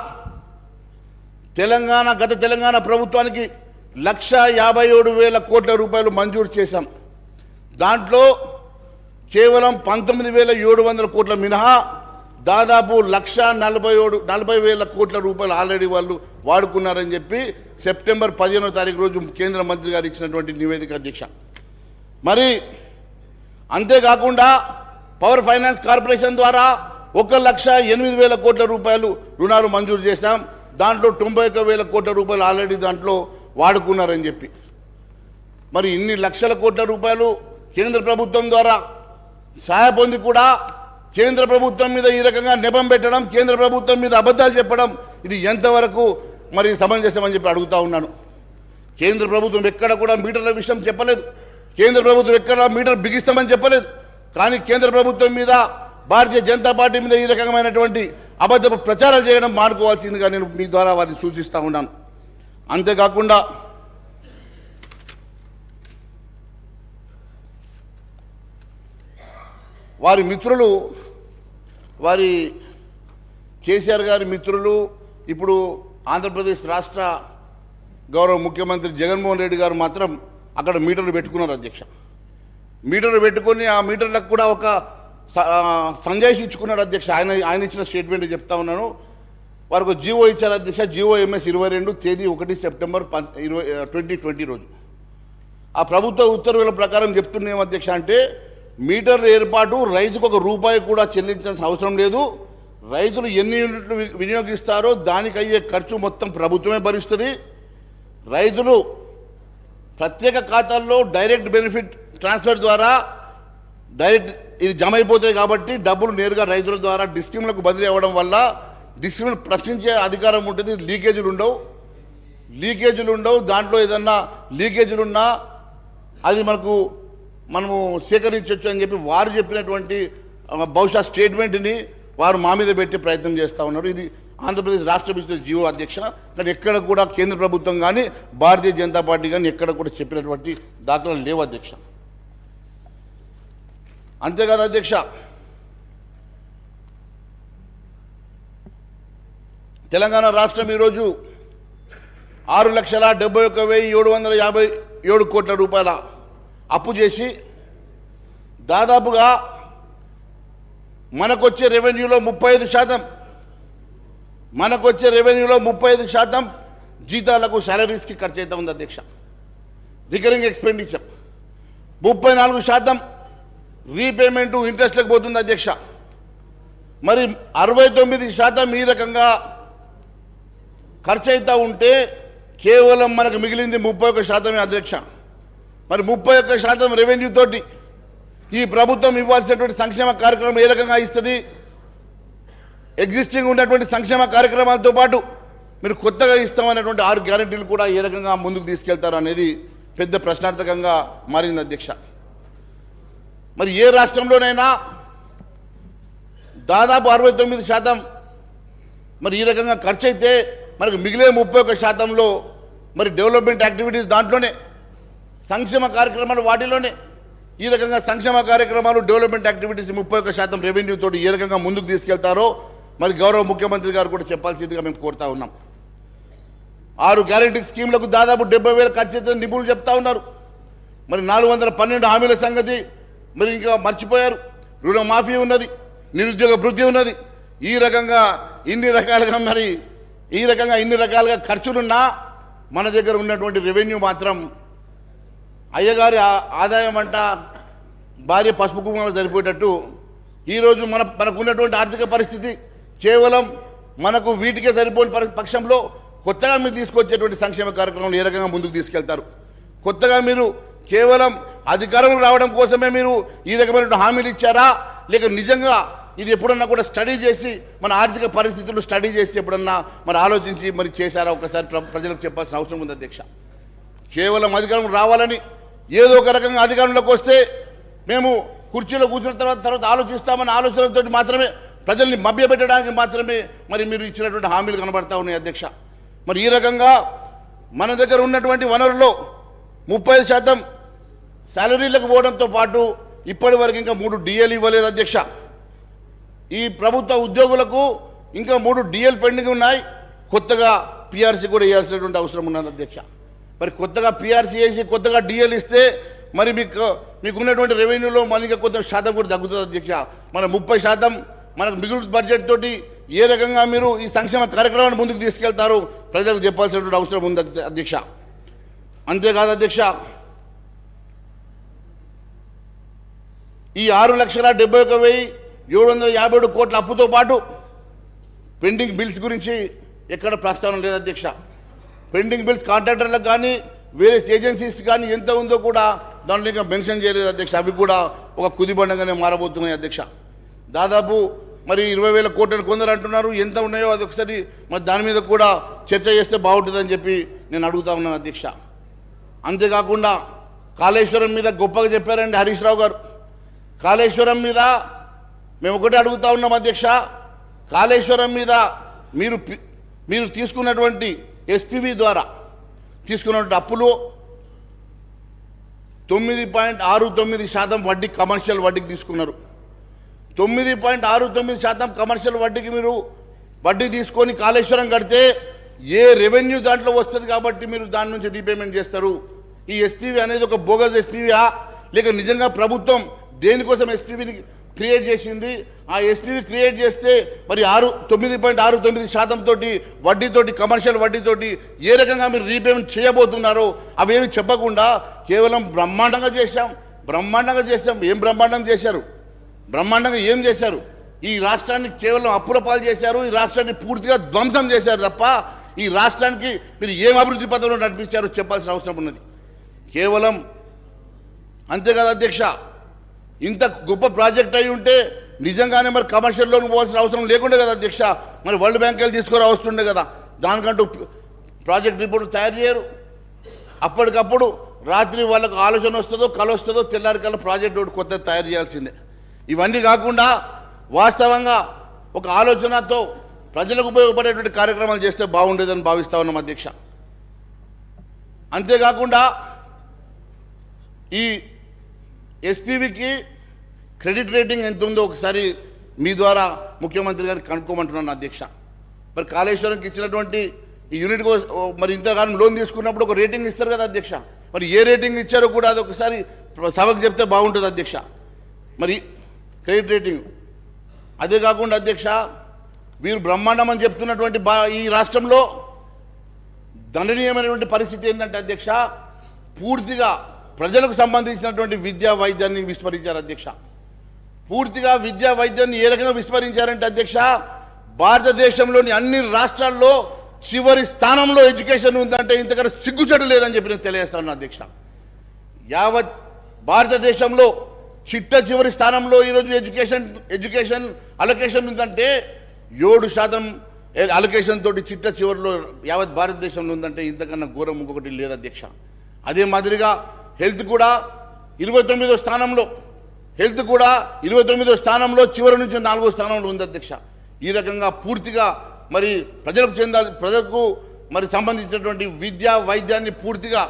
గత తెలంగాణ ప్రభుత్వానికి 1,57,000 కోట్ల రూపాయలు మంజూరు చేశాం. దాంట్లో కేవలం 19,700 కోట్ల మినహా దాదాపు 1,40,000 కోట్ల రూపాయలు ఆల్రెడీ వాళ్ళు వాడుకున్నారని చెప్పి సెప్టెంబర్ 15వ తారీఖు రోజు కేంద్ర మంత్రి గారు ఇచ్చినటువంటి నివేదిక అధ్యక్ష. మరి అంతేకాకుండా పవర్ ఫైనాన్స్ కార్పొరేషన్ ద్వారా 1,08,000 కోట్ల రూపాయలు రుణాలు మంజూరు చేశాం. దాంట్లో 91,000 కోట్ల రూపాయలు ఆల్రెడీ దాంట్లో వాడుకున్నారని చెప్పి మరి ఇన్ని లక్షల కోట్ల రూపాయలు కేంద్ర ప్రభుత్వం ద్వారా సహాయ పొంది కూడా కేంద్ర ప్రభుత్వం మీద ఈ రకంగా నెపం పెట్టడం, కేంద్ర ప్రభుత్వం మీద అబద్ధాలు చెప్పడం ఇది ఎంతవరకు మరి సమంజసమని చెప్పి అడుగుతా ఉన్నాను. కేంద్ర ప్రభుత్వం ఎక్కడ కూడా మీటర్ల విషయం చెప్పలేదు, కేంద్ర ప్రభుత్వం ఎక్కడ మీటర్ బిగిస్తామని చెప్పలేదు. కానీ కేంద్ర ప్రభుత్వం మీద భారతీయ జనతా పార్టీ మీద ఈ రకమైనటువంటి అబద్ధ ప్రచారాలు చేయడం మానుకోవాల్సిందిగా నేను మీ ద్వారా వారిని సూచిస్తూ ఉన్నాను. అంతేకాకుండా వారి మిత్రులు, వారి కేసీఆర్ గారి మిత్రులు ఇప్పుడు ఆంధ్రప్రదేశ్ రాష్ట్ర గౌరవ ముఖ్యమంత్రి జగన్మోహన్ రెడ్డి గారు మాత్రం అక్కడ మీటర్లు పెట్టుకున్నారు అధ్యక్ష. మీటర్లు పెట్టుకొని ఆ మీటర్లకు కూడా ఒక సంజాయిషి ఇచ్చుకున్నాడు అధ్యక్ష. ఆయన ఇచ్చిన స్టేట్మెంట్ చెప్తా ఉన్నాను. వారికి ఒక జీవో ఇచ్చారు అధ్యక్ష. జీవో MS 22 తేదీ 1 సెప్టెంబర్ 2020 రోజు. ఆ ప్రభుత్వ ఉత్తర్వుల ప్రకారం చెప్తున్నాం అధ్యక్ష, అంటే మీటర్ల ఏర్పాటు రైతుకు ₹1 కూడా చెల్లించాల్సిన అవసరం లేదు. రైతులు ఎన్ని యూనిట్లు వినియోగిస్తారో దానికి అయ్యే ఖర్చు మొత్తం ప్రభుత్వమే భరిస్తుంది. రైతులు ప్రత్యేక ఖాతాల్లో డైరెక్ట్ బెనిఫిట్ ట్రాన్స్ఫర్ ద్వారా డైరెక్ట్ ఇది జమ అయిపోతాయి కాబట్టి డబ్బులు నేరుగా రైతుల ద్వారా డిస్కమ్లకు బదిలీ అవ్వడం వల్ల డిస్కమ్లు ప్రశ్నించే అధికారం ఉంటుంది. లీకేజీలు ఉండవు. దాంట్లో ఏదన్నా లీకేజీలు ఉన్నా అది మనము సేకరించవచ్చు అని చెప్పి వారు చెప్పినటువంటి బహుశా స్టేట్మెంట్ని వారు మా మీద పెట్టే ప్రయత్నం చేస్తూ ఉన్నారు. ఇది ఆంధ్రప్రదేశ్ రాష్ట్ర బిజినెస్ జీవో అధ్యక్ష. కానీ ఎక్కడ కూడా కేంద్ర ప్రభుత్వం కానీ భారతీయ జనతా పార్టీ కానీ ఎక్కడ కూడా చెప్పినటువంటి దాఖలాలు లేవు అధ్యక్ష. అంతేకాదు అధ్యక్ష, తెలంగాణ రాష్ట్రం ఈరోజు 6,71,757 కోట్ల రూపాయల అప్పు చేసి దాదాపుగా మనకొచ్చే రెవెన్యూలో 35% జీతాలకు శాలరీస్కి ఖర్చు అవుతా ఉంది అధ్యక్ష. రికరింగ్ ఎక్స్పెండిచర్ 34% రీపేమెంటు ఇంట్రెస్ట్లకు పోతుంది అధ్యక్ష. మరి 69% ఈ రకంగా ఖర్చు అవుతూ ఉంటే కేవలం మనకు మిగిలింది 31% అధ్యక్ష. మరి 31% రెవెన్యూ తోటి ఈ ప్రభుత్వం ఇవ్వాల్సినటువంటి సంక్షేమ కార్యక్రమం ఏ రకంగా ఇస్తుంది? ఎగ్జిస్టింగ్ ఉన్నటువంటి సంక్షేమ కార్యక్రమాలతో పాటు మీరు కొత్తగా ఇస్తామనేటువంటి 6 గ్యారెంటీలు కూడా ఏ రకంగా ముందుకు తీసుకెళ్తారు అనేది పెద్ద ప్రశ్నార్థకంగా మారింది అధ్యక్ష. మరి ఏ రాష్ట్రంలోనైనా దాదాపు 69% మరి ఈ రకంగా ఖర్చు అయితే మనకు మిగిలే 31%లో మరి డెవలప్మెంట్ యాక్టివిటీస్ దాంట్లోనే, సంక్షేమ కార్యక్రమాలు వాటిలోనే ఈ రకంగా సంక్షేమ కార్యక్రమాలు డెవలప్మెంట్ యాక్టివిటీస్ 31% రెవెన్యూ తోటి ఏ రకంగా ముందుకు తీసుకెళ్తారో మరి గౌరవ ముఖ్యమంత్రి గారు కూడా చెప్పాల్సిందిగా మేము కోరుతా ఉన్నాం. 6 గ్యారెంటీ స్కీమ్లకు దాదాపు 70,000 ఖర్చు అయితే నిపుణులు చెప్తా ఉన్నారు. మరి 412 హామీల సంగతి మరి ఇంకా మర్చిపోయారు. రుణమాఫీ ఉన్నది, నిరుద్యోగ వృద్ధి ఉన్నది. ఈ రకంగా ఇన్ని రకాలుగా ఖర్చులున్నా మన దగ్గర ఉన్నటువంటి రెవెన్యూ మాత్రం అయ్యగారి ఆదాయం అంట భార్య పసుపు కుంకుమ సరిపోయేటట్టు ఈరోజు మనకు ఉన్నటువంటి ఆర్థిక పరిస్థితి కేవలం మనకు వీటికే సరిపోని పక్షంలో కొత్తగా మీరు తీసుకొచ్చేటువంటి సంక్షేమ కార్యక్రమాలు ఏ రకంగా ముందుకు తీసుకెళ్తారు? కొత్తగా మీరు కేవలం అధికారంలో రావడం కోసమే మీరు ఈ రకమైన హామీలు ఇచ్చారా, లేక నిజంగా ఇది ఎప్పుడన్నా కూడా స్టడీ చేసి మన ఆర్థిక పరిస్థితులు స్టడీ చేసి ఎప్పుడన్నా మరి ఆలోచించి మరి చేశారా? ఒకసారి ప్రజలకు చెప్పాల్సిన అవసరం ఉంది అధ్యక్ష. కేవలం అధికారం రావాలని ఏదో ఒక రకంగా అధికారంలోకి వస్తే మేము కుర్చీలో కూర్చున్న తర్వాత ఆలోచిస్తామన్న ఆలోచనలతో మాత్రమే ప్రజల్ని మభ్యపెట్టడానికి మాత్రమే మరి మీరు ఇచ్చినటువంటి హామీలు కనబడతా ఉన్నాయి అధ్యక్ష. మరి ఈ రకంగా మన దగ్గర ఉన్నటువంటి వనరుల్లో 30% శాలరీలకు పోవడంతో పాటు ఇప్పటి వరకు ఇంకా 3 DL ఇవ్వలేదు అధ్యక్ష. ఈ ప్రభుత్వ ఉద్యోగులకు ఇంకా 3 DL పెండింగ్ ఉన్నాయి. కొత్తగా PRC కూడా ఇవ్వాల్సినటువంటి అవసరం ఉన్నది అధ్యక్ష. మరి కొత్తగా PRC వేసి కొత్తగా DL ఇస్తే మరి మీకు ఉన్నటువంటి రెవెన్యూలో మళ్ళీ ఇంకా కొంత శాతం కూడా తగ్గుతుంది అధ్యక్ష. మన 30% మనకు మిగులు బడ్జెట్ తోటి ఏ రకంగా మీరు ఈ సంక్షేమ కార్యక్రమాన్ని ముందుకు తీసుకెళ్తారు ప్రజలకు చెప్పాల్సినటువంటి అవసరం ఉంది అధ్యక్ష. అంతేకాదు అధ్యక్ష, ఈ 6,71,757 కోట్ల అప్పుతో పాటు పెండింగ్ బిల్స్ గురించి ఎక్కడ ప్రస్తావన లేదు అధ్యక్ష. పెండింగ్ బిల్స్ కాంట్రాక్టర్లకు కానీ వేరే ఏజెన్సీస్ కానీ ఎంత ఉందో కూడా దాంట్లో ఇంకా మెన్షన్ చేయలేదు అధ్యక్ష. అవి కూడా ఒక కుదిబండగానే మారబోతున్నాయి అధ్యక్ష. దాదాపు మరి 20,000 కోట్లను కొందరు అంటున్నారు, ఎంత ఉన్నాయో అది ఒకసారి మరి దాని మీద కూడా చర్చ చేస్తే బాగుంటుందని చెప్పి నేను అడుగుతా ఉన్నాను అధ్యక్ష. అంతేకాకుండా కాళేశ్వరం మీద గొప్పగా చెప్పారండి హరీష్ రావు గారు. కాళేశ్వరం మీద మేము ఒకటే అడుగుతా ఉన్నాం అధ్యక్ష, కాళేశ్వరం మీద మీరు తీసుకున్నటువంటి ఎస్పీవి ద్వారా తీసుకున్నటువంటి అప్పులు 9.69% వడ్డీ కమర్షియల్ వడ్డీకి తీసుకున్నారు. 9.69% కమర్షియల్ వడ్డీకి మీరు వడ్డీ తీసుకొని కాళేశ్వరం కడితే ఏ రెవెన్యూ దాంట్లో వస్తుంది కాబట్టి మీరు దాని నుంచి రీపేమెంట్ చేస్తారు. ఈ ఎస్పీవి అనేది ఒక బోగస్ ఎస్పీవా లేక నిజంగా ప్రభుత్వం దేనికోసం ఎస్పీవిని క్రియేట్ చేసింది? ఆ ఎస్పీవి క్రియేట్ చేస్తే మరి 9.69% తోటి వడ్డీతోటి కమర్షియల్ వడ్డీతోటి ఏ రకంగా మీరు రీపేమెంట్ చేయబోతున్నారో అవేమి చెప్పకుండా కేవలం బ్రహ్మాండంగా చేశాం. ఏం బ్రహ్మాండం చేశారు? బ్రహ్మాండంగా ఏం చేశారు? ఈ రాష్ట్రాన్ని కేవలం అప్పుల పాలు చేశారు. ఈ రాష్ట్రాన్ని పూర్తిగా ధ్వంసం చేశారు తప్ప ఈ రాష్ట్రానికి మీరు ఏం అభివృద్ధి పథంలో నడిపించారో చెప్పాల్సిన అవసరం ఉన్నది. కేవలం అంతేకాదు అధ్యక్ష, ఇంత గొప్ప ప్రాజెక్ట్ అయి ఉంటే నిజంగానే మరి కమర్షియల్ లోన్ పోవాల్సిన అవసరం లేకుండే కదా అధ్యక్ష. మరి వరల్డ్ బ్యాంక్ వెళ్ళి తీసుకురా వస్తుండే కదా. దానికంటూ ప్రాజెక్ట్ రిపోర్ట్ తయారు చేయరు. అప్పటికప్పుడు రాత్రి వాళ్ళకు ఆలోచన వస్తుందో కళ వస్తుందో తెల్లారికల్లా ప్రాజెక్ట్ ఒకటి కొత్త తయారు చేయాల్సిందే. ఇవన్నీ కాకుండా వాస్తవంగా ఒక ఆలోచనతో ప్రజలకు ఉపయోగపడేటువంటి కార్యక్రమాలు చేస్తే బాగుండేదని భావిస్తా ఉన్నాం అధ్యక్ష. అంతేకాకుండా ఈ ఎస్పీవికి క్రెడిట్ రేటింగ్ ఎంత ఉందో ఒకసారి మీ ద్వారా ముఖ్యమంత్రి గారికి కనుక్కోమంటున్నాను అధ్యక్ష. మరి కాళేశ్వరంకి ఇచ్చినటువంటి ఈ యూనిట్ మరి ఇంతకాలం లోన్ తీసుకున్నప్పుడు ఒక రేటింగ్ ఇస్తారు కదా అధ్యక్ష. మరి ఏ రేటింగ్ ఇచ్చారో కూడా అది ఒకసారి సభకు చెప్తే బాగుంటుంది అధ్యక్ష. మరి క్రెడిట్ రేటింగ్ అదే కాకుండా అధ్యక్ష, వీరు బ్రహ్మాండం అని చెప్తున్నటువంటి ఈ రాష్ట్రంలో దండనీయమైనటువంటి పరిస్థితి ఏంటంటే అధ్యక్ష, పూర్తిగా ప్రజలకు సంబంధించినటువంటి విద్యా వైద్యాన్ని విస్మరించారు అధ్యక్ష. పూర్తిగా విద్యా వైద్యాన్ని ఏ రకంగా విస్మరించారంటే అధ్యక్ష, భారతదేశంలోని అన్ని రాష్ట్రాల్లో చివరి స్థానంలో ఎడ్యుకేషన్ ఉందంటే ఇంతకన్నా సిగ్గుచెడు లేదని చెప్పి నేను తెలియజేస్తాను అధ్యక్ష. యావత్ భారతదేశంలో చివరి స్థానంలో ఈరోజు ఎడ్యుకేషన్ అలొకేషన్ ఉందంటే 7% అలొకేషన్ తోటి చివరిలో యావత్ భారతదేశంలో ఉందంటే ఇంతకన్నా ఘోరం ఇంకొకటి లేదు అధ్యక్ష. అదే మాదిరిగా హెల్త్ కూడా 29వ స్థానంలో చివరి నుంచి 4వ స్థానంలో ఉంది అధ్యక్ష. ఈ రకంగా పూర్తిగా మరి ప్రజలకు మరి సంబంధించినటువంటి విద్యా వైద్యాన్ని పూర్తిగా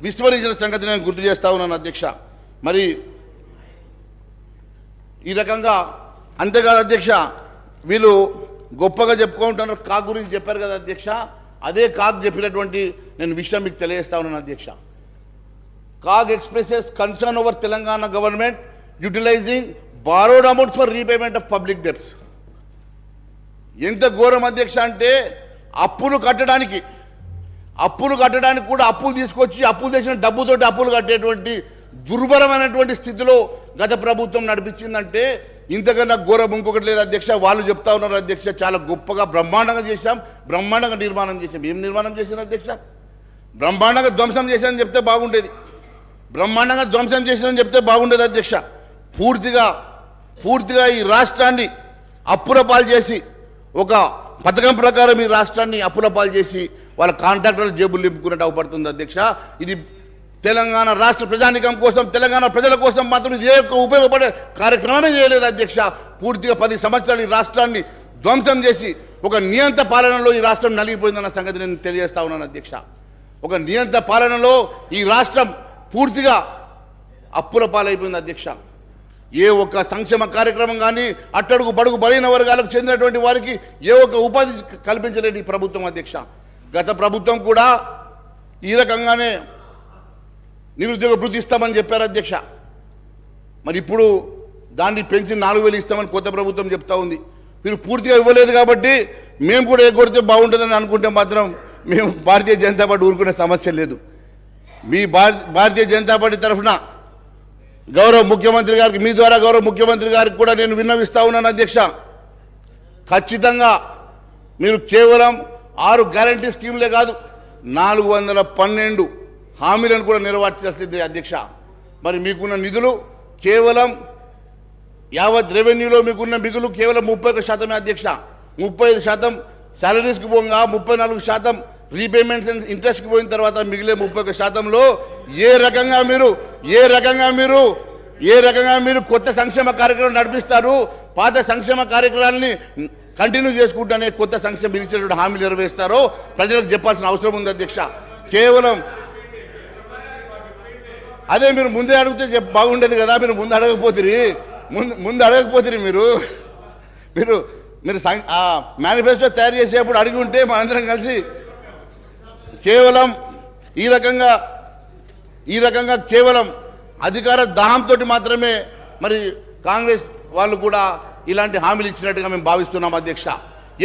విస్మరించిన సంగతి నేను గుర్తు చేస్తా ఉన్నాను అధ్యక్ష. మరి ఈ రకంగా అంతేకాదు అధ్యక్ష, వీళ్ళు గొప్పగా చెప్పుకుంటున్నారు. కాగ్ గురించి చెప్పారు కదా అధ్యక్ష. అదే కాగ్ చెప్పినటువంటి నేను విషయం మీకు తెలియజేస్తా ఉన్నాను అధ్యక్ష. CAG expresses concern over Telangana government utilising borrowed amounts for repayment of public debts. ఎంత ఘోరం అధ్యక్ష అంటే అప్పులు కట్టడానికి కూడా అప్పులు తీసుకొచ్చి అప్పులు తెచ్చిన డబ్బుతోటి అప్పులు కట్టేటువంటి దుర్భరమైనటువంటి స్థితిలో గత ప్రభుత్వం నడిపించిందంటే ఇంతకన్నా ఘోరం ఇంకొకటి లేదు అధ్యక్ష. వాళ్ళు చెప్తా ఉన్నారు అధ్యక్ష, చాలా గొప్పగా బ్రహ్మాండంగా చేశాం, బ్రహ్మాండంగా నిర్మాణం చేశాం. ఏం నిర్మాణం చేశారు అధ్యక్ష? బ్రహ్మాండంగా ధ్వంసం చేశారని చెప్తే బాగుండేది. బ్రహ్మాండంగా ధ్వంసం చేశారని చెప్తే బాగుండేది అధ్యక్ష. పూర్తిగా ఈ రాష్ట్రాన్ని అప్పుల పాలు చేసి ఒక పథకం ప్రకారం ఈ రాష్ట్రాన్ని అప్పుల పాలు చేసి వాళ్ళ కాంట్రాక్టర్లు జేబులు నింపుకున్నట్టు అవపడుతుంది అధ్యక్ష. ఇది తెలంగాణ రాష్ట్ర ప్రజానికం కోసం, తెలంగాణ ప్రజల కోసం మాత్రం ఇదే ఉపయోగపడే కార్యక్రమమే చేయలేదు అధ్యక్ష. పూర్తిగా 10 సంవత్సరాలు ఈ రాష్ట్రాన్ని ధ్వంసం చేసి ఒక నియంత పాలనలో ఈ రాష్ట్రం నలిగిపోయిందన్న సంగతి నేను తెలియజేస్తా ఉన్నాను అధ్యక్ష. ఒక నియంత పాలనలో ఈ రాష్ట్రం పూర్తిగా అప్పుల పాలైపోయింది అధ్యక్ష. ఏ ఒక్క సంక్షేమ కార్యక్రమం కానీ అట్టడుగు బడుగు బలైన వర్గాలకు చెందినటువంటి వారికి ఏ ఒక్క ఉపాధి కల్పించలేదు ఈ ప్రభుత్వం అధ్యక్ష. గత ప్రభుత్వం కూడా ఈ రకంగానే నిరుద్యోగ వృద్ధి ఇస్తామని చెప్పారు అధ్యక్ష. మరి ఇప్పుడు దాన్ని పెంచి 4,000 ఇస్తామని కొత్త ప్రభుత్వం చెప్తా ఉంది. మీరు పూర్తిగా ఇవ్వలేదు కాబట్టి మేము కూడా ఎగ్గొడితే బాగుంటుందని అనుకుంటే మాత్రం మేము భారతీయ జనతా పార్టీ ఊరుకునే సమస్య లేదు. మీ భారతీయ జనతా పార్టీ తరఫున గౌరవ ముఖ్యమంత్రి గారికి, మీ ద్వారా గౌరవ ముఖ్యమంత్రి గారికి కూడా నేను విన్నవిస్తా ఉన్నాను అధ్యక్ష. ఖచ్చితంగా మీరు కేవలం 6 గ్యారంటీ స్కీమ్లే కాదు 412 హామీలను కూడా నెరవేర్చాల్సిందే అధ్యక్ష. మరి మీకున్న నిధులు కేవలం యావత్ రెవెన్యూలో మీకున్న మిగులు కేవలం 31% అధ్యక్ష. 35% శాలరీస్కి పోగా 34% రీపేమెంట్స్ అండ్ ఇంట్రెస్ట్కి పోయిన తర్వాత మిగిలే 31%లో ఏ రకంగా మీరు కొత్త సంక్షేమ కార్యక్రమం నడిపిస్తారు, పాత సంక్షేమ కార్యక్రమాలని కంటిన్యూ చేసుకుంటూనే కొత్త సంక్షేమం ఇచ్చినటువంటి హామీలు నెరవేరుస్తారో ప్రజలకు చెప్పాల్సిన అవసరం ఉంది అధ్యక్ష. కేవలం అదే మీరు ముందే అడిగితే బాగుండేది కదా. మీరు ముందు అడగకపోతే మీరు మేనిఫెస్టో తయారు చేసేప్పుడు అడిగి ఉంటే మనందరం కలిసి కేవలం ఈ రకంగా కేవలం అధికార దాహంతో మాత్రమే మరి కాంగ్రెస్ వాళ్ళు కూడా ఇలాంటి హామీలు ఇచ్చినట్టుగా మేము భావిస్తున్నాం అధ్యక్ష.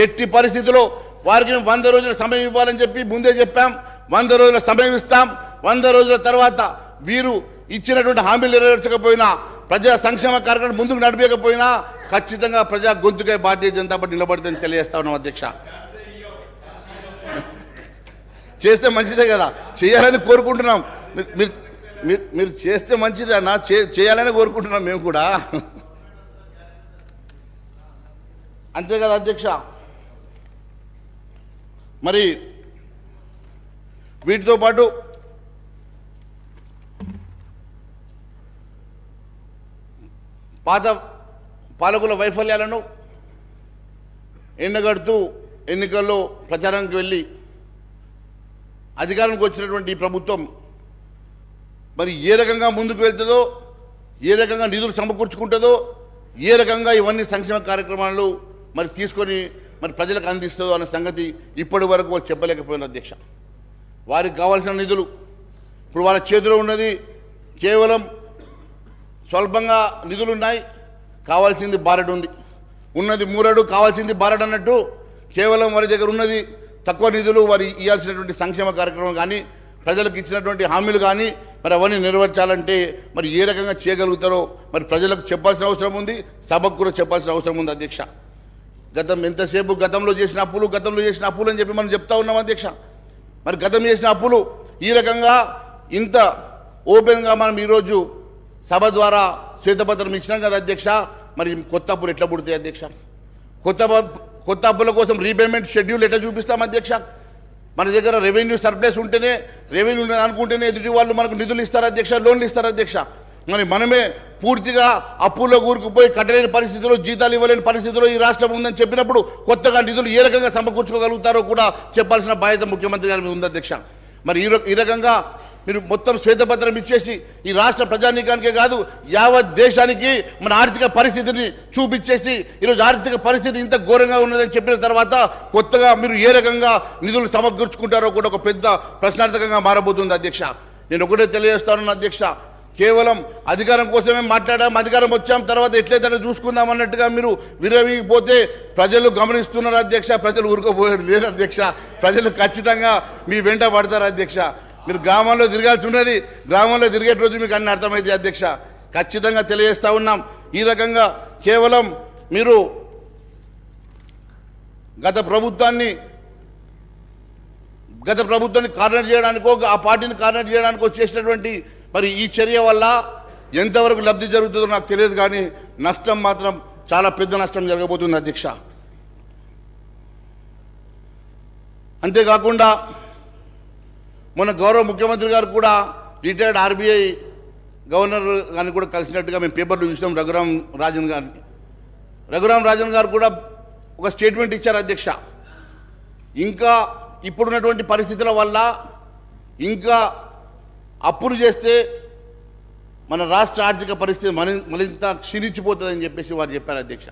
ఎట్టి పరిస్థితుల్లో వారికి 100 రోజుల సమయం ఇవ్వాలని చెప్పి ముందే చెప్పాం. 100 రోజుల సమయం ఇస్తాం. 100 రోజుల తర్వాత వీరు ఇచ్చినటువంటి హామీలు నెరవేర్చకపోయినా, ప్రజా సంక్షేమ కార్యక్రమం ముందుకు నడిపేయకపోయినా ఖచ్చితంగా ప్రజా గొంతుకై భారతీయ జనతా పార్టీ నిలబడుతుందని తెలియజేస్తా ఉన్నాం అధ్యక్ష. చేస్తే మంచిదే కదా, చేయాలని కోరుకుంటున్నాం. మీరు చేస్తే మంచిదే అన్న, చేయాలని కోరుకుంటున్నాం మేము కూడా. అంతే కదా అధ్యక్ష. మరి వీటితో పాటు పాత పాలకుల వైఫల్యాలను ఎండగడుతూ ఎన్నికల్లో ప్రచారానికి వెళ్ళి అధికారానికి వచ్చినటువంటి ఈ ప్రభుత్వం మరి ఏ రకంగా ముందుకు వెళ్తుందో, ఏ రకంగా నిధులు సమకూర్చుకుంటుందో, ఏ రకంగా ఇవన్నీ సంక్షేమ కార్యక్రమాలు మరి తీసుకొని మరి ప్రజలకు అందిస్తుందో అన్న సంగతి ఇప్పటి వరకు వాళ్ళు చెప్పలేకపోయినారు అధ్యక్ష. వారికి కావాల్సిన నిధులు ఇప్పుడు వాళ్ళ చేతిలో ఉన్నది కేవలం స్వల్పంగా నిధులు ఉన్నాయి, కావాల్సింది బారెడు ఉంది. ఉన్నది మూరెడు, కావాల్సింది బారెడు అన్నట్టు కేవలం వారి దగ్గర ఉన్నది తక్కువ నిధులు. వారి ఇవ్వాల్సినటువంటి సంక్షేమ కార్యక్రమం కానీ, ప్రజలకు ఇచ్చినటువంటి హామీలు కానీ మరి అవన్నీ నెరవేర్చాలంటే మరి ఏ రకంగా చేయగలుగుతారో మరి ప్రజలకు చెప్పాల్సిన అవసరం ఉంది, సభకు కూడా చెప్పాల్సిన అవసరం ఉంది అధ్యక్ష. ఎంతసేపు గతంలో చేసిన అప్పులు అని చెప్పి మనం చెప్తా ఉన్నాం అధ్యక్ష. మరి గతం చేసిన అప్పులు ఈ రకంగా ఇంత ఓపెన్గా మనం ఈరోజు సభ ద్వారా శ్వేతపత్రం ఇచ్చినాం కదా అధ్యక్ష. మరి కొత్త అప్పులు ఎట్లా పుడతాయి అధ్యక్ష? కొత్త అప్పుల కోసం రీపేమెంట్ షెడ్యూల్ ఎట్లా చూపిస్తాం అధ్యక్ష? మన దగ్గర రెవెన్యూ సర్ప్లస్ ఉంటేనే, రెవెన్యూ అనుకుంటేనే ఎదుటి వాళ్ళు మనకు నిధులు ఇస్తారు అధ్యక్ష, లోన్లు ఇస్తారు అధ్యక్ష. మరి మనమే పూర్తిగా అప్పుల్లో కూరుకుపోయి కట్టలేని పరిస్థితిలో, జీతాలు ఇవ్వలేని పరిస్థితిలో ఈ రాష్ట్రం ఉందని చెప్పినప్పుడు కొత్తగా నిధులు ఏ రకంగా సమకూర్చుకోగలుగుతారో కూడా చెప్పాల్సిన బాధ్యత ముఖ్యమంత్రి గారి మీద ఉంది అధ్యక్ష. మరి ఈ రకంగా మీరు మొత్తం శ్వేతపత్రం ఇచ్చేసి ఈ రాష్ట్ర ప్రజానీకానికే కాదు యావత్ దేశానికి మన ఆర్థిక పరిస్థితిని చూపించేసి ఈరోజు ఆర్థిక పరిస్థితి ఇంత ఘోరంగా ఉన్నదని చెప్పిన తర్వాత కొత్తగా మీరు ఏ రకంగా నిధులు సమకూర్చుకుంటారో కూడా ఒక పెద్ద ప్రశ్నార్థకంగా మారబోతుంది అధ్యక్ష. నేను ఒకటే తెలియజేస్తాను అధ్యక్ష, కేవలం అధికారం కోసమే మాట్లాడాం, అధికారం వచ్చాం, తర్వాత ఎట్లయితే చూసుకుందాం అన్నట్టుగా మీరు విరవిపోతే ప్రజలు గమనిస్తున్నారు అధ్యక్ష. ప్రజలు ఊరుకోపోయారు లేదు అధ్యక్ష. ప్రజలు ఖచ్చితంగా మీ వెంట పడతారు అధ్యక్ష. మీరు గ్రామాల్లో తిరగాల్సి ఉన్నది, గ్రామంలో తిరిగే రోజు మీకు అన్ని అర్థమైంది అధ్యక్ష. ఖచ్చితంగా తెలియజేస్తా ఉన్నాం. ఈ రకంగా కేవలం మీరు గత ప్రభుత్వాన్ని కార్నర్ చేయడానికో, ఆ పార్టీని కార్నర్ చేయడానికో చేసినటువంటి మరి ఈ చర్య వల్ల ఎంతవరకు లబ్ధి జరుగుతుందో నాకు తెలియదు, కానీ నష్టం మాత్రం చాలా పెద్ద నష్టం జరగబోతుంది అధ్యక్ష. అంతేకాకుండా మొన్న గౌరవ ముఖ్యమంత్రి గారు కూడా రిటైర్డ్ ఆర్బీఐ గవర్నర్ గారిని కూడా కలిసినట్టుగా మేము పేపర్లో చూసినాం. రఘురామ్ రాజన్ గారు కూడా ఒక స్టేట్మెంట్ ఇచ్చారు అధ్యక్ష. ఇంకా ఇప్పుడున్నటువంటి పరిస్థితుల వల్ల ఇంకా అప్పులు చేస్తే మన రాష్ట్ర ఆర్థిక పరిస్థితి మరింత క్షీణించిపోతుందని చెప్పేసి వారు చెప్పారు అధ్యక్ష.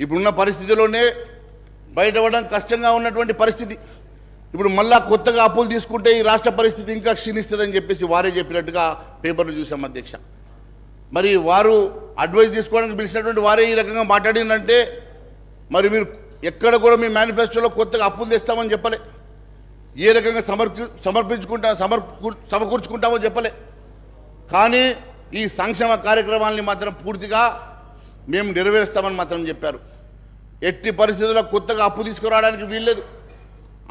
ఇప్పుడున్న పరిస్థితిలోనే బయటపడడం కష్టంగా ఉన్నటువంటి పరిస్థితి. ఇప్పుడు మళ్ళా కొత్తగా అప్పులు తీసుకుంటే ఈ రాష్ట్ర పరిస్థితి ఇంకా క్షీణిస్తుందని చెప్పేసి వారే చెప్పినట్టుగా పేపర్లు చూసాం అధ్యక్ష. మరి వారు అడ్వైజ్ తీసుకోవడానికి పిలిచినటువంటి వారే ఈ రకంగా మాట్లాడిందంటే మరి మీరు ఎక్కడ కూడా మీ మేనిఫెస్టోలో కొత్తగా అప్పులు తెస్తామని చెప్పలే, ఏ రకంగా సమకూర్చుకుంటామో చెప్పలే. కానీ ఈ సంక్షేమ కార్యక్రమాలని మాత్రం పూర్తిగా మేము నెరవేరుస్తామని మాత్రం చెప్పారు. ఎట్టి పరిస్థితుల్లో కొత్తగా అప్పు తీసుకురావడానికి వీల్లేదు.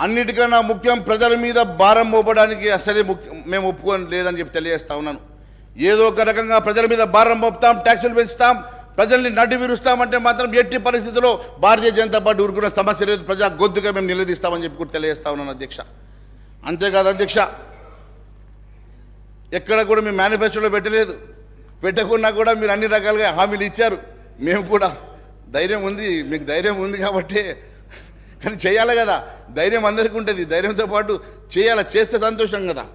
అన్నిటికన్నా ముఖ్యం ప్రజల మీద భారం మోపడానికి అసలే మేము ఒప్పుకోని లేదని చెప్పి తెలియజేస్తా ఉన్నాను. ఏదో ఒక రకంగా ప్రజల మీద భారం మోపుతాం, ట్యాక్సులు పెంచుతాం, ప్రజల్ని నడ్డి విరుస్తామంటే మాత్రం ఎట్టి పరిస్థితుల్లో భారతీయ జనతా పార్టీ ఊరుకున్న సమస్య లేదు. ప్రజా గొంతుగా మేము నిలదీస్తామని చెప్పి కూడా తెలియజేస్తా ఉన్నాను అధ్యక్ష. అంతేకాదు అధ్యక్ష, ఎక్కడ కూడా మీ మేనిఫెస్టోలో పెట్టలేదు, పెట్టకున్నా కూడా మీరు అన్ని రకాలుగా హామీలు ఇచ్చారు. మేము కూడా ధైర్యం ఉంది, మీకు ధైర్యం ఉంది కాబట్టి, కానీ చేయాలి కదా, ధైర్యం అందరికీ ఉంటుంది. ధైర్యంతో పాటు చేయాలి, చేస్తే సంతోషం కదా.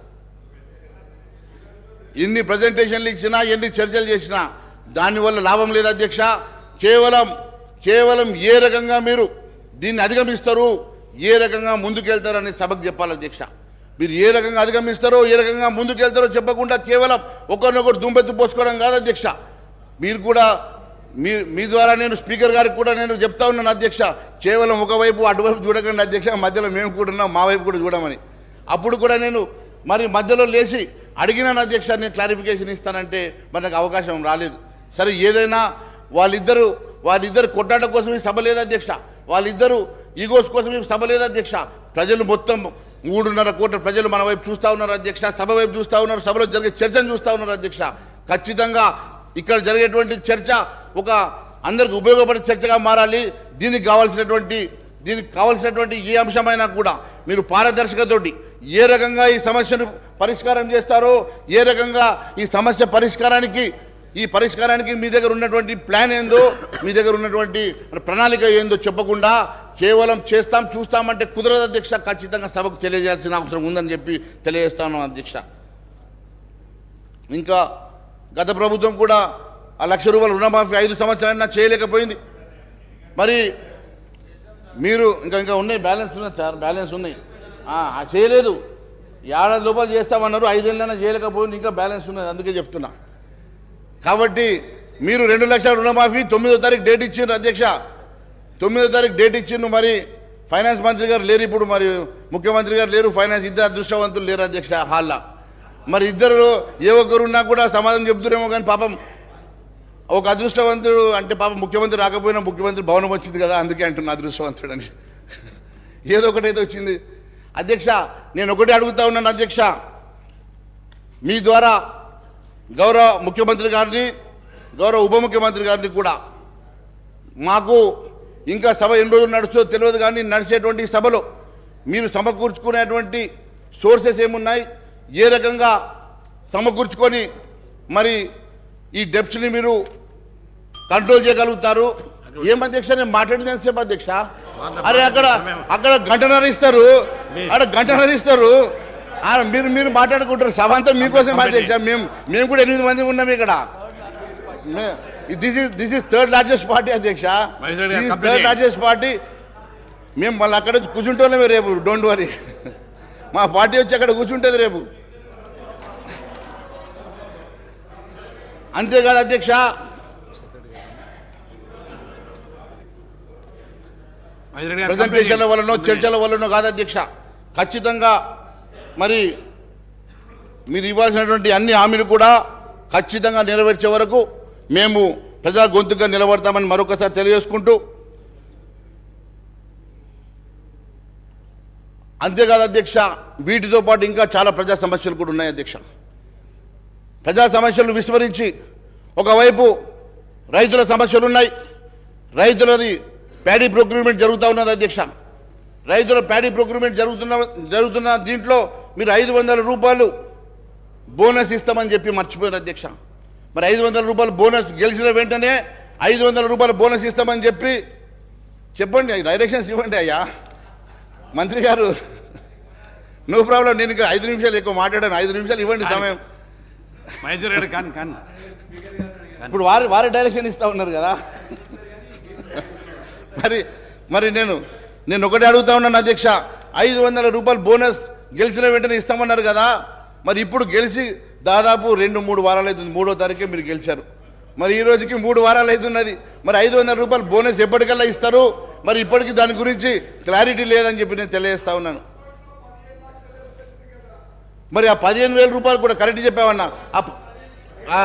ఎన్ని ప్రజెంటేషన్లు ఇచ్చినా, ఎన్ని చర్చలు చేసినా దానివల్ల లాభం లేదు అధ్యక్ష. కేవలం ఏ రకంగా మీరు దీన్ని అధిగమిస్తారు, ఏ రకంగా ముందుకెళ్తారని సభకు చెప్పాలి అధ్యక్ష. మీరు ఏ రకంగా అధిగమిస్తారో, ఏ రకంగా ముందుకెళ్తారో చెప్పకుండా కేవలం ఒకరినొకరు దుంబెత్తు పోసుకోవడం కాదు అధ్యక్ష. మీరు కూడా మీ ద్వారా నేను స్పీకర్ గారికి కూడా నేను చెప్తా ఉన్నాను అధ్యక్ష, కేవలం ఒకవైపు అటువైపు చూడకండి అధ్యక్ష, మధ్యలో మేము కూడా ఉన్నాం, మా వైపు కూడా చూడమని. అప్పుడు కూడా నేను మరి మధ్యలో లేచి అడిగినాను అధ్యక్ష, నేను క్లారిఫికేషన్ ఇస్తానంటే మరి నాకు అవకాశం రాలేదు. సరే, ఏదైనా వాళ్ళిద్దరు కొట్లాట కోసం ఈ సభ లేదు అధ్యక్ష, వాళ్ళిద్దరు ఈగోస్ కోసం ఈ సభ లేదు అధ్యక్ష. ప్రజలు మొత్తం 3.5 కోట్ల ప్రజలు మన వైపు చూస్తూ ఉన్నారు అధ్యక్ష, సభ వైపు చూస్తూ ఉన్నారు, సభలో జరిగే చర్చను చూస్తూ ఉన్నారు అధ్యక్ష. ఖచ్చితంగా ఇక్కడ జరిగేటువంటి చర్చ ఒక అందరికి ఉపయోగపడే చర్చగా మారాలి. దీనికి కావాల్సినటువంటి ఏ అంశమైనా కూడా మీరు పారదర్శకతోటి ఏ రకంగా ఈ సమస్యను పరిష్కారం చేస్తారో, ఏ రకంగా ఈ సమస్య పరిష్కారానికి మీ దగ్గర ఉన్నటువంటి ప్లాన్ ఏందో, మీ దగ్గర ఉన్నటువంటి ప్రణాళిక ఏందో చెప్పకుండా కేవలం చేస్తాం చూస్తామంటే కుదరదు అధ్యక్ష. ఖచ్చితంగా సభకు తెలియజేయాల్సిన అవసరం ఉందని చెప్పి తెలియజేస్తాను అధ్యక్ష. ఇంకా గత ప్రభుత్వం కూడా ఆ ₹1,00,000 రుణమాఫీ 5 సంవత్సరాలైనా చేయలేకపోయింది. మరి మీరు ఇంకా ఉన్నాయి, బ్యాలెన్స్ ఉన్నాయి సార్, బ్యాలెన్స్ ఉన్నాయి, చేయలేదు. ఏడాది లోపల చేస్తామన్నారు, 5 ఏళ్ళైనా చేయలేకపోయింది, ఇంకా బ్యాలెన్స్ ఉన్నది, అందుకే చెప్తున్నా. కాబట్టి మీరు 2 లక్షల రుణమాఫీ 9వ తారీఖు డేట్ ఇచ్చిండ్రు అధ్యక్ష, 9వ తారీఖు డేట్ ఇచ్చిండ్రు. మరి ఫైనాన్స్ మంత్రి గారు లేరు ఇప్పుడు, మరి ముఖ్యమంత్రి గారు లేరు, ఫైనాన్స్ ఇద్దరు అదృష్టవంతులు లేరు అధ్యక్ష హాల్లో. మరి ఇద్దరు ఏ ఒక్కరున్నా కూడా సమాధానం చెప్తురేమో, కానీ పాపం ఒక అదృష్టవంతుడు అంటే పాపం ముఖ్యమంత్రి రాకపోయినా ముఖ్యమంత్రి భవనం వచ్చింది కదా, అందుకే అంటున్నా అదృష్టవంతుడు అని. ఏదో ఒకటైతే వచ్చింది అధ్యక్ష. నేను ఒకటి అడుగుతా ఉన్నాను అధ్యక్ష, మీ ద్వారా గౌరవ ముఖ్యమంత్రి గారిని, గౌరవ ఉప ముఖ్యమంత్రి గారిని కూడా, మాకు ఇంకా సభ ఎన్ని రోజులు నడుస్తుందో తెలియదు, కానీ నడిచేటువంటి సభలో మీరు సమకూర్చుకునేటువంటి సోర్సెస్ ఏమున్నాయి, ఏ రకంగా సమకూర్చుకొని మరి ఈ డెప్స్ని మీరు కంట్రోల్ చేయగలుగుతారు. ఏం అధ్యక్ష, నేను మాట్లాడింది ఎంతసేపు అధ్యక్ష? అరే అక్కడ గంటన్నర ఇస్తారు, మీరు మాట్లాడుకుంటారు, సభ అంతా మీకోసం అధ్యక్ష. మేము కూడా 8 మంది ఉన్నాం ఇక్కడ. This is third largest party అధ్యక్ష, థర్డ్ లార్జెస్ట్ పార్టీ. మేము మళ్ళీ అక్కడ వచ్చి కూర్చుంటామే రేపు, డోంట్ వరీ. మా పార్టీ వచ్చి అక్కడ కూర్చుంటుంది రేపు. అంతేకాదు అధ్యక్ష, ప్రజెంటేషన్ల వల్లనో చర్చల వల్లనో కాదు అధ్యక్ష, ఖచ్చితంగా మరి మీరు ఇవ్వాల్సినటువంటి అన్ని హామీలు కూడా ఖచ్చితంగా నెరవేర్చే వరకు మేము ప్రజా గొంతుగా నిలబడతామని మరొకసారి తెలియజేసుకుంటూ, అంతేకాదు అధ్యక్ష, వీటితో పాటు ఇంకా చాలా ప్రజా సమస్యలు కూడా ఉన్నాయి అధ్యక్ష. ప్రజా సమస్యలు విస్మరించి ఒకవైపు రైతుల సమస్యలు ఉన్నాయి, రైతులది ప్యాడీ ప్రొక్యూర్మెంట్ జరుగుతూ ఉన్నది అధ్యక్ష. రైతుల ప్యాడీ ప్రొక్యూర్మెంట్ జరుగుతున్న దీంట్లో మీరు ₹500 బోనస్ ఇస్తామని చెప్పి మర్చిపోయారు అధ్యక్ష. మరి ₹500 బోనస్ గెలిచిన వెంటనే ₹500 బోనస్ ఇస్తామని చెప్పండి, డైరెక్షన్స్ ఇవ్వండి అయ్యా మంత్రి గారు. నో ప్రాబ్లం, నేను ఇంకా 5 నిమిషాలు ఎక్కువ మాట్లాడాను, 5 నిమిషాలు ఇవ్వండి సమయం. ఇప్పుడు వారి డైరెక్షన్ ఇస్తా ఉన్నారు కదా. మరి నేను ఒకటి అడుగుతా ఉన్నాను అధ్యక్ష, ₹500 బోనస్ గెలిచిన వెంటనే ఇస్తామన్నారు కదా. మరి ఇప్పుడు గెలిచి దాదాపు 2-3 వారాలు అవుతుంది, 3వ తారీఖే మీరు గెలిచారు. మరి ఈ రోజుకి 3 వారాలు అవుతున్నది. మరి ₹500 బోనస్ ఎప్పటికల్లా ఇస్తారు? మరి ఇప్పటికీ దాని గురించి క్లారిటీ లేదని చెప్పి నేను తెలియజేస్తా ఉన్నాను. మరి ఆ 15,000 రూపాయలు కూడా కరెక్ట్ చెప్పామన్నా.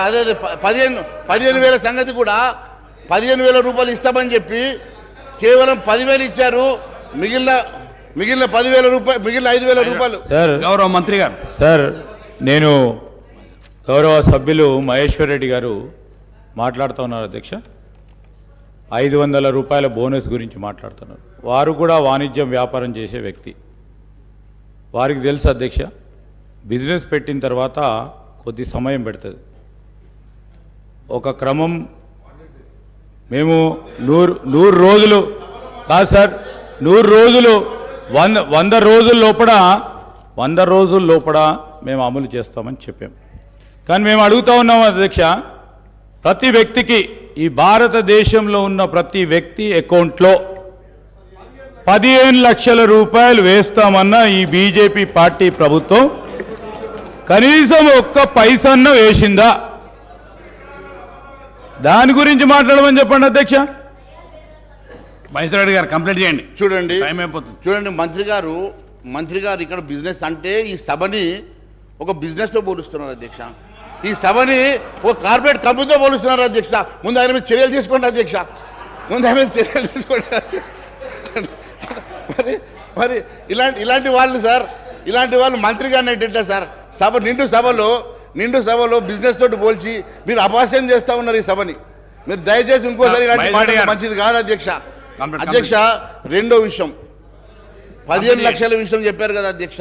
అదే 15,000 సంగతి కూడా 15,000 రూపాయలు ఇస్తామని చెప్పి కేవలం 10,000 ఇచ్చారు. మిగిలిన 10,000 రూపాయలు, మిగిలిన 5,000 రూపాయలు. గౌరవ మంత్రి గారు, సార్ నేను గౌరవ సభ్యులు మహేశ్వర్ రెడ్డి గారు మాట్లాడుతూ ఉన్నారు అధ్యక్ష. 500 రూపాయల బోనస్ గురించి మాట్లాడుతున్నారు. వారు కూడా వాణిజ్యం వ్యాపారం చేసే వ్యక్తి. వారికి తెలుసు అధ్యక్ష, బిజినెస్ పెట్టిన తర్వాత కొద్ది సమయం పెడుతుంది. ఒక క్రమం మేము 100 రోజులు కాదు సార్, 100 రోజులు 100 రోజుల లోపల మేము అమలు చేస్తామని చెప్పాం. కానీ మేము అడుగుతూ ఉన్నాం అధ్యక్ష, ప్రతి వ్యక్తికి, ఈ భారతదేశంలో ఉన్న ప్రతి వ్యక్తి అకౌంట్లో 15 లక్షల రూపాయలు వేస్తామన్న ఈ బీజేపీ పార్టీ ప్రభుత్వం కనీసం ఒక్క పైసన్న వేసిందా? దాని గురించి మాట్లాడమని చెప్పండి అధ్యక్ష. మహేశ్వర రెడ్డి గారు కంప్లీట్ చేయండి. చూడండి, టైం అయిపోతుంది. చూడండి మంత్రి గారు ఇక్కడ బిజినెస్ అంటే ఈ సభని ఒక బిజినెస్తో పోలుస్తున్నారు అధ్యక్ష. ఈ సభని ఒక కార్పొరేట్ కంపెనీతో పోలుస్తున్నారు అధ్యక్ష. ముందు ఆయన మీద చర్యలు తీసుకోండి అధ్యక్ష, ముందు ఆయన మీద చర్యలు తీసుకోండి. మరి ఇలాంటి వాళ్ళు సార్, ఇలాంటి వాళ్ళు మంత్రి గారిని ఎట్లా సార్? నిండు సభలో బిజినెస్ తోటి పోల్చి మీరు అపహాస్యం చేస్తూ ఉన్నారు ఈ సభని. మీరు దయచేసి ఇంకోసారి ఇలాంటి మాట మంచిది కాదు అధ్యక్ష. అధ్యక్ష, రెండో విషయం, 15 లక్షల విషయం చెప్పారు కదా అధ్యక్ష.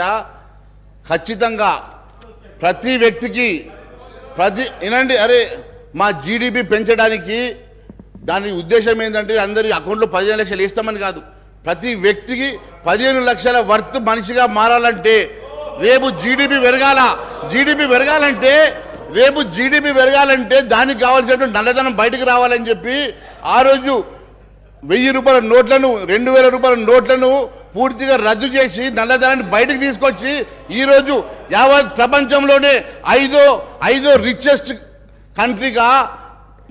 ఖచ్చితంగా ప్రతి వ్యక్తికి వినండి, అరే మా జీడిపి పెంచడానికి దాని ఉద్దేశం ఏంటంటే అందరి అకౌంట్లో 15 లక్షలు వేస్తామని కాదు. ప్రతి వ్యక్తికి 15 లక్షల వర్త్ మనిషిగా మారాలంటే రేపు జీడిపి పెరగాలంటే దానికి కావాల్సినటువంటి నల్లధనం బయటకు రావాలని చెప్పి ఆ రోజు 1000 రూపాయల నోట్లను, 2000 రూపాయల నోట్లను పూర్తిగా రద్దు చేసి నల్లధనాన్ని బయటకు తీసుకొచ్చి ఈరోజు యావత్ ప్రపంచంలోనే ఐదో రిచెస్ట్ కంట్రీగా,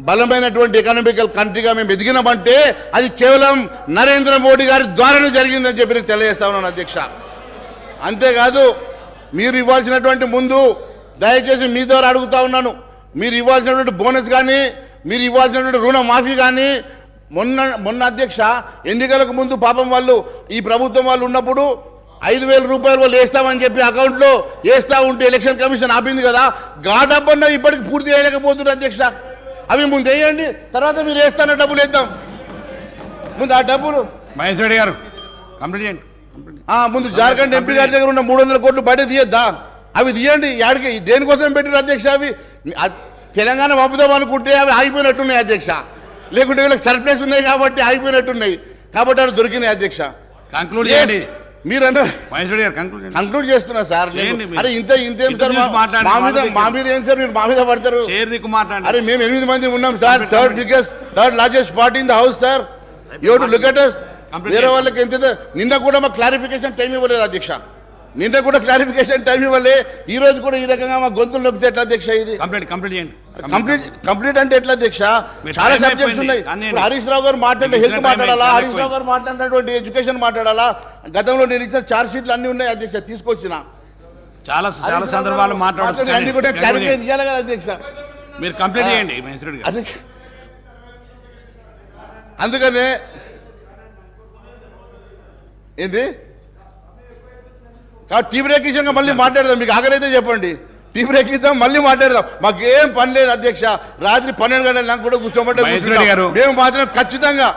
బలమైనటువంటి ఎకనామికల్ కంట్రీగా మేము ఎదిగినామంటే అది కేవలం నరేంద్ర మోడీ గారి ద్వారానే జరిగిందని చెప్పి నేను తెలియజేస్తా ఉన్నాను అధ్యక్ష. అంతేకాదు, మీరు ఇవ్వాల్సినటువంటి ముందు దయచేసి మీ ద్వారా అడుగుతా ఉన్నాను, మీరు ఇవ్వాల్సినటువంటి బోనస్ కానీ, మీరు ఇవ్వాల్సినటువంటి రుణమాఫీ కానీ, మొన్న అధ్యక్ష ఎన్నికలకు ముందు పాపం వాళ్ళు, ఈ ప్రభుత్వం వాళ్ళు ఉన్నప్పుడు 5,000 రూపాయలు వాళ్ళు వేస్తామని చెప్పి అకౌంట్లో వేస్తూ ఉంటే ఎలక్షన్ కమిషన్ ఆపింది కదా. గా డబ్బన్నా ఇప్పటికి పూర్తి చేయలేకపోతున్నారు అధ్యక్ష. అవి ముందు వేయండి, తర్వాత మీరు వేస్తాన డబ్బులు వేద్దాం. ముందు ఆ డబ్బులు మహేశ్వర రెడ్డి గారు కంప్లీట్ చేయండి. ముందు జార్ఖండ్ ఎంపీ గారి దగ్గర ఉన్న 300 కోట్లు బయట తీయద్దా? అవి తీయండి. యాడికి దేనికోసం పెట్టారు అధ్యక్ష? అవి తెలంగాణ పంపుదాం అనుకుంటే అవి ఆగిపోయినట్టున్నాయి అధ్యక్ష. లేకుంటే వీళ్ళకి సర్ప్లస్ ఉన్నాయి కాబట్టి ఆగిపోయినట్టున్నాయి, కాబట్టి అవి దొరికినాయి అధ్యక్ష. కంక్లూడ్ చేయండి. మీరు అన్నారు మహేశ్వర గారు కంక్లూడ్ చేస్తున్నా సార్. అరే ఇంతేం సార్, మా మీద ఏం సార్ మీరు మా మీద పడతారు? అరే మేము 8 మంది ఉన్నాం sir, third largest party in the house sir. You to look at us. వేరే వాళ్ళకి ఎంత నిన్న కూడా మాకు క్లారిఫికేషన్ టైం ఇవ్వలేదు అధ్యక్ష. ఈ రోజు కూడా ఈ రకంగా మా గొంతులు నొక్కితే ఎట్లా అధ్యక్ష? ఇది కంప్లీట్ అంటే ఎట్లా అధ్యక్ష? చాలా సబ్జెక్ట్స్ ఉన్నాయి. హరీష్ రావు గారు మాట్లాడే హెల్త్ మాట్లాడాలా, హరీష్ రావు గారు మాట్లాడినటువంటి ఎడ్యుకేషన్ మాట్లాడాలా. గతంలో నేను ఇచ్చిన ఛార్జ్ షీట్లు అన్ని ఉన్నాయి అధ్యక్ష, తీసుకొచ్చిన చాలా సందర్భాలు మాట్లాడుతున్నారు. అన్ని కూడా క్లారిఫై చేయాలి కదా అధ్యక్ష. మీరు కంప్లీట్ చేయండి మహేశ్వర గారు. అందుకనే ఏంది టీ బ్రేక్ ఇచ్చాక మళ్ళీ మాట్లాడదాం. మీకు ఆగరైతే చెప్పండి, టీ బ్రేక్ ఇద్దాం, మళ్ళీ మాట్లాడదాం. మాకేం పని లేదు అధ్యక్ష. రాత్రి 12 గంటల నాకు కూడా కూర్చోమంటే మేము మాత్రం ఖచ్చితంగా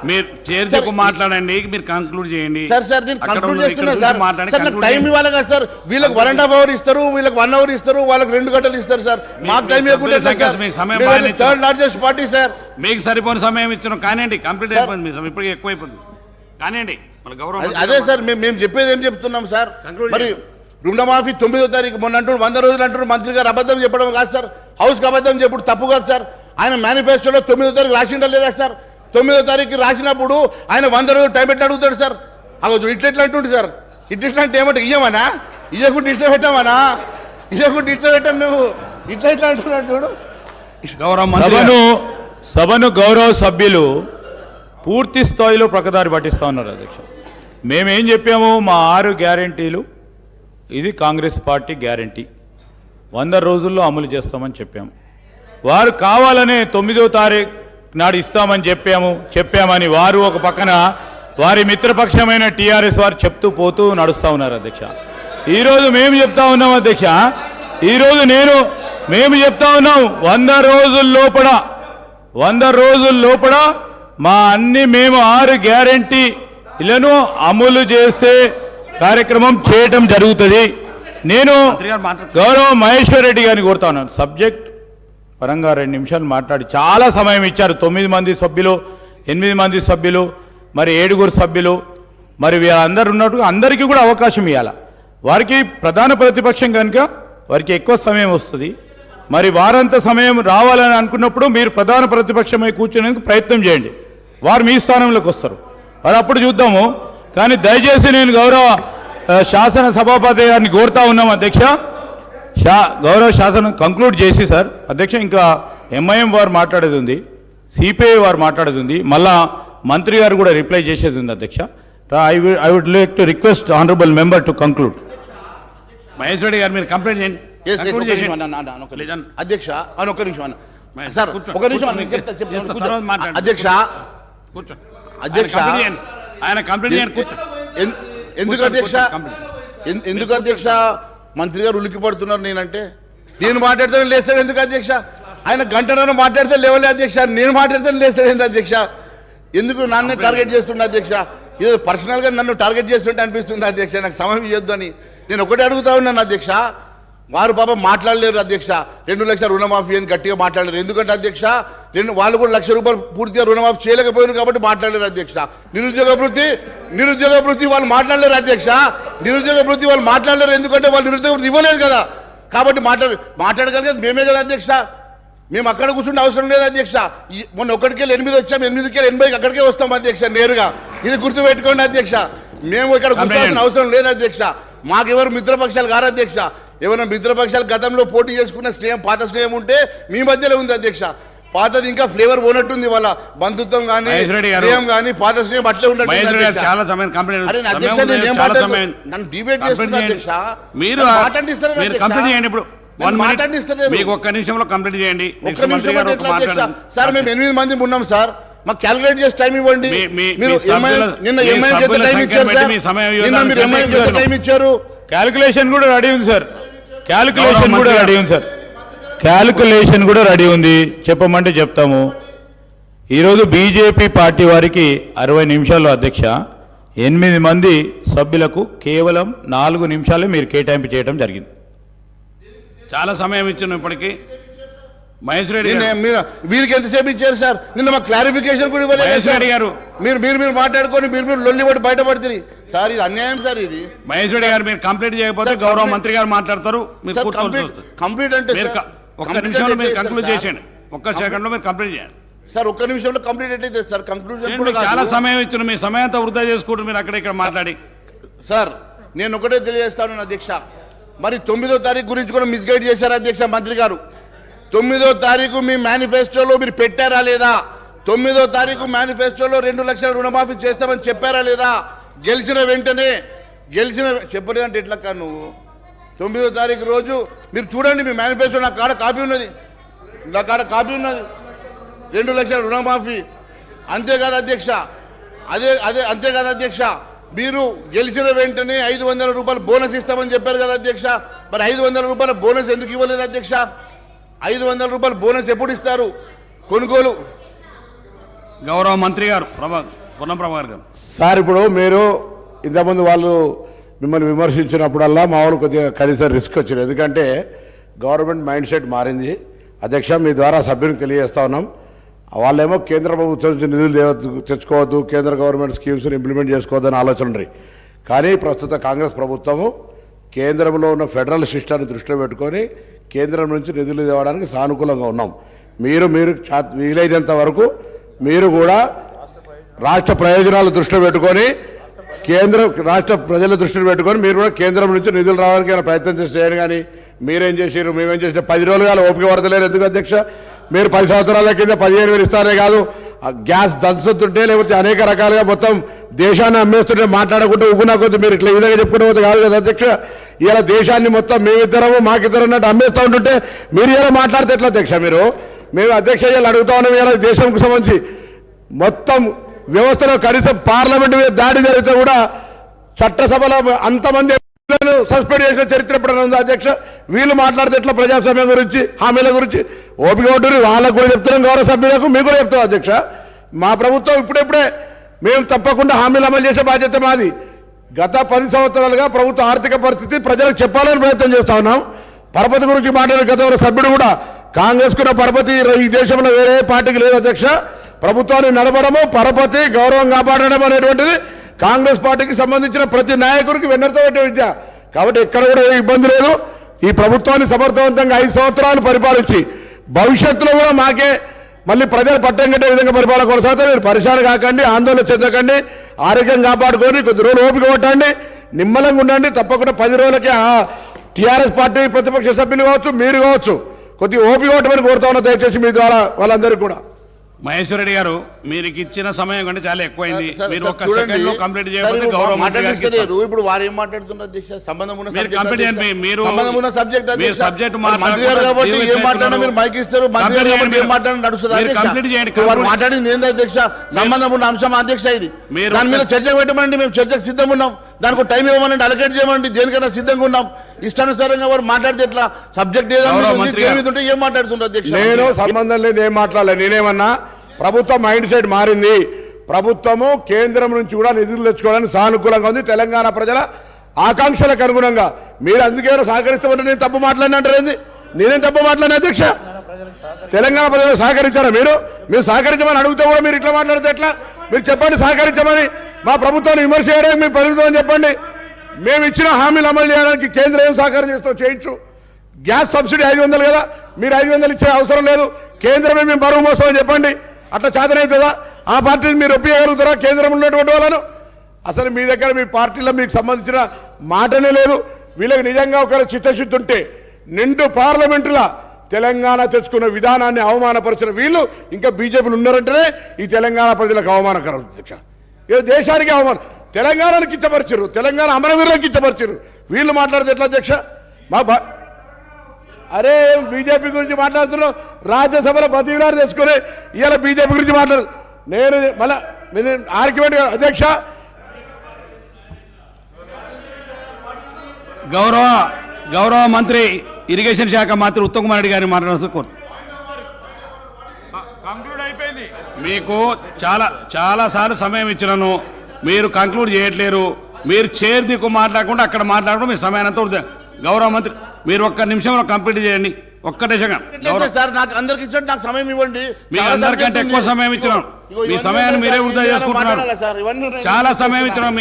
మీరు మాట్లాడండి, మీరు కంక్లూడ్ చేయండి. సార్ నేను కంక్లూడ్ చేస్తున్నా సార్. నాకు టైం ఇవ్వాలి కదా సార్. వీళ్ళకి 1.5 అవర్ ఇస్తారు, వీళ్ళకి 1 అవర్ ఇస్తారు, వాళ్ళకి 2 గంటలు ఇస్తారు సార్. మాకు టైం ఇవ్వకుండా థర్డ్ లార్జెస్ట్ పార్టీ సార్. మీకు సరిపోని సమయం ఇచ్చిన కానివ్వండి, కంప్లీట్ అయిపోయింది. మీ సమయం ఇప్పటికీ ఎక్కువైపోయింది కానివ్వండి. అదే సార్ మేము చెప్పేది ఏం చెప్తున్నాం సార్. మరి రుణమాఫీ 9వ తారీఖు మొన్న అంటారు, 100 రోజులు అంటారు. మంత్రి గారు అబద్ధం చెప్పడం కాదు సార్, హౌస్కి అబద్ధం చెప్పుడు తప్పు కాదు సార్. ఆయన మేనిఫెస్టోలో 9వ తారీఖు రాసిండా లేదా సార్? 9వ తారీఖు రాసినప్పుడు ఆయన 100 రోజులు టైం పెట్టి అడుగుతాడు సార్. అగో ఇట్లా అంటుండే సార్. ఇట్లా అంటే ఏమంటే ఇయ్యమనా, ఇయ్యకుండా ఇట్లా పెట్టామనా, ఇయ్యకుండా ఇట్లా పెట్టాం మేము, ఇట్లా అంటున్నాడు చూడు. సభను గౌరవ సభ్యులు పూర్తి స్థాయిలో ప్రకదారి పట్టిస్తూ ఉన్నారు అధ్యక్ష. మేమేం చెప్పాము, మా 6 గ్యారెంటీలు ఇది కాంగ్రెస్ పార్టీ గ్యారెంటీ 100 రోజుల్లో అమలు చేస్తామని చెప్పాము. వారు కావాలనే 9వ తారీఖు నాడు ఇస్తామని చెప్పామని వారు ఒక పక్కన వారి మిత్రపక్షమైన టీఆర్ఎస్ వారు చెప్తూ పోతూ నడుస్తూ ఉన్నారు అధ్యక్ష. ఈరోజు మేము చెప్తా ఉన్నాం అధ్యక్ష, ఈరోజు మేము చెప్తా ఉన్నాం 100 రోజుల లోపల మా మేము 6 గ్యారెంటీలను అమలు చేసే కార్యక్రమం చేయటం జరుగుతుంది. నేను గౌరవ మహేశ్వర్ రెడ్డి గారిని కోరుతా ఉన్నాను, సబ్జెక్ట్ పరంగా 2 నిమిషాలు మాట్లాడి చాలా సమయం ఇచ్చారు. 9 మంది సభ్యులు, 8 మంది సభ్యులు, మరి 7 సభ్యులు, మరి వీళ్ళందరూ ఉన్నట్టుగా అందరికీ కూడా అవకాశం ఇవ్వాలి. వారికి ప్రధాన ప్రతిపక్షం కనుక వారికి ఎక్కువ సమయం వస్తుంది. మరి వారంత సమయం రావాలని అనుకున్నప్పుడు మీరు ప్రధాన ప్రతిపక్షమై కూర్చునేందుకు ప్రయత్నం చేయండి. వారు మీ స్థానంలోకి వస్తారు, మరి అప్పుడు చూద్దాము. కానీ దయచేసి నేను గౌరవ శాసన సభాపతి గారిని కోరుతా ఉన్నాం అధ్యక్ష, గౌరవ శాసనం కంక్లూడ్ చేసి సార్ అధ్యక్ష, ఇంకా ఎంఐఎం వారు మాట్లాడేది ఉంది, సిపిఐ వారు మాట్లాడేది ఉంది, మళ్ళా మంత్రి గారు కూడా రిప్లై చేసేది ఉంది అధ్యక్ష. I would like to request honourable member to conclude. Mahesh Reddy గారు మీరు కంప్లైంట్ చేయండి అధ్యక్ష. ఒక నిమిషం సార్, ఒక నిమిషం అధ్యక్ష. అధ్యక్ష ఆయన కంప్లైంట్ చేయండి కూర్చో. ఎందుకు అధ్యక్ష మంత్రి గారు ఉలికి పడుతున్నారు? నేను మాట్లాడితే లేస్తాడు ఎందుకు అధ్యక్ష? ఆయన గంటనర మాట్లాడితే లేవలే అధ్యక్ష, నేను మాట్లాడితే లేస్తాడు ఎందుకు అధ్యక్ష? ఎందుకు నన్ను టార్గెట్ చేస్తుండే అధ్యక్ష? ఇది పర్సనల్గా నన్ను టార్గెట్ చేస్తుంటే అనిపిస్తుంది అధ్యక్ష. నాకు సమయం ఇవ్వద్దు అని నేను ఒకటే అడుగుతా ఉన్నాను అధ్యక్ష. వారు పాపం మాట్లాడలేరు అధ్యక్ష. 2 లక్షల రుణమాఫీ అని గట్టిగా మాట్లాడలేరు. ఎందుకంటే అధ్యక్ష వాళ్ళు కూడా ₹1,00,000 పూర్తిగా రుణమాఫీ చేయలేకపోయారు కాబట్టి మాట్లాడలేరు అధ్యక్ష. నిరుద్యోగ వృత్తి వాళ్ళు మాట్లాడలేరు అధ్యక్ష. నిరుద్యోగ వృత్తి వాళ్ళు మాట్లాడలేరు ఎందుకంటే వాళ్ళు నిరుద్యోగ వృత్తి ఇవ్వలేదు కదా. కాబట్టి మాట్లాడగలిగేది మేమే కదా అధ్యక్ష. మేము అక్కడ కూర్చుంటే అవసరం లేదు అధ్యక్ష. మొన్న 1కెళ్ళి 8 వచ్చాం, 8కెళ్ళి 80 అక్కడికే వస్తాం అధ్యక్ష నేరుగా. ఇది గుర్తుపెట్టుకోండి అధ్యక్ష. మేము ఇక్కడ కూర్చోవాల్సిన అవసరం లేదు అధ్యక్ష. మాకెవరు మిత్రపక్షాలు కారు అధ్యక్ష. ఏమైనా మిత్రపక్షాలు గతంలో పోటీ చేసుకున్న స్నేహం, పాత స్నేహం ఉంటే మీ మధ్యలో ఉంది అధ్యక్ష. పాతది ఇంకా ఫ్లేవర్ పోనట్టుంది, వాళ్ళ బంధుత్వం కానీ స్నేహం కానీ పాత స్నేహం అట్లే ఉన్నట్టు. నన్ను డిబేట్ చేస్తున్నా అధ్యక్ష. మీరు మీకు ఒక్క నిమిషంలో కంప్లీట్ చేయండి. సార్ మేము 8 మంది ఉన్నాం సార్, మాకు క్యాలిక్యులేట్ చేసి టైం ఇవ్వండి. మీరు నిన్న ఎంఐఎం చేత టైం ఇచ్చారు సార్, నిన్న మీరు ఎంఐఎం చేత టైం ఇచ్చారు. క్యాలిక్యులేషన్ కూడా రెడీ ఉంది సార్, క్యాలిక్యులేషన్ కూడా రెడీ ఉంది, చెప్పమంటే చెప్తాము. ఈరోజు బీజేపీ పార్టీ వారికి 60 నిమిషాలు అధ్యక్ష, 8 మంది సభ్యులకు కేవలం 4 నిమిషాలే మీరు కేటాయింపు చేయడం జరిగింది. చాలా సమయం ఇచ్చాను ఇప్పటికీ. మహేష్ రెడ్డి వీరికి ఎంతసేపు ఇచ్చారు సార్? నిన్న మాకు క్లారిఫికేషన్ కూడా ఇవ్వలేదు గారు. మీరు మాట్లాడుకొని మీరు లొల్లి పడి బయటపడుతుంది సార్. ఇది అన్యాయం సార్. ఇది మహేష్ రెడ్డి గారు మీరు కంప్లీట్ చేయకపోతే గౌరవ మంత్రి గారు మాట్లాడతారు. కంప్లీట్ అంటే ఒక్క నిమిషంలో మీరు కంక్లూడ్ చేసేయండి, ఒక్క సెకండ్లో మీరు కంప్లీట్ చేయండి సార్. ఒక్క నిమిషంలో కంప్లీట్ అయితే సార్ కంక్లూజన్ చాలా సమయం ఇచ్చిన, మీ సమయంతో వృధా చేసుకుంటూ మీరు అక్కడ ఇక్కడ మాట్లాడి. సార్ నేను ఒకటే తెలియజేస్తాను అధ్యక్ష, మరి 9వ తారీఖు గురించి కూడా మిస్గైడ్ చేశారు అధ్యక్ష మంత్రి గారు. 9వ తారీఖు మీ మేనిఫెస్టోలో మీరు పెట్టారా లేదా? 9వ తారీఖు మేనిఫెస్టోలో 2 లక్షల రుణమాఫీ చేస్తామని చెప్పారా లేదా? గెలిచిన వెంటనే చెప్పలేదంటే ఎట్లా కా నువ్వు? 9వ తారీఖు రోజు మీరు చూడండి మీ మేనిఫెస్టో, నా కాడ కాపీ ఉన్నది 2 లక్షల రుణమాఫీ. అంతేకాదు అధ్యక్ష, అంతేకాదు అధ్యక్ష, మీరు గెలిచిన వెంటనే 500 రూపాయలు బోనస్ ఇస్తామని చెప్పారు కదా అధ్యక్ష. మరి 500 రూపాయల బోనస్ ఎందుకు ఇవ్వలేదు అధ్యక్ష? 500 రూపాయల బోనస్ ఎప్పుడు ఇస్తారు? కొనుగోలు గౌరవ మంత్రి గారు పొన్నం ప్రభాకర్ గారు. సార్ ఇప్పుడు మీరు ఇంతకుముందు వాళ్ళు మిమ్మల్ని విమర్శించినప్పుడల్లా మా వాళ్ళు కొద్దిగా కనీసం రిస్క్ వచ్చింది, ఎందుకంటే గవర్నమెంట్ మైండ్ సెట్ మారింది అధ్యక్ష. మీ ద్వారా సభ్యునికి తెలియజేస్తా ఉన్నాం, వాళ్ళేమో కేంద్ర ప్రభుత్వం నుంచి నిధులు తెచ్చుకోవద్దు, కేంద్ర గవర్నమెంట్ స్కీమ్స్ని ఇంప్లిమెంట్ చేసుకోవద్దని ఆలోచన ఉంది. కానీ ప్రస్తుత కాంగ్రెస్ ప్రభుత్వము కేంద్రంలో ఉన్న ఫెడరల్ సిస్టాన్ని దృష్టిలో పెట్టుకొని కేంద్రం నుంచి నిధులు తేవడానికి సానుకూలంగా ఉన్నాం. మీరు వీలైనంత వరకు మీరు కూడా రాష్ట్ర ప్రయోజనాలు దృష్టిలో పెట్టుకొని రాష్ట్ర ప్రజల దృష్టిలో పెట్టుకొని మీరు కూడా కేంద్రం నుంచి నిధులు రావడానికి ప్రయత్నం చేయండి. కానీ మీరేం చేసారు, మేమేం చేసినా 10 రోజులు ఓపిక పడతలేరు ఎందుకు అధ్యక్ష? మీరు 10 సంవత్సరాల కింద 15,000 ఇస్తారే కాదు, గ్యాస్ దంచుతుంటే లేకపోతే అనేక రకాలుగా మొత్తం దేశాన్ని అమ్మేస్తుంటే మాట్లాడకుండా ఉగునా కొద్ది మీరు ఇట్లా ఈ విధంగా చెప్పుకుంటే పోతే కాదు కదా అధ్యక్ష. ఇలా దేశాన్ని మొత్తం మేమిద్దరము మాకిద్దరు అన్నట్టు అమ్మేస్తూ ఉంటుంటే మీరు ఇలా మాట్లాడితే ఎట్లా అధ్యక్ష? మేము అధ్యక్ష ఇలా అడుగుతా ఉన్నాం. ఇలా దేశంకు సంబంధించి మొత్తం వ్యవస్థలో కనీసం పార్లమెంట్ మీద దాడి జరిగితే కూడా చట్టసభలో అంతమంది సస్పెండ్ చేసిన చరిత్ర ఎప్పుడైనా ఉందా అధ్యక్ష? వీళ్ళు మాట్లాడితే ఎట్లా ప్రజాస్వామ్యం గురించి, హామీల గురించి? ఓపిక ఉంటుంది, వాళ్ళకు కూడా చెప్తున్నాం, గౌరవ సభ్యులకు మీకు కూడా చెప్తాం అధ్యక్ష. మా ప్రభుత్వం ఇప్పుడే మేము తప్పకుండా హామీలు అమలు చేసే బాధ్యత మాది. గత 10 సంవత్సరాలుగా ప్రభుత్వ ఆర్థిక పరిస్థితి ప్రజలకు చెప్పాలని ప్రయత్నం చేస్తా ఉన్నాం. పరపతి గురించి మాట్లాడిన గతంలో సభ్యుడు కూడా కాంగ్రెస్కున్న పరపతి ఈ దేశంలో వేరే పార్టీకి లేదు అధ్యక్ష. ప్రభుత్వాన్ని నడపడము, పరపతి, గౌరవం కాపాడడం అనేటువంటిది కాంగ్రెస్ పార్టీకి సంబంధించిన ప్రతి నాయకుడికి వెన్నెరతో పెట్టే విద్య. కాబట్టి ఎక్కడ కూడా ఏ ఇబ్బంది లేదు. ఈ ప్రభుత్వాన్ని సమర్థవంతంగా 5 సంవత్సరాలు పరిపాలించి భవిష్యత్తులో కూడా మాకే మళ్ళీ ప్రజలు పట్టం కట్టే విధంగా పరిపాలన కొనసాగుతారు. మీరు పరిశాన కాకండి, ఆందోళన చెందకండి, ఆరోగ్యం కాపాడుకొని కొద్ది రోజులు ఓపిక కొట్టండి, నిమ్మలంగా ఉండండి. తప్పకుండా 10 రోజులకి టీఆర్ఎస్ పార్టీ ప్రతిపక్ష సభ్యులు కావచ్చు, మీరు కావచ్చు, కొద్దిగా ఓపిక కొట్టమని కోరుతా ఉన్నా దయచేసి మీ ద్వారా వాళ్ళందరికీ కూడా. మహేశ్వర రెడ్డి గారు, మీరు ఇచ్చిన సమయం కంటే చాలా ఎక్కువైంది. మీరు ఒక్క సెకండ్ లో కంప్లీట్ చేయకపోతే గౌరవం మాట్లాడలేదు. ఇప్పుడు వారు ఏం మాట్లాడుతున్నారు అధ్యక్ష? సంబంధం ఉన్న మీరు కంప్లీట్ చేయండి. మీరు సబ్జెక్ట్ సబ్జెక్ట్ మంత్రి గారు కాబట్టి ఏం మాట్లాడినా మీరు మైక్ ఇస్తారు. మంత్రి గారు కాబట్టి ఏం మాట్లాడినా నడుస్తుంది అధ్యక్ష. వారు మాట్లాడింది ఏంది అధ్యక్ష? సంబంధం ఉన్న అంశం అధ్యక్ష. ఇది దాని మీద చర్చ పెట్టమండి, మేము చర్చకు సిద్ధంగా ఉన్నాం. దానికి టైం ఇవ్వమనండి, అలకేట్ చేయమండి, దేనికైనా సిద్ధంగా ఉన్నాం. ఇష్టానుసారంగా వారు మాట్లాడితే ఎట్లా? సబ్జెక్ట్ ఏదంటే ఏం మాట్లాడుతున్నారు అధ్యక్ష? నేను సంబంధం లేదు, ఏం మాట్లాడలేదు. నేనేమన్నా ప్రభుత్వం మైండ్ సెట్ మారింది. ప్రభుత్వము కేంద్రం నుంచి కూడా నిధులు తెచ్చుకోవడానికి సానుకూలంగా ఉంది, తెలంగాణ ప్రజల ఆకాంక్షలకు అనుగుణంగా. మీరు అందుకేమో సహకరిస్తామంటే నేను తప్పు మాట్లాడినంటారు ఏంది? నేనేం తప్పు మాట్లాడిన అధ్యక్ష? తెలంగాణ ప్రజలు సహకరించారా? మీరు సహకరించమని అడిగితే కూడా మీరు ఇట్లా మాట్లాడితే ఎట్లా? మీరు చెప్పండి సహకరించమని. మా ప్రభుత్వాన్ని విమర్శ చేయడానికి మీ ప్రభుత్వం చెప్పండి. మేము ఇచ్చిన హామీలు అమలు చేయడానికి కేంద్రం ఏం సహకారం చేస్తాం చేయించు. గ్యాస్ సబ్సిడీ 500 కదా, మీరు 500 ఇచ్చే అవసరం లేదు, కేంద్రమే మేము బరువు మోస్తామని చెప్పండి. అట్లా చేతనవుతుందా? ఆ పార్టీని మీరు ఒప్పించగలుగుతారా కేంద్రంలో ఉన్నటువంటి వాళ్ళను? అసలు మీ దగ్గర మీ పార్టీలో మీకు సంబంధించిన మాటనే లేదు. వీళ్ళకి నిజంగా ఒకరు చిత్తశుద్ధి ఉంటే నిండు పార్లమెంటులా తెలంగాణ తెచ్చుకున్న విధానాన్ని అవమానపరిచిన వీళ్ళు ఇంకా బీజేపీలు ఉన్నారంటేనే ఈ తెలంగాణ ప్రజలకు అవమానకరం అధ్యక్ష. ఇది దేశానికి అవమానం. తెలంగాణను కిచ్చపరిచారు, తెలంగాణ అమరవీరులను కిచ్చపరిచారు. వీళ్ళు మాట్లాడితే ఎట్లా అధ్యక్ష? అరే బీజేపీ గురించి మాట్లాడుతున్నావు, రాజ్యసభలో బతిలాడు తెచ్చుకొని ఇవాళ బీజేపీ గురించి మాట్లాడు. నేను మళ్ళా ఆర్గ్యుమెంట్ అధ్యక్ష. గౌరవ మంత్రి ఇరిగేషన్ శాఖ మంత్రి ఉత్తమ్ కుమార్ రెడ్డి గారిని మాట్లాడాల్సి కోరుతున్నాను. మీకు చాలా సార్లు సమయం ఇచ్చినాను, మీరు కంక్లూడ్ చేయట్లేరు. మీరు చైర్ దిక్కు మాట్లాడకుండా అక్కడ మాట్లాడకుండా మీ సమయానంతా గౌరవ మంత్రి మీరు ఒక్క నిమిషంలో కంప్లీట్ చేయండి. ఒక్కటే సార్, నాకు అందరికి ఇచ్చండి, నాకు సమయం ఇవ్వండి. మీకు అందరికంటే ఎక్కువ సమయం ఇచ్చినాం, మీ సమయాన్ని మీరే వృధా చేసుకుంటున్నారు. చాలా సమయం ఇచ్చినాం,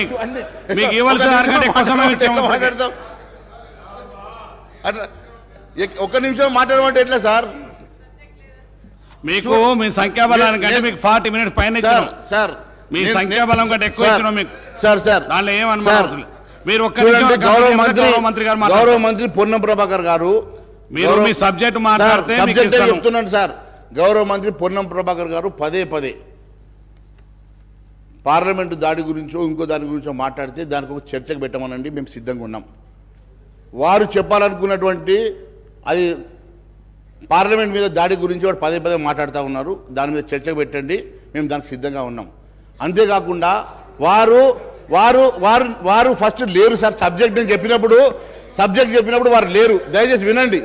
మీకు ఇవ్వాల్సిన దానికంటే ఎక్కువ సమయం ఇచ్చాము. ఒక్క నిమిషం మాట్లాడమంటే ఎట్లా సార్? మీకు మీ సంఖ్యాబలానికంటే మీకు 40 minutes పైన ఇచ్చినాం సార్. మీ సంఖ్యాబలం కంటే ఎక్కువ ఇచ్చినాం మీకు సార్. దాంట్లో ఏమనుమానం మీరు ఒక్క గౌరవ మంత్రి పొన్నం ప్రభాకర్ గారు, మీరు మీ సబ్జెక్ట్ మాట్లాడితే చెప్తున్నాను సార్. గౌరవ మంత్రి పొన్నం ప్రభాకర్ గారు పదే పార్లమెంటు దాడి గురించో ఇంకో దాని గురించో మాట్లాడితే దానికి ఒక చర్చకు పెట్టమనండి, మేము సిద్ధంగా ఉన్నాం. వారు చెప్పాలనుకున్నటువంటి అది పార్లమెంట్ మీద దాడి గురించి వాడు పదే మాట్లాడుతూ ఉన్నారు. దాని మీద చర్చకు పెట్టండి, మేము దానికి సిద్ధంగా ఉన్నాం. అంతేకాకుండా వారు ఫస్ట్ లేరు సార్. సబ్జెక్ట్ చెప్పినప్పుడు వారు లేరు. దయచేసి వినండి.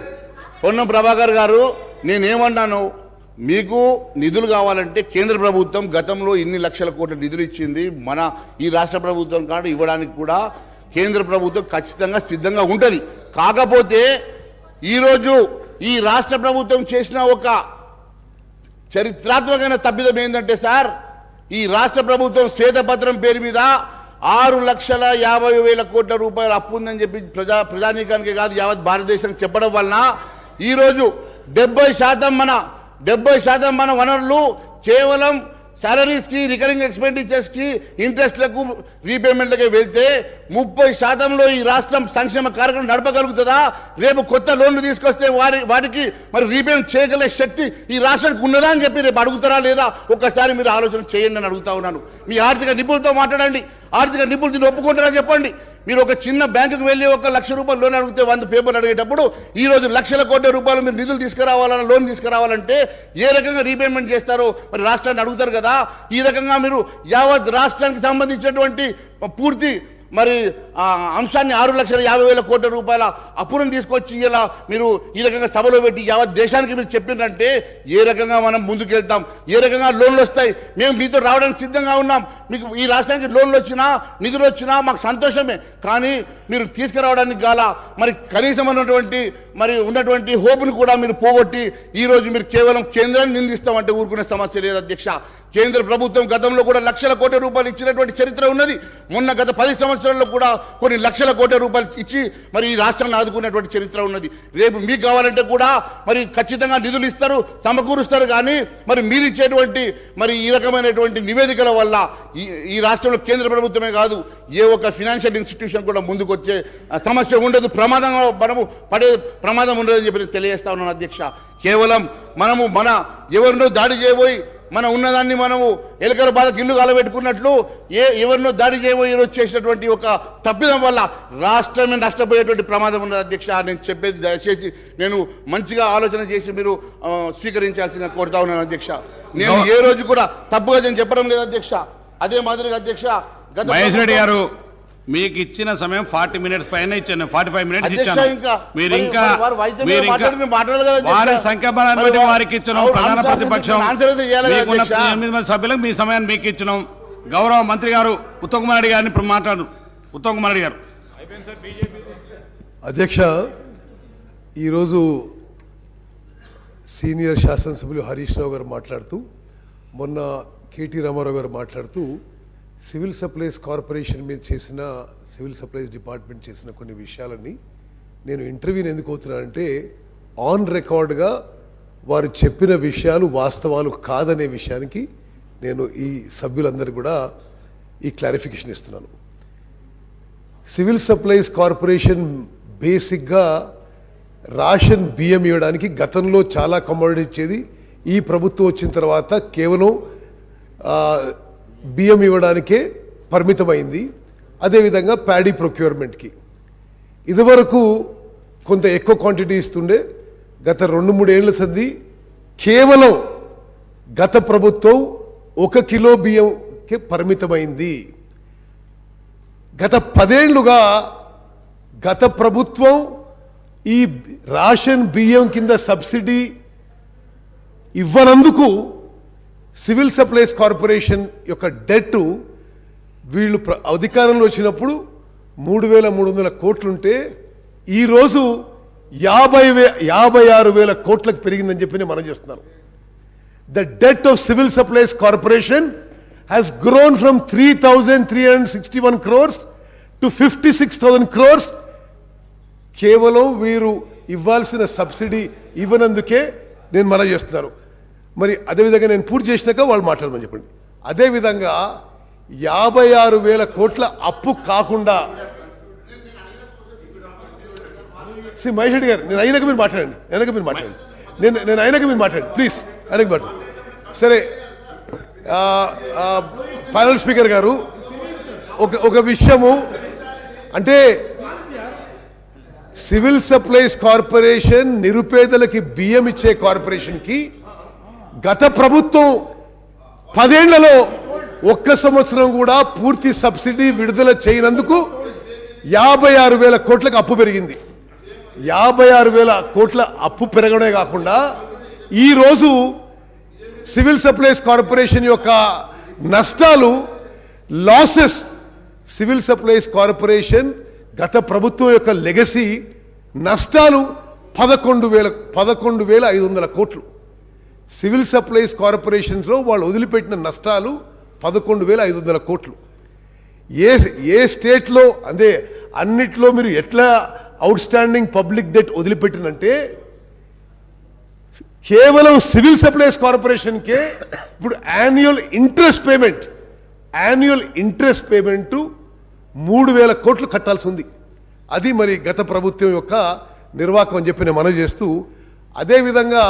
పొన్నం ప్రభాకర్ గారు, నేనేమన్నాను, మీకు నిధులు కావాలంటే కేంద్ర ప్రభుత్వం గతంలో ఇన్ని లక్షల కోట్ల నిధులు ఇచ్చింది. మన ఈ రాష్ట్ర ప్రభుత్వం కాదు ఇవ్వడానికి కూడా కేంద్ర ప్రభుత్వం ఖచ్చితంగా సిద్ధంగా ఉంటుంది. కాకపోతే ఈరోజు ఈ రాష్ట్ర ప్రభుత్వం చేసిన ఒక చరిత్రాత్మకమైన తప్పిదం ఏంటంటే సార్, ఈ రాష్ట్ర ప్రభుత్వం శ్వేతపత్రం పేరు మీద 6,50,000 కోట్ల రూపాయలు అప్పు ఉందని చెప్పి ప్రజానీకానికి కాదు యావత్ భారతదేశానికి చెప్పడం వలన ఈరోజు 70% మన వనరులు కేవలం శాలరీస్కి, రికరింగ్ ఎక్స్పెండిచర్స్కి, ఇంట్రెస్ట్లకు, రీపేమెంట్లకే వెళ్తే 30% ఈ రాష్ట్రం సంక్షేమ కార్యక్రమం నడపగలుగుతుందా? రేపు కొత్త లోన్లు తీసుకొస్తే వాటికి మరి రీపేమెంట్ చేయగలిగే శక్తి ఈ రాష్ట్రానికి ఉన్నదా అని చెప్పి రేపు అడుగుతారా లేదా? ఒక్కసారి మీరు ఆలోచన చేయండి అని అడుగుతా ఉన్నాను. మీ ఆర్థిక నిపుణులతో మాట్లాడండి. ఆర్థిక నిపుణులు దీన్ని ఒప్పుకుంటారా చెప్పండి. మీరు ఒక చిన్న బ్యాంకుకు వెళ్ళి 1 లక్ష రూపాయలు లోన్ అడిగితే 100 పేపర్లు అడిగేటప్పుడు ఈరోజు లక్షల కోట్ల రూపాయలు మీరు నిధులు తీసుకురావాలన్నా, లోన్ తీసుకురావాలంటే ఏ రకంగా రీపేమెంట్ చేస్తారో మరి రాష్ట్రాన్ని అడుగుతారు కదా. ఈ రకంగా మీరు యావత్ రాష్ట్రానికి సంబంధించినటువంటి పూర్తి మరి అంశాన్ని 6,50,000 కోట్ల రూపాయల అప్పులను తీసుకొచ్చి ఇలా మీరు ఈ రకంగా సభలో పెట్టి యావత్ దేశానికి మీరు చెప్పినంటే ఏ రకంగా మనం ముందుకెళ్తాం? ఏ రకంగా లోన్లు వస్తాయి? మేము మీతో రావడానికి సిద్ధంగా ఉన్నాం. మీకు ఈ రాష్ట్రానికి లోన్లు వచ్చినా, నిధులు వచ్చినా మాకు సంతోషమే. కానీ మీరు తీసుకురావడానికి గాల మరి కనీసం ఉన్నటువంటి హోప్ను కూడా మీరు పోగొట్టి ఈరోజు మీరు కేవలం కేంద్రాన్ని నిందిస్తామంటే ఊరుకునే సమస్య లేదు అధ్యక్ష. కేంద్ర ప్రభుత్వం గతంలో కూడా లక్షల కోట్ల రూపాయలు ఇచ్చినటువంటి చరిత్ర ఉన్నది. మొన్న గత 10 సంవత్సరాల్లో కూడా కొన్ని లక్షల కోట్ల రూపాయలు ఇచ్చి మరి ఈ రాష్ట్రాన్ని ఆదుకునేటువంటి చరిత్ర ఉన్నది. రేపు మీకు కావాలంటే కూడా మరి ఖచ్చితంగా నిధులు ఇస్తారు, సమకూరుస్తారు. కానీ మరి మీరు ఇచ్చేటువంటి మరి ఈ రకమైనటువంటి నివేదికల వల్ల ఈ రాష్ట్రంలో కేంద్ర ప్రభుత్వమే కాదు, ఏ ఒక్క ఫినాన్షియల్ ఇన్స్టిట్యూషన్ కూడా ముందుకు వచ్చే సమస్య ఉండదు. మనము పడే ప్రమాదం ఉండదని చెప్పి తెలియజేస్తా ఉన్నాను అధ్యక్ష. కేవలం మన ఎవరినో దాడి చేయబోయి మన ఉన్నదాన్ని మనము ఎలుకల బాధకు ఇల్లు కాలబెట్టుకున్నట్లు ఎవరినో దాడి చేయబోయి ఈరోజు చేసినటువంటి ఒక తప్పిదం వల్ల రాష్ట్రమే నష్టపోయేటువంటి ప్రమాదం ఉన్నది అధ్యక్ష. నేను చెప్పేది దయచేసి నేను మంచిగా ఆలోచన చేసి మీరు స్వీకరించాల్సిందిగా కోరుతా ఉన్నాను అధ్యక్ష. నేను ఏ రోజు కూడా తప్పుగా నేను చెప్పడం లేదు అధ్యక్ష. అదే మాదిరిగా అధ్యక్ష మహేష్ రెడ్డి గారు మీకు ఇచ్చిన సమయం 40 మినిట్స్ పైన ఇచ్చాను, 45 మినిట్స్ ఇచ్చాను. మీరు ఇంకా వారి సంఖ్యాబలాన్ని బట్టి వారికి ఇచ్చినాం. ప్రధాన ప్రతిపక్షం 8 మంది సభ్యులకు మీ సమయాన్ని మీకు ఇచ్చినాం. గౌరవ మంత్రి గారు ఉత్తమ్ కుమార్ రెడ్డి గారిని ఇప్పుడు మాట్లాడు. ఉత్తమ్ కుమార్ రెడ్డి గారు. అధ్యక్ష, ఈరోజు సీనియర్ శాసనసభ్యులు హరీష్ రావు గారు మాట్లాడుతూ, మొన్న కేటీ రామారావు గారు మాట్లాడుతూ సివిల్ సప్లైస్ కార్పొరేషన్ మీద చేసిన, సివిల్ సప్లైస్ డిపార్ట్మెంట్ చేసిన కొన్ని విషయాలని నేను ఇంటర్వ్యూని ఎందుకు అవుతున్నానంటే ఆన్ రికార్డ్గా వారు చెప్పిన విషయాలు వాస్తవాలు కాదనే విషయానికి నేను ఈ సభ్యులందరూ కూడా ఈ క్లారిఫికేషన్ ఇస్తున్నాను. సివిల్ సప్లైస్ కార్పొరేషన్ బేసిక్గా రేషన్ బియ్యం ఇవ్వడానికి గతంలో చాలా కమోడిటీ ఇచ్చేది. ఈ ప్రభుత్వం వచ్చిన తర్వాత కేవలం బియ్యం ఇవ్వడానికే పరిమితమైంది. అదేవిధంగా ప్యాడీ ప్రొక్యూర్మెంట్కి ఇదివరకు కొంత ఎక్కువ క్వాంటిటీ ఇస్తుండే. గత 2-3 ఏళ్ల సంది కేవలం గత ప్రభుత్వం 1 కిలో బియ్యంకి పరిమితమైంది. గత 10 ఏళ్లుగా గత ప్రభుత్వం ఈ రేషన్ బియ్యం కింద సబ్సిడీ ఇవ్వనందుకు సివిల్ సప్లైస్ కార్పొరేషన్ యొక్క డెట్ వీళ్ళు అధికారంలో వచ్చినప్పుడు 3,300 కోట్లుంటే ఈరోజు 56,000 కోట్లకు పెరిగిందని చెప్పి నేను మనం చేస్తున్నాను. The det of civil supplies corporation has grown from 3,361 crores to 56,000 crores. కేవలం వీరు ఇవ్వాల్సిన సబ్సిడీ ఇవ్వనందుకే నేను మనం చేస్తున్నాను. మరి అదేవిధంగా నేను పూర్తి చేసినాక వాళ్ళు మాట్లాడమని చెప్పండి. అదేవిధంగా 56,000 కోట్ల అప్పు కాకుండా మహేష్ రెడ్డి గారు, నేను అయినాక మీరు మాట్లాడండి. నేను అయినాక మీరు మాట్లాడండి ప్లీజ్. అయినాక మాట్లాడండి. సరే, ప్యానల్ స్పీకర్ గారు, ఒక విషయము అంటే సివిల్ సప్లైస్ కార్పొరేషన్ నిరుపేదలకి బియ్యం ఇచ్చే కార్పొరేషన్కి గత ప్రభుత్వం 10 ఏళ్లలో 1 సంవత్సరం కూడా పూర్తి సబ్సిడీ విడుదల చేయనందుకు 56,000 కోట్లకు అప్పు పెరిగింది. 56,000 కోట్ల అప్పు పెరగడమే కాకుండా ఈరోజు సివిల్ సప్లైస్ కార్పొరేషన్ యొక్క నష్టాలు, లాసెస్, సివిల్ సప్లైస్ కార్పొరేషన్ గత ప్రభుత్వం యొక్క లెగసీ నష్టాలు 11,500 కోట్లు. సివిల్ సప్లైస్ కార్పొరేషన్స్లో వాళ్ళు వదిలిపెట్టిన నష్టాలు 11,500 కోట్లు. ఏ స్టేట్లో అదే అన్నిట్లో మీరు ఎట్లా అవుట్ స్టాండింగ్ పబ్లిక్ డెట్ వదిలిపెట్టినంటే కేవలం సివిల్ సప్లైస్ కార్పొరేషన్కే ఇప్పుడు యాన్యువల్ ఇంట్రెస్ట్ పేమెంట్ 3,000 కోట్లు కట్టాల్సి ఉంది. అది మరి గత ప్రభుత్వం యొక్క నిర్వాహకం అని చెప్పి నేను మనవి చేస్తూ, అదేవిధంగా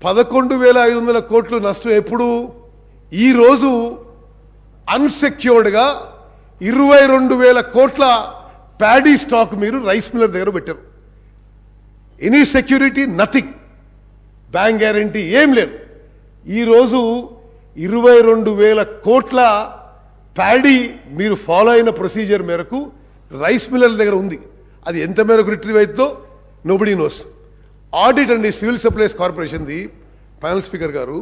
11,500 కోట్లు నష్టం ఎప్పుడు? ఈరోజు అన్సెక్యూర్డ్గా 22,000 కోట్ల ప్యాడీ స్టాక్ మీరు రైస్ మిల్లర్ దగ్గర పెట్టారు. Any security nothing, bank guarantee ఏం లేదు. ఈరోజు 22,000 కోట్ల ప్యాడీ మీరు ఫాలో అయిన ప్రొసీజర్ మేరకు రైస్ మిల్లర్ల దగ్గర ఉంది. అది ఎంత మేరకు రిట్రీవ్ అవుతుందో నోబడీ నోస్. ఆడిట్ అండి సివిల్ సప్లైస్ కార్పొరేషన్ది, ప్యానల్ స్పీకర్ గారు,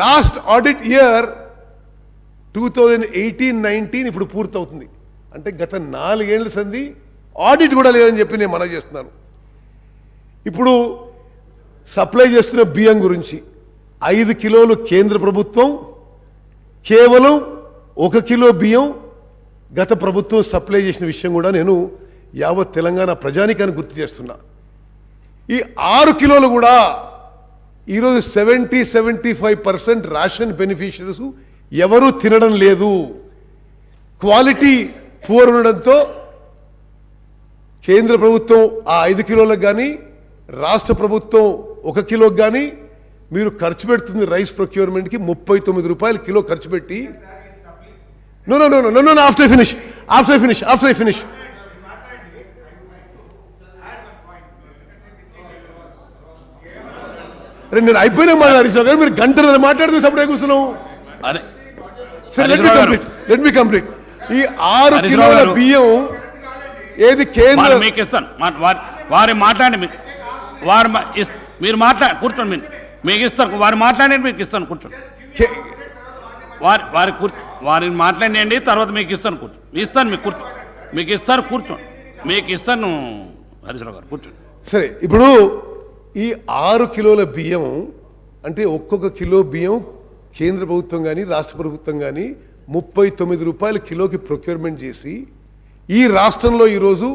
లాస్ట్ ఆడిట్ ఇయర్ 2018-19 ఇప్పుడు పూర్తవుతుంది. అంటే గత 4 ఏళ్ల సంది ఆడిట్ కూడా లేదని చెప్పి నేను మనవి చేస్తున్నాను. ఇప్పుడు సప్లై చేస్తున్న బియ్యం గురించి 5 కిలోలు కేంద్ర ప్రభుత్వం, కేవలం 1 కిలో బియ్యం గత ప్రభుత్వం సప్లై చేసిన విషయం కూడా నేను యావత్ తెలంగాణ ప్రజానికాన్ని గుర్తు చేస్తున్నా. ఈ 6 కిలోలు కూడా ఈరోజు 70-75% రేషన్ బెనిఫిషరీస్ ఎవరూ తినడం లేదు. క్వాలిటీ పూర్ ఉండడంతో కేంద్ర ప్రభుత్వం ఆ 5 కిలోలకు కానీ, రాష్ట్ర ప్రభుత్వం 1 కిలోకి కానీ మీరు ఖర్చు పెడుతుంది రైస్ ప్రొక్యూర్మెంట్కి 39 రూపాయలు కిలో ఖర్చు పెట్టి. నో ఆఫ్టర్ ఐ ఫినిష్ అరే నేను అయిపోయినా మాట్లాడేసాను కానీ మీరు గంటలు మాట్లాడుతూ సపడే కూర్చున్నావు. Let me complete. ఈ 6 కిలోల బియ్యం ఏది కేంద్ర మీకు ఇస్తాను, వారి మాట్లాడి మీరు మాట్లాడి కూర్చోండి, మీకు ఇస్తాను, వారు మాట్లాడి మీకు ఇస్తాను కూర్చోండి, వారిని మాట్లాడండి, తర్వాత మీకు ఇస్తాను కూర్చోండి, ఇస్తాను మీకు కూర్చో, మీకు ఇస్తారు కూర్చోండి, మీకు ఇస్తాను హరీశ్రావు గారు కూర్చోండి. సరే, ఇప్పుడు ఈ 6 కిలోల బియ్యం అంటే ఒక్కొక్క కిలో బియ్యం కేంద్ర ప్రభుత్వం కానీ రాష్ట్ర ప్రభుత్వం కానీ 39 రూపాయల కిలోకి ప్రొక్యూర్మెంట్ చేసి, ఈ రాష్ట్రంలో ఈరోజు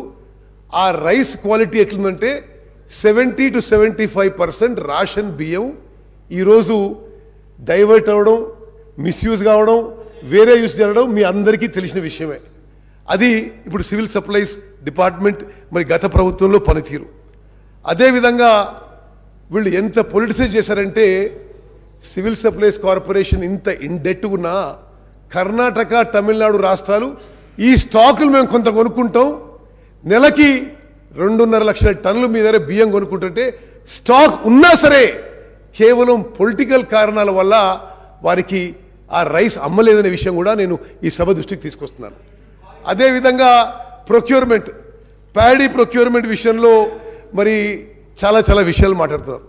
ఆ రైస్ క్వాలిటీ ఎట్లుందంటే 70-75% రేషన్ బియ్యం ఈరోజు డైవర్ట్ అవ్వడం, మిస్యూజ్ కావడం, వేరే యూస్ జరగడం మీ అందరికీ తెలిసిన విషయమే. అది ఇప్పుడు సివిల్ సప్లైస్ డిపార్ట్మెంట్ మరి గత ప్రభుత్వంలో పనితీరు. అదేవిధంగా వీళ్ళు ఎంత పొలిటిసైజ్ చేశారంటే, సివిల్ సప్లైస్ కార్పొరేషన్ ఇంత ఇండెట్ ఉన్నా కర్ణాటక, తమిళనాడు రాష్ట్రాలు ఈ స్టాకులు మేము కొంత కొనుక్కుంటాం, నెలకి 2.5 లక్షల టన్నులు మీ దగ్గర బియ్యం కొనుక్కుంటుంటే స్టాక్ ఉన్నా సరే కేవలం పొలిటికల్ కారణాల వల్ల వారికి ఆ రైస్ అమ్మలేదనే విషయం కూడా నేను ఈ సభ దృష్టికి తీసుకొస్తున్నాను. అదేవిధంగా ప్రొక్యూర్మెంట్, ప్యాడీ ప్రొక్యూర్మెంట్ విషయంలో మరి చాలా విషయాలు మాట్లాడుతున్నారు.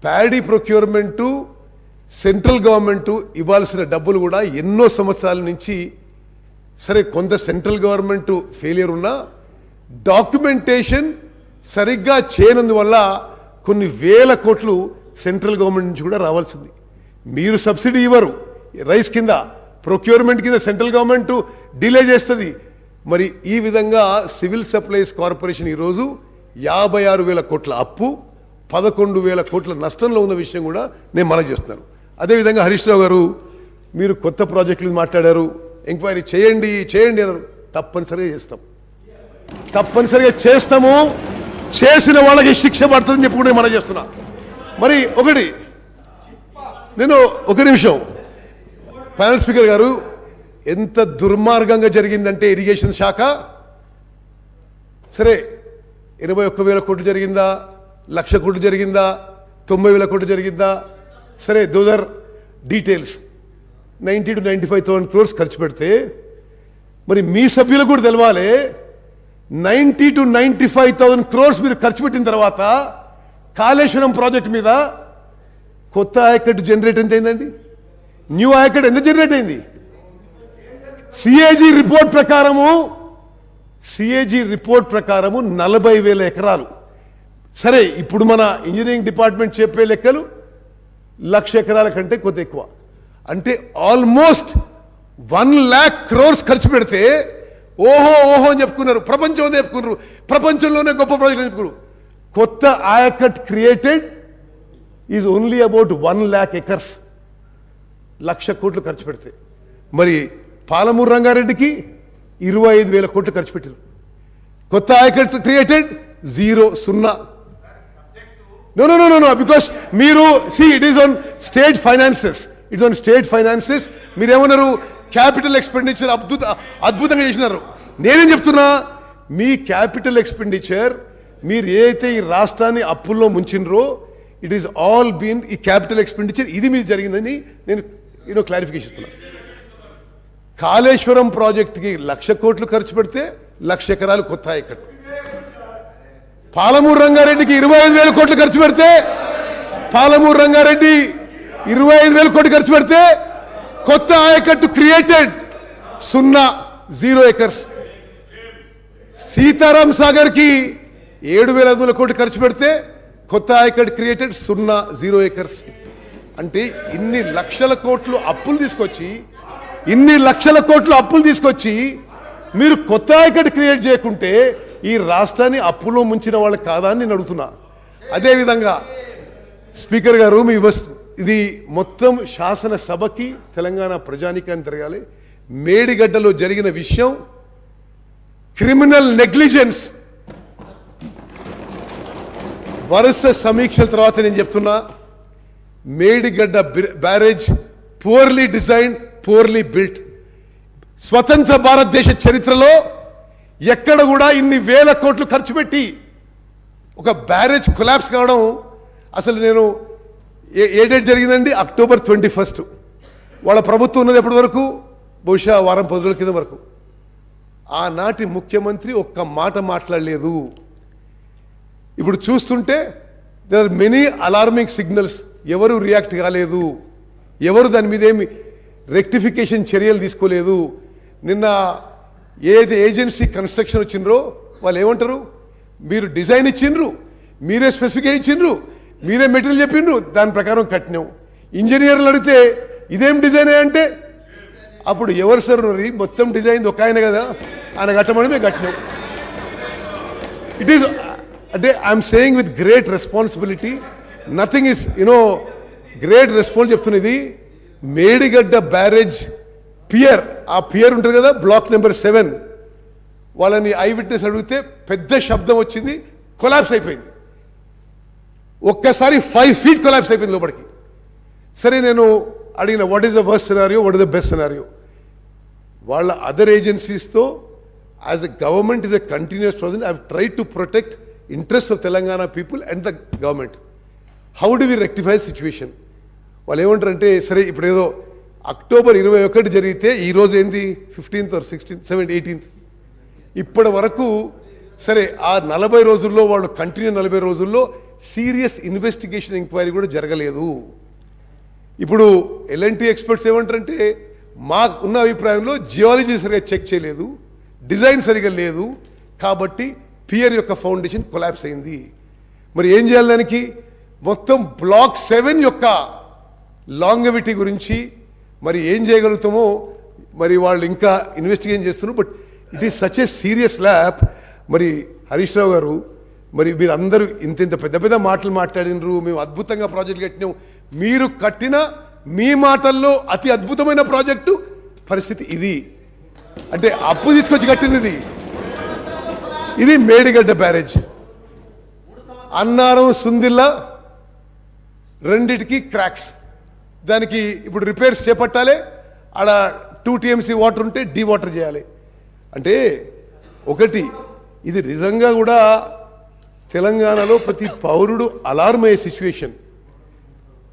ప్యాడీ ప్రొక్యూర్మెంటు సెంట్రల్ గవర్నమెంటు ఇవ్వాల్సిన డబ్బులు కూడా ఎన్నో సంవత్సరాల నుంచి, సరే కొంత సెంట్రల్ గవర్నమెంటు ఫెయిలియర్ ఉన్నా డాక్యుమెంటేషన్ సరిగ్గా చేయనందువల్ల కొన్ని వేల కోట్లు సెంట్రల్ గవర్నమెంట్ నుంచి కూడా రావాల్సింది. మీరు సబ్సిడీ ఇవ్వరు రైస్ కింద, ప్రొక్యూర్మెంట్ కింద సెంట్రల్ గవర్నమెంట్ డిలే చేస్తుంది. మరి ఈ విధంగా సివిల్ సప్లైస్ కార్పొరేషన్ ఈరోజు 56,000 కోట్ల అప్పు, 11,000 కోట్ల నష్టంలో ఉన్న విషయం కూడా నేను మనవి చేస్తున్నాను. అదేవిధంగా హరీష్ రావు గారు, మీరు కొత్త ప్రాజెక్టులు మాట్లాడారు, ఎంక్వైరీ చేయండి అన్నారు. తప్పనిసరిగా చేస్తాము, చేసిన వాళ్ళకి శిక్ష పడుతుందని చెప్పి కూడా మనం చేస్తున్నా. మరి నేను ఒక నిమిషం, ప్యానల్ స్పీకర్ గారు, ఎంత దుర్మార్గంగా జరిగిందంటే ఇరిగేషన్ శాఖ, సరే 81,000 కోట్లు జరిగిందా, 1,00,000 కోట్లు జరిగిందా, 90,000 కోట్లు జరిగిందా, సరే దోస్ ఆర్ డీటెయిల్స్. 90,000-95,000 crores ఖర్చు పెడితే మరి మీ సభ్యులకు కూడా తెలవాలి, 90,000-95,000 crores మీరు ఖర్చు పెట్టిన తర్వాత కాళేశ్వరం ప్రాజెక్ట్ మీద కొత్త ఆయకట్టు జనరేట్ ఎంత అయిందండి? న్యూ ఆయకట్ ఎంత జనరేట్ అయింది? సిఏజీ రిపోర్ట్ ప్రకారము 40,000 ఎకరాలు. సరే, ఇప్పుడు మన ఇంజనీరింగ్ డిపార్ట్మెంట్ చెప్పే లెక్కలు 1,00,000 ఎకరాల కంటే కొంత ఎక్కువ. అంటే ఆల్మోస్ట్ 1,00,000 crores ఖర్చు పెడితే ఓహో అని చెప్పుకున్నారు, ప్రపంచంలోనే గొప్ప ప్రాజెక్ట్ అని చెప్పుకున్నారు. కొత్త ఆయకట్ created is only about 1 lakh acres, 1,00,000 కోట్లు ఖర్చు పెడితే. మరి పాలమూరు రంగారెడ్డికి 25,000 కోట్లు ఖర్చు పెట్టారు. కొత్త ఆయకట్టు క్రియేటెడ్ 0. No, because మీరు it is on state finances. మీరేమన్నారు, క్యాపిటల్ ఎక్స్పెండిచర్ అద్భుతంగా చేసినారు. నేనేం చెప్తున్నా, మీ క్యాపిటల్ ఎక్స్పెండిచర్ మీరు ఏదైతే ఈ రాష్ట్రాన్ని అప్పుల్లో ముంచినరో, ఇట్ ఈస్ ఆల్ బీన్ ఈ క్యాపిటల్ ఎక్స్పెండిచర్, ఇది మీరు జరిగిందని నేను క్లారిఫికేషన్ ఇస్తున్నా. కాళేశ్వరం ప్రాజెక్టుకి 1,00,000 కోట్లు ఖర్చు పెడితే 1,00,000 ఎకరాలు కొత్త ఆయకట్టు. పాలమూరు రంగారెడ్డికి 25,000 కోట్లు ఖర్చు పెడితే, పాలమూరు రంగారెడ్డి 25,000 కోట్లు ఖర్చు పెడితే కొత్త ఆయకట్టు క్రియేటెడ్ 0 acres. సీతారాం సాగర్ కి 7,500 కోట్లు ఖర్చు పెడితే కొత్త ఆయకట్టు క్రియేటెడ్ 0 acres. అంటే ఇన్ని లక్షల కోట్లు అప్పులు తీసుకొచ్చి మీరు కొత్త ఆయకట్టు క్రియేట్ చేయకుంటే ఈ రాష్ట్రాన్ని అప్పులో ముంచిన వాళ్ళు కాదా అని నేను అడుగుతున్నా. అదేవిధంగా స్పీకర్ గారు, ఇది మొత్తం శాసనసభకి తెలంగాణ ప్రజానికాన్ని జరగాలి. మేడిగడ్డలో జరిగిన విషయం క్రిమినల్ నెగ్లిజెన్స్. వరుస సమీక్షల తర్వాత నేను చెప్తున్నా, Medigadda barrage purely design, purely built. స్వతంత్ర భారతదేశ చరిత్రలో ఎక్కడ కూడా ఇన్ని 1,000 కోట్లు ఖర్చు పెట్టి ఒక బ్యారేజ్ కొలాప్స్ కావడం, అసలు నేను ఏ డేట్ జరిగిందండి, October 21. వాళ్ళ ప్రభుత్వం ఉన్నది ఎప్పటి వరకు, బహుశా వారం 10 రోజుల కింద వరకు. ఆనాటి ముఖ్యమంత్రి ఒక్క మాట మాట్లాడలేదు. ఇప్పుడు చూస్తుంటే there are many alarming signals. ఎవరు రియాక్ట్ కాలేదు, ఎవరు దాని మీద ఏమి రెక్టిఫికేషన్ చర్యలు తీసుకోలేదు. నిన్న ఏది ఏజెన్సీ కన్స్ట్రక్షన్ వచ్చిండ్రో వాళ్ళు ఏమంటారు, మీరు డిజైన్ ఇచ్చిండ్రు, మీరే స్పెసిఫికేషన్ ఇచ్చిండ్రు, మీరే మెటీరియల్ చెప్పిండ్రు, దాని ప్రకారం కట్టినాం. ఇంజనీర్లు అడిగితే ఇదేం డిజైన్ అంటే అప్పుడు ఎవరు సార్ మొత్తం డిజైన్ ఒక ఆయన కదా, ఆయన కట్టమని మేము కట్టినాం. ఇట్ ఈస్ అంటే I'm saying with great responsibility, nothing is great response చెప్తున్నది. మేడిగడ్డ బ్యారేజ్ పియర్, ఆ పియర్ ఉంటుంది కదా, బ్లాక్ నెంబర్ 7, వాళ్ళని ఐ విట్నెస్ అడిగితే పెద్ద శబ్దం వచ్చింది, కొలాప్స్ అయిపోయింది. ఒక్కసారి 5 feet కొలాప్స్ అయిపోయింది లోపలికి. సరే, నేను అడిగిన what is the worst scenario, what is the best scenario. వాళ్ళ అదర్ ఏజెన్సీస్తో as a government is a continuous process. I have tried to protect interest of Telangana people and the government. How do we rectify situation? వాళ్ళు ఏమంటారంటే, సరే ఇప్పుడు ఏదో October 21 జరిగితే ఈరోజు ఏంది 15th or 16th 17th 18th, ఇప్పటి వరకు సరే ఆ 40 రోజుల్లో వాళ్ళు కంటిన్యూ 40 రోజుల్లో సీరియస్ ఇన్వెస్టిగేషన్ ఎంక్వైరీ కూడా జరగలేదు. ఇప్పుడు ఎల్ఎన్టీ ఎక్స్పర్ట్స్ ఏమంటారంటే, మాకు ఉన్న అభిప్రాయంలో జియాలజీ సరిగా చెక్ చేయలేదు, డిజైన్ సరిగా లేదు, కాబట్టి పియర్ యొక్క ఫౌండేషన్ కొలాప్స్ అయింది. మరి ఏం చేయాలి దానికి? మొత్తం బ్లాక్ 7 యొక్క లాంగవిటీ గురించి మరి ఏం చేయగలుగుతామో మరి వాళ్ళు ఇంకా ఇన్వెస్టిగేషన్ చేస్తున్నారు. But it is such a serious lab. మరి హరీష్ రావు గారు, మరి మీరు అందరూ ఇంత పెద్ద పెద్ద మాటలు మాట్లాడినరు, మేము అద్భుతంగా ప్రాజెక్టులు కట్టినాం. మీరు కట్టిన మీ మాటల్లో అతి అద్భుతమైన ప్రాజెక్టు పరిస్థితి ఇది. అంటే అప్పు తీసుకొచ్చి కట్టినది ఇది మేడిగడ్డ బ్యారేజ్. అన్నారం సుందిల్లా రెండిటికి క్రాక్స్. దానికి ఇప్పుడు రిపేర్స్ చేపట్టాలి. ఆడ 2 TMC వాటర్ ఉంటే డీ వాటర్ చేయాలి. అంటే ఒకటి, ఇది నిజంగా కూడా తెలంగాణలో ప్రతి పౌరుడు అలార్మ్ అయ్యే సిచ్యువేషన్.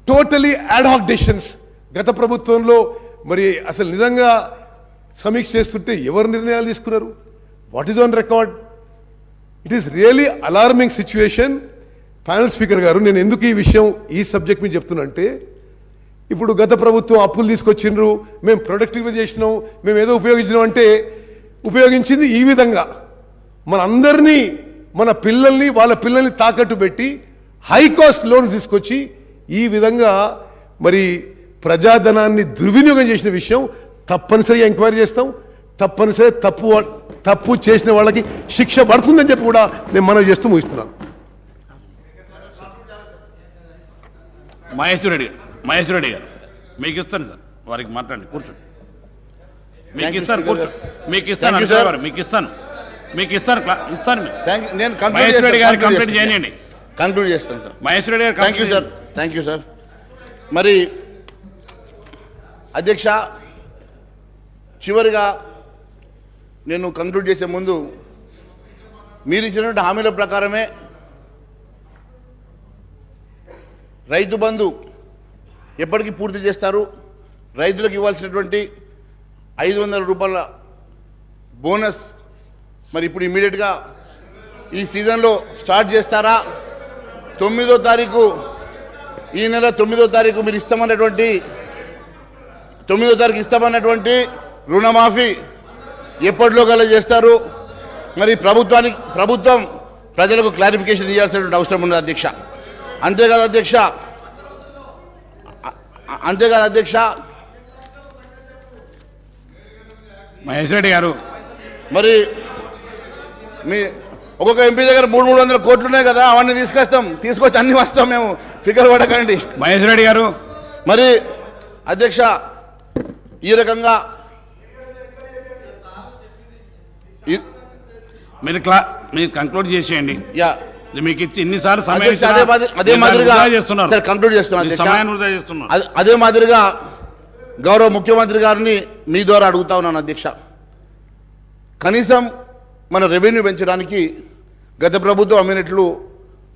Totally యాడ్హాక్ decisions. గత ప్రభుత్వంలో మరి అసలు నిజంగా సమీక్ష చేస్తుంటే ఎవరు నిర్ణయాలు తీసుకున్నారు? What is on record? It is really alarming situation. Panel speaker గారు, నేను ఎందుకు ఈ విషయం ఈ సబ్జెక్ట్ మీద చెప్తున్నా అంటే, ఇప్పుడు గత ప్రభుత్వం అప్పులు తీసుకొచ్చిండ్రు, మేము ప్రొడక్టివ్గా చేసినాం, మేము ఏదో ఉపయోగించినాం అంటే ఉపయోగించింది ఈ విధంగా మన అందరినీ, మన పిల్లల్ని, వాళ్ళ పిల్లల్ని తాకట్టు పెట్టి హై కాస్ట్ లోన్స్ తీసుకొచ్చి ఈ విధంగా మరి ప్రజాధనాన్ని దుర్వినియోగం చేసిన విషయం తప్పనిసరిగా ఎంక్వైరీ చేస్తాం. తప్పనిసరిగా తప్పు చేసిన వాళ్ళకి శిక్ష పడుతుందని చెప్పి కూడా నేను మనవి చేస్తూ ముగిస్తున్నాను. మహేశ్వర రెడ్డి గారు మీకు ఇస్తాను సార్, వారికి మాట్లాడండి, కూర్చోండి. మీకు ఇస్తాను, కూర్చోండి. మీకు ఇస్తాను సార్, మీకు ఇస్తాను, మీకు ఇస్తాను, ఇస్తాను. నేను మహేశ్వర రెడ్డి గారు కంప్లీట్ చేయండి. కంక్లూడ్ చేస్తాను సార్. మహేశ్వర రెడ్డి గారు thank you sir, thank you sir. మరి అధ్యక్ష, చివరిగా నేను కంక్లూడ్ చేసే ముందు మీరు ఇచ్చినటువంటి హామీల ప్రకారమే రైతు బంధు ఎప్పటికీ పూర్తి చేస్తారు, రైతులకు ఇవ్వాల్సినటువంటి 500 రూపాయల బోనస్ మరి ఇప్పుడు ఇమ్మీడియట్గా ఈ సీజన్లో స్టార్ట్ చేస్తారా? 9వ తారీఖు, ఈ నెల 9వ తారీఖు మీరు ఇస్తామన్నటువంటి 9వ తారీఖు ఇస్తామన్నటువంటి రుణమాఫీ ఎప్పటిలో గల చేస్తారు? మరి ప్రభుత్వం ప్రజలకు క్లారిఫికేషన్ ఇవ్వాల్సినటువంటి అవసరం ఉంది అధ్యక్ష. అంతేకాదు అధ్యక్ష మహేశ్వర రెడ్డి గారు, మరి మీ ఒక్కొక్క ఎంపీ దగ్గర 300 కోట్లు ఉన్నాయి కదా, అవన్నీ తీసుకొచ్చి అన్ని వస్తాం మేము, ఫిగర్ పడకండి. మహేశ్వర రెడ్డి గారు, మరి అధ్యక్ష ఈ రకంగా మీరు కంక్లూడ్ చేసేయండి. యా, మీకు ఇచ్చి ఇన్నిసార్లు సమయం అదే మాదిరిగా చేస్తున్నారు, కంక్లూడ్ చేస్తున్నారు. సమయాన్ని వృధా చేస్తున్నారు. అదే మాదిరిగా గౌరవ ముఖ్యమంత్రి గారిని మీ ద్వారా అడుగుతా ఉన్నాను అధ్యక్ష, కనీసం మన రెవెన్యూ పెంచడానికి గత ప్రభుత్వం అమ్మినట్లు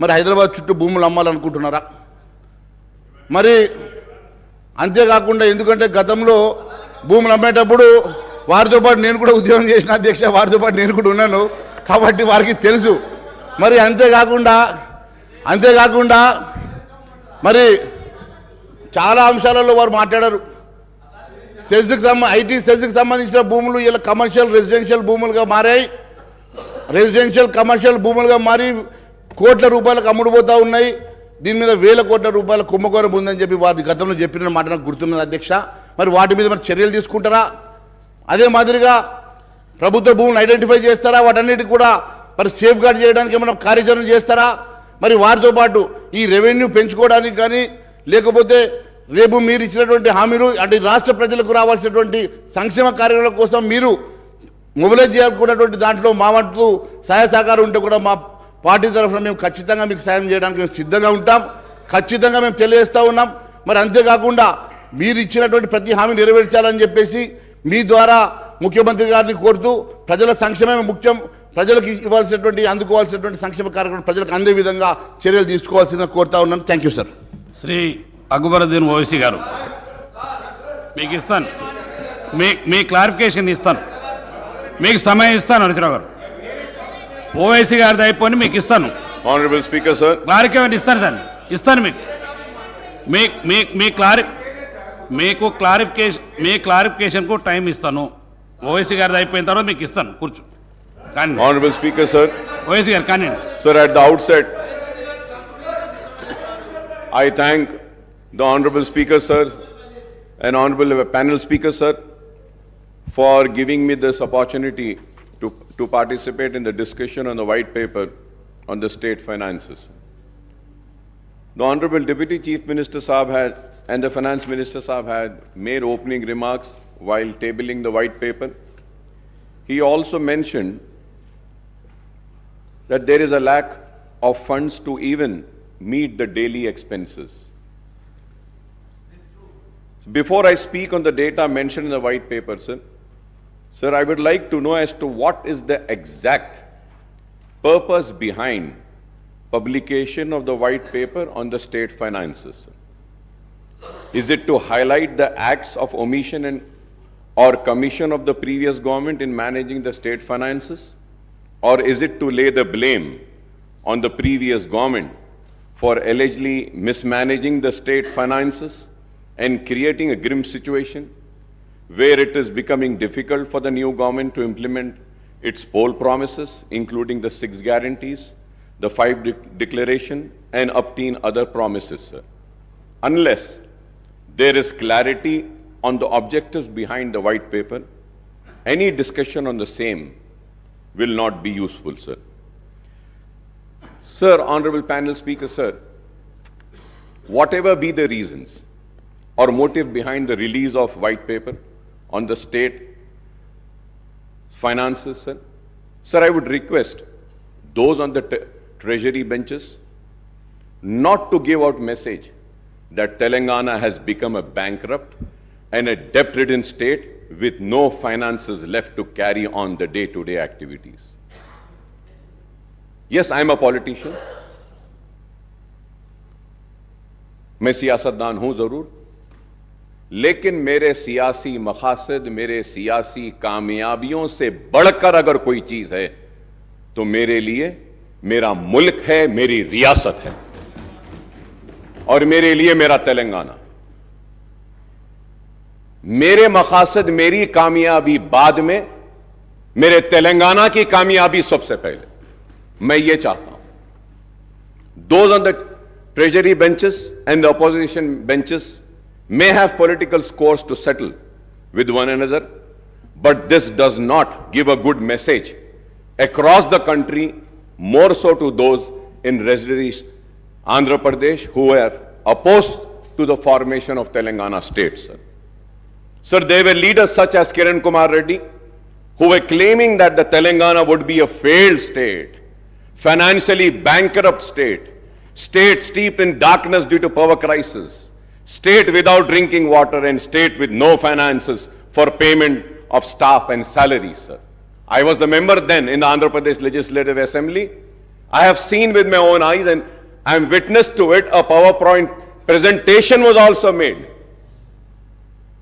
మరి హైదరాబాద్ చుట్టూ భూములు అమ్మాలనుకుంటున్నారా? మరి అంతేకాకుండా ఎందుకంటే గతంలో భూములు అమ్మేటప్పుడు వారితో పాటు నేను కూడా ఉద్యోగం చేసిన అధ్యక్ష, వారితో పాటు నేను కూడా ఉన్నాను కాబట్టి వారికి తెలుసు. మరి అంతేకాకుండా మరి చాలా అంశాలలో వారు మాట్లాడారు. ఐటీ సెజ్కి సంబంధించిన భూములు ఇలా కమర్షియల్ రెసిడెన్షియల్ భూములుగా మారాయి, కమర్షియల్ భూములుగా మారి కోట్ల రూపాయలకు అమ్ముడుపోతూ ఉన్నాయి. దీని మీద వేల కోట్ల రూపాయల కుంభకోణం ఉందని చెప్పి వారి గతంలో చెప్పిన మాట నాకు గుర్తున్నది అధ్యక్ష. మరి వాటి మీద మరి చర్యలు తీసుకుంటారా? అదే మాదిరిగా ప్రభుత్వ భూములను ఐడెంటిఫై చేస్తారా? వాటన్నిటికి కూడా మరి సేఫ్ గార్డ్ చేయడానికి ఏమైనా కార్యాచరణ చేస్తారా? మరి వారితో పాటు ఈ రెవెన్యూ పెంచుకోవడానికి కానీ లేకపోతే రేపు మీరు ఇచ్చినటువంటి హామీలు అంటే రాష్ట్ర ప్రజలకు రావాల్సినటువంటి సంక్షేమ కార్యక్రమాల కోసం మీరు మొబిలైజ్ చేయాలనుకున్నటువంటి దాంట్లో మా వంతు సహాయ సహకారం ఉంటే కూడా మా పార్టీ తరఫున మేము ఖచ్చితంగా మీకు సాయం చేయడానికి మేము సిద్ధంగా ఉంటాం, ఖచ్చితంగా మేము తెలియజేస్తూ ఉన్నాం. మరి అంతేకాకుండా మీరు ఇచ్చినటువంటి ప్రతి హామీ నెరవేర్చాలని చెప్పేసి మీ ద్వారా ముఖ్యమంత్రి గారిని కోరుతూ ప్రజల సంక్షేమమే ముఖ్యం, ప్రజలకు ఇవ్వాల్సినటువంటి అందుకోవాల్సినటువంటి సంక్షేమ కార్యక్రమం ప్రజలకు అందే విధంగా చర్యలు తీసుకోవాల్సిందిగా కోరుతా ఉన్నాను. Thank you sir. Shri Akbaruddin Owaisi గారు, మీకు ఇస్తాను, మీ క్లారిఫికేషన్ ఇస్తాను, మీకు సమయం ఇస్తాను. హరీశ్రావు గారు, ఓవైసీ గారిది అయిపోయి మీకు ఇస్తాను. ఆనరబుల్ స్పీకర్ సార్, క్లారిఫికేషన్ ఇస్తాను సార్, ఇస్తాను మీకు క్లారిఫికేషన్కు టైం ఇస్తాను. ఓవైసీ గారిది అయిపోయిన తర్వాత మీకు ఇస్తాను, కూర్చో. కానీ ఆనరబుల్ స్పీకర్ సార్, ఓవైసీ గారు కానీ sir, at the outset I thank the Honorable Speaker, sir, and Honorable Panel Speaker, sir, for giving me this opportunity to participate in the discussion on the white paper on the state finances. The Honorable Deputy Chief Minister Saab and the Finance Minister Saab had made opening remarks while tabling the white paper. He also mentioned that there is a lack of funds to even meet the daily expenses. Before I speak on the data mentioned in the white paper, sir, I would like to know as to what is the exact purpose behind publication of the white paper on the state finances. Is it to highlight the acts of omission or commission of the previous government in managing the state finances? Or is it to lay the blame on the previous government for allegedly mismanaging the state finances and creating a grim situation where it is becoming difficult for the new government to implement its poll promises, including the 6 guarantees, the 5 declaration, and obtain other promises, sir? Unless there is clarity on the objectives behind the white paper, any discussion on the same will not be useful, sir. Sir, Honorable Panel Speaker, sir, whatever be the reasons or motive behind the release of white paper on the state finances, sir. Sir, I would request those on the treasury benches not to give out message that Telangana has become a bankrupt and a debt-ridden state with no finances left to carry on the day-to-day activities. Yes, I am a politician. मैं सियासतदान हूं जरूर, लेकिन मेरे सियासी मकासद, मेरे सियासी कामयाबियों से बढ़कर अगर कोई चीज है तो मेरे लिए मेरा मुल्क है, मेरी रियासत है और मेरे लिए मेरा तेलंगाना। मेरे मकासद, मेरी कामयाबी बाद में, मेरे तेलंगाना की कामयाबी सबसे पहले। मैं ये चाहता हूं those on the treasury benches and the opposition benches may have political scores to settle with one another, but this does not give a good message across the country, more so to those in residency Andhra Pradesh who were opposed to the formation of Telangana state, sir. Sir, there were leaders such as Kiran Kumar Reddy who were claiming that the Telangana would be a failed state, financially bankrupt state, state steeped in darkness due to power crisis, state without drinking water and state with no finances for payment of staff and salaries, sir. I was the member then in the Andhra Pradesh Legislative Assembly. I have seen with my own eyes and I am witness to it. A PowerPoint presentation was also made.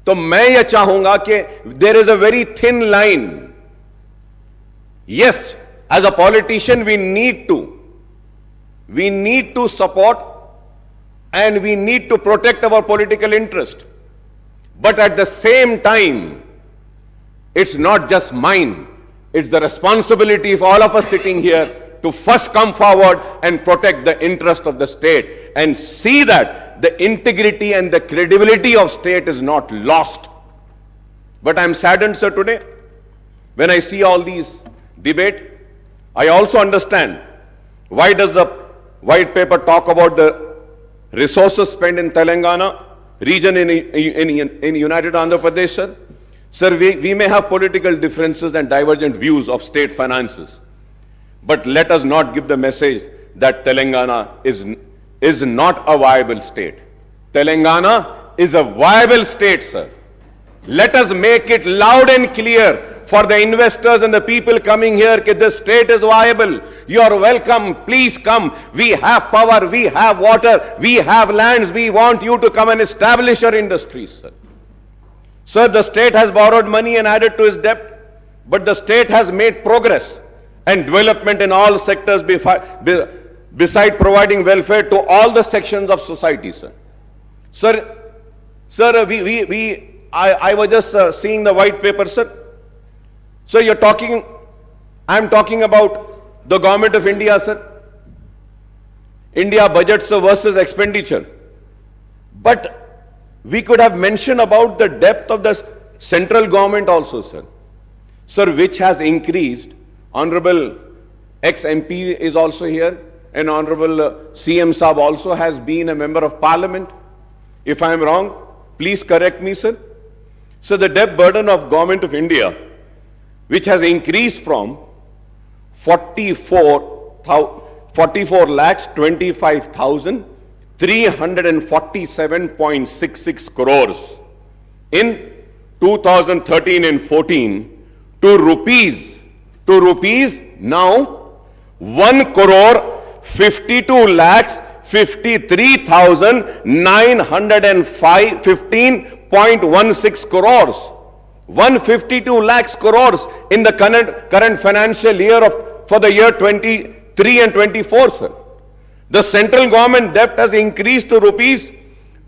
तो मैं ये चाहूंगा कि there is a very thin line. Yes, as a politician we need to support and we need to protect our political interest. But at the same time, it's not just mine, it's the responsibility of all of us sitting here to first come forward and protect the interest of the state and see that the integrity and the credibility of state is not lost. But I'm saddened, sir, today when I see all these debate. I also understand why does the white paper talk about the resources spent in Telangana region in United Andhra Pradesh, sir. Sir, we may have political differences and divergent views of state finances, but let us not give the message that Telangana is not a viable state. Telangana is a viable state, sir. Let us make it loud and clear for the investors and the people coming here that the state is viable. You are welcome. Please come. We have power. We have water. We have lands. We want you to come and establish your industries, sir. Sir, the state has borrowed money and added to its debt, but the state has made progress and development in all sectors beside providing welfare to all the sections of society, sir. Sir, I was just seeing the white paper, sir. So I'm talking about the government of India, sir. India budgets versus expenditure. But we could have mentioned about the depth of the central government also, sir. Sir, which has increased. Honorable ex-MP is also here, and Honorable CM Saab also has been a member of parliament. If I am wrong, please correct me, sir. So the debt burden of government of India, which has increased from 44,25,347.66 crores in 2013 and 14 to rupees now 1,53,915.16 crores. 152 lakhs crores in the current financial year for the year 23 and 24, sir. The central government debt has increased to rupees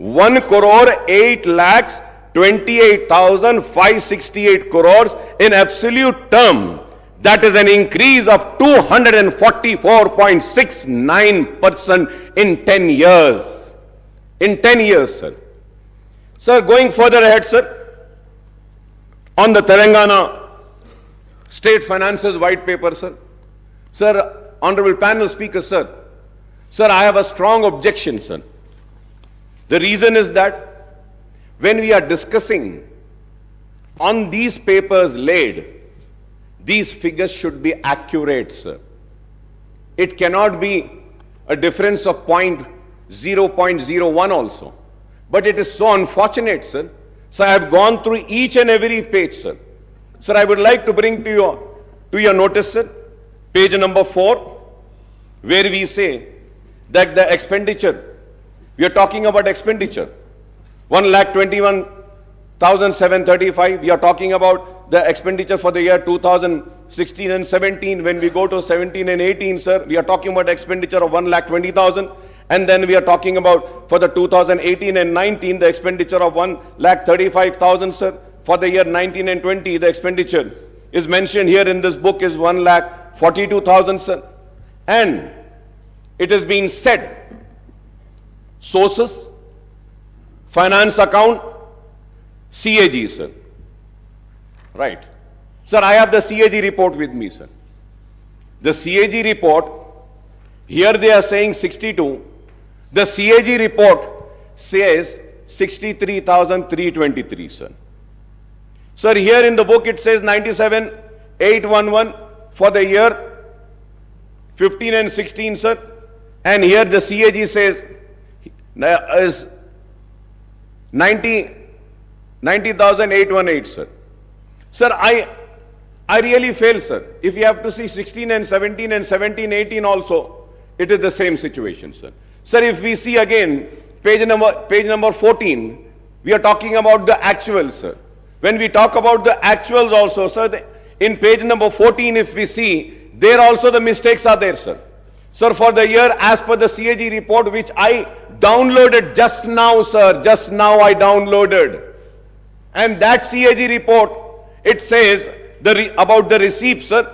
1,08,28,568 crores in absolute term. That is an increase of 244.69% in 10 years. In 10 years, sir. Sir, going further ahead, sir, on the Telangana State Finances White Paper, sir. Sir, Honorable Panel Speaker, sir. Sir, I have a strong objection, sir. The reason is that when we are discussing on these papers laid, these figures should be accurate, sir. It cannot be a difference of 0.01 also. But it is so unfortunate, sir. So I have gone through each and every page, sir. Sir, I would like to bring to your notice, sir, page number 4, where we say that the expenditure, we are talking about expenditure, 1,21,735. We are talking about the expenditure for the year 2016 and 17. When we go to 17 and 18, sir, we are talking about expenditure of 1,20,000. And then we are talking about for the 2018 and 19, the expenditure of 1,35,000, sir. For the year 19 and 20, the expenditure is mentioned here in this book is 1,42,000, sir. And it has been said, sources, finance account, CAG, sir. Right. Sir, I have the CAG report with me, sir. The CAG report, here they are saying 62. The CAG report says 63,323, sir. Sir, here in the book it says 97,811 for the year 15 and 16, sir. And here the CAG says is 90,818, sir. Sir, I really fail, sir. If you have to see 16 and 17 and 17, 18 also, it is the same situation, sir. Sir, if we see again page number 14, we are talking about the actuals, sir. When we talk about the actuals also, sir, in page number 14, if we see, there also the mistakes are there, sir. Sir, for the year as per the CAG report, which I downloaded just now, sir, just now I downloaded. And that CAG report, it says about the receipts, sir.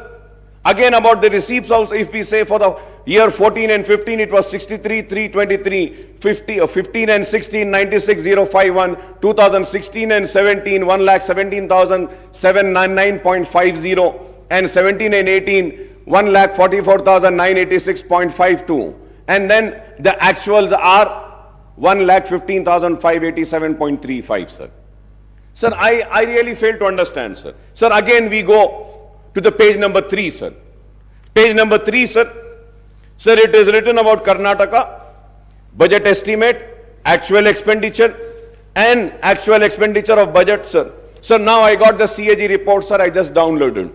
Again, about the receipts also, if we say for the year 14 and 15, it was 63,323, 15 and 16, 96,051, 2016 and 17, 1,17,799.50, and 17 and 18, 1,44,986.52. And then the actuals are 1,15,587.35, sir. Sir, I really fail to understand, sir. Sir, again we go to the page number 3, sir. Page number 3, sir. Sir, it is written about Karnataka, budget estimate, actual expenditure, and actual expenditure of budget, sir. Sir, now I got the CAG report, sir, I just downloaded.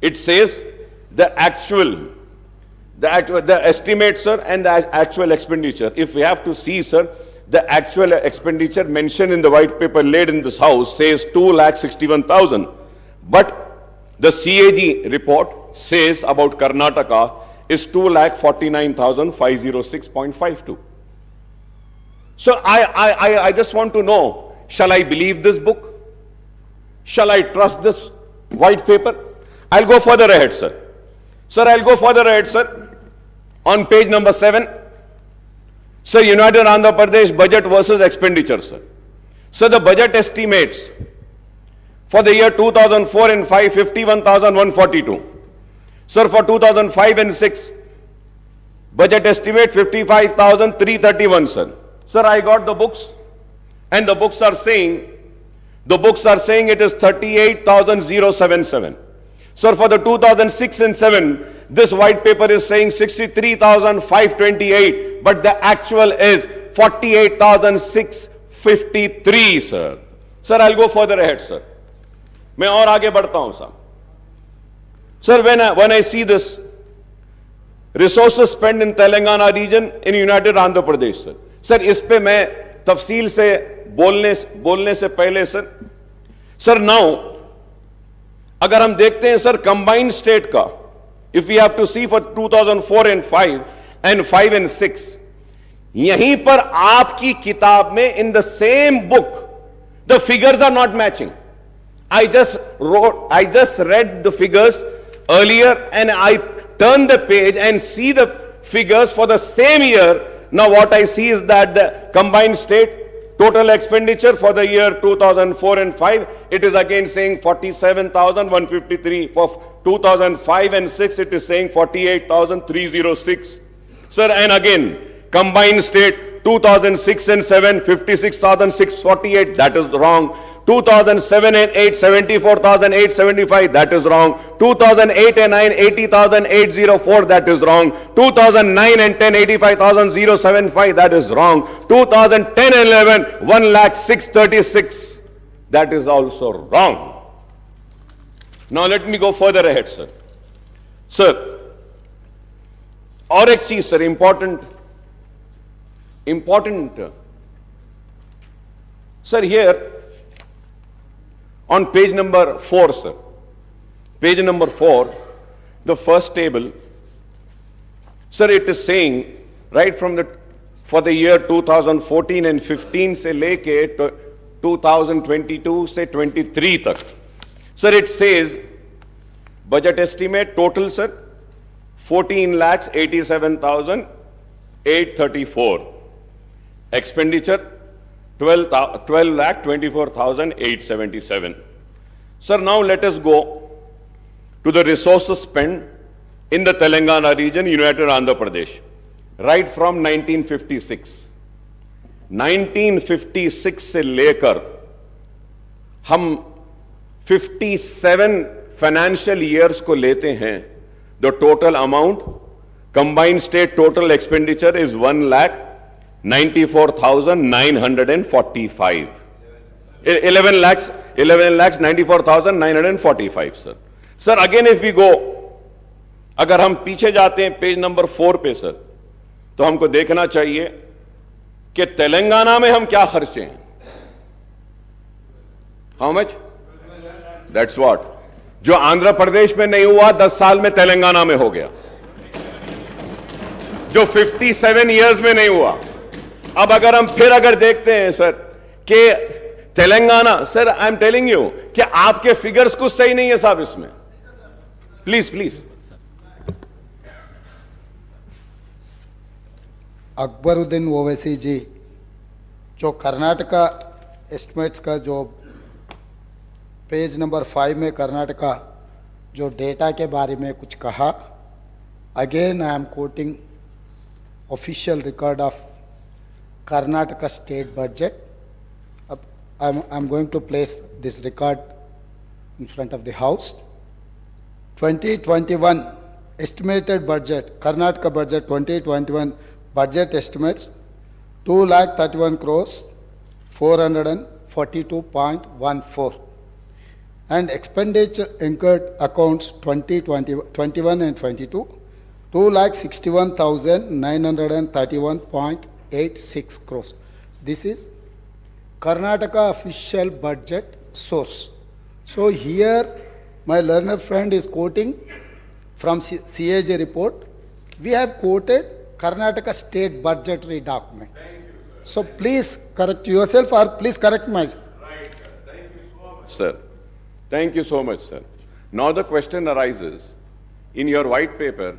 It says the estimate, sir, and the actual expenditure. If we have to see, sir, the actual expenditure mentioned in the white paper laid in this house says 2,61,000. But the CAG report says about Karnataka is 2,49,506.52. So I just want to know, shall I believe this book? Shall I trust this white paper? I'll go further ahead, sir. Sir, I'll go further ahead, sir. On page number 7, sir, United Andhra Pradesh budget versus expenditure, sir. So the budget estimates for the year 2004 and 5, 51,142. Sir, for 2005 and 6, budget estimate 55,331, sir. Sir, I got the books, and the books are saying it is 38,077. Sir, for the 2006 and 7, this white paper is saying 63,528, but the actual is 48,653, sir. Sir, I'll go further ahead, sir. मैं और आगे बढ़ता हूं, sir. Sir, when I see this, resources spent in Telangana region in United Andhra Pradesh, sir. Sir, इस पे मैं तफसील से बोलने से पहले, sir. Sir, now, अगर हम देखते हैं, sir, combined state का, if we have to see for 2004 and 5 and 5 and 6, यहीं पर आपकी किताब में in the same book, the figures are not matching. I just read the figures earlier and I turn the page and see the figures for the same year. Now what I see is that the combined state total expenditure for the year 2004 and 5, it is again saying 47,153. For 2005 and 6, it is saying 48,306. Sir, and again, combined state 2006 and 7, 56,648, that is wrong. 2007 and 8, 74,875, that is wrong. 2008 and 9, 80,804, that is wrong. 2009 and 10, 85,075, that is wrong. 2010 and 11, 1,06,36, that is also wrong. Now let me go further ahead, sir. Sir, और एक चीज sir important sir, here on page number 4, sir, page number 4, the first table, sir, it is saying right from for the year 2014 and 15 se leke 2022 se 23 tak, sir, it says budget estimate total, sir, 14,87,834. Expenditure 12,24,877. Sir, now let us go to the resources spent in the Telangana region, United Andhra Pradesh, right from 1956. 1956 से लेकर हम 57 financial years को लेते हैं, the total amount, combined state total expenditure is 1,94,945. 11,94,945, sir. Sir, again if we go, अगर हम पीछे जाते हैं पेज नंबर 4 पे सर, तो हमको देखना चाहिए कि तेलंगाना में हम क्या खर्चे हैं. How much? That's what. जो आंध्र प्रदेश में नहीं हुआ 10 साल में तेलंगाना में हो गया, जो 57 इयर्स में नहीं हुआ. अब अगर देखते हैं सर कि Telangana, sir I am telling you कि आपके फिगर्स कुछ सही नहीं है साहब इसमें. प्लीज अकबरुद्दीन ओवैसी जी, जो कर्नाटका एस्टिमेट्स का जो पेज नंबर 5 में कर्नाटका जो डेटा के बारे में कुछ कहा, again I am quoting official record of Karnataka state budget. I'm going to place this record in front of the house. 2021 estimated budget, Karnataka budget 2021 budget estimates 2,31 crores 442.14, and expenditure incurred accounts 2021 and 22 2,61,931.86 crores. This is Karnataka official budget source. So here my learned friend is quoting from CAG report. We have quoted Karnataka state budgetary document. So please correct yourself or please correct myself. Right, thank you so much. Sir, thank you so much, sir. Now the question arises, in your white paper,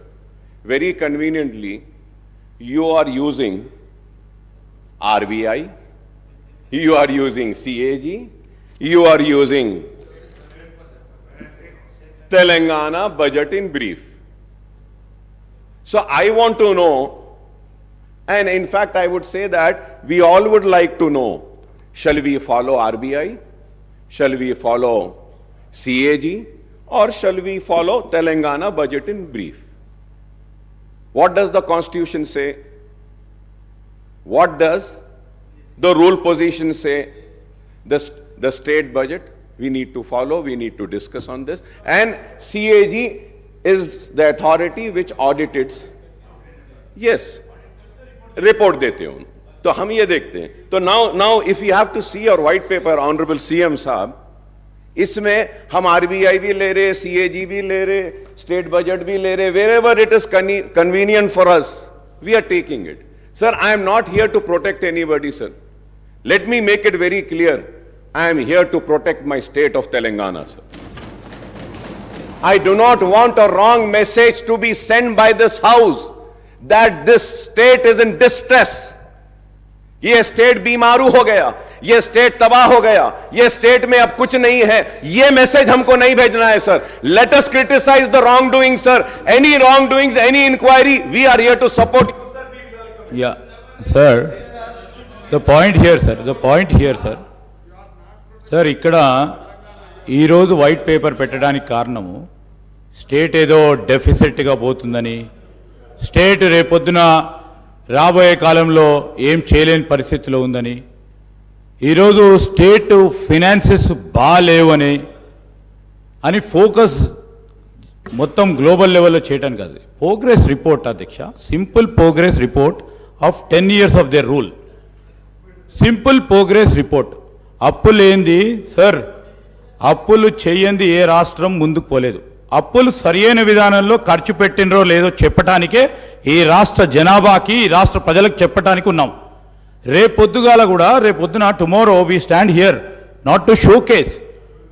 very conveniently, you are using RBI, you are using CAG, you are using Telangana budget in brief. So I want to know, and in fact I would say that we all would like to know, shall we follow RBI, shall we follow CAG, or shall we follow Telangana budget in brief? What does the Constitution say? What does the rule position say? The state budget, we need to follow, we need to discuss on this. And CAG is the authority which audits. Yes, report dete ho. तो हम ये देखते हैं. तो now if you have to see your white paper, Honorable CM साहब, इसमें हम RBI भी ले रहे, CAG भी ले रहे, state budget भी ले रहे, wherever it is convenient for us, we are taking it. Sir, I am not here to protect anybody, sir. Let me make it very clear. I am here to protect my state of Telangana, sir. I do not want a wrong message to be sent by this house that this state is in distress. ये state बीमारू हो गया, ये state तबाह हो गया, ये state में अब कुछ नहीं है, ये मैसेज हमको नहीं भेजना है sir. Let us criticize the wrongdoing, sir. Any wrongdoings, any inquiry, we are here to support. Yeah, sir. The point here sir ఇక్కడ ఈరోజు వైట్ పేపర్ పెట్టడానికి కారణము స్టేట్ ఏదో డెఫిసిట్గా పోతుందని, స్టేట్ రేపొద్దున రాబోయే కాలంలో ఏం చేయలేని పరిస్థితిలో ఉందని, ఈరోజు స్టేట్ ఫినాన్సెస్ బాగాలేవని అని ఫోకస్ మొత్తం గ్లోబల్ లెవెల్లో చేయడానికి కాదు. ప్రోగ్రెస్ రిపోర్ట్ అధ్యక్ష, simple progress report of 10 years of their rule. Simple progress report. అప్పులు ఏంది సార్? అప్పులు చెయ్యంది ఏ రాష్ట్రం ముందుకు పోలేదు. అప్పులు సరియైన విధానంలో ఖర్చు పెట్టినరో లేదో చెప్పటానికే ఈ రాష్ట్ర జనాభాకి, ఈ రాష్ట్ర ప్రజలకు చెప్పటానికి ఉన్నాం. రేపొద్దున tomorrow we stand here not to show case.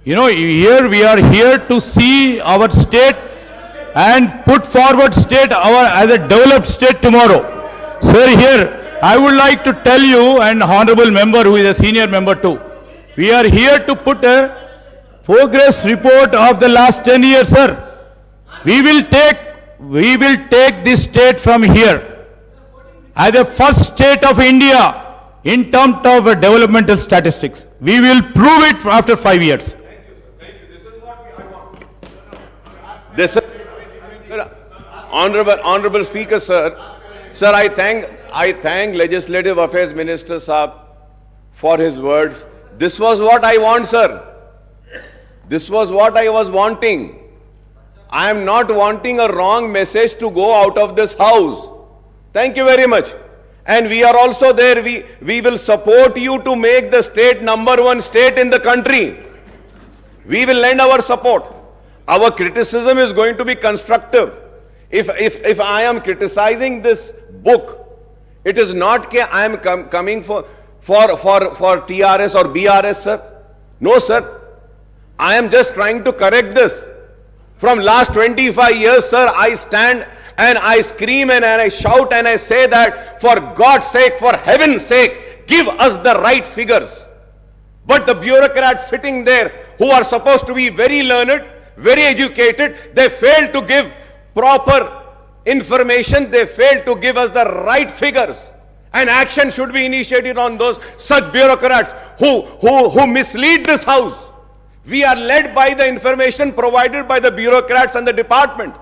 Here we are here to see our state and put forward state as a developed state tomorrow. Sir, here I would like to tell you, and honorable member who is a senior member too, we are here to put a progress report of the last 10 years, sir. We will take this state from here as the first state of India in terms of developmental statistics. We will prove it after 5 years. This, honorable Speaker, sir, I thank Legislative Affairs Minister Saab for his words. This was what I want, sir. This was what I was wanting. I am not wanting a wrong message to go out of this house. Thank you very much. And we are also there. We will support you to make the state #1 state in the country. We will lend our support. Our criticism is going to be constructive. If I am criticizing this book, it is not that I am coming for TRS or BRS, sir. No, sir. I am just trying to correct this. From last 25 years, sir, I stand and I scream and I shout and I say that for God's sake, for heaven's sake, give us the right figures. But the bureaucrats sitting there who are supposed to be very learned, very educated, they fail to give proper information. They fail to give us the right figures. And action should be initiated on those such bureaucrats who mislead this house. We are led by the information provided by the bureaucrats and the department.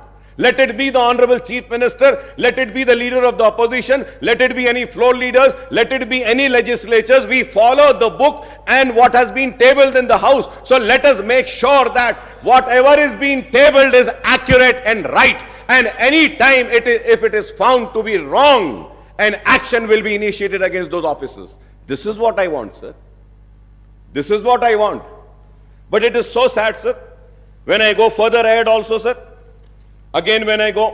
Let it be the Honorable Chief Minister, let it be the leader of the opposition, let it be any floor leaders, let it be any legislatures. We follow the book and what has been tabled in the house. So let us make sure that whatever is being tabled is accurate and right. And any time if it is found to be wrong, an action will be initiated against those officers. This is what I want, sir. This is what I want. But it is so sad, sir. When I go further ahead also, sir, again when I go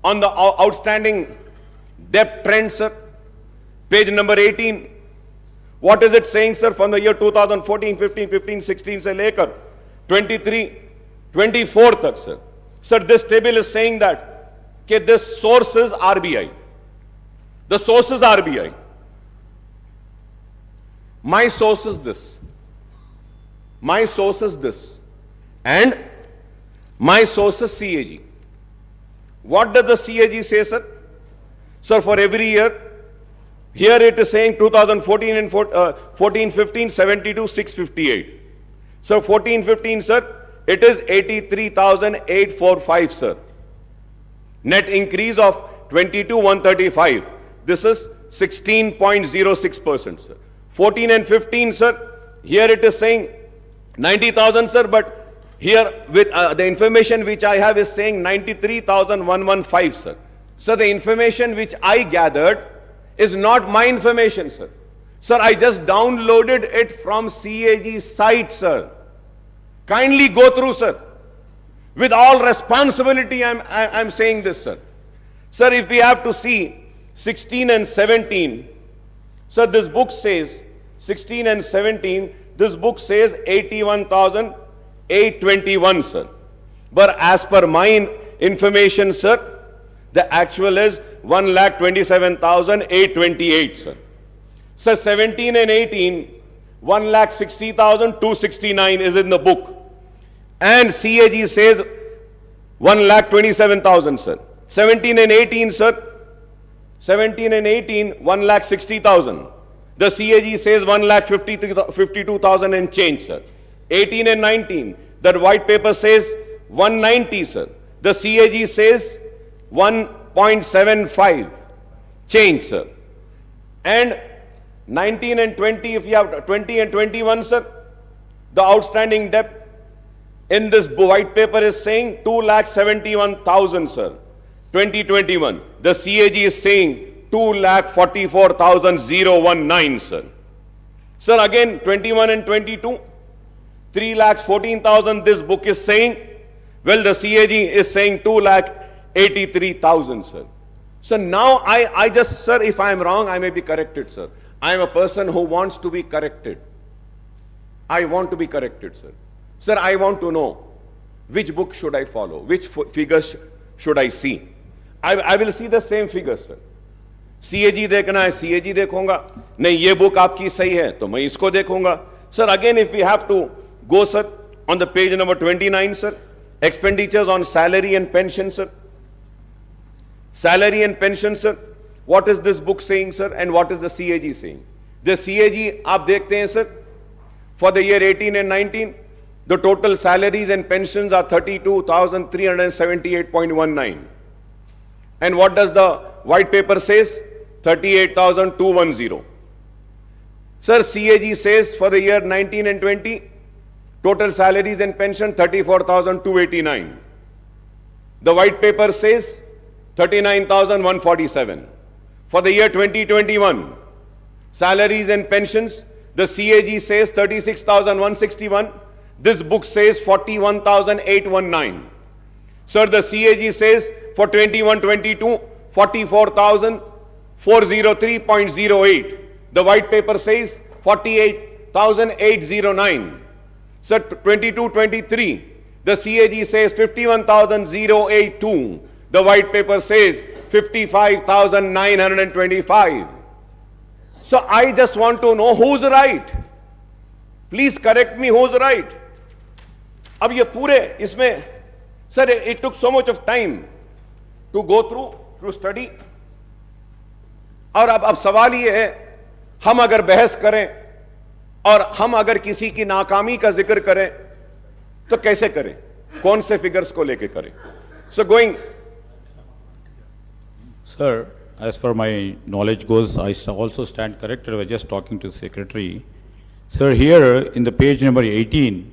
on the outstanding debt trend, sir, page number 18, what is it saying, sir, from the year 2014, 15, 15, 16 se lekar 23, 24 tak, sir. Sir, this table is saying that this source is RBI. The source is RBI. My source is this. My source is this. And my source is CAG. What does the CAG say, sir? Sir, for every year, here it is saying 2014 and 14-15, 72, 658. So 14-15, sir, it is 83,845, sir. Net increase of 22,135. This is 16.06%, sir. 14 and 15, sir, here it is saying 90,000, sir, but here with the information which I have is saying 93,115, sir. So the information which I gathered is not my information, sir. Sir, I just downloaded it from CAG's site, sir. Kindly go through, sir. With all responsibility, I'm saying this, sir. Sir, if we have to see 16 and 17, sir, this book says 16 and 17, this book says 81,821, sir. But as per my information, sir, the actual is 1,27,828, sir. Sir, 17 and 18, 1,60,269 is in the book. And CAG says 1,27,000, sir. 17 and 18, sir. 17 and 18, 1,60,000. The CAG says 1,52,000 and change, sir. 18 and 19, the white paper says 190, sir. The CAG says 1.75 change, sir. And 19 and 20, if you have 20 and 21, sir, the outstanding debt in this white paper is saying 2,71,000, sir. 2021. The CAG is saying 2,44,019, sir. Sir, again, 21 and 22, 3,14,000 this book is saying. Well, the CAG is saying 2,83,000, sir. So now I just, sir, if I am wrong, I may be corrected, sir. I am a person who wants to be corrected. I want to be corrected, sir. Sir, I want to know which book should I follow, which figures should I see. I will see the same figures, sir. CAG देखना है, CAG देखूंगा. नहीं ये book आपकी सही है, तो मैं इसको देखूंगा. Sir, again, if we have to go, sir, on the page number 29, sir, expenditures on salary and pension, sir. Salary and pension, sir. What is this book saying, sir, and what is the CAG saying? The CAG, आप देखते हैं, sir, for the year 18 and 19, the total salaries and pensions are 32,378.19. And what does the white paper says? 38,210. Sir, CAG says for the year 19 and 20, total salaries and pension 34,289. The white paper says 39,147. For the year 2021, salaries and pensions, the CAG says 36,161. This book says 41,819. Sir, the CAG says for 21-22, 44,403.08. The white paper says 48,809. Sir, 22-23, the CAG says 51,082. The white paper says 55,925. So I just want to know who's right. Please correct me, who's right. अब ये पूरे इसमें, sir, it took so much of time to go through, to study. और अब सवाल ये है, हम अगर बहस करें और हम अगर किसी की नाकामी का जिक्र करें तो कैसे करें, कौन से फिगर्स को लेके करें? So going. Sir, as far my knowledge goes, I also stand corrected. I was just talking to the secretary. Sir, here in the page number 18,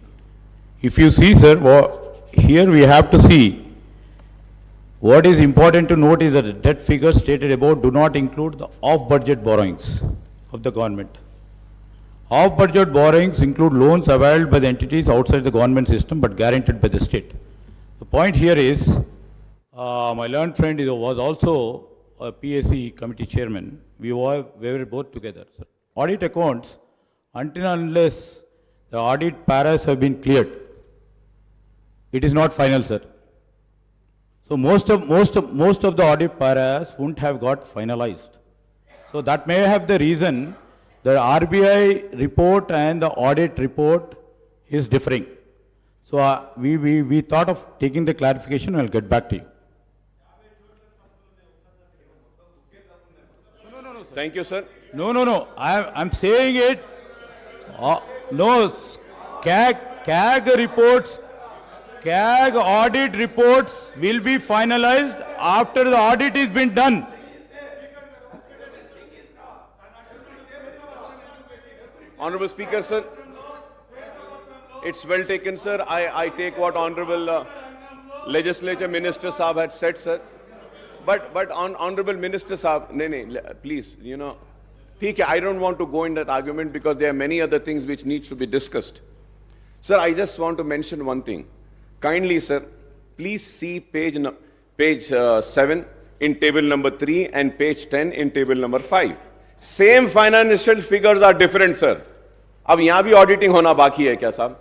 if you see, sir, here we have to see what is important to note is that the debt figures stated above do not include the off-budget borrowings of the government. Off-budget borrowings include loans availed by the entities outside the government system but guaranteed by the state. The point here is, my learned friend was also a PSC committee chairman. We were both together, sir. Audit accounts, until and unless the audit paras have been cleared, it is not final, sir. So most of the audit paras wouldn't have got finalized. So that may have the reason the RBI report and the audit report is differing. So we thought of taking the clarification. I'll get back to you. Thank you, sir. No. I'm saying it. No, CAG reports, CAG audit reports will be finalized after the audit has been done. Honorable Speaker, sir. It's well taken, sir. I take what Honorable Legislature Minister Saab had said, sir. But Honorable Minister Saab, please, I don't want to go in that argument because there are many other things which needs to be discussed. Sir, I just want to mention one thing. Kindly, sir, please see page 7 in table number 3 and page 10 in table number 5. Same financial figures are different, sir. अब यहाँ भी auditing होना बाकी है क्या साहब?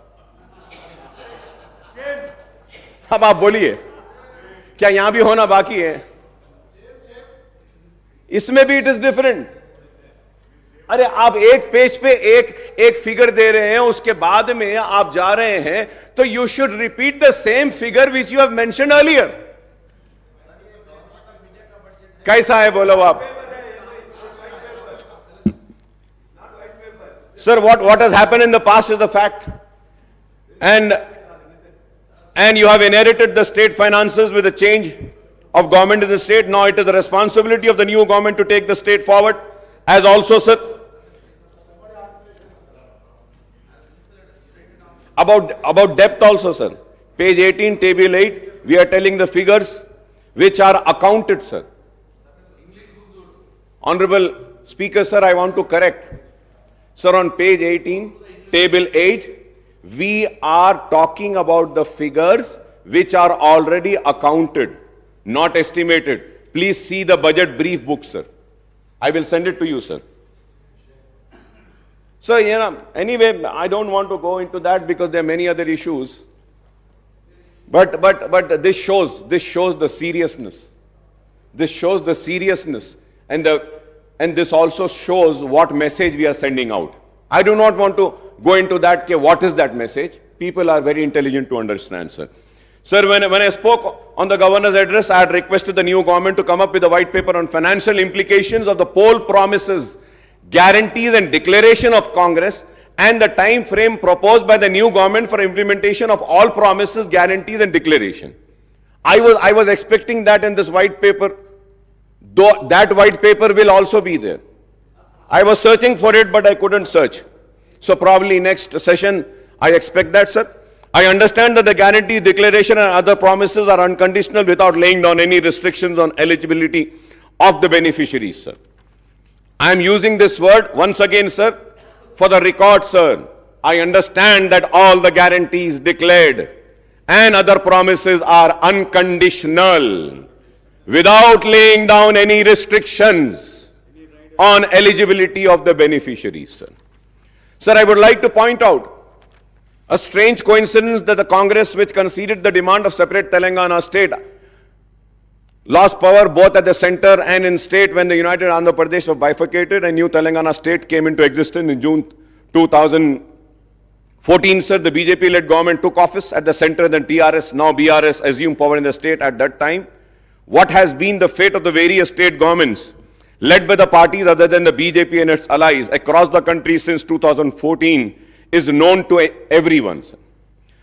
अब आप बोलिए, क्या यहाँ भी होना बाकी है? इसमें भी it is different. अरे आप एक पेज पे एक फिगर दे रहे हैं, उसके बाद में आप जा रहे हैं, तो you should repeat the same figure which you have mentioned earlier. कैसा है बोलो आप? Sir, what has happened in the past is the fact. And you have inherited the state finances with a change of government in the state. Now it is the responsibility of the new government to take the state forward. As also, sir, about depth also, sir. Page 18, table 8, we are telling the figures which are accounted, sir. Honorable Speaker, sir, I want to correct. Sir, on page 18, table 8, we are talking about the figures which are already accounted, not estimated. Please see the budget brief book, sir. I will send it to you, sir. So, anyway, I don't want to go into that because there are many other issues. But this shows the seriousness. This shows the seriousness, and this also shows what message we are sending out. I do not want to go into that. What is that message? People are very intelligent to understand, sir. Sir, when I spoke on the governor's address, I had requested the new government to come up with a white paper on financial implications of the poll promises, guarantees and declaration of Congress, and the time frame proposed by the new government for implementation of all promises, guarantees and declaration. I was expecting that in this white paper, though that white paper will also be there. I was searching for it, but I couldn't search. So probably next session, I expect that, sir. I understand that the guarantee, declaration and other promises are unconditional without laying down any restrictions on eligibility of the beneficiaries, sir. I am using this word once again, sir, for the record, sir. I understand that all the guarantees declared and other promises are unconditional without laying down any restrictions on eligibility of the beneficiaries, sir. Sir, I would like to point out a strange coincidence that the Congress, which conceded the demand of separate Telangana state, lost power both at the center and in state when the United Andhra Pradesh was bifurcated and new Telangana state came into existence in June 2014, sir. The BJP-led government took office at the center, then TRS, now BRS, assumed power in the state at that time. What has been the fate of the various state governments led by the parties other than the BJP and its allies across the country since 2014 is known to everyone.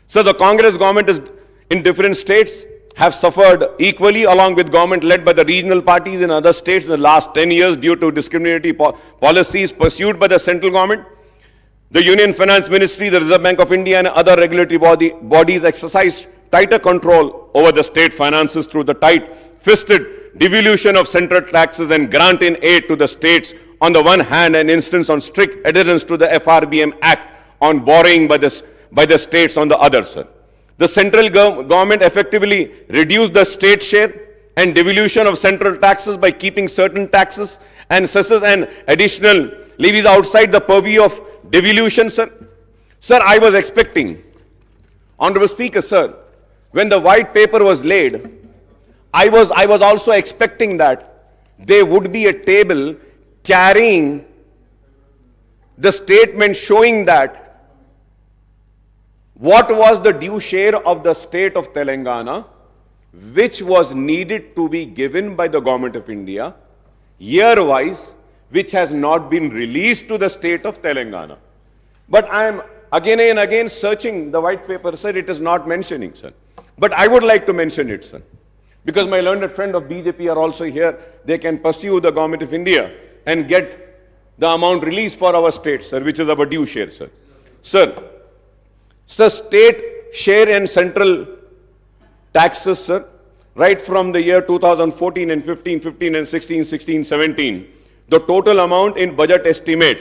So the Congress government is in different states have suffered equally along with government led by the regional parties in other states in the last 10 years due to discriminatory policies pursued by the central government. The Union Finance Ministry, the Reserve Bank of India and other regulatory bodies exercise tighter control over the state finances through the tight-fisted devolution of central taxes and grant in aid to the states on the one hand and instance on strict adherence to the FRBM Act on borrowing by the states on the other, sir. The central government effectively reduced the state share and devolution of central taxes by keeping certain taxes and cesses and additional levies outside the purview of devolution, sir. Sir, I was expecting, Honorable Speaker, sir, when the white paper was laid, I was also expecting that there would be a table carrying the statement showing that what was the due share of the state of Telangana, which was needed to be given by the government of India, year-wise, which has not been released to the state of Telangana. But I am again and again searching the white paper, sir, it is not mentioning, sir. But I would like to mention it, sir. Because my learned friend of BJP are also here, they can pursue the government of India and get the amount released for our state, sir, which is our due share, sir. Sir, state share and central taxes, sir, right from the year 2014 and 15 and 16, 17, the total amount in budget estimate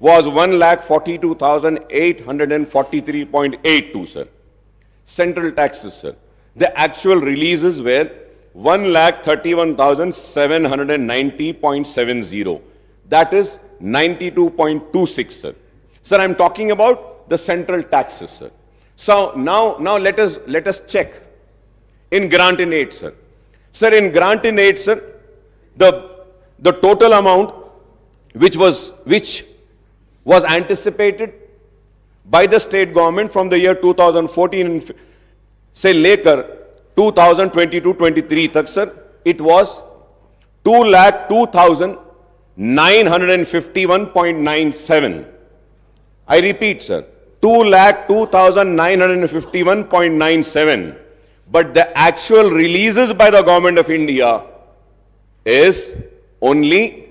was 1,42,843.82, sir. Central taxes, sir. The actual releases were 1,31,790.70. That is 92.26, sir. Sir, I'm talking about the central taxes, sir. So now let us check in grant in aid, sir. Sir, in grant in aid, sir, the total amount which was anticipated by the state government from the year 2014 and say later 2022-23 tak, sir, it was 2,02,951.97. I repeat, sir, 2,02,951.97. But the actual releases by the government of India is only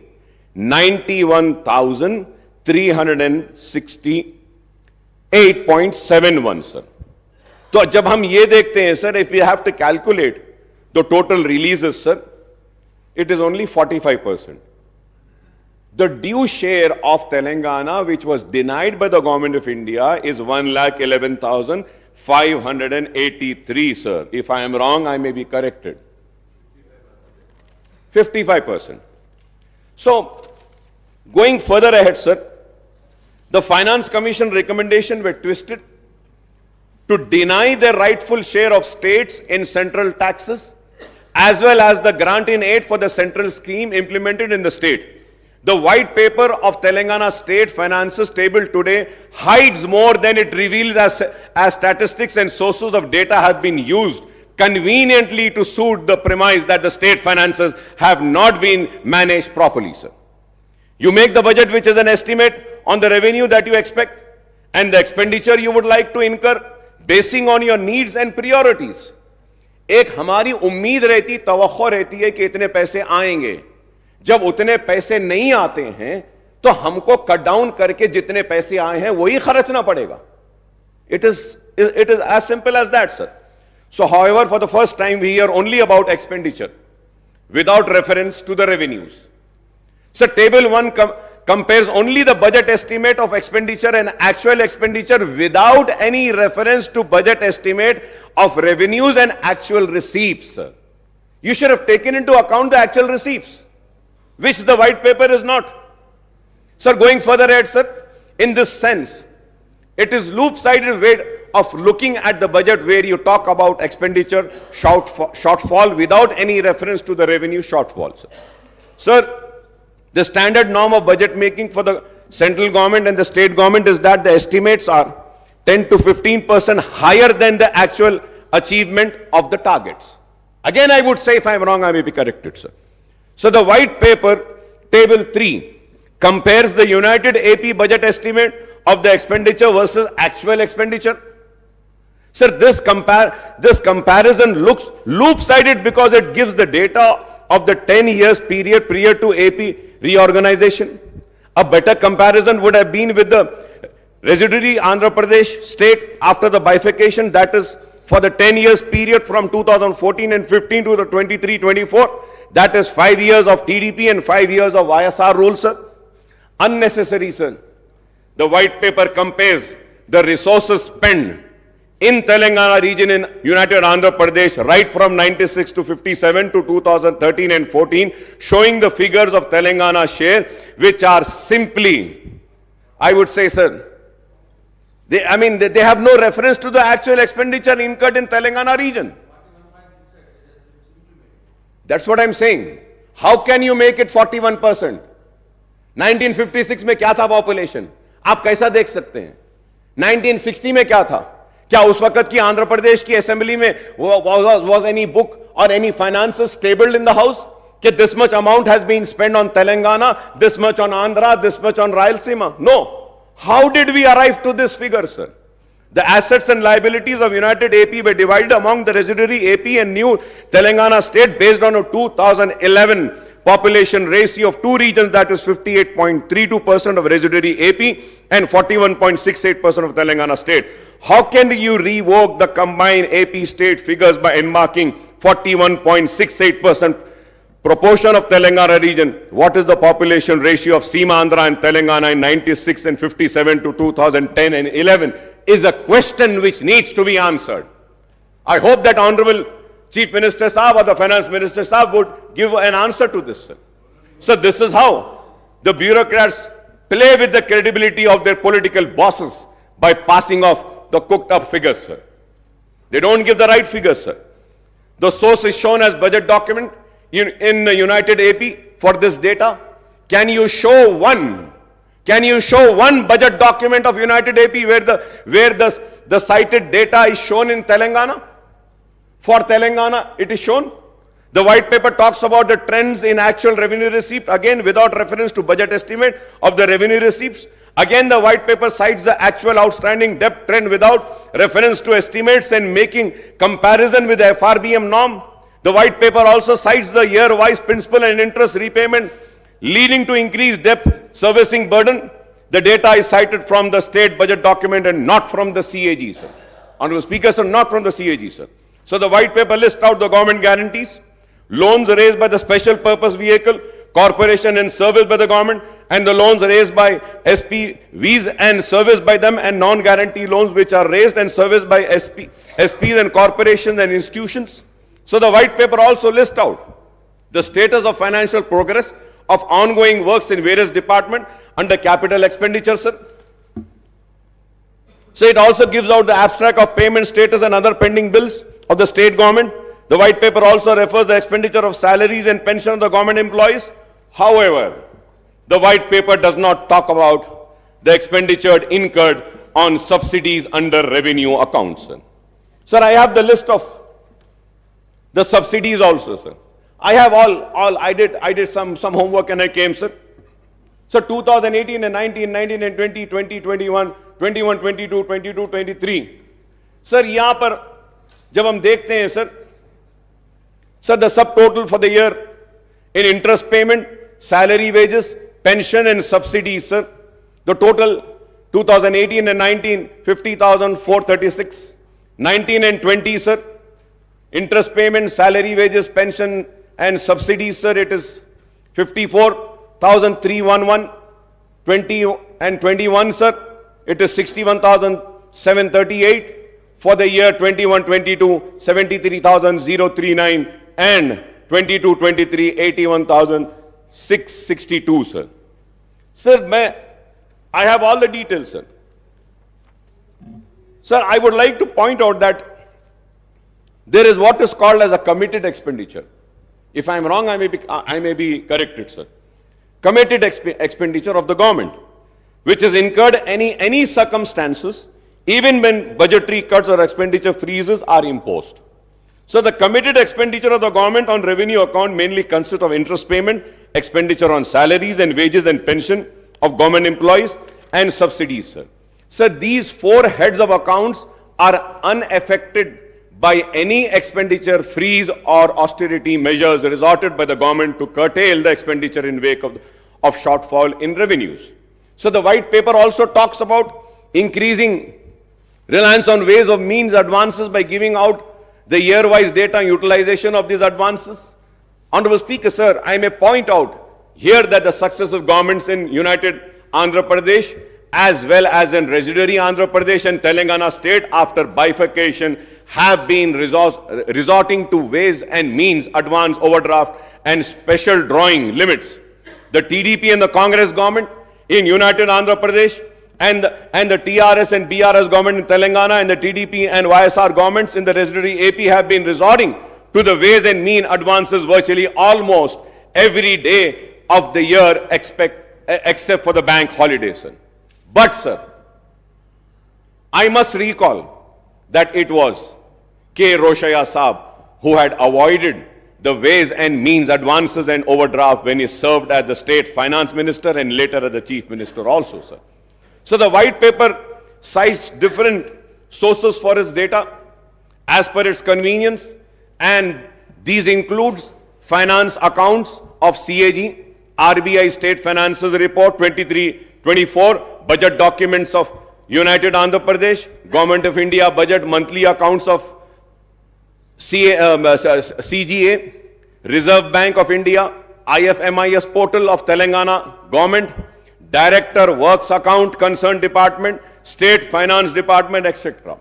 91,368.71, sir. तो जब हम ये देखते हैं, sir, if we have to calculate the total releases, sir, it is only 45%. The due share of Telangana, which was denied by the government of India, is 1,11,583, sir. If I am wrong, I may be corrected. 55%. So, going further ahead, sir, the Finance Commission recommendation were twisted to deny the rightful share of states in central taxes, as well as the grant in aid for the central scheme implemented in the state. The white paper of Telangana state finances tabled today hides more than it reveals, as statistics and sources of data have been used conveniently to suit the premise that the state finances have not been managed properly, sir. You make the budget, which is an estimate on the revenue that you expect and the expenditure you would like to incur, basing on your needs and priorities. एक हमारी उम्मीद रहती, तवक्को रहती है कि इतने पैसे आएंगे. जब उतने पैसे नहीं आते हैं तो हमको कट डाउन करके जितने पैसे आए हैं वही खर्चना पड़ेगा. It is as simple as that, sir. So, however, for the first time we hear only about expenditure without reference to the revenues. So, table 1 compares only the budget estimate of expenditure and actual expenditure without any reference to budget estimate of revenues and actual receipts, sir. You should have taken into account the actual receipts, which the white paper is not. Sir, going further ahead, sir, in this sense, it is loop-sided way of looking at the budget where you talk about expenditure shortfall without any reference to the revenue shortfall, sir. Sir, the standard norm of budget making for the central government and the state government is that the estimates are 10 to 15% higher than the actual achievement of the targets. Again, I would say, if I am wrong, I may be corrected, sir. So the white paper, table 3, compares the United AP budget estimate of the expenditure versus actual expenditure. Sir, this comparison looks loop-sided because it gives the data of the 10 years period prior to AP reorganization. A better comparison would have been with the residuary Andhra Pradesh state after the bifurcation, that is for the 10 years period from 2014 and 15 to the 23-24. That is 5 years of TDP and 5 years of YSR rule, sir. Unnecessary, sir. The white paper compares the resources spent in Telangana region in United Andhra Pradesh right from 96 to 57 to 2013 and 14, showing the figures of Telangana share, which are simply, I would say, sir, they have no reference to the actual expenditure incurred in Telangana region. That's what I'm saying. How can you make it 41%? 1956 में क्या था population? आप कैसा देख सकते हैं? 1960 में क्या था? क्या उस वक्त की आंध्र प्रदेश की असेंबली में was any book or any finances tabled in the house? कि this much amount has been spent on Telangana, this much on Andhra, this much on Rayalaseema? No. How did we arrive to this figure, sir? The assets and liabilities of United AP were divided among the residuary AP and new Telangana state based on a 2011 population ratio of two regions, that is 58.32% of residuary AP and 41.68% of Telangana state. How can you revoke the combined AP state figures by enmarking 41.68% proportion of Telangana region? What is the population ratio of Seema Andhra and Telangana in 96 and 57 to 2010 and 11 is a question which needs to be answered. I hope that Honorable Chief Minister Saab or the Finance Minister Saab would give an answer to this, sir. So this is how the bureaucrats play with the credibility of their political bosses by passing off the cooked up figures, sir. They don't give the right figures, sir. The source is shown as budget document in the United AP for this data. Can you show one budget document of United AP where the cited data is shown in Telangana? For Telangana, it is shown. The white paper talks about the trends in actual revenue receipt, again without reference to budget estimate of the revenue receipts. Again, the white paper cites the actual outstanding debt trend without reference to estimates and making comparison with the FRBM norm. The white paper also cites the year-wise principal and interest repayment leading to increased debt servicing burden. The data is cited from the state budget document and not from the CAG, sir. Honorable Speaker, sir, not from the CAG, sir. So the white paper lists out the government guarantees, loans raised by the special purpose vehicle, corporation and serviced by the government, and the loans raised by SPVs and serviced by them, and non-guarantee loans which are raised and serviced by SPs and corporations and institutions. So the white paper also lists out the status of financial progress of ongoing works in various departments under capital expenditure, sir. So it also gives out the abstract of payment status and other pending bills of the state government. The white paper also refers the expenditure of salaries and pension of the government employees. However, the white paper does not talk about the expenditure incurred on subsidies under revenue accounts, sir. Sir, I have the list of the subsidies also, sir. I have I did some homework and I came, sir. So 2018 and 19, 19 and 20, 20, 21, 21, 22, 22, 23. Sir, यहाँ पर जब हम देखते हैं, sir, the subtotal for the year in interest payment, salary, wages, pension and subsidies, sir, the total 2018 and 19, 50,436. 19 and 20, sir, interest payment, salary, wages, pension and subsidies, sir, it is 54,311. 20 and 21, sir, it is 61,738. For the year 21-22, 73,039, and 22-23, 81,662, sir. Sir, I have all the details, sir. Sir, I would like to point out that there is what is called as a committed expenditure. If I am wrong, I may be corrected, sir. Committed expenditure of the government, which is incurred any circumstances, even when budgetary cuts or expenditure freezes are imposed. So the committed expenditure of the government on revenue account mainly consists of interest payment, expenditure on salaries and wages and pension of government employees, and subsidies, sir. Sir, these four heads of accounts are unaffected by any expenditure freeze or austerity measures resorted by the government to curtail the expenditure in wake of shortfall in revenues. So the white paper also talks about increasing reliance on ways of means advances by giving out the year-wise data utilization of these advances. Honorable Speaker, sir, I may point out here that the successive governments in United Andhra Pradesh as well as in residuary Andhra Pradesh and Telangana state after bifurcation have been resorting to ways and means advance overdraft and special drawing limits. The TDP and the Congress government in United Andhra Pradesh and the TRS and BRS government in Telangana and the TDP and YSR governments in the residuary AP have been resorting to the ways and mean advances virtually almost every day of the year except for the bank holidays. But, sir, I must recall that it was K. Roshaya Saab who had avoided the ways and means advances and overdraft when he served as the state finance minister and later as the chief minister also, sir. So the white paper cites different sources for its data as per its convenience, and these includes finance accounts of CAG, RBI State Finances Report 23-24, budget documents of United Andhra Pradesh, Government of India budget monthly accounts of CGA, Reserve Bank of India, IFMIS portal of Telangana government, Director Works Account Concerned Department, State Finance Department, etc.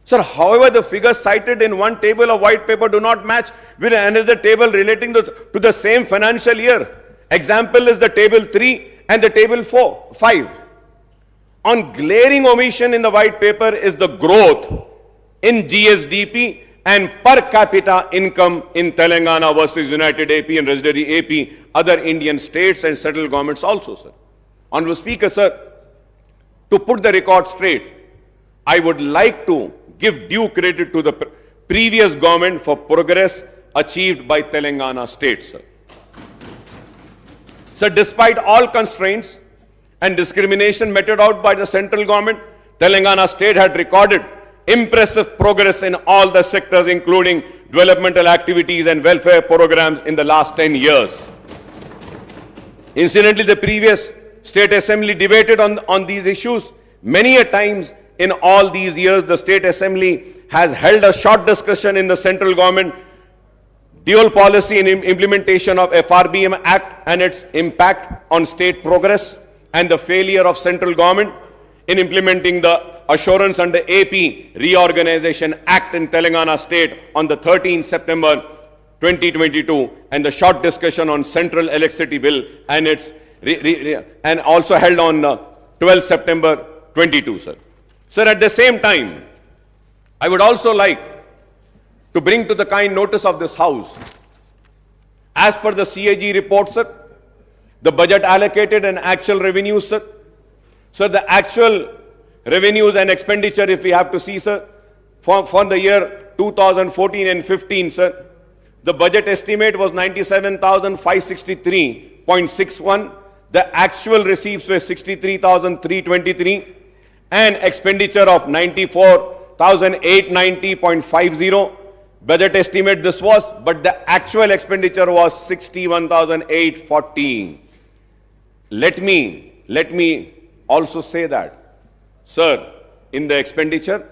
Sir, however, the figures cited in one table of white paper do not match with another table relating to the same financial year. Example is the table 3 and the table 5. On glaring omission in the white paper is the growth in GSDP and per capita income in Telangana versus United AP and residuary AP, other Indian states and central governments also, sir. Honorable Speaker, sir, to put the record straight, I would like to give due credit to the previous government for progress achieved by Telangana state, sir. So despite all constraints and discrimination meted out by the central government, Telangana state had recorded impressive progress in all the sectors, including developmental activities and welfare programs in the last 10 years. Incidentally, the previous State Assembly debated on these issues many a times. In all these years, the State Assembly has held a short discussion in the central government dual policy in implementation of FRBM Act and its impact on state progress, and the failure of central government in implementing the Assurance under AP Reorganization Act in Telangana state on the 13th September 2022, and the short discussion on Central Electricity Bill and its and also held on 12th September 22, sir. Sir, at the same time, I would also like to bring to the kind notice of this House, as per the CAG report, sir, the budget allocated and actual revenues, sir. Sir, the actual revenues and expenditure, if we have to see, sir, for the year 2014 and 15, sir, the budget estimate was 97,563.61. The actual receipts were 63,323, and expenditure of 94,890.50. Budget estimate this was, but the actual expenditure was 61,840. Let me also say that, sir, in the expenditure,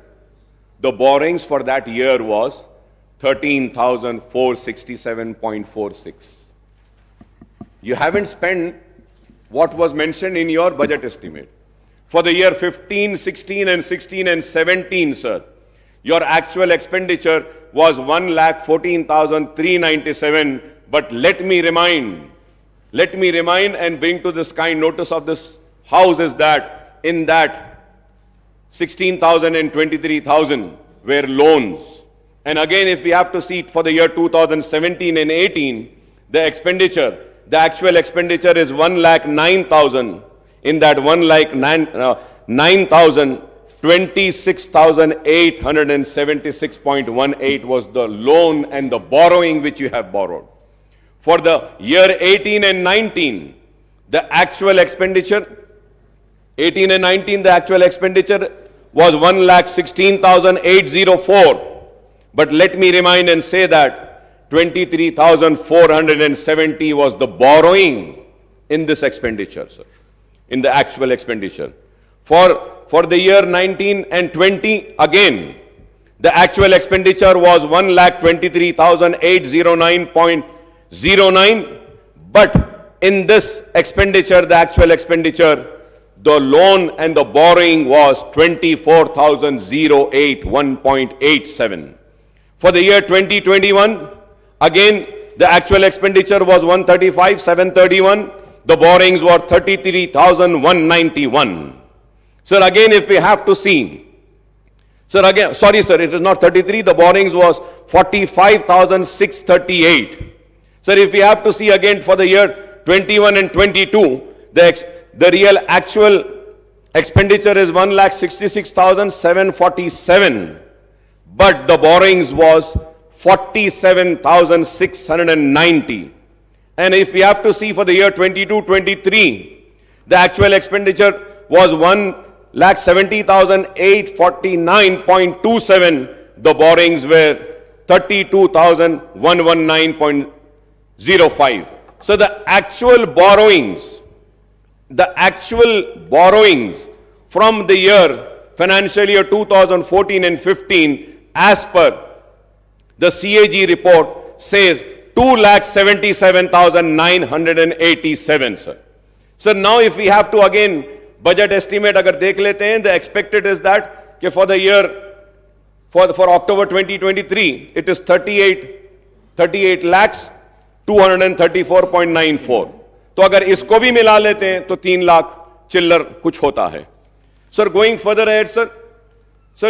the borrowings for that year was 13,467.46. You haven't spent what was mentioned in your budget estimate. For the year 15, 16 and 16 and 17, sir, your actual expenditure was 1,14,397. But let me remind and bring to this kind notice of this House is that in that 16,000 and 23,000 were loans. And again, if we have to see it for the year 2017 and 18, the expenditure, the actual expenditure is 1,09,000. In that 1,09,000, 26,876.18 was the loan and the borrowing which you have borrowed. For the year 18 and 19, the actual expenditure, 18 and 19, the actual expenditure was 1,16,804. But let me remind and say that 23,470 was the borrowing in this expenditure, sir, in the actual expenditure. For the year 19 and 20, again, the actual expenditure was 1,23,809.09. But in this expenditure, the actual expenditure, the loan and the borrowing was 24,081.87. For the year 2021, again, the actual expenditure was 135,731. The borrowings were 33,191. Sir, again, if we have to see, sir, again, sorry, sir, it is not 33. The borrowings was 45,638. Sir, if we have to see again for the year 21 and 22, the real actual expenditure is 1,66,747. But the borrowings was 47,690. And if we have to see for the year 22-23, the actual expenditure was 1,70,849.27. The borrowings were 32,119.05. So the actual borrowings from the year, financial year 2014 and 15, as per the CAG report, says 2,77,987, sir. So now if we have to again budget estimate agar dekh lete hain, the expected is that for the year, for October 2023, it is 38 lakhs 234.94. तो अगर इसको भी मिला लेते हैं तो 3 लाख चिल्लर कुछ होता है. Sir, going further ahead, sir,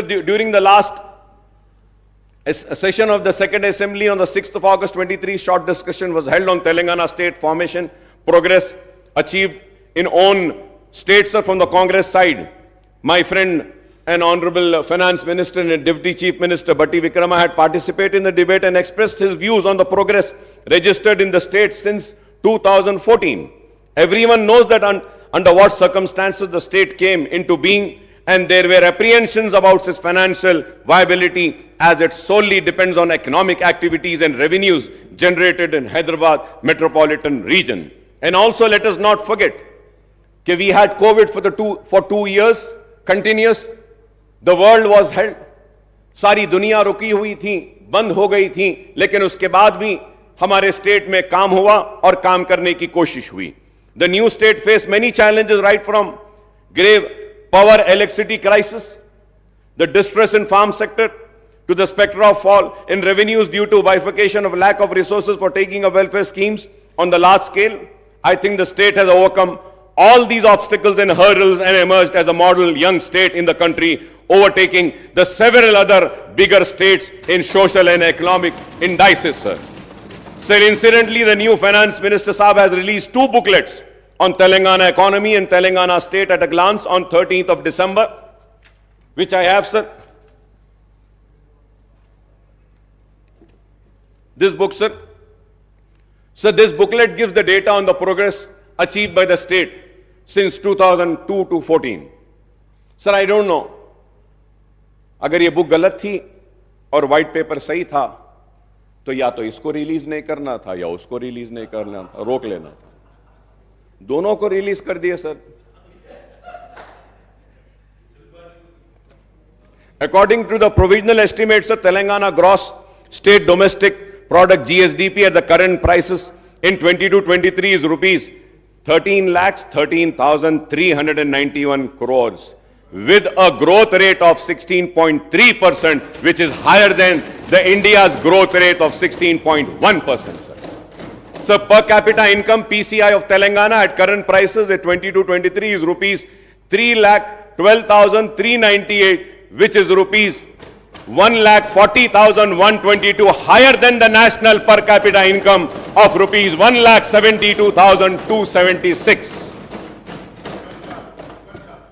during the last session of the Second Assembly on the 6th of August 23, short discussion was held on Telangana state formation, progress achieved in own states, sir, from the Congress side. My friend and Honorable Finance Minister and Deputy Chief Minister Batti Vikrama had participated in the debate and expressed his views on the progress registered in the states since 2014. Everyone knows that under what circumstances the state came into being, and there were apprehensions about its financial viability as it solely depends on economic activities and revenues generated in Hyderabad metropolitan region. And also let us not forget that we had COVID for 2 years continuous. The world was held. सारी दुनिया रुकी हुई थी, बंद हो गई थी, लेकिन उसके बाद भी हमारे स्टेट में काम हुआ और काम करने की कोशिश हुई. The new state faced many challenges, right from grave power electricity crisis, the distress in farm sector, to the specter of fall in revenues due to bifurcation of lack of resources for taking up welfare schemes on the large scale. I think the state has overcome all these obstacles and hurdles and emerged as a model young state in the country, overtaking the several other bigger states in social and economic indices, sir. Sir, incidentally, the new Finance Minister Saab has released 2 booklets on Telangana economy and Telangana state at a glance on 13th of December, which I have, sir. This book, sir. So this booklet gives the data on the progress achieved by the state since 2002 to 14. Sir, I don't know. अगर ये book गलत थी और white paper सही था, तो या तो इसको रिलीज नहीं करना था या उसको रिलीज नहीं करना था, रोक लेना था. दोनों को रिलीज कर दिए, sir. According to the provisional estimates of Telangana gross state domestic product GSDP at the current prices in 22-23 is rupees 13,13,391 crores with a growth rate of 16.3%, which is higher than the India's growth rate of 16.1%. So per capita income PCI of Telangana at current prices at 22-23 is rupees 3,12,398, which is rupees 1,40,122, higher than the national per capita income of rupees 1,72,276.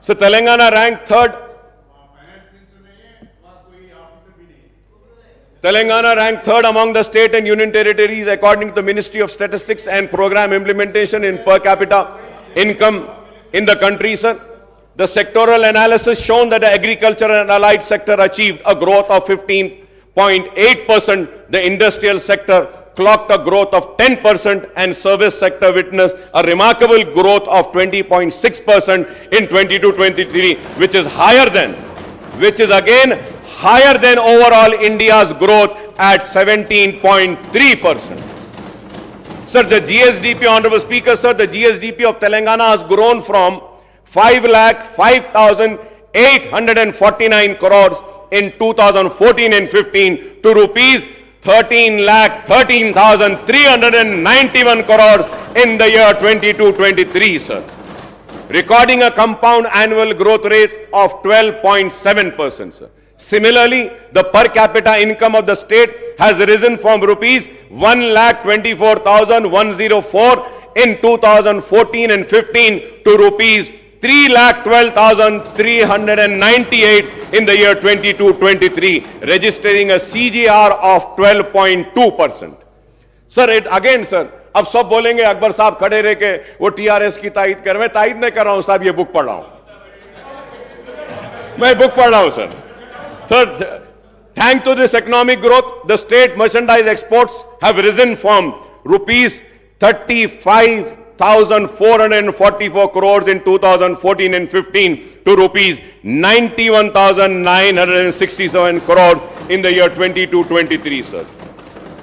So Telangana ranked third. Telangana ranked third among the state and union territories according to the Ministry of Statistics and Program Implementation in per capita income in the country, sir. The sectoral analysis shown that the agriculture and allied sector achieved a growth of 15.8%, the industrial sector clocked a growth of 10%, and service sector witnessed a remarkable growth of 20.6% in 22-23, which is again higher than overall India's growth at 17.3%. Sir, the GSDP, Honorable Speaker, sir, the GSDP of Telangana has grown from 5,05,849 crores in 2014 and 15 to rupees 13,13,391 crores in the year 22-23, sir, recording a compound annual growth rate of 12.7%, sir. Similarly, the per capita income of the state has risen from rupees 1,24,104 in 2014 and 15 to rupees 3,12,398 in the year 22-23, registering a CGR of 12.2%. Sir, it again, sir, अब सब बोलेंगे अकबर साहब खड़े रह के वो TRS की तायद कर, मैं तायद नहीं कर रहा हूं साहब, ये बुक पढ़ रहा हूं, मैं बुक पढ़ रहा हूं sir. Third, thanks to this economic growth, the state merchandise exports have risen from rupees 35,444 crores in 2014 and 15 to rupees 91,967 crores in the year 22-23, sir.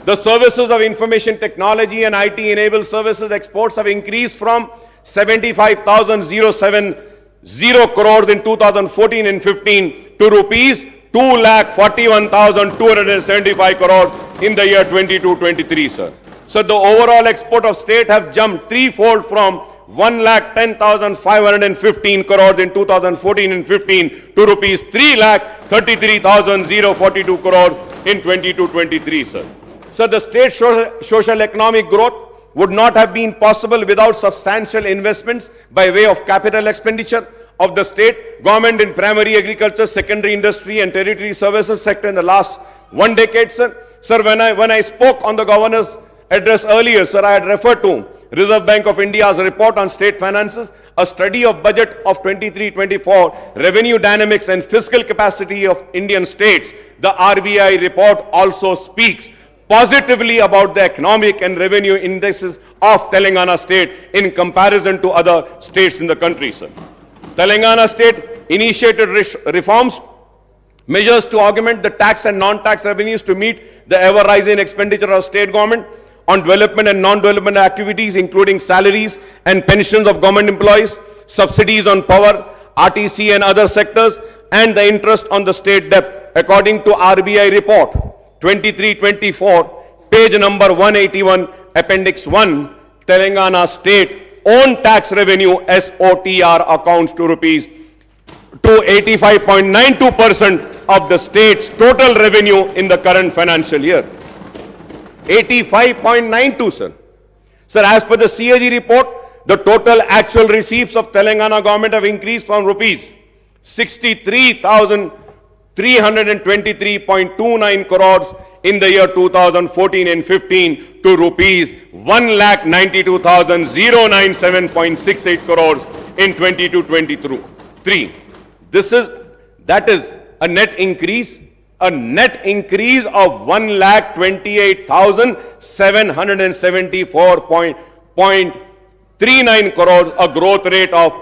The services of information technology and IT enabled services exports have increased from 75,070 crores in 2014 and 15 to rupees 2,41,275 crores in the year 22-23, sir. So the overall export of state have jumped threefold from 1,10,515 crores in 2014 and 15 to rupees 3,33,042 crores in 22-23, sir. So the state social economic growth would not have been possible without substantial investments by way of capital expenditure of the state government in primary agriculture, secondary industry and territory services sector in the last 1 decade, sir. Sir, when I spoke on the governor's address earlier, sir, I had referred to Reserve Bank of India's report on state finances. A study of budget of 23-24, revenue dynamics and fiscal capacity of Indian states, the RBI report also speaks positively about the economic and revenue indices of Telangana state in comparison to other states in the country, sir. Telangana state initiated reforms, measures to augment the tax and non-tax revenues to meet the ever-rising expenditure of state government on development and non-development activities, including salaries and pensions of government employees, subsidies on power, RTC and other sectors, and the interest on the state debt. According to RBI report 23-24, page number 181, appendix 1, Telangana state own tax revenue SOTR accounts to rupees to 85.92% of the state's total revenue in the current financial year. 85.92, sir. Sir, as per the CAG report, the total actual receipts of Telangana government have increased from rupees 63,323.29 crores in the year 2014 and 15 to rupees 1,92,097.68 crores in 22-23. That is a net increase of 1,28,774.39 crores, a growth rate of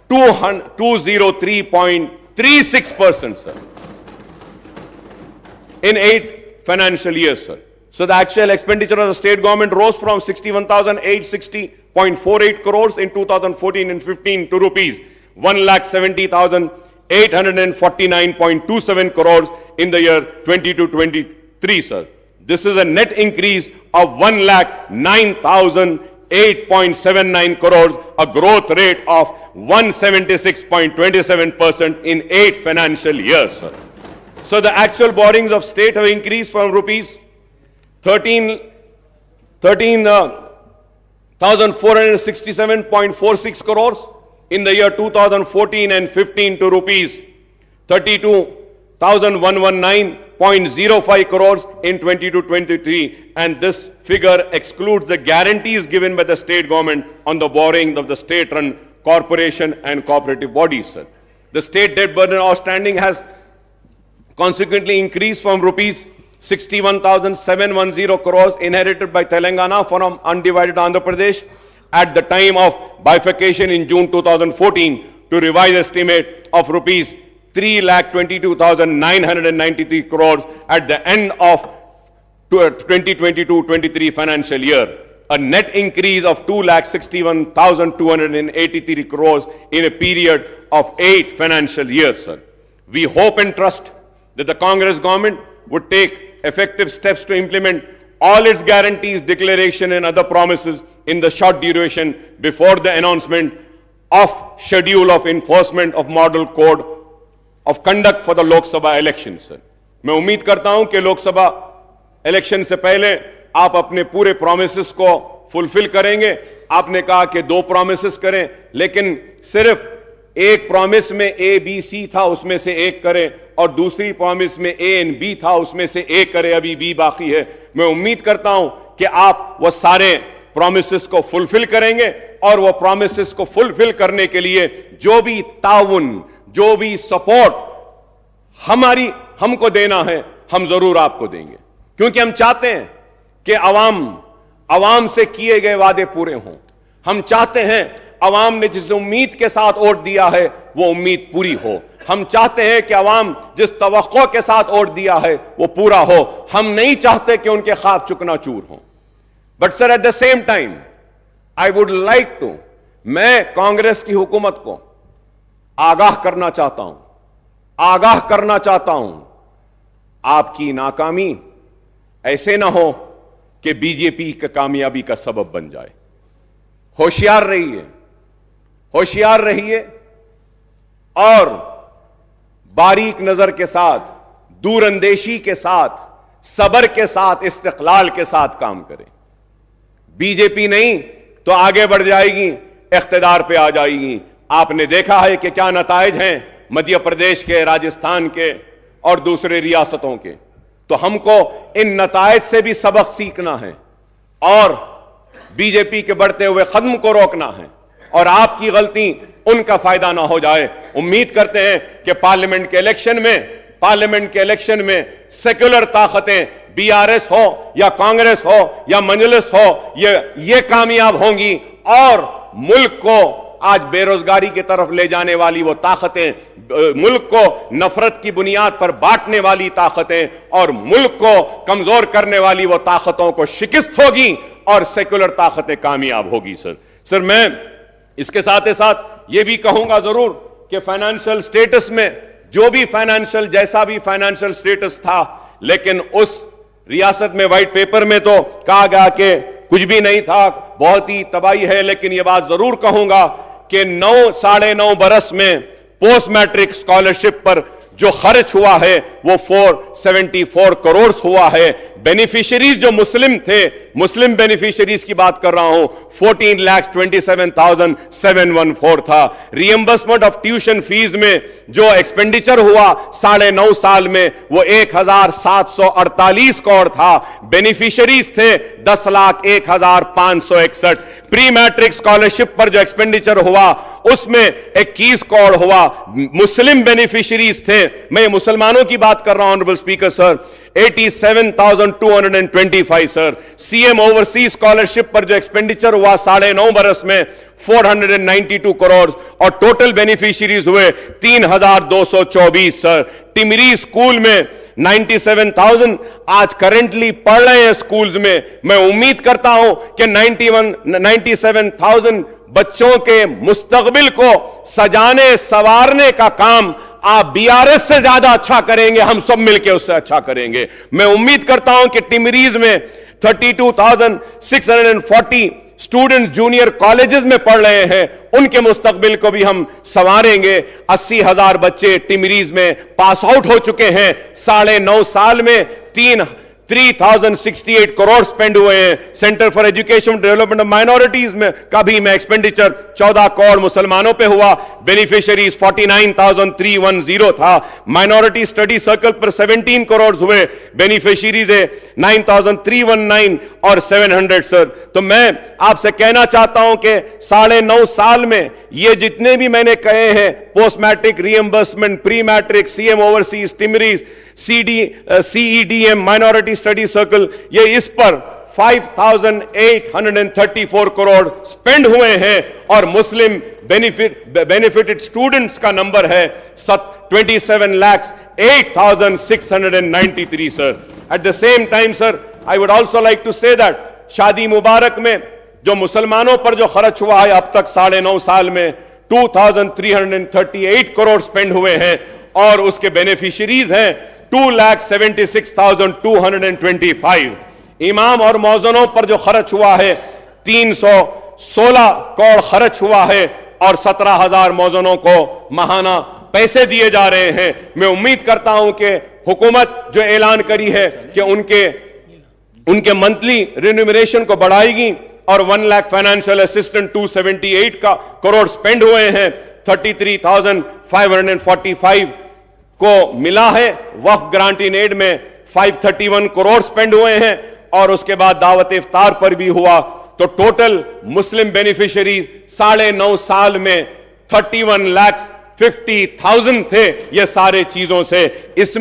203.36%, sir, in 8 financial years, sir. So the actual expenditure of the state government rose from 61,860.48 crores in 2014 and 15 to rupees 1,70,849.27 crores in the year 22-23, sir. This is a net increase of 1,09,008.79 crores, a growth rate of 176.27% in 8 financial years, sir. So the actual borrowings of state have increased from rupees 13,467.46 crores in the year 2014 and 15 to rupees 32,119.05 crores in 22-23, and this figure excludes the guarantees given by the state government on the borrowing of the state-run corporation and cooperative bodies, sir. The state debt burden outstanding has consequently increased from rupees 61,710 crores inherited by Telangana from undivided Andhra Pradesh at the time of bifurcation in June 2014 to revised estimate of rupees 3,22,993 crores at the end of 2022-23 financial year, a net increase of 2,61,283 crores in a period of 8 financial years, sir. We hope and trust that the Congress government would take effective steps to implement all its guarantees, declaration and other promises in the short duration before the announcement of schedule of enforcement of model code of conduct for the Lok Sabha election, sir. मैं उम्मीद करता हूं कि Lok Sabha election से पहले आप अपने पूरे प्रोमिसेस को फुलफिल करेंगे। आपने कहा कि 2 प्रोमिसेस करें, लेकिन सिर्फ एक प्रॉमिस में ए बी सी था, उसमें से एक करें, और दूसरी प्रॉमिस में ए एंड बी था, उसमें से एक करें, अभी बी बाकी है। मैं उम्मीद करता हूं कि आप वो सारे प्रॉमिसेस को फुलफिल करेंगे, और वो प्रॉमिसेस को फुलफिल करने के लिए जो भी ताउन, जो भी सपोर्ट हमको देना है, हम जरूर आपको देंगे, क्योंकि हम चाहते हैं कि अवाम से किए गए वादे पूरे हों। हम चाहते हैं अवाम ने जिस उम्मीद के साथ वोट दिया है वो उम्मीद पूरी हो। हम चाहते हैं कि अवाम जिस तवक्को के साथ वोट दिया है वो पूरा हो। हम नहीं चाहते कि उनके ख्वाब चुकनाचूर हों। But sir, at the same time I would like to, मैं कांग्रेस की हुकूमत को आगाह करना चाहता हूं, आपकी नाकामी ऐसे ना हो कि बीजेपी की कामयाबी का सबब बन जाए। होशियार रहिए और बारीक नजर के साथ, दूरंदेशी के साथ, सब्र के साथ, इस्तिक़लाल के साथ काम करें। बीजेपी नहीं तो आगे बढ़ जाएगी, इख्तिदार पे आ जाएगी। आपने देखा है कि क्या नताइज हैं मध्य प्रदेश के, राजस्थान के और दूसरे रियासतों के। तो हमको इन नताइज से भी सबक सीखना है और बीजेपी के बढ़ते हुए कदम को रोकना है اور آپ کی غلطی ان کا فائدہ نہ ہو جائے. امید کرتے ہیں کہ پارلیمنٹ کے الیکشن میں سیکولر طاقتیں بی آر ایس ہو یا کانگریس ہو یا مجلس ہو یہ کامیاب ہوں گی, اور ملک کو آج بے روزگاری کی طرف لے جانے والی وہ طاقتیں, ملک کو نفرت کی بنیاد پر بانٹنے والی طاقتیں اور ملک کو کمزور کرنے والی وہ طاقتوں کو شکست ہوگی اور سیکولر طاقتیں کامیاب ہوگی. سر میں اس کے ساتھ یہ بھی کہوں گا ضرور کہ فائنانشل سٹیٹس میں جو بھی جیسا بھی فائنانشل سٹیٹس تھا, لیکن اس ریاست میں وائٹ پیپر میں تو کہا گیا کہ کچھ بھی نہیں تھا, بہت ہی تباہی ہے. لیکن یہ بات ضرور کہوں گا کہ 9.5 برس میں پوسٹ میٹرک اسکالرشپ پر جو خرچ ہوا ہے وہ 474 کروڑ ہوا ہے. بینیفیشریز جو مسلم تھے, مسلم بینیفیشریز کی بات کر رہا ہوں, 14,27,714 تھا. ریمبرسمنٹ آف ٹیوشن فیس میں جو ایکسپینڈیچر ہوا 9.5 سال میں وہ 1,748 کروڑ تھا. بینیفیشریز تھے 10,01,561. پری میٹرک اسکالرشپ پر جو ایکسپینڈیچر ہوا اس میں 21 کروڑ ہوا. مسلم بینیفیشریز تھے, میں مسلمانوں کی بات کر رہا ہوں آنریبل اسپیکر سر, 87,225 سر. سی ایم اوورسیز اسکالرشپ پر جو ایکسپینڈیچر ہوا 9.5 برس میں 492 کروڑ, اور ٹوٹل بینیفیشریز ہوئے 3,224 سر. ٹمری اسکول میں 97,000 آج کرنٹلی پڑھ رہے ہیں اسکولز میں. میں امید کرتا ہوں کہ 97,000 بچوں کے مستقبل کو سجانے سوارنے کا کام آپ بی آر ایس سے زیادہ اچھا کریں گے, ہم سب مل کے اس سے اچھا کریں گے. میں امید کرتا ہوں کہ ٹمریز میں 32,640 اسٹوڈنٹ جونیئر کالجز میں پڑھ رہے ہیں, ان کے مستقبل کو بھی ہم سنواریں گے. 80,000 بچے ٹمریز میں پاس آؤٹ ہو چکے ہیں. 9.5 سال میں 3,068 کروڑ سپینڈ ہوئے ہیں. سینٹر فار ایجوکیشن ڈیولپمنٹ آف مائنورٹیز میں کا بھی میں ایکسپینڈیچر 14 کروڑ مسلمانوں پہ ہوا. بینیفیشریز 49,310 تھا. مائنورٹی اسٹڈی سرکل پر 17 کروڑ ہوئے. بینیفیشریز 9,319 اور 700 سر. تو میں آپ سے کہنا چاہتا ہوں کہ 9.5 سال میں یہ جتنے بھی میں نے کہے ہیں, پوسٹ میٹرک ریمبرسمنٹ, پری میٹرک, سی ایم اوورسیز, ٹمریز, سی ای ڈی ایم, مائنورٹی اسٹڈی سرکل, یہ اس پر 5,834 کروڑ سپینڈ ہوئے ہیں. اور مسلم بینیفٹڈ اسٹوڈنٹس کا نمبر ہے 27,08,693 سر. ایٹ دا سیم ٹائم سر, آئی وڈ آلسو لائک ٹو سے دیٹ شادی مبارک میں جو مسلمانوں پر جو خرچ ہوا ہے اب تک 9.5 سال میں 2,338 کروڑ سپینڈ ہوئے ہیں, اور اس کے بینیفیشریز ہیں 2,76,225. امام اور مؤذنوں پر جو خرچ ہوا ہے 316 کروڑ خرچ ہوا ہے, اور 17,000 مؤذنوں کو ماہانہ پیسے دیے جا رہے ہیں. میں امید کرتا ہوں کہ حکومت جو اعلان کری ہے کہ ان کے منتلی رینیومریشن کو بڑھائے گی, اور 1 لاکھ فائنانشل اسسٹنٹ 278 کروڑ سپینڈ ہوئے ہیں. 33,545 کو ملا ہے. وقف گرانٹ ان ایڈ میں 531 کروڑ سپینڈ ہوئے ہیں, اور اس کے بعد دعوت افطار پر بھی ہوا. تو ٹوٹل مسلم بینیفیشریز 9.5 سال میں 31,50,000 تھے. یہ سارے چیزوں سے اس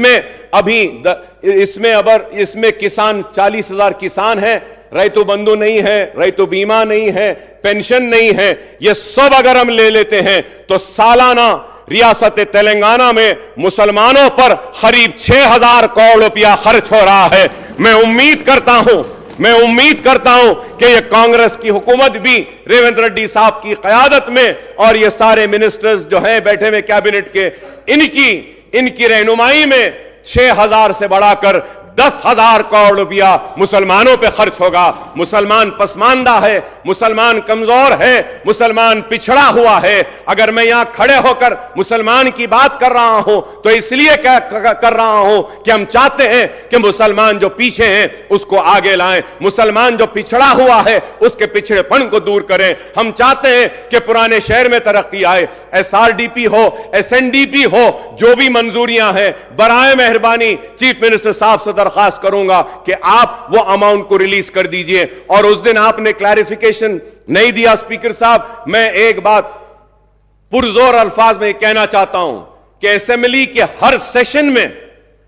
میں کسان 40,000 کسان ہیں. ریتو بندو نہیں ہے, ریتو بیمہ نہیں ہے, پینشن نہیں ہے. یہ سب اگر ہم لے لیتے ہیں تو سالانہ ریاست تلنگانہ میں مسلمانوں پر قریب 6,000 کروڑ روپیہ خرچ ہو رہا ہے. میں امید کرتا ہوں کہ یہ کانگریس کی حکومت بھی ریونت ریڈی صاحب کی قیادت میں, اور یہ سارے منسٹرز جو ہیں بیٹھے ہوئے کیبنٹ کے, ان کی رہنمائی میں 6,000 سے بڑھا کر 10,000 کروڑ روپیہ مسلمانوں پہ خرچ ہوگا. مسلمان پسماندہ ہے, مسلمان کمزور ہے, مسلمان پچھڑا ہوا ہے. اگر میں یہاں کھڑے ہو کر مسلمان کی بات کر رہا ہوں تو اس لیے کر رہا ہوں کہ ہم چاہتے ہیں کہ مسلمان جو پیچھے ہیں اس کو آگے لائیں, مسلمان جو پچھڑا ہوا ہے اس کے پچھڑے پن کو دور کریں. ہم چاہتے ہیں کہ پرانے شہر میں ترقی آئے. SRDP ہو, SNDP ہو, جو بھی منظوریاں ہیں, برائے مہربانی چیف منسٹر صاحب سے درخواست کروں گا کہ آپ وہ اماؤنٹ کو ریلیز کر دیجئے. اور اس دن آپ نے کلیریفیکیشن नहीं दिया। स्पीकर साहब, मैं एक बात पुरजोर अल्फाज में कहना चाहता हूं कि असेंबली के हर सेशन में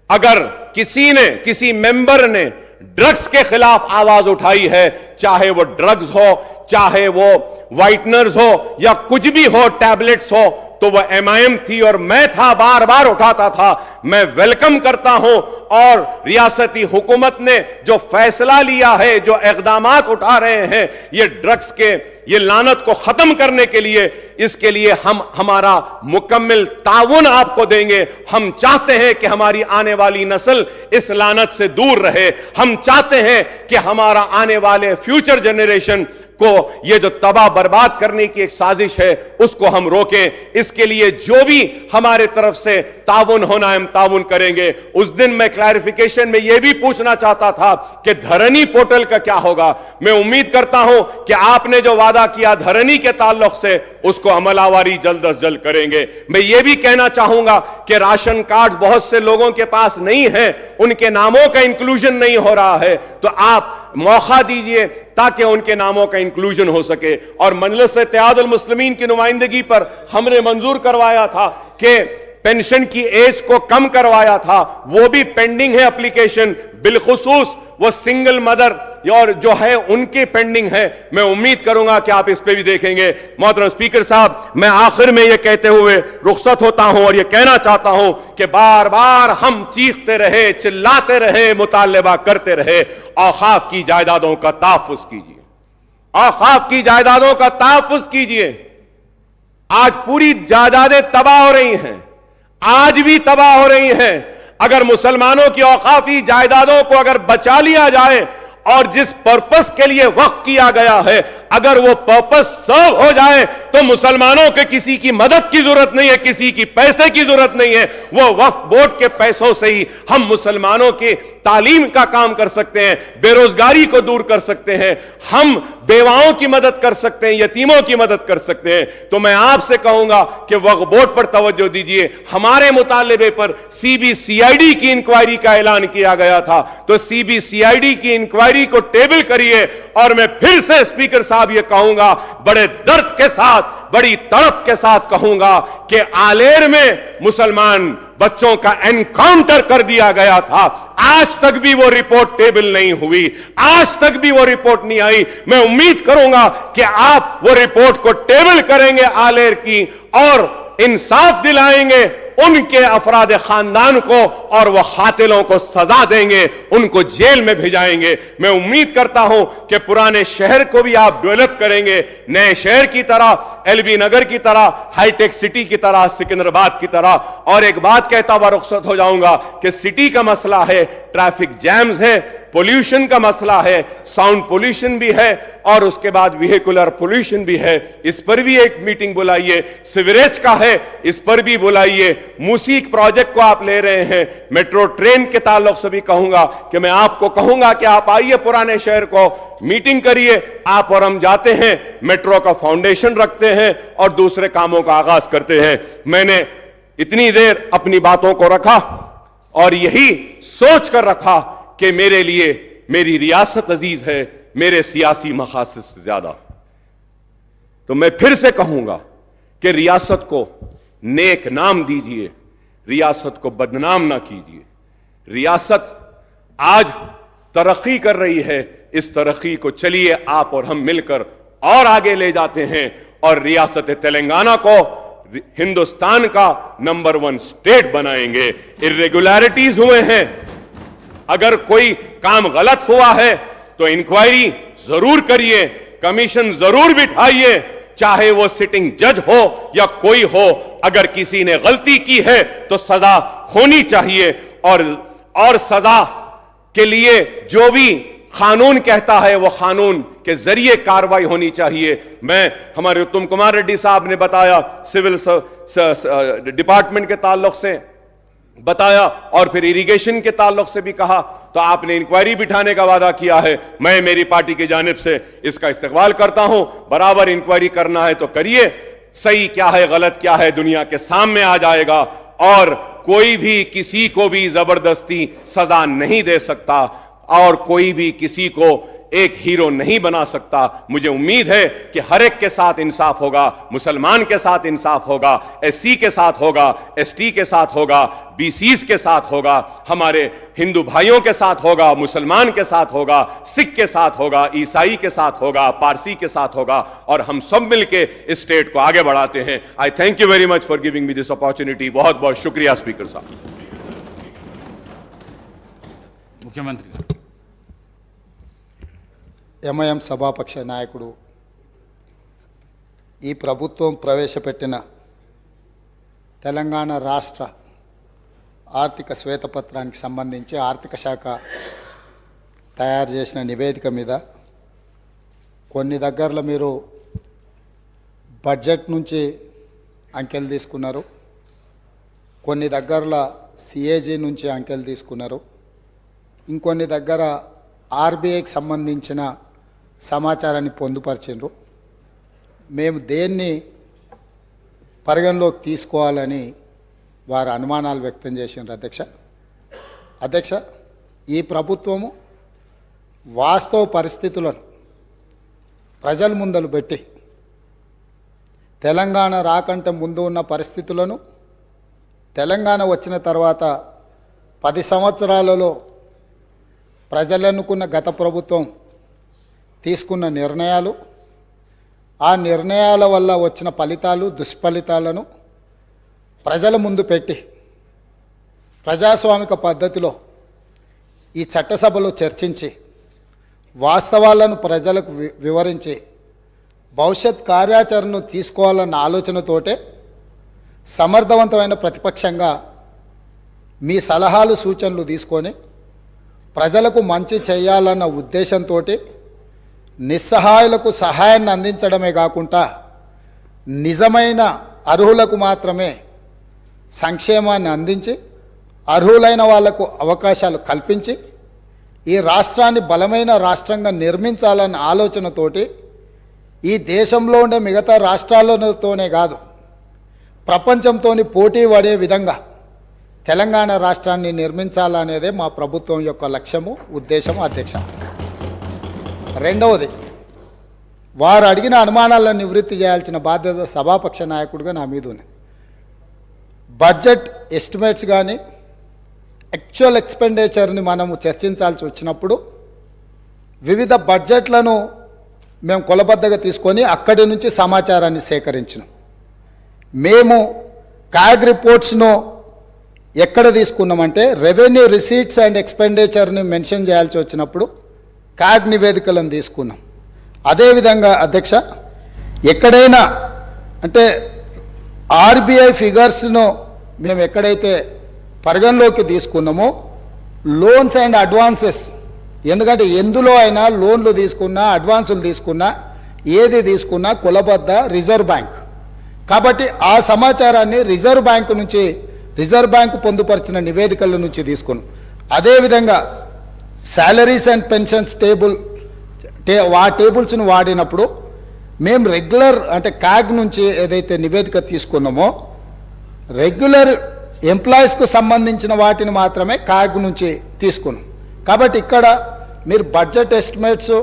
अगर किसी मेंबर ने ड्रग्स के खिलाफ आवाज उठाई है, चाहे वो ड्रग्स हो, चाहे वो व्हाइटनर्स हो या कुछ भी हो, टैबलेट्स हो, तो वह MIM थी और मैं था, बार बार उठाता था। मैं वेलकम करता हूं और रियासती हुकूमत ने जो फैसला लिया है, जो इक़दामात उठा रहे हैं ये ड्रग्स के ये लानत को खत्म करने के लिए, इसके लिए हम हमारा मुकम्मल ताउन आपको देंगे। हम चाहते हैं कि हमारी आने वाली नस्ल इस लानत से दूर रहे। हम चाहते हैं कि हमारा आने वाले फ्यूचर जनरेशन को ये जो तबाह बर्बाद करने की एक साजिश है उसको हम रोकें। इसके लिए जो भी हमारे तरफ से ताउन होना है हम ताउन करेंगे। उस दिन मैं क्लैरिफिकेशन में ये भी पूछना चाहता था कि धरनी पोर्टल का क्या होगा। मैं उम्मीद करता हूं कि आपने जो वादा किया धरनी के ताल्लुक से उसको अमलावारी जल्द अज जल्द करेंगे। मैं ये भी कहना चाहूंगा कि राशन कार्ड बहुत से लोगों के पास नहीं है, उनके नामों का इंक्लूजन नहीं हो रहा है, तो आप मौका दीजिए ताकि उनके नामों का इंक्लूजन हो सके। और मजलिस इत्तेहादुल मुस्लिमीन की नुमाइंदगी पर हमने मंजूर करवाया था कि पेंशन की एज को कम करवाया था, वो भी पेंडिंग है एप्लीकेशन, बिलखुसूस वो सिंगल मदर और जो है उनकी पेंडिंग है। मैं उम्मीद करूंगा कि आप इस पे भी देखेंगे। मोहतरम स्पीकर साहब, मैं आखिर में यह कहते हुए रुखसत होता हूं और यह कहना चाहता हूं कि बार बार हम चीखते रहे, चिल्लाते रहे, मुतालबा करते रहे, औकाफ की जायदादों का तहफ्फुज कीजिए, औकाफ की जायदादों का तहफ्फुज कीजिए। आज पूरी जायदादें तबाह हो रही हैं, आज भी तबाह हो रही हैं। अगर मुसलमानों की औकाफी जायदादों को अगर बचा लिया जाए और जिस पर्पस के लिए वक्फ किया गया है, अगर वो पर्पस सर्व हो जाए तो मुसलमानों के किसी की मदद की जरूरत नहीं है, किसी की पैसे की जरूरत नहीं है। वो वक्फ बोर्ड के पैसों से ही हम मुसलमानों की तालीम का काम कर सकते हैं, बेरोजगारी को दूर कर सकते हैं, हम बेवाओं की मदद कर सकते हैं, यतीमों की मदद कर सकते हैं। तो मैं आपसे कहूंगा कि वक्फ बोर्ड पर तवज्जो दीजिए। हमारे मुतालिबे पर CBCID की इंक्वायरी का ऐलान किया गया था, तो CBCID की इंक्वायरी को टेबल करिए। और मैं फिर से स्पीकर साहब ये कहूंगा, बड़े दर्द के साथ, बड़ी तड़प के साथ कहूंगा कि आलेर में मुसलमान बच्चों का एनकाउंटर कर दिया गया था, आज तक भी वो रिपोर्ट टेबल नहीं हुई, आज तक भी वो रिपोर्ट नहीं आई। मैं उम्मीद करूंगा कि आप वो रिपोर्ट को टेबल करेंगे आलेर की और इंसाफ दिलाएंगे उनके अफराद खानदान को और वह कातिलों को सजा देंगे, उनको जेल में भेजाएंगे। मैं उम्मीद करता हूं कि पुराने शहर को भी आप डेवलप करेंगे, नए शहर की तरह, LB नगर की तरह, हाईटेक सिटी की तरह, सिकंदराबाद की तरह। और एक बात कहता हुआ रुखसत हो जाऊंगा कि सिटी का मसला है, ट्रैफिक जैम्स है, पोल्यूशन का मसला है, साउंड पोल्यूशन भी है और उसके बाद व्हीकुलर पोल्यूशन भी है। इस पर भी एक मीटिंग बुलाइए। सिवरेज का है, इस पर भी बुलाइए। मूसीक प्रोजेक्ट को आप ले रहे हैं, मेट्रो ट्रेन के ताल्लुक से भी कहूंगा कि मैं आपको कहूंगा कि आप आइए पुराने शहर को, मीटिंग करिए। आप और हम जाते हैं, मेट्रो का फाउंडेशन रखते हैं और दूसरे कामों का आगाज करते हैं। मैंने इतनी देर अपनी बातों को रखा और यही सोच कर रखा कि मेरे लिए मेरी रियासत अजीज है, मेरे सियासी मकासद से ज्यादा। तो मैं फिर से कहूंगा कि रियासत को नेक नाम दीजिए, रियासत को बदनाम ना कीजिए। रियासत आज तरक्की कर रही है, इस तरक्की को चलिए आप और हम मिलकर और आगे ले जाते हैं और रियासत तेलंगाना को हिंदुस्तान का नंबर 1 स्टेट बनाएंगे। इर्रेगुलरिटीज हुए हैं, अगर कोई काम गलत हुआ है तो इंक्वायरी जरूर करिए, कमीशन जरूर बिठाइए, चाहे वो सिटिंग जज हो या कोई हो। अगर किसी ने गलती की है तो सजा होनी चाहिए और सजा के लिए जो भी कानून कहता है वो कानून के जरिए कार्रवाई होनी चाहिए। मैं हमारे उत्तम कुमार रेड्डी साहब ने बताया, सिविल डिपार्टमेंट के ताल्लुक से बताया और फिर इरिगेशन के ताल्लुक से भी कहा, तो आपने इंक्वायरी बिठाने का वादा किया है। मैं मेरी पार्टी की जानिब से इसका इस्तकबाल करता हूं। बराबर इंक्वायरी करना है तो करिए, सही क्या है गलत क्या है दुनिया के सामने आ जाएगा और कोई भी किसी को भी जबरदस्ती सजा नहीं दे सकता और कोई भी किसी को एक हीरो नहीं बना सकता। मुझे उम्मीद है कि हर एक के साथ इंसाफ होगा, मुसलमान के साथ इंसाफ होगा, एससी के साथ होगा, एसटी के साथ होगा, बीसीज के साथ होगा, हमारे हिंदू भाइयों के साथ होगा, मुसलमान के साथ होगा, सिख के साथ होगा, ईसाई के साथ होगा, पारसी के साथ होगा, और हम सब मिलके इस स्टेट को आगे बढ़ाते हैं। आई thank you very much for giving me this opportunity. बहुत बहुत शुक्रिया स्पीकर साहब। ముఖ్యమంత్రి గారు. ఎంఐఎం సభాపక్ష నాయకుడు ఈ ప్రభుత్వం ప్రవేశపెట్టిన తెలంగాణ రాష్ట్ర ఆర్థిక శ్వేతపత్రానికి సంబంధించి ఆర్థిక శాఖ తయారు చేసిన నివేదిక మీద కొన్ని దగ్గరలో మీరు బడ్జెట్ నుంచి అంకెలు తీసుకున్నారు, కొన్ని దగ్గరలో సిఏజీ నుంచి అంకెలు తీసుకున్నారు, ఇంకొన్ని దగ్గర ఆర్బీఐకి సంబంధించిన సమాచారాన్ని పొందుపరిచిండ్రు. మేము దేన్ని పరిగణలోకి తీసుకోవాలని వారు అనుమానాలు వ్యక్తం చేసిండ్రు అధ్యక్ష. ఈ ప్రభుత్వము వాస్తవ పరిస్థితులను ప్రజల ముందలు పెట్టి తెలంగాణ రాకంటే ముందు ఉన్న పరిస్థితులను, తెలంగాణ వచ్చిన తర్వాత 10 సంవత్సరాలలో ప్రజలు ఎన్నుకున్న గత ప్రభుత్వం తీసుకున్న నిర్ణయాలు, ఆ నిర్ణయాల వల్ల వచ్చిన ఫలితాలు, దుష్ఫలితాలను ప్రజల ముందు పెట్టి ప్రజాస్వామిక పద్ధతిలో ఈ చట్టసభలో చర్చించి వాస్తవాలను ప్రజలకు వివరించి భవిష్యత్ కార్యాచరణను తీసుకోవాలన్న ఆలోచనతోటే సమర్థవంతమైన ప్రతిపక్షంగా మీ సలహాలు సూచనలు తీసుకొని ప్రజలకు మంచి చేయాలన్న ఉద్దేశంతో నిస్సహాయులకు సహాయాన్ని అందించడమే కాకుండా నిజమైన అర్హులకు మాత్రమే సంక్షేమాన్ని అందించి అర్హులైన వాళ్లకు అవకాశాలు కల్పించి ఈ రాష్ట్రాన్ని బలమైన రాష్ట్రంగా నిర్మించాలన్న ఆలోచనతోటి ఈ దేశంలో ఉండే మిగతా రాష్ట్రాలతోనే కాదు ప్రపంచంతో పోటీ పడే విధంగా తెలంగాణ రాష్ట్రాన్ని నిర్మించాలనేదే మా ప్రభుత్వం యొక్క లక్ష్యము, ఉద్దేశము అధ్యక్ష. రెండవది, వారు అడిగిన అనుమానాలను నివృత్తి చేయాల్సిన బాధ్యత సభాపక్ష నాయకుడిగా నా మీద ఉంది. బడ్జెట్ ఎస్టిమేట్స్ కానీ యాక్చువల్ ఎక్స్పెండిచర్ని మనము చర్చించాల్సి వచ్చినప్పుడు వివిధ బడ్జెట్లను మేము కొలబద్దగా తీసుకొని అక్కడి నుంచి సమాచారాన్ని సేకరించినాం. మేము క్యాగ్ రిపోర్ట్స్ను ఎక్కడ తీసుకున్నామంటే రెవెన్యూ రిసీట్స్ అండ్ ఎక్స్పెండిచర్ని మెన్షన్ చేయాల్సి వచ్చినప్పుడు క్యాగ్ నివేదికలను తీసుకున్నాం. అదేవిధంగా అధ్యక్ష, ఎక్కడైనా అంటే ఆర్బీఐ ఫిగర్స్ను మేము ఎక్కడైతే పరిగణలోకి తీసుకున్నామో లోన్స్ అండ్ అడ్వాన్సెస్, ఎందుకంటే ఎందులో అయినా లోన్లు తీసుకున్నా అడ్వాన్సులు తీసుకున్నా ఏది తీసుకున్నా కొలబద్ద రిజర్వ్ బ్యాంక్ కాబట్టి ఆ సమాచారాన్ని రిజర్వ్ బ్యాంకు పొందుపరిచిన నివేదికల నుంచి తీసుకున్నాం. అదేవిధంగా శాలరీస్ అండ్ పెన్షన్స్ ఆ టేబుల్స్ను వాడినప్పుడు మేము రెగ్యులర్ అంటే క్యాగ్ నుంచి ఏదైతే నివేదిక తీసుకున్నామో రెగ్యులర్ ఎంప్లాయీస్కు సంబంధించిన వాటిని మాత్రమే క్యాగ్ నుంచి తీసుకున్నాం. కాబట్టి ఇక్కడ మీరు బడ్జెట్ ఎస్టిమేట్స్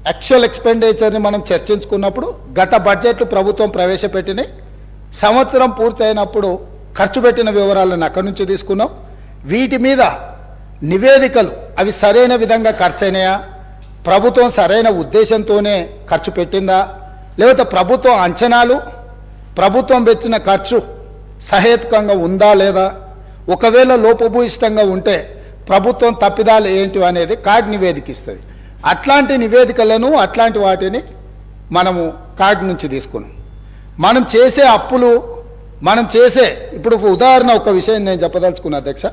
యాక్చువల్ ఎక్స్పెండిచర్ని మనం చర్చించుకున్నప్పుడు గత బడ్జెట్లు ప్రభుత్వం ప్రవేశపెట్టిన సంవత్సరం పూర్తయినప్పుడు ఖర్చు పెట్టిన వివరాలను అక్కడి నుంచి తీసుకున్నాం. వీటి మీద నివేదికలు అవి సరైన విధంగా ఖర్చు అయినాయా, ప్రభుత్వం సరైన ఉద్దేశంతోనే ఖర్చు పెట్టిందా, లేకపోతే ప్రభుత్వం అంచనాలు ప్రభుత్వం పెట్టిన ఖర్చు సహేతుకంగా ఉందా లేదా, ఒకవేళ లోపభూయిష్టంగా ఉంటే ప్రభుత్వం తప్పిదాలు ఏంటి అనేది కాగ్ నివేదిక ఇస్తుంది. అట్లాంటి నివేదికలను అట్లాంటి వాటిని మనము కాగ్ నుంచి తీసుకున్నాం. మనం చేసే అప్పులు ఇప్పుడు ఉదాహరణ ఒక విషయం నేను చెప్పదలుచుకున్నా అధ్యక్ష.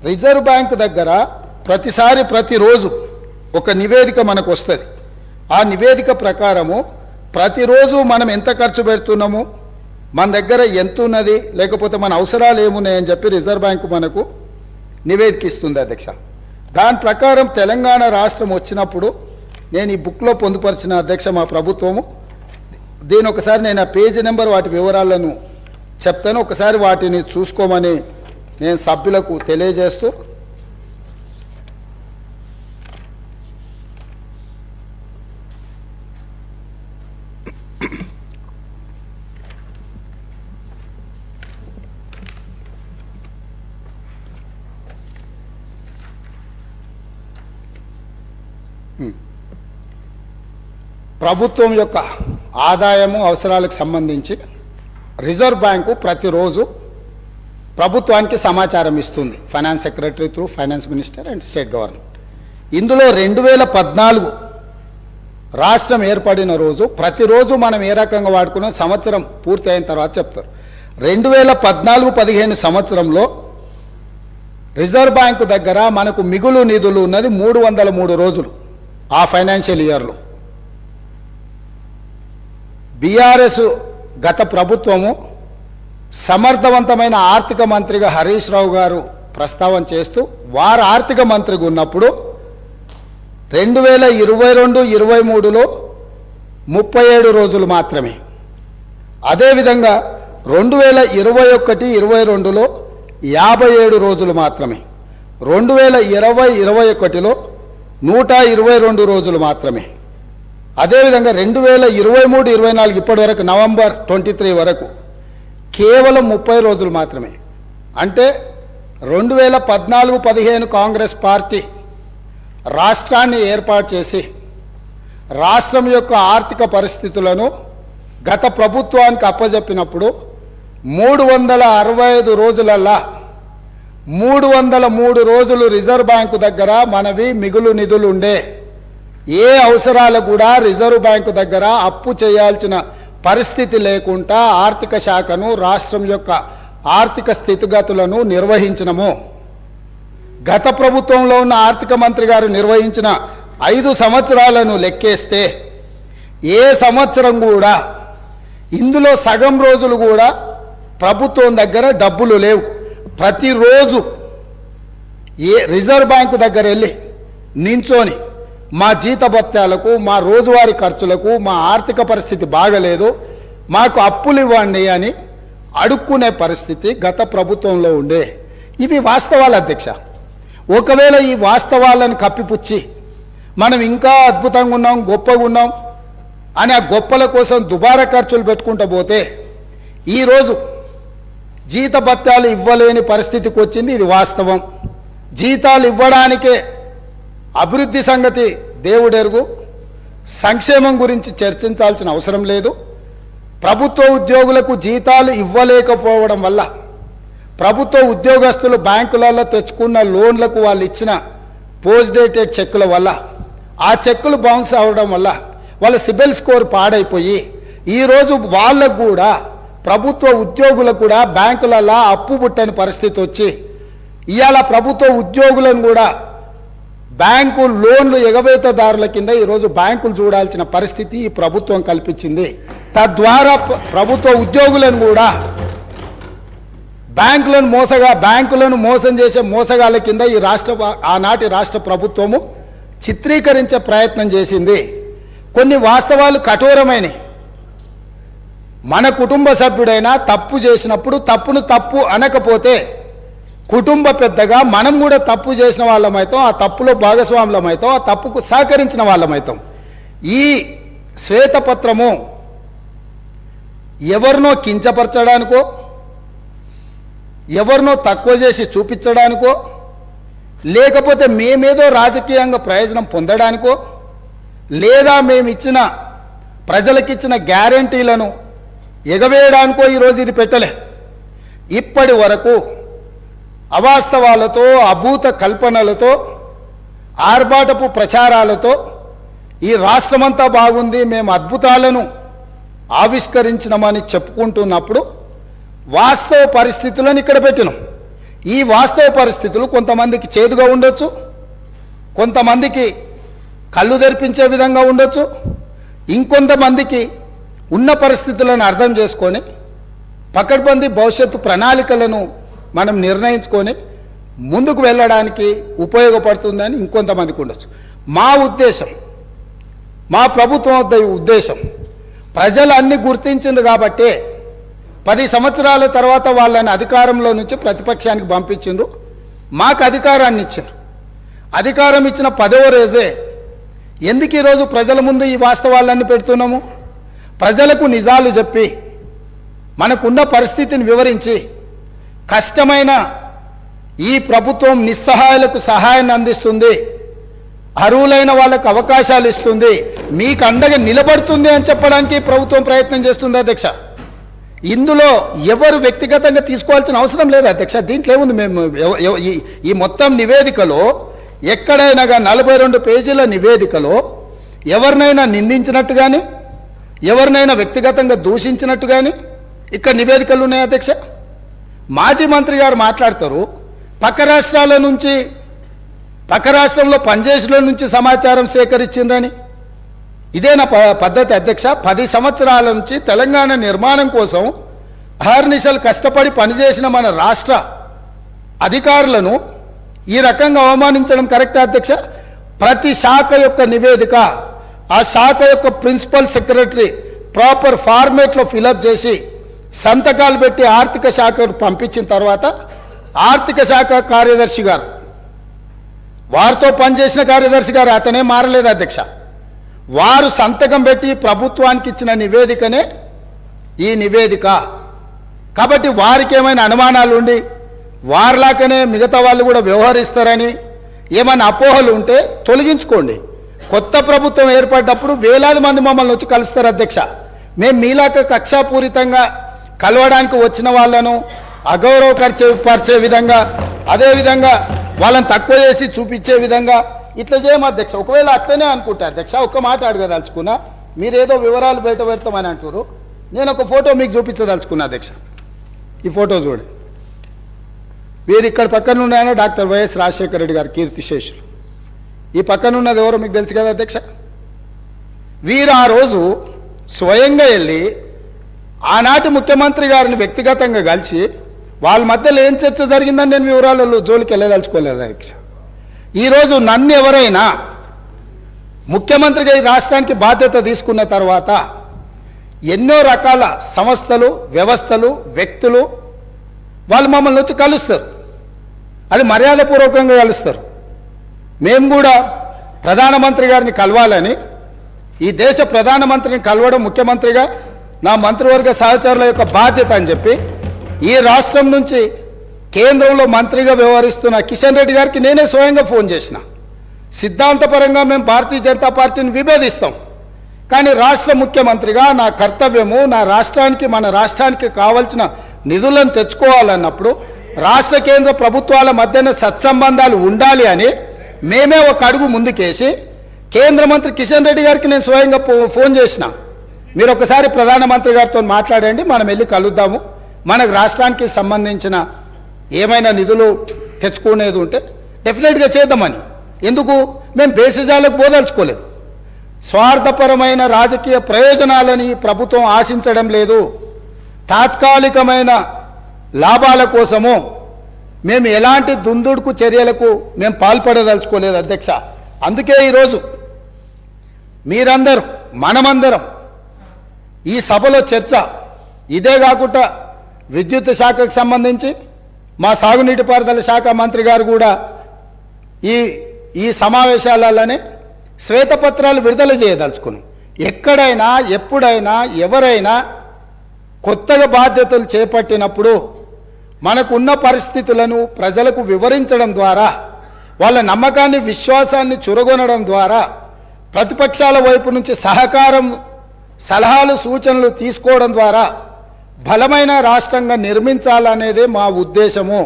రిజర్వ్ బ్యాంక్ దగ్గర ప్రతిరోజు ఒక నివేదిక మనకు వస్తుంది. ఆ నివేదిక ప్రకారము ప్రతిరోజు మనం ఎంత ఖర్చు పెడుతున్నాము, మన దగ్గర ఎంత ఉన్నది, లేకపోతే మన అవసరాలు ఏమున్నాయని చెప్పి రిజర్వ్ బ్యాంకు మనకు నివేదిక ఇస్తుంది అధ్యక్ష. దాని ప్రకారం తెలంగాణ రాష్ట్రం వచ్చినప్పుడు నేను ఈ బుక్లో పొందుపరిచిన అధ్యక్ష మా ప్రభుత్వము దీని ఒకసారి నేను ఆ పేజీ నెంబర్ వాటి వివరాలను చెప్తాను, ఒకసారి వాటిని చూసుకోమని నేను సభ్యులకు తెలియజేస్తూ ప్రభుత్వం యొక్క ఆదాయము అవసరాలకు సంబంధించి రిజర్వ్ బ్యాంకు ప్రతిరోజు ప్రభుత్వానికి సమాచారం ఇస్తుంది. Finance secretary through finance minister and state government. ఇందులో 2014 రాష్ట్రం ఏర్పడిన రోజు ప్రతిరోజు మనం ఏ రకంగా వాడుకున్నాం సంవత్సరం పూర్తి అయిన తర్వాత చెప్తారు. 2014-15 సంవత్సరంలో రిజర్వ్ బ్యాంకు దగ్గర మనకు మిగులు నిధులు ఉన్నది 303 రోజులు. ఆ ఫైనాన్షియల్ ఇయర్లో బీఆర్ఎస్ గత ప్రభుత్వము సమర్థవంతమైన ఆర్థిక మంత్రిగా హరీష్ రావు గారు ప్రస్తావన చేస్తూ వారు ఆర్థిక మంత్రిగా ఉన్నప్పుడు 2022-23లో 37 రోజులు మాత్రమే. అదేవిధంగా 2021-22లో 57 రోజులు మాత్రమే. 2020-21లో 122 రోజులు మాత్రమే. అదేవిధంగా 2023-24 ఇప్పటి వరకు నవంబర్ 23 వరకు కేవలం 30 రోజులు మాత్రమే. అంటే 2014-15 కాంగ్రెస్ పార్టీ రాష్ట్రాన్ని ఏర్పాటు చేసి రాష్ట్రం యొక్క ఆర్థిక పరిస్థితులను గత ప్రభుత్వానికి అప్పజెప్పినప్పుడు 365 రోజులల్లా 303 రోజులు రిజర్వ్ బ్యాంకు దగ్గర మనవి మిగులు నిధులు ఉండే. ఏ అవసరాలు కూడా రిజర్వ్ బ్యాంకు దగ్గర అప్పు చేయాల్సిన పరిస్థితి లేకుండా ఆర్థిక శాఖను రాష్ట్రం యొక్క ఆర్థిక స్థితిగతులను నిర్వహించినము. గత ప్రభుత్వంలో ఉన్న ఆర్థిక మంత్రి గారు నిర్వహించిన 5 సంవత్సరాలను లెక్కేస్తే ఏ సంవత్సరం కూడా ఇందులో సగం రోజులు కూడా ప్రభుత్వం దగ్గర డబ్బులు లేవు. ప్రతిరోజు రిజర్వ్ బ్యాంకు దగ్గర వెళ్ళి నించొని మా జీతభత్యాలకు మా రోజువారీ ఖర్చులకు మా ఆర్థిక పరిస్థితి బాగలేదు మాకు అప్పులు ఇవ్వండి అని అడుక్కునే పరిస్థితి గత ప్రభుత్వంలో ఉండే. ఇవి వాస్తవాలు అధ్యక్ష. ఒకవేళ ఈ వాస్తవాలను కప్పిపుచ్చి మనం ఇంకా అద్భుతంగా ఉన్నాం గొప్పగా ఉన్నాం అని ఆ గొప్పల కోసం దుబారా ఖర్చులు పెట్టుకుంటూ పోతే ఈరోజు జీతభత్యాలు ఇవ్వలేని పరిస్థితికి వచ్చింది. ఇది వాస్తవం. జీతాలు ఇవ్వడానికే అభివృద్ధి సంగతి దేవుడెరుగు. సంక్షేమం గురించి చర్చించాల్సిన అవసరం లేదు. ప్రభుత్వ ఉద్యోగులకు జీతాలు ఇవ్వలేకపోవడం వల్ల ప్రభుత్వ ఉద్యోగస్తులు బ్యాంకులలో తెచ్చుకున్న లోన్లకు వాళ్ళు ఇచ్చిన పోస్ట్ డేటెడ్ చెక్కుల వల్ల ఆ చెక్కులు బౌన్స్ అవ్వడం వల్ల వాళ్ళ సిబిల్ స్కోర్ పాడైపోయి ఈరోజు వాళ్ళకు కూడా ప్రభుత్వ ఉద్యోగులకు కూడా బ్యాంకులలో అప్పు పుట్టని పరిస్థితి వచ్చి ఇవాళ ప్రభుత్వ ఉద్యోగులను కూడా బ్యాంకు లోన్లు ఎగవేతదారుల కింద ఈరోజు బ్యాంకులు చూడాల్సిన పరిస్థితి ఈ ప్రభుత్వం కల్పించింది. తద్వారా ప్రభుత్వ ఉద్యోగులను కూడా బ్యాంకులను మోసం చేసే మోసగాళ్ళ కింద ఈ ఆనాటి రాష్ట్ర ప్రభుత్వము చిత్రీకరించే ప్రయత్నం చేసింది. కొన్ని వాస్తవాలు కఠోరమైనవి. మన కుటుంబ సభ్యుడైనా తప్పు చేసినప్పుడు తప్పును తప్పు అనకపోతే కుటుంబ పెద్దగా మనం కూడా తప్పు చేసిన వాళ్ళమైతాం, ఆ తప్పులో భాగస్వాములమైతాం, ఆ తప్పుకు సహకరించిన వాళ్ళమైతాం. ఈ శ్వేతపత్రము ఎవరినో కించపరచడానికో ఎవరినో తక్కువ చేసి చూపించడానికో లేకపోతే మేమేదో రాజకీయంగా ప్రయోజనం పొందడానికో లేదా మేమిచ్చిన ప్రజలకిచ్చిన గ్యారంటీలను ఎగవేయడానికో ఈరోజు ఇది పెట్టలే. ఇప్పటి వరకు అవాస్తవాలతో అభూత కల్పనలతో ఆర్భాటపు ప్రచారాలతో ఈ రాష్ట్రమంతా బాగుంది మేము అద్భుతాలను ఆవిష్కరించినామని చెప్పుకుంటున్నప్పుడు వాస్తవ పరిస్థితులను ఇక్కడ పెట్టినాం. ఈ వాస్తవ పరిస్థితులు కొంతమందికి చేదుగా ఉండొచ్చు, కొంతమందికి కళ్ళు తెరిపించే విధంగా ఉండొచ్చు, ఇంకొంతమందికి ఉన్న పరిస్థితులను అర్థం చేసుకొని పకడ్బందీ భవిష్యత్తు ప్రణాళికలను మనం నిర్ణయించుకొని ముందుకు వెళ్ళడానికి ఉపయోగపడుతుందని ఇంకొంతమందికి ఉండొచ్చు. మా ఉద్దేశం, మా ప్రభుత్వం ఉద్దేశం ప్రజలు అన్ని గుర్తించింది కాబట్టే 10 సంవత్సరాల తర్వాత వాళ్ళని అధికారంలో నుంచి ప్రతిపక్షానికి పంపించిండ్రు, మాకు అధికారాన్ని ఇచ్చిండ్రు. అధికారం ఇచ్చిన 10వ రోజే ఎందుకు ఈరోజు ప్రజల ముందు ఈ వాస్తవాలన్నీ పెడుతున్నాము? ప్రజలకు నిజాలు చెప్పి మనకున్న పరిస్థితిని వివరించి కష్టమైన ఈ ప్రభుత్వం నిస్సహాయులకు సహాయాన్ని అందిస్తుంది, అర్హులైన వాళ్ళకు అవకాశాలు ఇస్తుంది, మీకు అండగా నిలబడుతుంది అని చెప్పడానికి ప్రభుత్వం ప్రయత్నం చేస్తుంది అధ్యక్ష. ఇందులో ఎవరు వ్యక్తిగతంగా తీసుకోవాల్సిన అవసరం లేదు అధ్యక్ష. దీంట్లో ఏముంది, మేము ఈ మొత్తం నివేదికలో ఎక్కడైనా 42 పేజీల నివేదికలో ఎవరినైనా నిందించినట్టు కానీ ఎవరినైనా వ్యక్తిగతంగా దూషించినట్టు కానీ ఇక్కడ నివేదికలు ఉన్నాయి అధ్యక్ష. మాజీ మంత్రి గారు మాట్లాడతారు పక్క రాష్ట్రాల నుంచి, పక్క రాష్ట్రంలో పనిచేసిన నుంచి సమాచారం సేకరించిందని. ఇదేనా పద్ధతి అధ్యక్ష? 10 సంవత్సరాల నుంచి తెలంగాణ నిర్మాణం కోసం అహర్నిశలు కష్టపడి పనిచేసిన మన రాష్ట్ర అధికారులను ఈ రకంగా అవమానించడం కరెక్టా అధ్యక్ష? ప్రతి శాఖ యొక్క నివేదిక ఆ శాఖ యొక్క ప్రిన్సిపల్ సెక్రటరీ ప్రాపర్ ఫార్మేట్లో ఫిలప్ చేసి సంతకాలు పెట్టి ఆర్థిక శాఖకు పంపించిన తర్వాత ఆర్థిక శాఖ కార్యదర్శి గారు, వారితో పనిచేసిన కార్యదర్శి గారు, అతనే మారలేదు అధ్యక్ష, వారు సంతకం పెట్టి ప్రభుత్వానికి ఇచ్చిన నివేదికనే ఈ నివేదిక. కాబట్టి వారికి ఏమైనా అనుమానాలు ఉండి వారిలాగానే మిగతా వాళ్ళు కూడా వ్యవహరిస్తారని ఏమైనా అపోహలు ఉంటే తొలగించుకోండి. కొత్త ప్రభుత్వం ఏర్పడ్డప్పుడు వేలాది మంది మమ్మల్ని వచ్చి కలుస్తారు అధ్యక్ష. మేము మీలాక కక్షాపూరితంగా కలవడానికి వచ్చిన వాళ్ళను అగౌరవపరిచే విధంగా, అదేవిధంగా వాళ్ళని తక్కువ చేసి చూపించే విధంగా ఇట్లా చేయము అధ్యక్ష. ఒకవేళ అట్లనే అనుకుంటా అధ్యక్ష, ఒక్క మాట అడగదలుచుకున్నా, మీరేదో వివరాలు బయట పెడతామని అంటారు, నేను ఒక ఫోటో మీకు చూపించదలుచుకున్నా అధ్యక్ష. ఈ ఫోటో చూడండి. వీరు ఇక్కడ పక్కన ఉన్నాయన డాక్టర్ వైఎస్ రాజశేఖర రెడ్డి గారు కీర్తిశేషులు. ఈ పక్కన ఉన్నది ఎవరో మీకు తెలుసు కదా అధ్యక్ష. వీరు ఆ రోజు స్వయంగా వెళ్ళి ఆనాటి ముఖ్యమంత్రి గారిని వ్యక్తిగతంగా కలిసి వాళ్ళ మధ్యలో ఏం చర్చ జరిగిందని నేను వివరాలలో జోలికి వెళ్ళదలుచుకోలేదు అధ్యక్ష. ఈరోజు నన్ను ఎవరైనా ముఖ్యమంత్రిగా ఈ రాష్ట్రానికి బాధ్యత తీసుకున్న తర్వాత ఎన్నో రకాల సంస్థలు, వ్యవస్థలు, వ్యక్తులు వాళ్ళు మమ్మల్ని వచ్చి కలుస్తారు. అది మర్యాదపూర్వకంగా కలుస్తారు. మేము కూడా ప్రధానమంత్రి గారిని కలవాలని, ఈ దేశ ప్రధానమంత్రిని కలవడం ముఖ్యమంత్రిగా నా మంత్రివర్గ సహచరుల యొక్క బాధ్యత అని చెప్పి ఈ రాష్ట్రం నుంచి కేంద్రంలో మంత్రిగా వ్యవహరిస్తున్న కిషన్ రెడ్డి గారికి నేనే స్వయంగా ఫోన్ చేసిన. సిద్ధాంతపరంగా మేము భారతీయ జనతా పార్టీని విభేదిస్తాం, కానీ రాష్ట్ర ముఖ్యమంత్రిగా నా కర్తవ్యము నా రాష్ట్రానికి, మన రాష్ట్రానికి కావాల్సిన నిధులను తెచ్చుకోవాలన్నప్పుడు రాష్ట్ర కేంద్ర ప్రభుత్వాల మధ్యన సత్సంబంధాలు ఉండాలి అని మేమే ఒక అడుగు ముందుకేసి కేంద్ర మంత్రి కిషన్ రెడ్డి గారికి నేను స్వయంగా ఫోన్ చేసిన. మీరు ఒకసారి ప్రధానమంత్రి గారితో మాట్లాడండి, మనం వెళ్ళి కలుద్దాము, మనకు రాష్ట్రానికి సంబంధించిన ఏమైనా నిధులు తెచ్చుకునేది ఉంటే డెఫినెట్గా చేద్దామని. ఎందుకు? మేము బేసిజాలకు పోదలుచుకోలేదు. స్వార్థపరమైన రాజకీయ ప్రయోజనాలని ప్రభుత్వం ఆశించడం లేదు. తాత్కాలికమైన లాభాల కోసము మేము ఎలాంటి దుందుడుకు చర్యలకు మేము పాల్పడదలుచుకోలేదు అధ్యక్ష. అందుకే ఈరోజు మీరందరూ, మనమందరం ఈ సభలో చర్చ ఇదే కాకుండా విద్యుత్ శాఖకు సంబంధించి మా సాగునీటి పారుదల శాఖ మంత్రి గారు కూడా ఈ సమావేశాలలోనే శ్వేతపత్రాలు విడుదల చేయదలుచుకున్నాం. ఎక్కడైనా ఎప్పుడైనా ఎవరైనా కొత్తగా బాధ్యతలు చేపట్టినప్పుడు మనకున్న పరిస్థితులను ప్రజలకు వివరించడం ద్వారా, వాళ్ళ నమ్మకాన్ని, విశ్వాసాన్ని చురగొనడం ద్వారా, ప్రతిపక్షాల వైపు నుంచి సహకారం, సలహాలు, సూచనలు తీసుకోవడం ద్వారా బలమైన రాష్ట్రంగా నిర్మించాలనేదే మా ఉద్దేశము.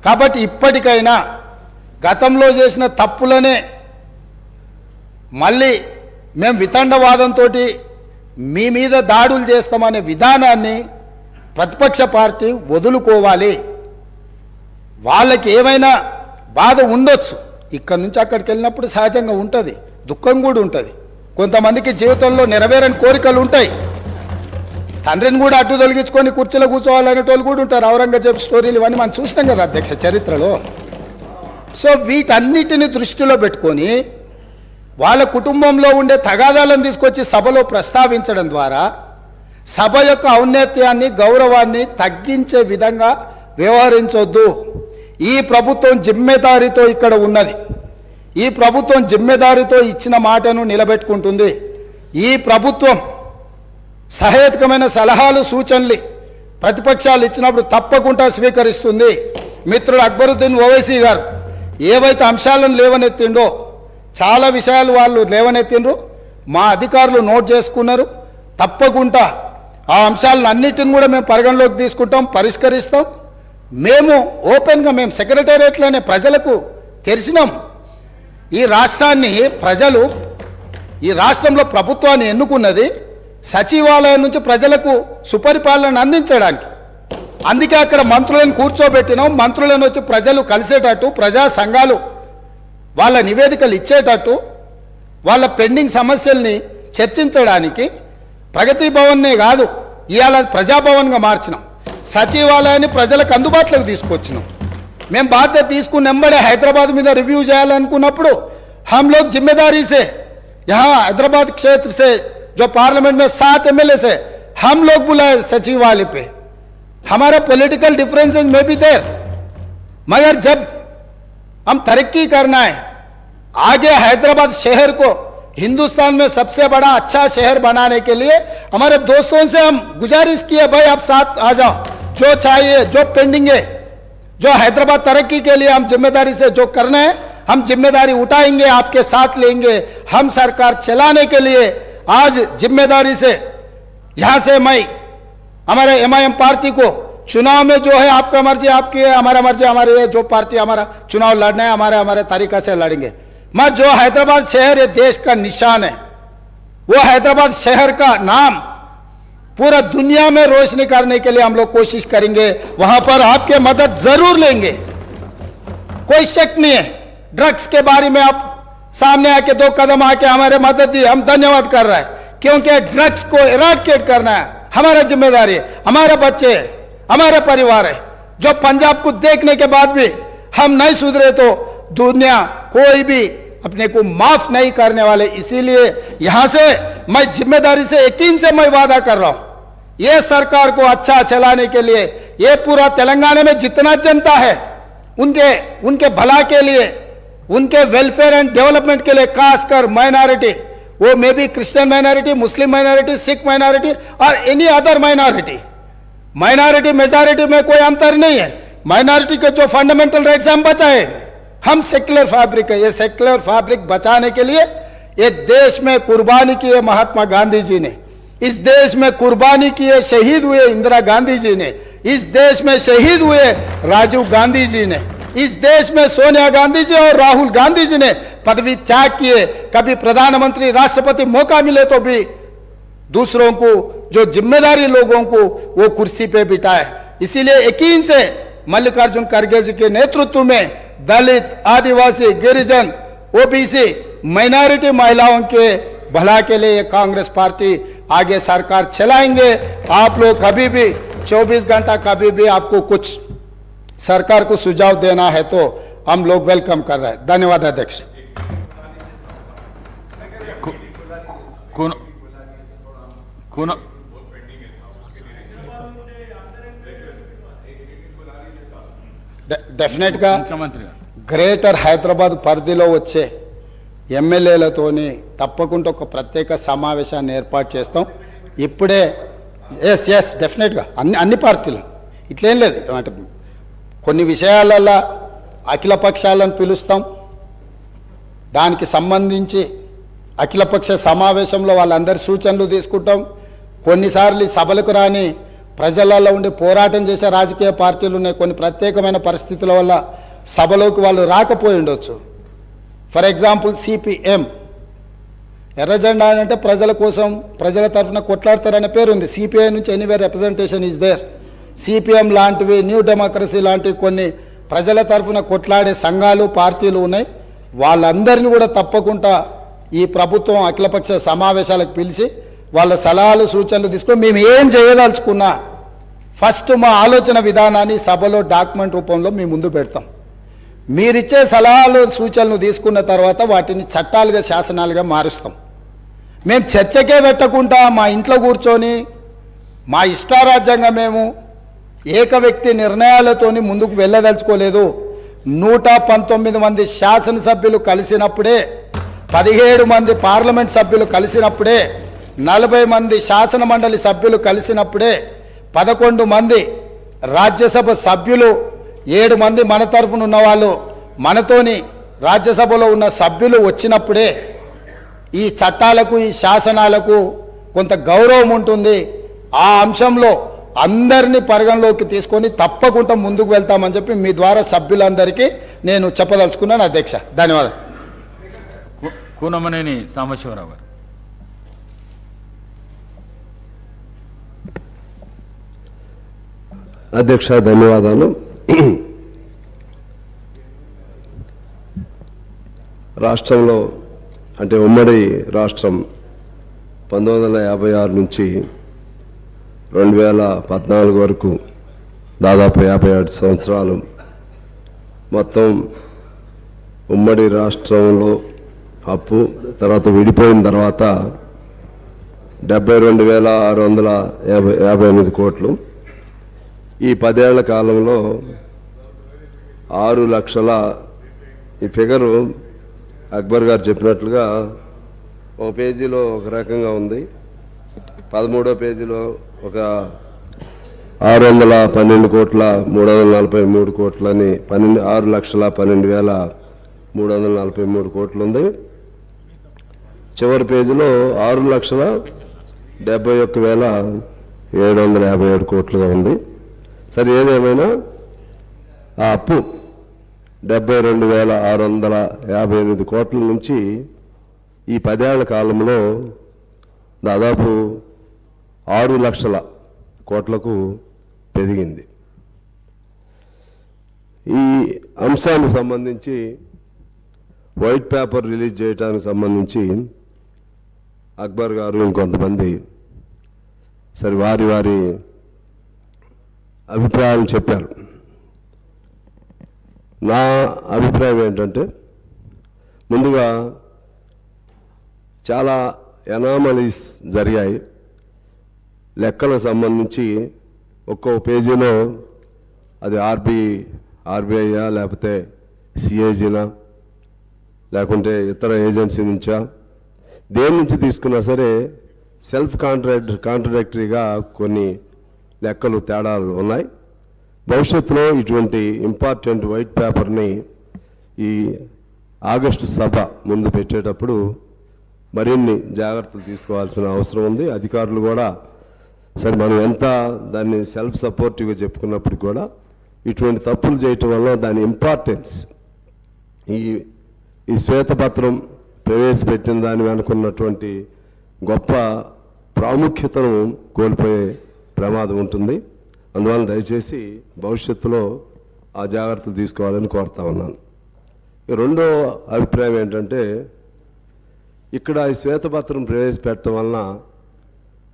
కాబట్టి ఇప్పటికైనా గతంలో చేసిన తప్పులనే మళ్ళీ మేము వితండవాదంతో మీ మీద దాడులు చేస్తామనే విధానాన్ని ప్రతిపక్ష పార్టీ వదులుకోవాలి. వాళ్ళకి ఏమైనా బాధ ఉండొచ్చు, ఇక్కడి నుంచి అక్కడికి వెళ్ళినప్పుడు సహజంగా ఉంటుంది, దుఃఖం కూడా ఉంటుంది. కొంతమందికి జీవితంలో నెరవేరని కోరికలు ఉంటాయి. తండ్రిని కూడా అడ్డు తొలగించుకొని కుర్చీలో కూర్చోవాలనేటోళ్ళు కూడా ఉంటారు. ఔరంగజేబ్ స్టోరీలు ఇవన్నీ మనం చూసినాం కదా అధ్యక్ష చరిత్రలో. సో వీటన్నిటిని దృష్టిలో పెట్టుకొని వాళ్ళ కుటుంబంలో ఉండే తగాదాలను తీసుకొచ్చి సభలో ప్రస్తావించడం ద్వారా సభ యొక్క ఔన్నత్యాన్ని, గౌరవాన్ని తగ్గించే విధంగా వ్యవహరించొద్దు. ఈ ప్రభుత్వం జిమ్మెదారితో ఇక్కడ ఉన్నది. ఈ ప్రభుత్వం జిమ్మెదారితో ఇచ్చిన మాటను నిలబెట్టుకుంటుంది. ఈ ప్రభుత్వం సహేతుకమైన సలహాలు, సూచనలు ప్రతిపక్షాలు ఇచ్చినప్పుడు తప్పకుండా స్వీకరిస్తుంది. మిత్రుడు అక్బరుద్దీన్ ఓవైసీ గారు ఏవైతే అంశాలను లేవనెత్తిండో చాలా విషయాలు వాళ్ళు లేవనెత్తిండ్రు, మా అధికారులు నోట్ చేసుకున్నారు. తప్పకుండా ఆ అంశాలను అన్నిటిని కూడా మేము పరిగణలోకి తీసుకుంటాం, పరిష్కరిస్తాం. మేము ఓపెన్గా మేము సెక్రటేరియట్లోనే ప్రజలకు తెరిచినాం. ఈ రాష్ట్రాన్ని ప్రజలు, ఈ రాష్ట్రంలో ప్రభుత్వాన్ని ఎన్నుకున్నది సచివాలయం నుంచి ప్రజలకు సుపరిపాలన అందించడానికి. అందుకే అక్కడ మంత్రులను కూర్చోబెట్టినాం. మంత్రులను వచ్చి ప్రజలు కలిసేటట్టు, ప్రజా సంఘాలు వాళ్ళ నివేదికలు ఇచ్చేటట్టు, వాళ్ళ పెండింగ్ సమస్యల్ని చర్చించడానికి ప్రగతి భవన్నే కాదు, ఇవాళ ప్రజాభవన్గా మార్చినాం. సచివాలయాన్ని ప్రజలకు అందుబాటులోకి తీసుకొచ్చినాం. మేము బాధ్యత తీసుకుని వెంబడే హైదరాబాద్ మీద రివ్యూ చేయాలనుకున్నప్పుడు हम लोग जिम्मेदारी से यहाँ हैदराबाद क्षेत्र से जो पार्लियामेंट में 7 MLA से हम लोग बुलाए सचिवालय पे. हमारा पॉलिटिकल डिफरेंसेस में भी देर, मगर जब हम तरक्की करना है, आगे हैदराबाद शहर को हिंदुस्तान में सबसे बड़ा अच्छा शहर बनाने के लिए हमारे दोस्तों से हम गुजारिश किए, भाई आप साथ आ जाओ, जो चाहिए, जो पेंडिंग है, जो हैदराबाद तरक्की के लिए हम जिम्मेदारी से जो करना है हम जिम्मेदारी उठाएंगे, आपके साथ लेंगे. हम सरकार चलाने के लिए आज जिम्मेदारी से यहां से मैं हमारे MIM पार्टी को चुनाव में जो है आपका मर्जी आपकी है, हमारा मर्जी हमारी है. जो पार्टी हमारा चुनाव लड़ना है हमारे तरीका से लड़ेंगे. मगर जो हैदराबाद शहर ये देश का निशान है, वो हैदराबाद शहर का नाम पूरा दुनिया में रोशनी करने के लिए हम लोग कोशिश करेंगे. वहां पर आपके मदद जरूर लेंगे, कोई शक नहीं है. ड्रग्स के बारे में आप सामने आके 2 कदम आके हमारे मदद दी, हम धन्यवाद कर रहे हैं, क्योंकि ड्रग्स को इराडिकेट करना है हमारा जिम्मेदारी है. हमारे बच्चे है, हमारे परिवार है. जो पंजाब को देखने के बाद भी हम नहीं सुधरे तो दुनिया कोई भी अपने को माफ नहीं करने वाले. इसीलिए यहां से मैं जिम्मेदारी से यकीन से मैं वादा कर रहा हूं, ये सरकार को अच्छा चलाने के लिए, ये पूरा तेलंगाना में जितना जनता है उनके भला के लिए, उनके वेलफेयर एंड डेवलपमेंट के लिए, खासकर माइनॉरिटी, वो मे बी क्रिश्चियन माइनॉरिटी, मुस्लिम माइनॉरिटी, सिख माइनॉरिटी और any other minority. Minority majority में कोई अंतर नहीं है. माइनॉरिटी के जो फंडामेंटल राइट्स हम बचाए, हम सेक्युलर फैब्रिक है. ये सेक्युलर फैब्रिक बचाने के लिए ये देश में कुर्बानी की है महात्मा गांधी जी ने, इस देश में कुर्बानी की है, शहीद हुए इंदिरा गांधी जी ने, इस देश में शहीद हुए राजीव गांधी जी ने, इस देश में सोनिया गांधी जी और राहुल गांधी जी ने पदवी त्याग किए. कभी प्रधानमंत्री राष्ट्रपति मौका मिले तो भी दूसरों को, जो जिम्मेदारी लोगों को, वो कुर्सी पे बिठाए. इसीलिए यकीन से मल्लिकार्जुन खड़गे जी के नेतृत्व में दलित, आदिवासी, गिरिजन, OBC, माइनॉरिटी महिलाओं के भला के लिए कांग्रेस पार्टी आगे सरकार चलाएंगे. आप लोग कभी भी 24 घंटा कभी भी आपको कुछ सरकार को सुझाव देना है तो हम लोग वेलकम कर रहे हैं. धन्यवाद अध्यक्ष. డెఫినెట్ గా గ్రేటర్ హైదరాబాద్ పరిధిలో వచ్చే ఎమ్మెల్యేలతోని తప్పకుండా ఒక ప్రత్యేక సమావేశాన్ని ఏర్పాటు చేస్తాం. ఇప్పుడే ఎస్ డెఫినెట్గా అన్ని పార్టీలు ఇట్లేం లేదు, అంటే కొన్ని విషయాలలో అఖిల పక్షాలను పిలుస్తాం. దానికి సంబంధించి అఖిలపక్ష సమావేశంలో వాళ్ళందరి సూచనలు తీసుకుంటాం. కొన్నిసార్లు సభలకు రాని ప్రజలలో ఉండి పోరాటం చేసే రాజకీయ పార్టీలు ఉన్నాయి. కొన్ని ప్రత్యేకమైన పరిస్థితుల వల్ల సభలోకి వాళ్ళు రాకపోయి ఉండొచ్చు. ఫర్ ఎగ్జాంపుల్ CPM, ఎర్ర జెండా అంటే ప్రజల కోసం, ప్రజల తరఫున కొట్లాడతారనే పేరు ఉంది. CPI నుంచి anywhere representation is there. CPM లాంటివి, న్యూ డెమోక్రసీ లాంటివి కొన్ని ప్రజల తరఫున కొట్లాడే సంఘాలు, పార్టీలు ఉన్నాయి. వాళ్ళందరినీ కూడా తప్పకుండా ఈ ప్రభుత్వం అఖిలపక్ష సమావేశాలకు పిలిచి వాళ్ళ సలహాలు, సూచనలు తీసుకొని మేము ఏం చేయదలుచుకున్నా ఫస్ట్ మా ఆలోచన విధానాన్ని సభలో డాక్యుమెంట్ రూపంలో మీ ముందు పెడతాం. మీరిచ్చే సలహాలు, సూచనలు తీసుకున్న తర్వాత వాటిని చట్టాలుగా, శాసనాలుగా మారుస్తాం. మేము చర్చకే పెట్టకుండా మా ఇంట్లో కూర్చొని మా ఇష్టారాజ్యంగా మేము ఏక వ్యక్తి నిర్ణయాలతోని ముందుకు వెళ్ళదలుచుకోలేదు. 119 మంది శాసనసభ్యులు కలిసినప్పుడే, 17 మంది పార్లమెంట్ సభ్యులు కలిసినప్పుడే, 40 మంది శాసన మండలి సభ్యులు కలిసినప్పుడే, 11 మంది రాజ్యసభ సభ్యులు, 7 మంది మన తరఫున ఉన్నవాళ్ళు మనతోని రాజ్యసభలో ఉన్న సభ్యులు వచ్చినప్పుడే ఈ చట్టాలకు ఈ శాసనాలకు కొంత గౌరవం ఉంటుంది. ఆ అంశంలో అందరినీ పరిగణలోకి తీసుకొని తప్పకుండా ముందుకు వెళ్తామని చెప్పి మీ ద్వారా సభ్యులందరికీ నేను చెప్పదలుచుకున్నాను అధ్యక్ష. ధన్యవాదాలు. కూనమనేని సాంబశివరావు గారు. అధ్యక్ష ధన్యవాదాలు. రాష్ట్రంలో అంటే ఉమ్మడి రాష్ట్రం 1956 నుంచి 2014 వరకు దాదాపు 57 సంవత్సరాలు మొత్తం ఉమ్మడి రాష్ట్రంలో అప్పు, తర్వాత విడిపోయిన తర్వాత 72,658 కోట్లు. ఈ 10 ఏళ్ల కాలంలో 6 లక్షల, ఈ ఫిగరు అక్బర్ గారు చెప్పినట్లుగా ఒక పేజీలో ఒక రకంగా ఉంది, 13వ పేజీలో ఒక 612 కోట్ల 343 కోట్లని 6,12,343 కోట్లు ఉంది. చివరి పేజీలో 6,71,757 కోట్లుగా ఉంది. సరే, ఏదేమైనా ఆ అప్పు 72,658 కోట్ల నుంచి ఈ 10 ఏళ్ల కాలంలో దాదాపు 6 లక్షల కోట్లకు పెరిగింది. ఈ అంశానికి సంబంధించి వైట్ పేపర్ రిలీజ్ చేయడానికి సంబంధించి అక్బర్ గారు ఇంకొంతమంది సరే వారి వారి అభిప్రాయాలు చెప్పారు. నా అభిప్రాయం ఏంటంటే, ముందుగా చాలా ఎనామలీస్ జరిగాయి. లెక్కలకు సంబంధించి ఒక్కో పేజీలో అది ఆర్బీఐయా లేకపోతే సిఏజీనా లేకుంటే ఇతర ఏజెన్సీ నుంచా, దేని నుంచి తీసుకున్నా సరే సెల్ఫ్ కాంట్రడిక్టరీగా కొన్ని లెక్కలు తేడాలు ఉన్నాయి. భవిష్యత్తులో ఇటువంటి ఇంపార్టెంట్ వైట్ పేపర్ని ఈ ఆగస్టు సభ ముందు పెట్టేటప్పుడు మరిన్ని జాగ్రత్తలు తీసుకోవాల్సిన అవసరం ఉంది. అధికారులు కూడా సరే మనం ఎంత దాన్ని సెల్ఫ్ సపోర్టివ్గా చెప్పుకున్నప్పటికి కూడా ఇటువంటి తప్పులు చేయటం వల్ల దాని ఇంపార్టెన్స్, ఈ శ్వేతపత్రం ప్రవేశపెట్టిన దాని వెనుకున్నటువంటి గొప్ప ప్రాముఖ్యతను కోల్పోయే ప్రమాదం ఉంటుంది. అందువల్ల దయచేసి భవిష్యత్తులో ఆ జాగ్రత్తలు తీసుకోవాలని కోరుతా ఉన్నాను. రెండో అభిప్రాయం ఏంటంటే, ఇక్కడ ఈ శ్వేతపత్రం ప్రవేశపెట్టడం వలన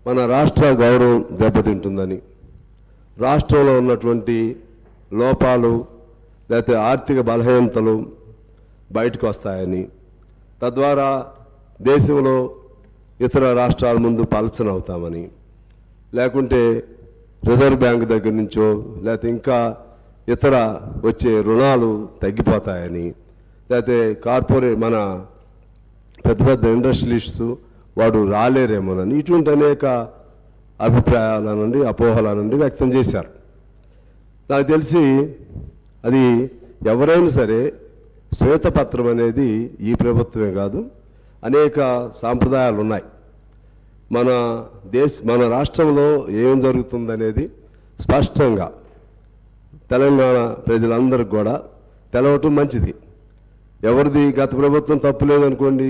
మన రాష్ట్ర గౌరవం దెబ్బతింటుందని, రాష్ట్రంలో ఉన్నటువంటి లోపాలు లేకపోతే ఆర్థిక బలహీనతలు బయటకు వస్తాయని, తద్వారా దేశంలో ఇతర రాష్ట్రాల ముందు పలచన అవుతామని, లేకుంటే రిజర్వ్ బ్యాంక్ దగ్గర నుంచో లేకపోతే ఇంకా ఇతర వచ్చే రుణాలు తగ్గిపోతాయని, లేకపోతే మన పెద్ద పెద్ద ఇండస్ట్రియలిస్ట్స్ వాడు రాలేరేమోనని ఇటువంటి అనేక అభిప్రాయాలనండి అపోహలనండి వ్యక్తం చేశారు. నాకు తెలిసి అది ఎవరైనా సరే శ్వేతపత్రం అనేది ఈ ప్రభుత్వమే కాదు, అనేక సాంప్రదాయాలు ఉన్నాయి. మన రాష్ట్రంలో ఏం జరుగుతుందనేది స్పష్టంగా తెలంగాణ ప్రజలందరికీ కూడా తెలవటం మంచిది. ఎవరిది గత ప్రభుత్వం తప్పు లేదనుకోండి,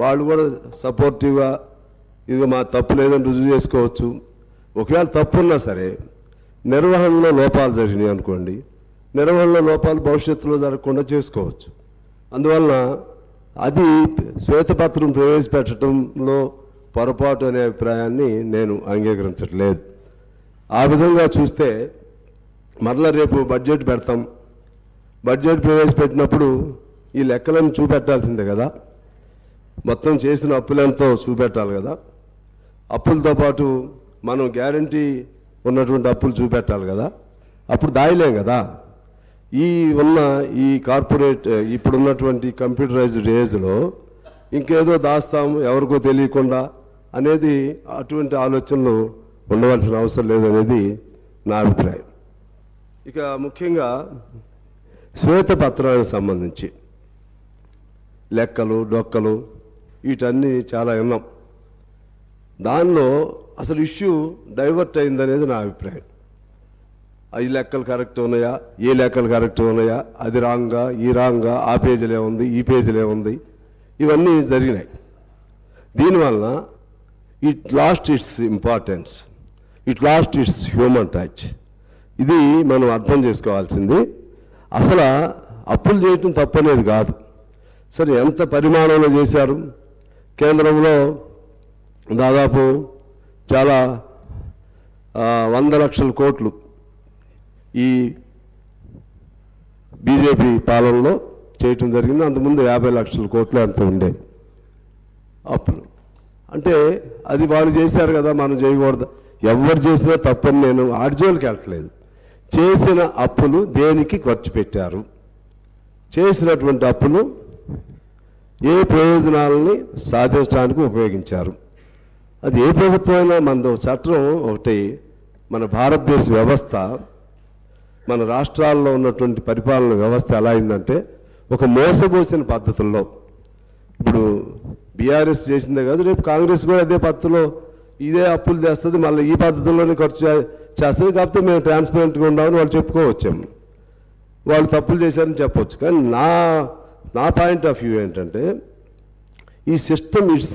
వాళ్ళు కూడా సపోర్టివ్గా ఇది మా తప్పు లేదని రుజువు చేసుకోవచ్చు. ఒకవేళ తప్పు ఉన్నా సరే నిర్వహణలో లోపాలు జరిగినాయి అనుకోండి, నిర్వహణలో లోపాలు భవిష్యత్తులో జరగకుండా చేసుకోవచ్చు. అందువలన అది శ్వేతపత్రం ప్రవేశపెట్టడంలో పొరపాటు అనే అభిప్రాయాన్ని నేను అంగీకరించట్లేదు. ఆ విధంగా చూస్తే మరలా రేపు బడ్జెట్ పెడతాం, బడ్జెట్ ప్రవేశపెట్టినప్పుడు ఈ లెక్కలను చూపెట్టాల్సిందే కదా, మొత్తం చేసిన అప్పులెంతో చూపెట్టాలి కదా. అప్పులతో పాటు మనం గ్యారంటీ ఉన్నటువంటి అప్పులు చూపెట్టాలి కదా, అప్పుడు దాయలేం కదా. ఈ కార్పొరేట్ ఇప్పుడున్నటువంటి కంప్యూటరైజ్డ్ ఏజ్లో ఇంకేదో దాస్తాము ఎవరికో తెలియకుండా అనేది అటువంటి ఆలోచనలు ఉండవలసిన అవసరం లేదనేది నా అభిప్రాయం. ఇక ముఖ్యంగా శ్వేతపత్రానికి సంబంధించి లెక్కలు డొక్కలు వీటన్నీ చాలా విన్నాం. దానిలో అసలు ఇష్యూ డైవర్ట్ అయిందనేది నా అభిప్రాయం. ఈ లెక్కలు కరెక్ట్ ఉన్నాయా, ఏ లెక్కలు కరెక్ట్ ఉన్నాయా, అది రాంగా ఈ రాంగా, ఆ పేజీలే ఉంది ఈ పేజీలే ఉంది, ఇవన్నీ జరిగినాయి. దీనివల్ల it lost its importance, it lost its human touch. ఇది మనం అర్థం చేసుకోవాల్సింది. అసలు అప్పులు చేయటం తప్పనేది కాదు. సరే, ఎంత పరిమాణంలో చేశారు? కేంద్రంలో దాదాపు చాలా 100 లక్షల కోట్లు ఈ బీజేపీ పాలనలో చేయటం జరిగింది. అంతకుముందు 50 లక్షల కోట్లు అంత ఉండేది అప్పులు. అంటే అది వాళ్ళు చేశారు కదా, మనం చేయకూడదు. ఎవరు చేసినా తప్పని నేను ఆర్జోలకి వెళ్ళట్లేదు. చేసిన అప్పులు దేనికి ఖర్చు పెట్టారు, చేసినటువంటి అప్పులు ఏ ప్రయోజనాలని సాధించడానికి ఉపయోగించారు. అది ఏ ప్రభుత్వం అయినా మనది చట్టం ఒకటి, మన భారతదేశ వ్యవస్థ, మన రాష్ట్రాల్లో ఉన్నటువంటి పరిపాలన వ్యవస్థ ఎలా అయిందంటే ఒక మోసపోసిన పద్ధతుల్లో. ఇప్పుడు బీఆర్ఎస్ చేసిందే కాదు, రేపు కాంగ్రెస్ కూడా అదే పద్ధతిలో ఇదే అప్పులు చేస్తుంది, మళ్ళీ ఈ పద్ధతిలోనే ఖర్చు చేస్తుంది. కాకపోతే మేము ట్రాన్స్పరెంట్గా ఉండామని వాళ్ళు చెప్పుకోవచ్చాము, వాళ్ళు తప్పులు చేశారని చెప్పవచ్చు. కానీ నా పాయింట్ ఆఫ్ వ్యూ ఏంటంటే ఈ system it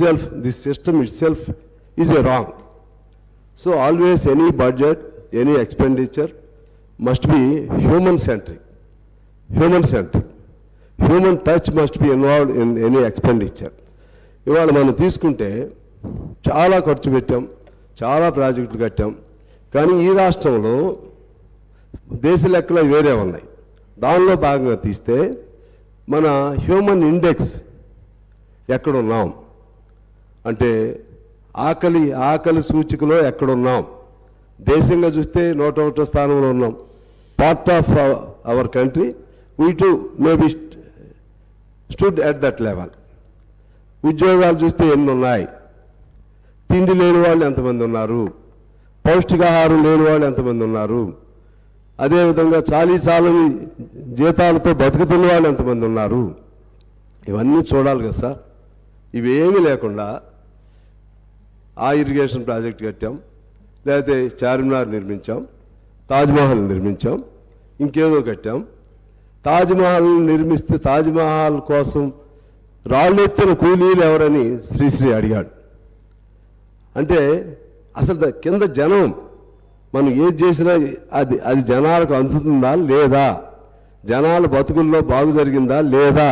self is a wrong. So always any budget, any expenditure must be human-centric. Human touch must be involved in any expenditure. ఇవాళ మనం తీసుకుంటే చాలా ఖర్చు పెట్టాం, చాలా ప్రాజెక్టులు కట్టాం. కానీ ఈ రాష్ట్రంలో దేశ లెక్కలు వేరే ఉన్నాయి. దానిలో భాగంగా తీస్తే మన హ్యూమన్ ఇండెక్స్ ఎక్కడున్నాం అంటే ఆకలి సూచికలో ఎక్కడున్నాం. దేశంగా చూస్తే 101వ స్థానంలో ఉన్నాం. Part of our country we to maybe stood at that level. ఉద్యోగాలు చూస్తే ఎన్ని ఉన్నాయి, తిండి లేని వాళ్ళు ఎంతమంది ఉన్నారు, పౌష్టికాహారం లేని వాళ్ళు ఎంతమంది ఉన్నారు, అదేవిధంగా చాలీసాలని జీతాలతో బతుకుతున్న వాళ్ళు ఎంతమంది ఉన్నారు, ఇవన్నీ చూడాలి కదా సార్. ఇవేమీ లేకుండా ఆ ఇరిగేషన్ ప్రాజెక్ట్ కట్టాం, లేకపోతే చార్మినార్ నిర్మించాం, తాజ్మహల్ నిర్మించాం, ఇంకేదో కట్టాం. తాజ్మహల్ నిర్మిస్తే తాజ్మహల్ కోసం రాళ్ళెత్తిన కూలీలు ఎవరని శ్రీశ్రీ అడిగాడు. అంటే అసలు కింద జనం మనం ఏది చేసినా అది జనాలకు అందుతుందా లేదా, జనాల బతుకుల్లో బాగు జరిగిందా లేదా,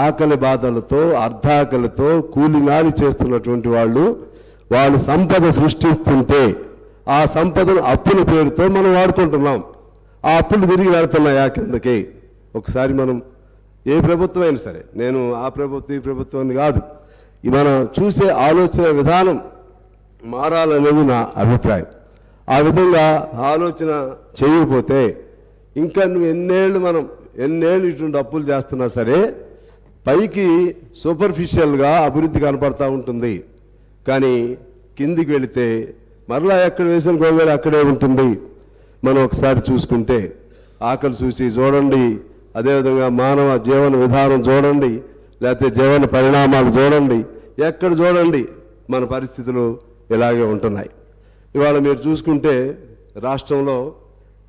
ఆకలి బాధలతో అర్ధాకలితో కూలినాలి చేస్తున్నటువంటి వాళ్ళు సంపద సృష్టిస్తుంటే ఆ సంపదను అప్పుల పేరుతో మనం వాడుకుంటున్నాం. ఆ అప్పులు తిరిగి వెళ్తున్నాయా కిందకి? ఒకసారి మనం ఏ ప్రభుత్వం అయినా సరే, నేను ఆ ప్రభుత్వం ఈ ప్రభుత్వాన్ని కాదు, మనం చూసే ఆలోచన విధానం మారాలనేది నా అభిప్రాయం. ఆ విధంగా ఆలోచన చేయకపోతే ఇంకా నువ్వు ఎన్నేళ్ళు ఇటువంటి అప్పులు చేస్తున్నా సరే పైకి సూపర్ఫిషియల్గా అభివృద్ధి కనపడతా ఉంటుంది. కానీ కిందికి వెళితే మరలా ఎక్కడ వేసిన గోవేలు అక్కడే ఉంటుంది. మనం ఒకసారి చూసుకుంటే ఆకలి చూసి చూడండి, అదేవిధంగా మానవ జీవన విధానం చూడండి, లేకపోతే జీవన పరిణామాలు చూడండి, ఎక్కడ చూడండి మన పరిస్థితులు ఇలాగే ఉంటున్నాయి. ఇవాళ మీరు చూసుకుంటే రాష్ట్రంలో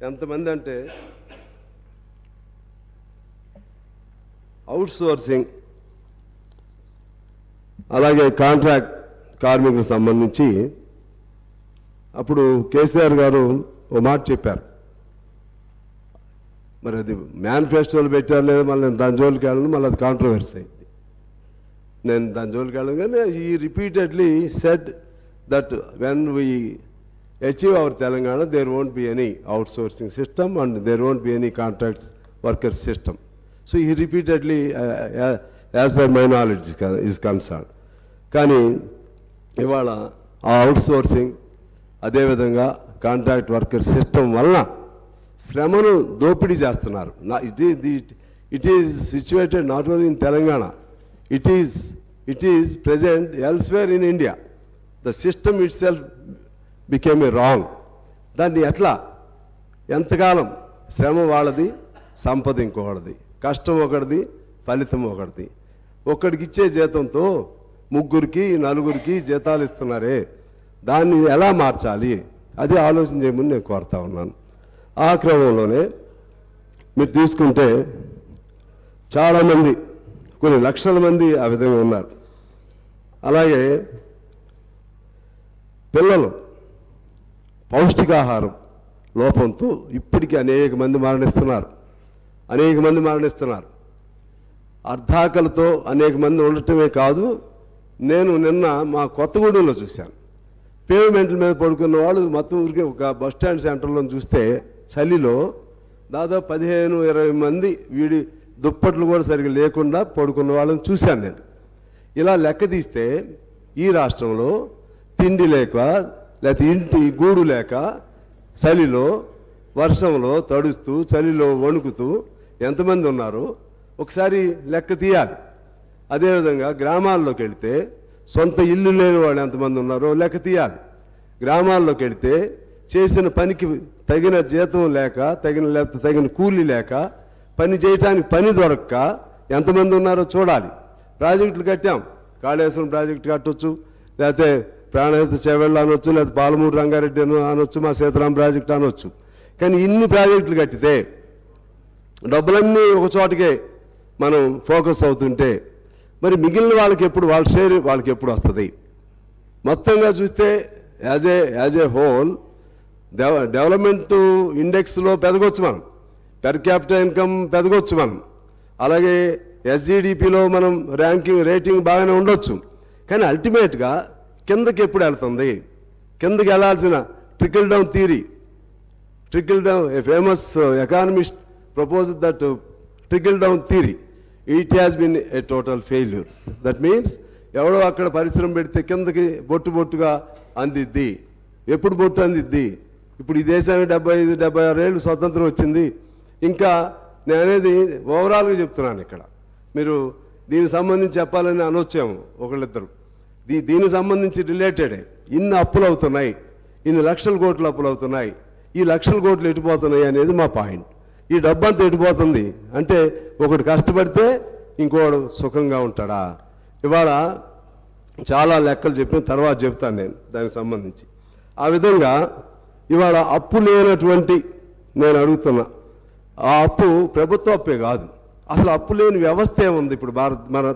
ఎంతమంది అంటే అవుట్సోర్సింగ్, అలాగే కాంట్రాక్ట్ కార్మికులకు సంబంధించి అప్పుడు కేసీఆర్ గారు ఓ మాట చెప్పారు. మరి అది మేనిఫెస్టోలు పెట్టారు లేదా, మళ్ళీ నేను దాని జోలికి వెళ్ళను, మళ్ళీ అది కాంట్రవర్సీ అయింది. నేను దాని జోలికి వెళ్ళను. కానీ ఈ repeatedly said that when we achieve our Telangana, there won't be any outsourcing system and there won't be any contracts worker system. So he repeatedly, as per my knowledge is concerned. కానీ ఇవాళ ఆ outsourcing అదేవిధంగా contract worker system వలన శ్రమను దోపిడీ చేస్తున్నారు. It is situated not only in Telangana, it is present elsewhere in India. The system it self became a wrong. దాన్ని ఎంతకాలం శ్రమ వాళ్ళది, సంపద ఇంకొకటిది, కష్టం ఒకటిది, ఫలితం ఒకటిది. ఒక్కడికి ఇచ్చే జీతంతో ముగ్గురికి నలుగురికి జీతాలు ఇస్తున్నారే, దాన్ని ఎలా మార్చాలి అది ఆలోచన చేయమని నేను కోరుతా ఉన్నాను. ఆ క్రమంలోనే మీరు తీసుకుంటే చాలామంది, కొన్ని లక్షల మంది ఆ విధంగా ఉన్నారు. అలాగే పిల్లలు పౌష్టికాహారం లోపంతో ఇప్పటికీ అనేక మంది మరణిస్తున్నారు. అర్ధాకలతో అనేక మంది ఉండటమే కాదు, నేను నిన్న మా కొత్తగూడెంలో చూశాను. పేమెంట్ల మీద పడుకున్న వాళ్ళు మొత్తం ఊరికి ఒక బస్ స్టాండ్ సెంటర్లో చూస్తే చలిలో దాదాపు 15-20 మంది వీడి దుప్పట్లు కూడా సరిగ్గా లేకుండా పడుకున్న వాళ్ళని చూశాను నేను. ఇలా లెక్క తీస్తే ఈ రాష్ట్రంలో తిండి లేక, లేకపోతే ఇంటి గూడు లేక, చలిలో వర్షంలో తడుస్తూ చలిలో వణుకుతూ ఎంతమంది ఉన్నారో ఒకసారి లెక్క తీయాలి. అదేవిధంగా గ్రామాల్లోకి వెళితే సొంత ఇల్లు లేని వాళ్ళు ఎంతమంది ఉన్నారో లెక్క తీయాలి. గ్రామాల్లోకి వెళితే చేసిన పనికి తగిన జీతం లేక, తగిన కూలీ లేక, పని చేయటానికి పని దొరక్క ఎంతమంది ఉన్నారో చూడాలి. ప్రాజెక్టులు కట్టాం, కాళేశ్వరం ప్రాజెక్టు కట్టొచ్చు, లేకపోతే ప్రాణహిత చేవెళ్ళ అనొచ్చు, లేకపోతే పాలమూరు రంగారెడ్డి అనొచ్చు, మా సీతారాం ప్రాజెక్టు అనొచ్చు. కానీ ఇన్ని ప్రాజెక్టులు కట్టితే డబ్బులన్నీ ఒక చోటకే మనం ఫోకస్ అవుతుంటే మరి మిగిలిన వాళ్ళకి ఎప్పుడు వాళ్ళ షేర్ వాళ్ళకి ఎప్పుడు వస్తుంది? మొత్తంగా చూస్తే యాజ్ ఏ హోల్ డెవలప్మెంట్ ఇండెక్స్లో పెరగొచ్చు మనం, పెర్ క్యాపిటల్ ఇన్కమ్ పెరగొచ్చు మనం, అలాగే ఎస్జిడిపిలో మనం రేటింగ్ బాగానే ఉండొచ్చు. కానీ అల్టిమేట్గా కిందకి ఎప్పుడు వెళ్తుంది? కిందకి వెళ్ళాల్సిన trickle down theory, A famous economist proposed that trickle down theory, it has been a total failure. That means ఎవడో అక్కడ పరిశ్రమ పెడితే కిందకి బొట్టుగా అందిద్ది. ఎప్పుడు బొట్టు అందిద్ది? ఇప్పుడు ఈ దేశానికి 75-76 ఏళ్ళు స్వతంత్రం వచ్చింది. ఇంకా నేను అనేది ఓవరాల్గా చెప్తున్నాను. ఇక్కడ మీరు దీనికి సంబంధించి చెప్పాలని అనొచ్చాము ఒకళ్ళిద్దరు. దీనికి సంబంధించి రిలేటెడే ఇన్ని అప్పులు అవుతున్నాయి, ఇన్ని లక్షల కోట్లు అప్పులు అవుతున్నాయి, ఈ లక్షల కోట్లు ఎటుపోతున్నాయి అనేది మా పాయింట్. ఈ డబ్బంతా ఎటుపోతుంది అంటే ఒకడు కష్టపడితే ఇంకోడు సుఖంగా ఉంటాడా? ఇవాళ చాలా లెక్కలు చెప్పిన తర్వాత చెప్తాను నేను దానికి సంబంధించి. ఆ విధంగా ఇవాళ అప్పు లేనటువంటి, నేను అడుగుతున్నా, ఆ అప్పు ప్రభుత్వ అప్పే కాదు, అసలు అప్పు లేని వ్యవస్థ ఏముంది ఇప్పుడు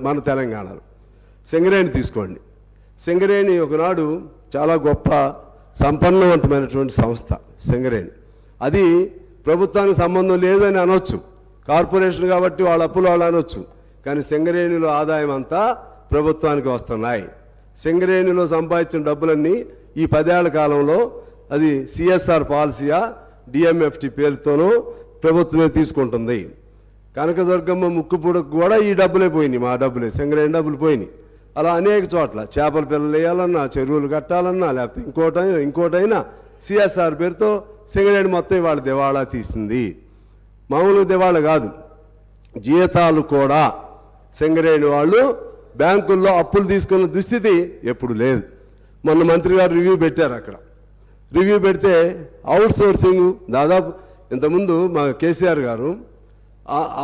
మన తెలంగాణలో? సింగరేణి తీసుకోండి. సింగరేణి ఒకనాడు చాలా గొప్ప సంపన్నవంతమైనటువంటి సంస్థ సింగరేణి. అది ప్రభుత్వానికి సంబంధం లేదని అనొచ్చు, కార్పొరేషన్ కాబట్టి వాళ్ళ అప్పులు వాళ్ళు అనొచ్చు. కానీ సింగరేణిలో ఆదాయం అంతా ప్రభుత్వానికి వస్తున్నాయి. సింగరేణిలో సంపాదించిన డబ్బులన్నీ ఈ 10 ఏళ్ల కాలంలో అది సిఎస్ఆర్ పాలసీయా డిఎంఎఫ్టి పేరుతోనూ ప్రభుత్వమే తీసుకుంటుంది. కనకదుర్గమ్మ ముక్కుపూడకు కూడా ఈ డబ్బులే పోయినాయి, మా డబ్బులే, సింగరేణి డబ్బులు పోయినాయి. అలా అనేక చోట్ల చేపల పిల్లలు వేయాలన్నా, చెరువులు కట్టాలన్నా, లేకపోతే ఇంకోటైనా సిఎస్ఆర్ పేరుతో సింగరేణి మొత్తం ఇవాళ దివాళా తీసింది. మామూలుగా దివాళా కాదు, జీతాలు కూడా సింగరేణి వాళ్ళు బ్యాంకుల్లో అప్పులు తీసుకున్న దుస్థితి ఎప్పుడు లేదు. మొన్న మంత్రి గారు రివ్యూ పెట్టారు. అక్కడ రివ్యూ పెడితే అవుట్ సోర్సింగ్ దాదాపు ఇంతకుముందు మా కేసీఆర్ గారు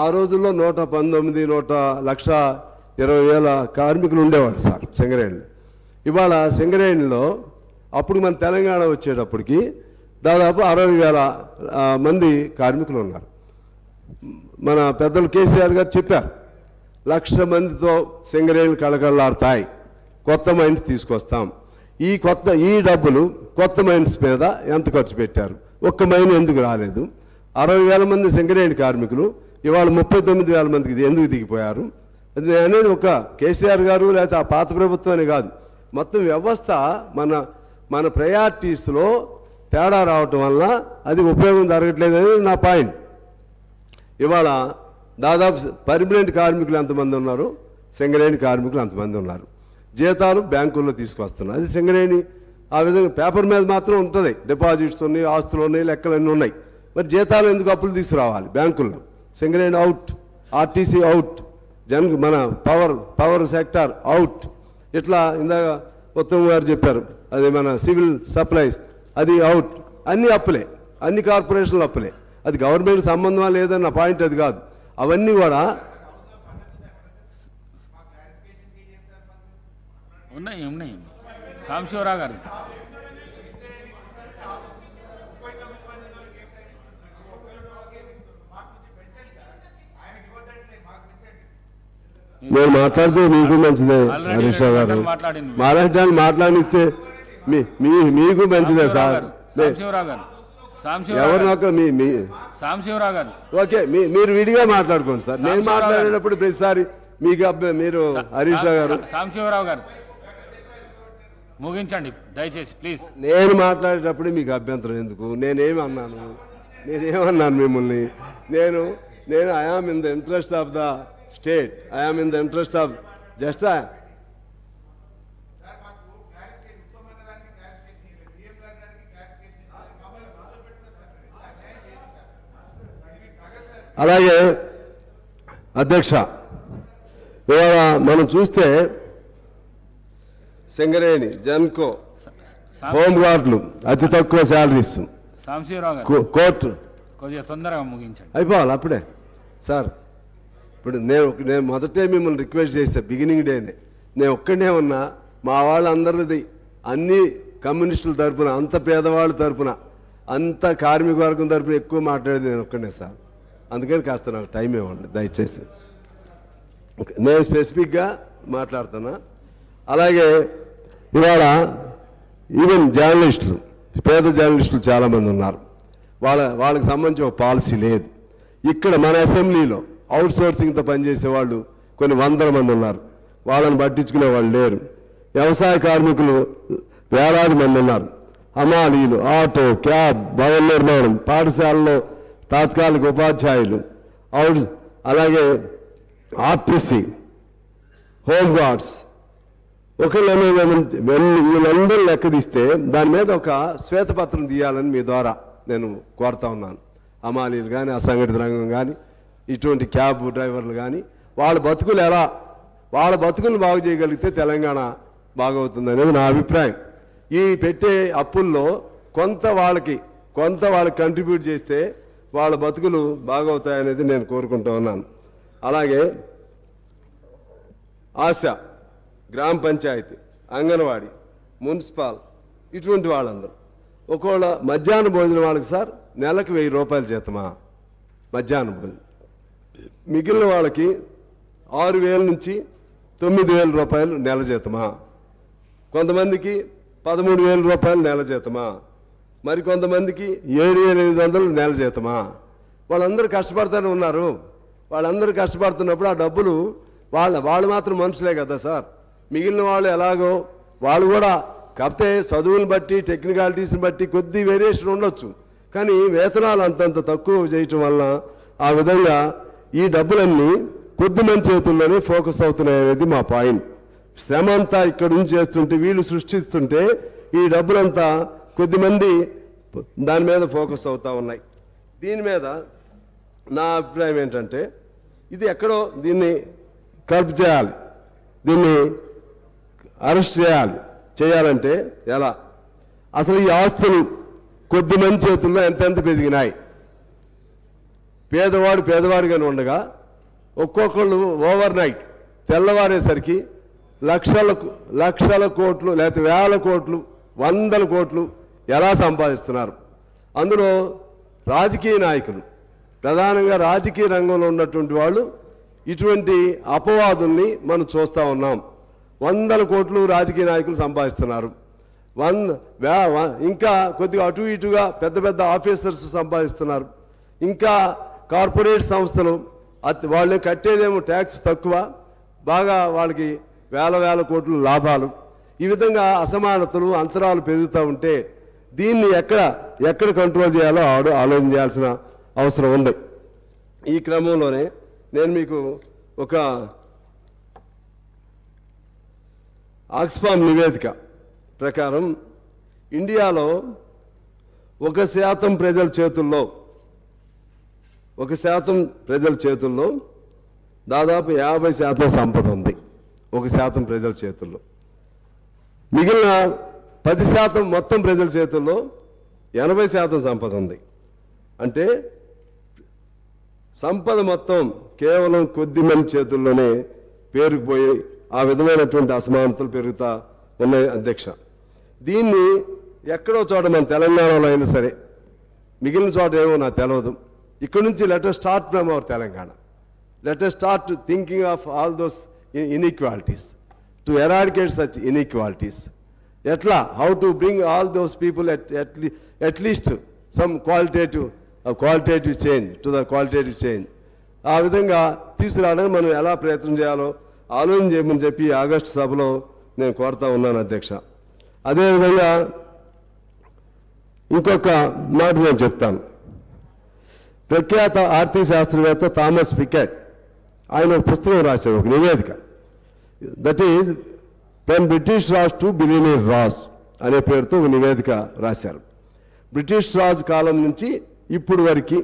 ఆ రోజుల్లో 119,120,000 కార్మికులు ఉండేవాళ్ళు సార్ సింగరేణి. ఇవాళ సింగరేణిలో అప్పుడు మన తెలంగాణ వచ్చేటప్పటికి దాదాపు 60,000 మంది కార్మికులు ఉన్నారు. మన పెద్దలు కేసీఆర్ గారు చెప్పారు, 1,00,000 మందితో సింగరేణులు కళకళలాడతాయి, కొత్త మైన్స్ తీసుకొస్తాం. ఈ డబ్బులు కొత్త మైన్స్ మీద ఎంత ఖర్చు పెట్టారు? ఒక్క మైన్ ఎందుకు రాలేదు? 60,000 మంది సింగరేణి కార్మికులు ఇవాళ 39,000 మందికి ఎందుకు దిగిపోయారు? అది అనేది ఒక కేసీఆర్ గారు లేకపోతే ఆ పాత ప్రభుత్వాన్ని కాదు, మొత్తం వ్యవస్థ మన ప్రయారిటీస్లో తేడా రావటం వల్ల అది ఉపయోగం జరగట్లేదు అనేది నా పాయింట్. ఇవాళ దాదాపు పర్మనెంట్ కార్మికులు ఎంతమంది ఉన్నారు? సింగరేణి కార్మికులు అంతమంది ఉన్నారు. జీతాలు బ్యాంకుల్లో తీసుకొస్తున్నారు. అది సింగరేణి ఆ విధంగా పేపర్ మీద మాత్రం ఉంటుంది, డిపాజిట్స్ ఉన్నాయి, ఆస్తులు ఉన్నాయి, లెక్కలన్నీ ఉన్నాయి. మరి జీతాలు ఎందుకు అప్పులు తీసుకురావాలి బ్యాంకుల్లో? సింగరేణి అవుట్, ఆర్టీసీ అవుట్, మన పవర్ సెక్టార్ అవుట్. ఇట్లా ఇందాక ఉత్తమ్ గారు చెప్పారు, అది మన సివిల్ సప్లైస్ అది అవుట్. అన్ని అప్పులే, అన్ని కార్పొరేషన్లు అప్పులే. అది గవర్నమెంట్ సంబంధమా లేదన్న పాయింట్ అది కాదు. అవన్నీ కూడా ఉన్నాయి సాంబశివరావు గారు. నేను మాట్లాడితే మీకు మంచిదే హరీష్ రావు గారు. మాట్లాడటానికి మాట్లాడిస్తే మీకు మంచిదే సార్. సాంబశివరావు గారు ఎవరినొక్క సాంబశివరావు గారు ఓకే, మీరు విడిగా మాట్లాడుకోండి సార్. నేను మాట్లాడేటప్పుడు ప్రతిసారి మీకు మీరు హరీష్ రావు గారు సాంబశివరావు గారు ముగించండి దయచేసి ప్లీజ్. నేను మాట్లాడేటప్పుడు మీకు అభ్యంతరం ఎందుకు? నేనేమన్నాను మిమ్మల్ని? నేను I am in the interest of the state, I am in the interest of just అలాగే అధ్యక్ష, ఇవాళ మనం చూస్తే సింగరేణి, జన్కో, హోంగార్డులు అతి తక్కువ శాలరీస్, సాంబశివరావు గారు కోర్టు కొద్దిగా తొందరగా ముగించండి. అయిపోవాలి అప్పుడే సార్. ఇప్పుడు నేను మొదటే మిమ్మల్ని రిక్వెస్ట్ చేశా, బిగినింగ్ డేనే. నేను ఒక్కడే ఉన్నా, మా వాళ్ళందరిది అన్ని కమ్యూనిస్టుల తరపున, అంత పేదవాళ్ళ తరపున, అంత కార్మిక వర్గం తరపున ఎక్కువ మాట్లాడేది నేను ఒక్కడే సార్. అందుకని కాస్త నాకు టైం ఇవ్వండి దయచేసి. నేను స్పెసిఫిక్గా మాట్లాడుతున్నా. అలాగే ఇవాళ ఈవెన్ జర్నలిస్టులు, పేద జర్నలిస్టులు చాలామంది ఉన్నారు. వాళ్ళకి సంబంధించి ఒక పాలసీ లేదు. ఇక్కడ మన అసెంబ్లీలో అవుట్ సోర్సింగ్తో పనిచేసే వాళ్ళు కొన్ని వందల మంది ఉన్నారు. వాళ్ళని పట్టించుకునే వాళ్ళు లేరు. వ్యవసాయ కార్మికులు వేలాది మంది ఉన్నారు. హమాలీలు, ఆటో, క్యాబ్, భవన నిర్మాణం, పాఠశాలలో తాత్కాలిక ఉపాధ్యాయులు, అలాగే ఆర్టీసీ, హోంగార్డ్స్, వీళ్ళందరూ లెక్క తీస్తే దాని మీద ఒక శ్వేతపత్రం తీయాలని మీ ద్వారా నేను కోరుతా ఉన్నాను. హమాలీలు కానీ, అసంఘటిత రంగం కానీ, ఇటువంటి క్యాబ్ డ్రైవర్లు కానీ, వాళ్ళ బతుకులు బాగు చేయగలిగితే తెలంగాణ బాగవుతుంది నా అభిప్రాయం. ఈ పెట్టే అప్పుల్లో కొంత వాళ్ళకి కంట్రిబ్యూట్ చేస్తే వాళ్ళ బతుకులు బాగవుతాయనేది నేను కోరుకుంటూ ఉన్నాను. అలాగే ఆశ, గ్రామ పంచాయతీ, అంగన్వాడీ, మున్సిపల్, ఇటువంటి వాళ్ళందరూ ఒకవేళ మధ్యాహ్న భోజనం వాళ్ళకి సార్ నెలకు 1000 రూపాయలు జీతమా మధ్యాహ్న భోజనం, మిగిలిన వాళ్ళకి 6000 నుంచి 9000 రూపాయలు నెల జీతమా, కొంతమందికి 13,000 రూపాయలు నెల జీతమా, మరి కొంతమందికి 7,500 నెల జీతమా. వాళ్ళందరూ కష్టపడుతూనే ఉన్నారు. వాళ్ళందరూ కష్టపడుతున్నప్పుడు ఆ డబ్బులు వాళ్ళు మాత్రం మనుషులే కదా సార్. మిగిలిన వాళ్ళు ఎలాగో వాళ్ళు కూడా కాకపోతే చదువుని బట్టి, టెక్నికాలిటీస్ని బట్టి కొద్ది వేరియేషన్ ఉండొచ్చు. కానీ వేతనాలు అంతంత తక్కువ చేయటం వల్ల ఆ విధంగా ఈ డబ్బులన్నీ కొద్ది మంది చేతుల్లోనే ఫోకస్ అవుతున్నాయి అనేది మా పాయింట్. శ్రమ అంతా ఇక్కడ నుంచి చేస్తుంటే, వీళ్ళు సృష్టిస్తుంటే ఈ డబ్బులంతా కొద్దిమంది దాని మీద ఫోకస్ అవుతూ ఉన్నాయి. దీని మీద నా అభిప్రాయం ఏంటంటే ఇది ఎక్కడో దీన్ని కర్బ్ చేయాలి, దీన్ని అరెస్ట్ చేయాలంటే ఎలా? అసలు ఈ ఆస్తులు కొద్దిమంది చేతుల్లో ఎంతెంత పెరిగినాయి. పేదవాడిగానే ఉండగా ఒక్కొక్కళ్ళు ఓవర్ నైట్ తెల్లవారేసరికి లక్షల కోట్లు లేకపోతే వేల కోట్లు, 100 కోట్లు ఎలా సంపాదిస్తున్నారు. అందులో రాజకీయ నాయకులు, ప్రధానంగా రాజకీయ రంగంలో ఉన్నటువంటి వాళ్ళు ఇటువంటి అపవాదుల్ని మనం చూస్తూ ఉన్నాం. 100 కోట్లు రాజకీయ నాయకులు సంపాదిస్తున్నారు. ఇంకా కొద్దిగా అటు ఇటుగా పెద్ద ఆఫీసర్స్ సంపాదిస్తున్నారు. ఇంకా కార్పొరేట్ సంస్థలు వాళ్ళు కట్టేదేమో ట్యాక్స్ తక్కువ, బాగా వాళ్ళకి వేల కోట్లు లాభాలు. ఈ విధంగా అసమానతలు, అంతరాలు పెరుగుతూ ఉంటే దీన్ని ఎక్కడ కంట్రోల్ చేయాలో ఆలోచన చేయాల్సిన అవసరం ఉంది. ఈ క్రమంలోనే నేను మీకు ఒక ఆక్స్ఫామ్ నివేదిక ప్రకారం ఇండియాలో 1% ప్రజల చేతుల్లో దాదాపు 50% సంపద ఉంది. 1% ప్రజల చేతుల్లో. మిగిలిన 10% మొత్తం ప్రజల చేతుల్లో 80% సంపద ఉంది. అంటే సంపద మొత్తం కేవలం కొద్ది మంది చేతుల్లోనే పేరుకుపోయి ఆ విధమైనటువంటి అసమానతలు పెరుగుతూ ఉన్నాయి అధ్యక్ష. దీన్ని ఎక్కడో చోట మన తెలంగాణలో అయినా సరే, మిగిలిన చోట ఏమో నాకు తెలియదు, ఇక్కడి నుంచి let us start from our Telangana. Let us start thinking of all those inequalities to eradicate such inequalities. ఎట్లా, how to bring all those people at least some qualitative change to the qualitative change. ఆ విధంగా తీసుకురావడానికి మనం ఎలా ప్రయత్నం చేయాలో ఆలోచన చేయమని చెప్పి ఆగస్టు సభలో నేను కోరుతా ఉన్నాను అధ్యక్ష. అదేవిధంగా ఇంకొక మాట నేను చెప్తాను. ప్రఖ్యాత ఆర్థిక శాస్త్రవేత్త థామస్ పికెట్ ఆయన ఒక పుస్తకం రాశాడు, ఒక నివేదిక. That is when British Raj to billionaire Raj అనే పేరుతో ఒక నివేదిక రాశారు. బ్రిటిష్ రాజ్ కాలం నుంచి ఇప్పుడు వరకు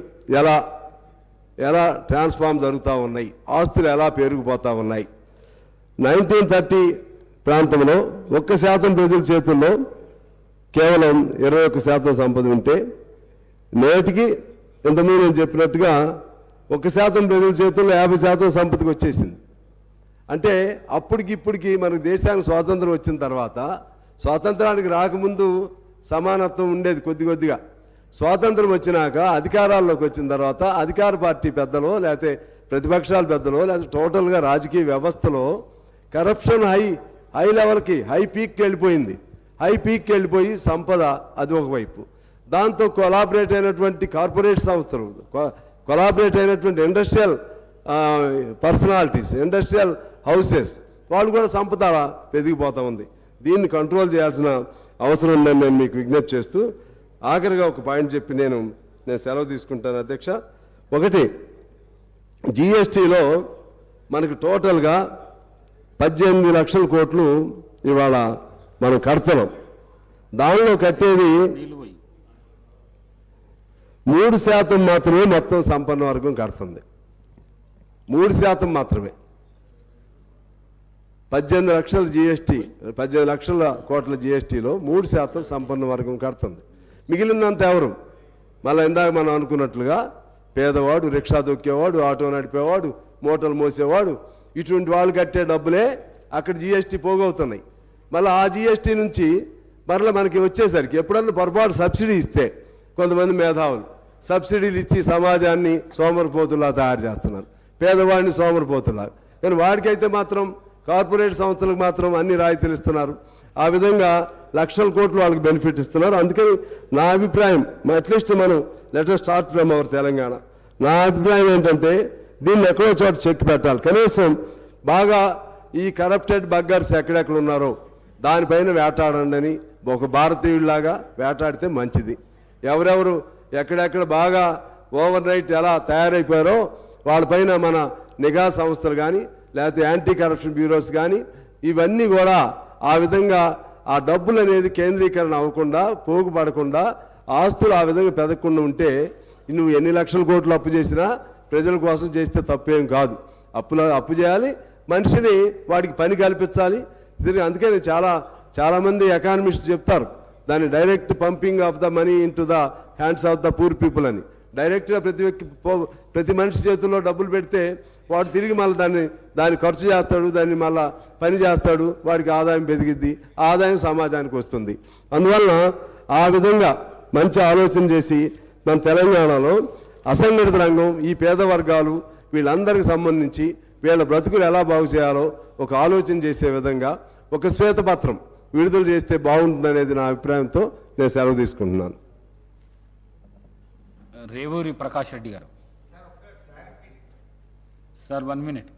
ఎలా ట్రాన్స్ఫార్మ్ జరుగుతూ ఉన్నాయి, ఆస్తులు ఎలా పెరిగిపోతూ ఉన్నాయి. 1930 ప్రాంతంలో 1% ప్రజల చేతుల్లో కేవలం 21% సంపద ఉంటే, నేటికి ఇంతకుముందు నేను చెప్పినట్టుగా 1% ప్రజల చేతుల్లో 50% సంపదకి వచ్చేసింది. అంటే అప్పటికిప్పటికి మనకు దేశానికి స్వాతంత్రం వచ్చిన తర్వాత, స్వాతంత్రానికి రాకముందు సమానత్వం ఉండేది కొద్దిగా. స్వాతంత్రం వచ్చినాక అధికారాల్లోకి వచ్చిన తర్వాత అధికార పార్టీ పెద్దలో, లేకపోతే ప్రతిపక్షాల పెద్దలో, లేకపోతే టోటల్గా రాజకీయ వ్యవస్థలో కరప్షన్ హై లెవెల్కి, హై పీక్కి వెళ్ళిపోయింది. హై పీక్కి వెళ్ళిపోయి సంపద అది ఒకవైపు, దాంతో కొలాబరేట్ అయినటువంటి కార్పొరేట్ సంస్థలు, కొలాబరేట్ అయినటువంటి ఇండస్ట్రియల్ పర్సనాలిటీస్, ఇండస్ట్రియల్ హౌసెస్, వాళ్ళు కూడా సంపద పెరిగిపోతూ ఉంది. దీన్ని కంట్రోల్ చేయాల్సిన అవసరం ఉందని నేను మీకు విజ్ఞప్తి చేస్తూ ఆఖరిగా ఒక పాయింట్ చెప్పి నేను సెలవు తీసుకుంటాను అధ్యక్ష. ఒకటి, జిఎస్టీలో మనకు టోటల్గా 18 లక్షల కోట్లు ఇవాళ మనం కడుతున్నాం. దానిలో కట్టేది 3% మాత్రమే మొత్తం సంపన్న వర్గం కడుతుంది. 3% మాత్రమే. 18 లక్షల జిఎస్టీ, 18 లక్షల కోట్ల జిఎస్టీలో 3% సంపన్న వర్గం కడుతుంది. మిగిలినంత ఎవరు? మళ్ళీ ఇందాక మనం అనుకున్నట్లుగా పేదవాడు, రిక్షా దొక్కేవాడు, ఆటో నడిపేవాడు, మోటార్లు మోసేవాడు, ఇటువంటి వాళ్ళు కట్టే డబ్బులే అక్కడ జిఎస్టీ పోగవుతున్నాయి. మళ్ళీ ఆ జిఎస్టీ నుంచి మరలా మనకి వచ్చేసరికి ఎప్పుడన్నా పొరపాటు సబ్సిడీ ఇస్తే కొంతమంది మేధావులు సబ్సిడీలు ఇచ్చి సమాజాన్ని సోమరిపోతులా తయారు చేస్తున్నారు, పేదవాడిని సోమరిపోతులా. కానీ వాడికైతే మాత్రం కార్పొరేట్ సంస్థలకు మాత్రం అన్ని రాయితీలు ఇస్తున్నారు. ఆ విధంగా లక్షల కోట్లు వాళ్ళకి బెనిఫిట్ ఇస్తున్నారు. అందుకని నా అభిప్రాయం, అట్లీస్ట్ మనం let us start from our Telangana. నా అభిప్రాయం ఏంటంటే దీన్ని ఎక్కడో చోట చెక్ పెట్టాలి. కనీసం బాగా ఈ కరప్టెడ్ బగ్గర్స్ ఎక్కడెక్కడ ఉన్నారో దానిపైన వేటాడండి అని ఒక భారతీయుడిలాగా వేటాడితే మంచిది. ఎవరెవరు ఎక్కడెక్కడ బాగా ఓవర్ నైట్ ఎలా తయారైపోయారో వాళ్ళపైన మన నిఘా సంస్థలు కానీ, లేకపోతే యాంటీ కరప్షన్ బ్యూరోస్ కానీ, ఇవన్నీ కూడా ఆ విధంగా ఆ డబ్బులు అనేది కేంద్రీకరణ అవ్వకుండా, పోగుపడకుండా, ఆస్తులు ఆ విధంగా పెదగకుండా ఉంటే నువ్వు ఎన్ని లక్షల కోట్లు అప్పు చేసినా ప్రజల కోసం చేస్తే తప్పేం కాదు. అప్పు చేయాలి, మనిషిని వాడికి పని కల్పించాలి. అందుకని చాలామంది ఎకానమిస్ట్ చెప్తారు దాన్ని direct pumping of the money in to the hands of the poor people అని. డైరెక్ట్గా ప్రతి మనిషి చేతుల్లో డబ్బులు పెడితే వాడు తిరిగి మళ్ళీ దాన్ని ఖర్చు చేస్తాడు, దాన్ని మళ్ళీ పని చేస్తాడు, వాడికి ఆదాయం పెరిగిద్ది, ఆదాయం సమాజానికి వస్తుంది. అందువలన ఆ విధంగా మంచి ఆలోచన చేసి మన తెలంగాణలో అసంఘటిత రంగం, ఈ పేద వర్గాలు, వీళ్ళందరికీ సంబంధించి వీళ్ళ బ్రతుకులు ఎలా బాగు చేయాలో ఒక ఆలోచన చేసే విధంగా ఒక శ్వేతపత్రం విడుదల చేస్తే బాగుంటుందనేది నా అభిప్రాయంతో నేను సెలవు తీసుకుంటున్నాను. రేవూరి ప్రకాష్ రెడ్డి గారు. Sir 1 minute.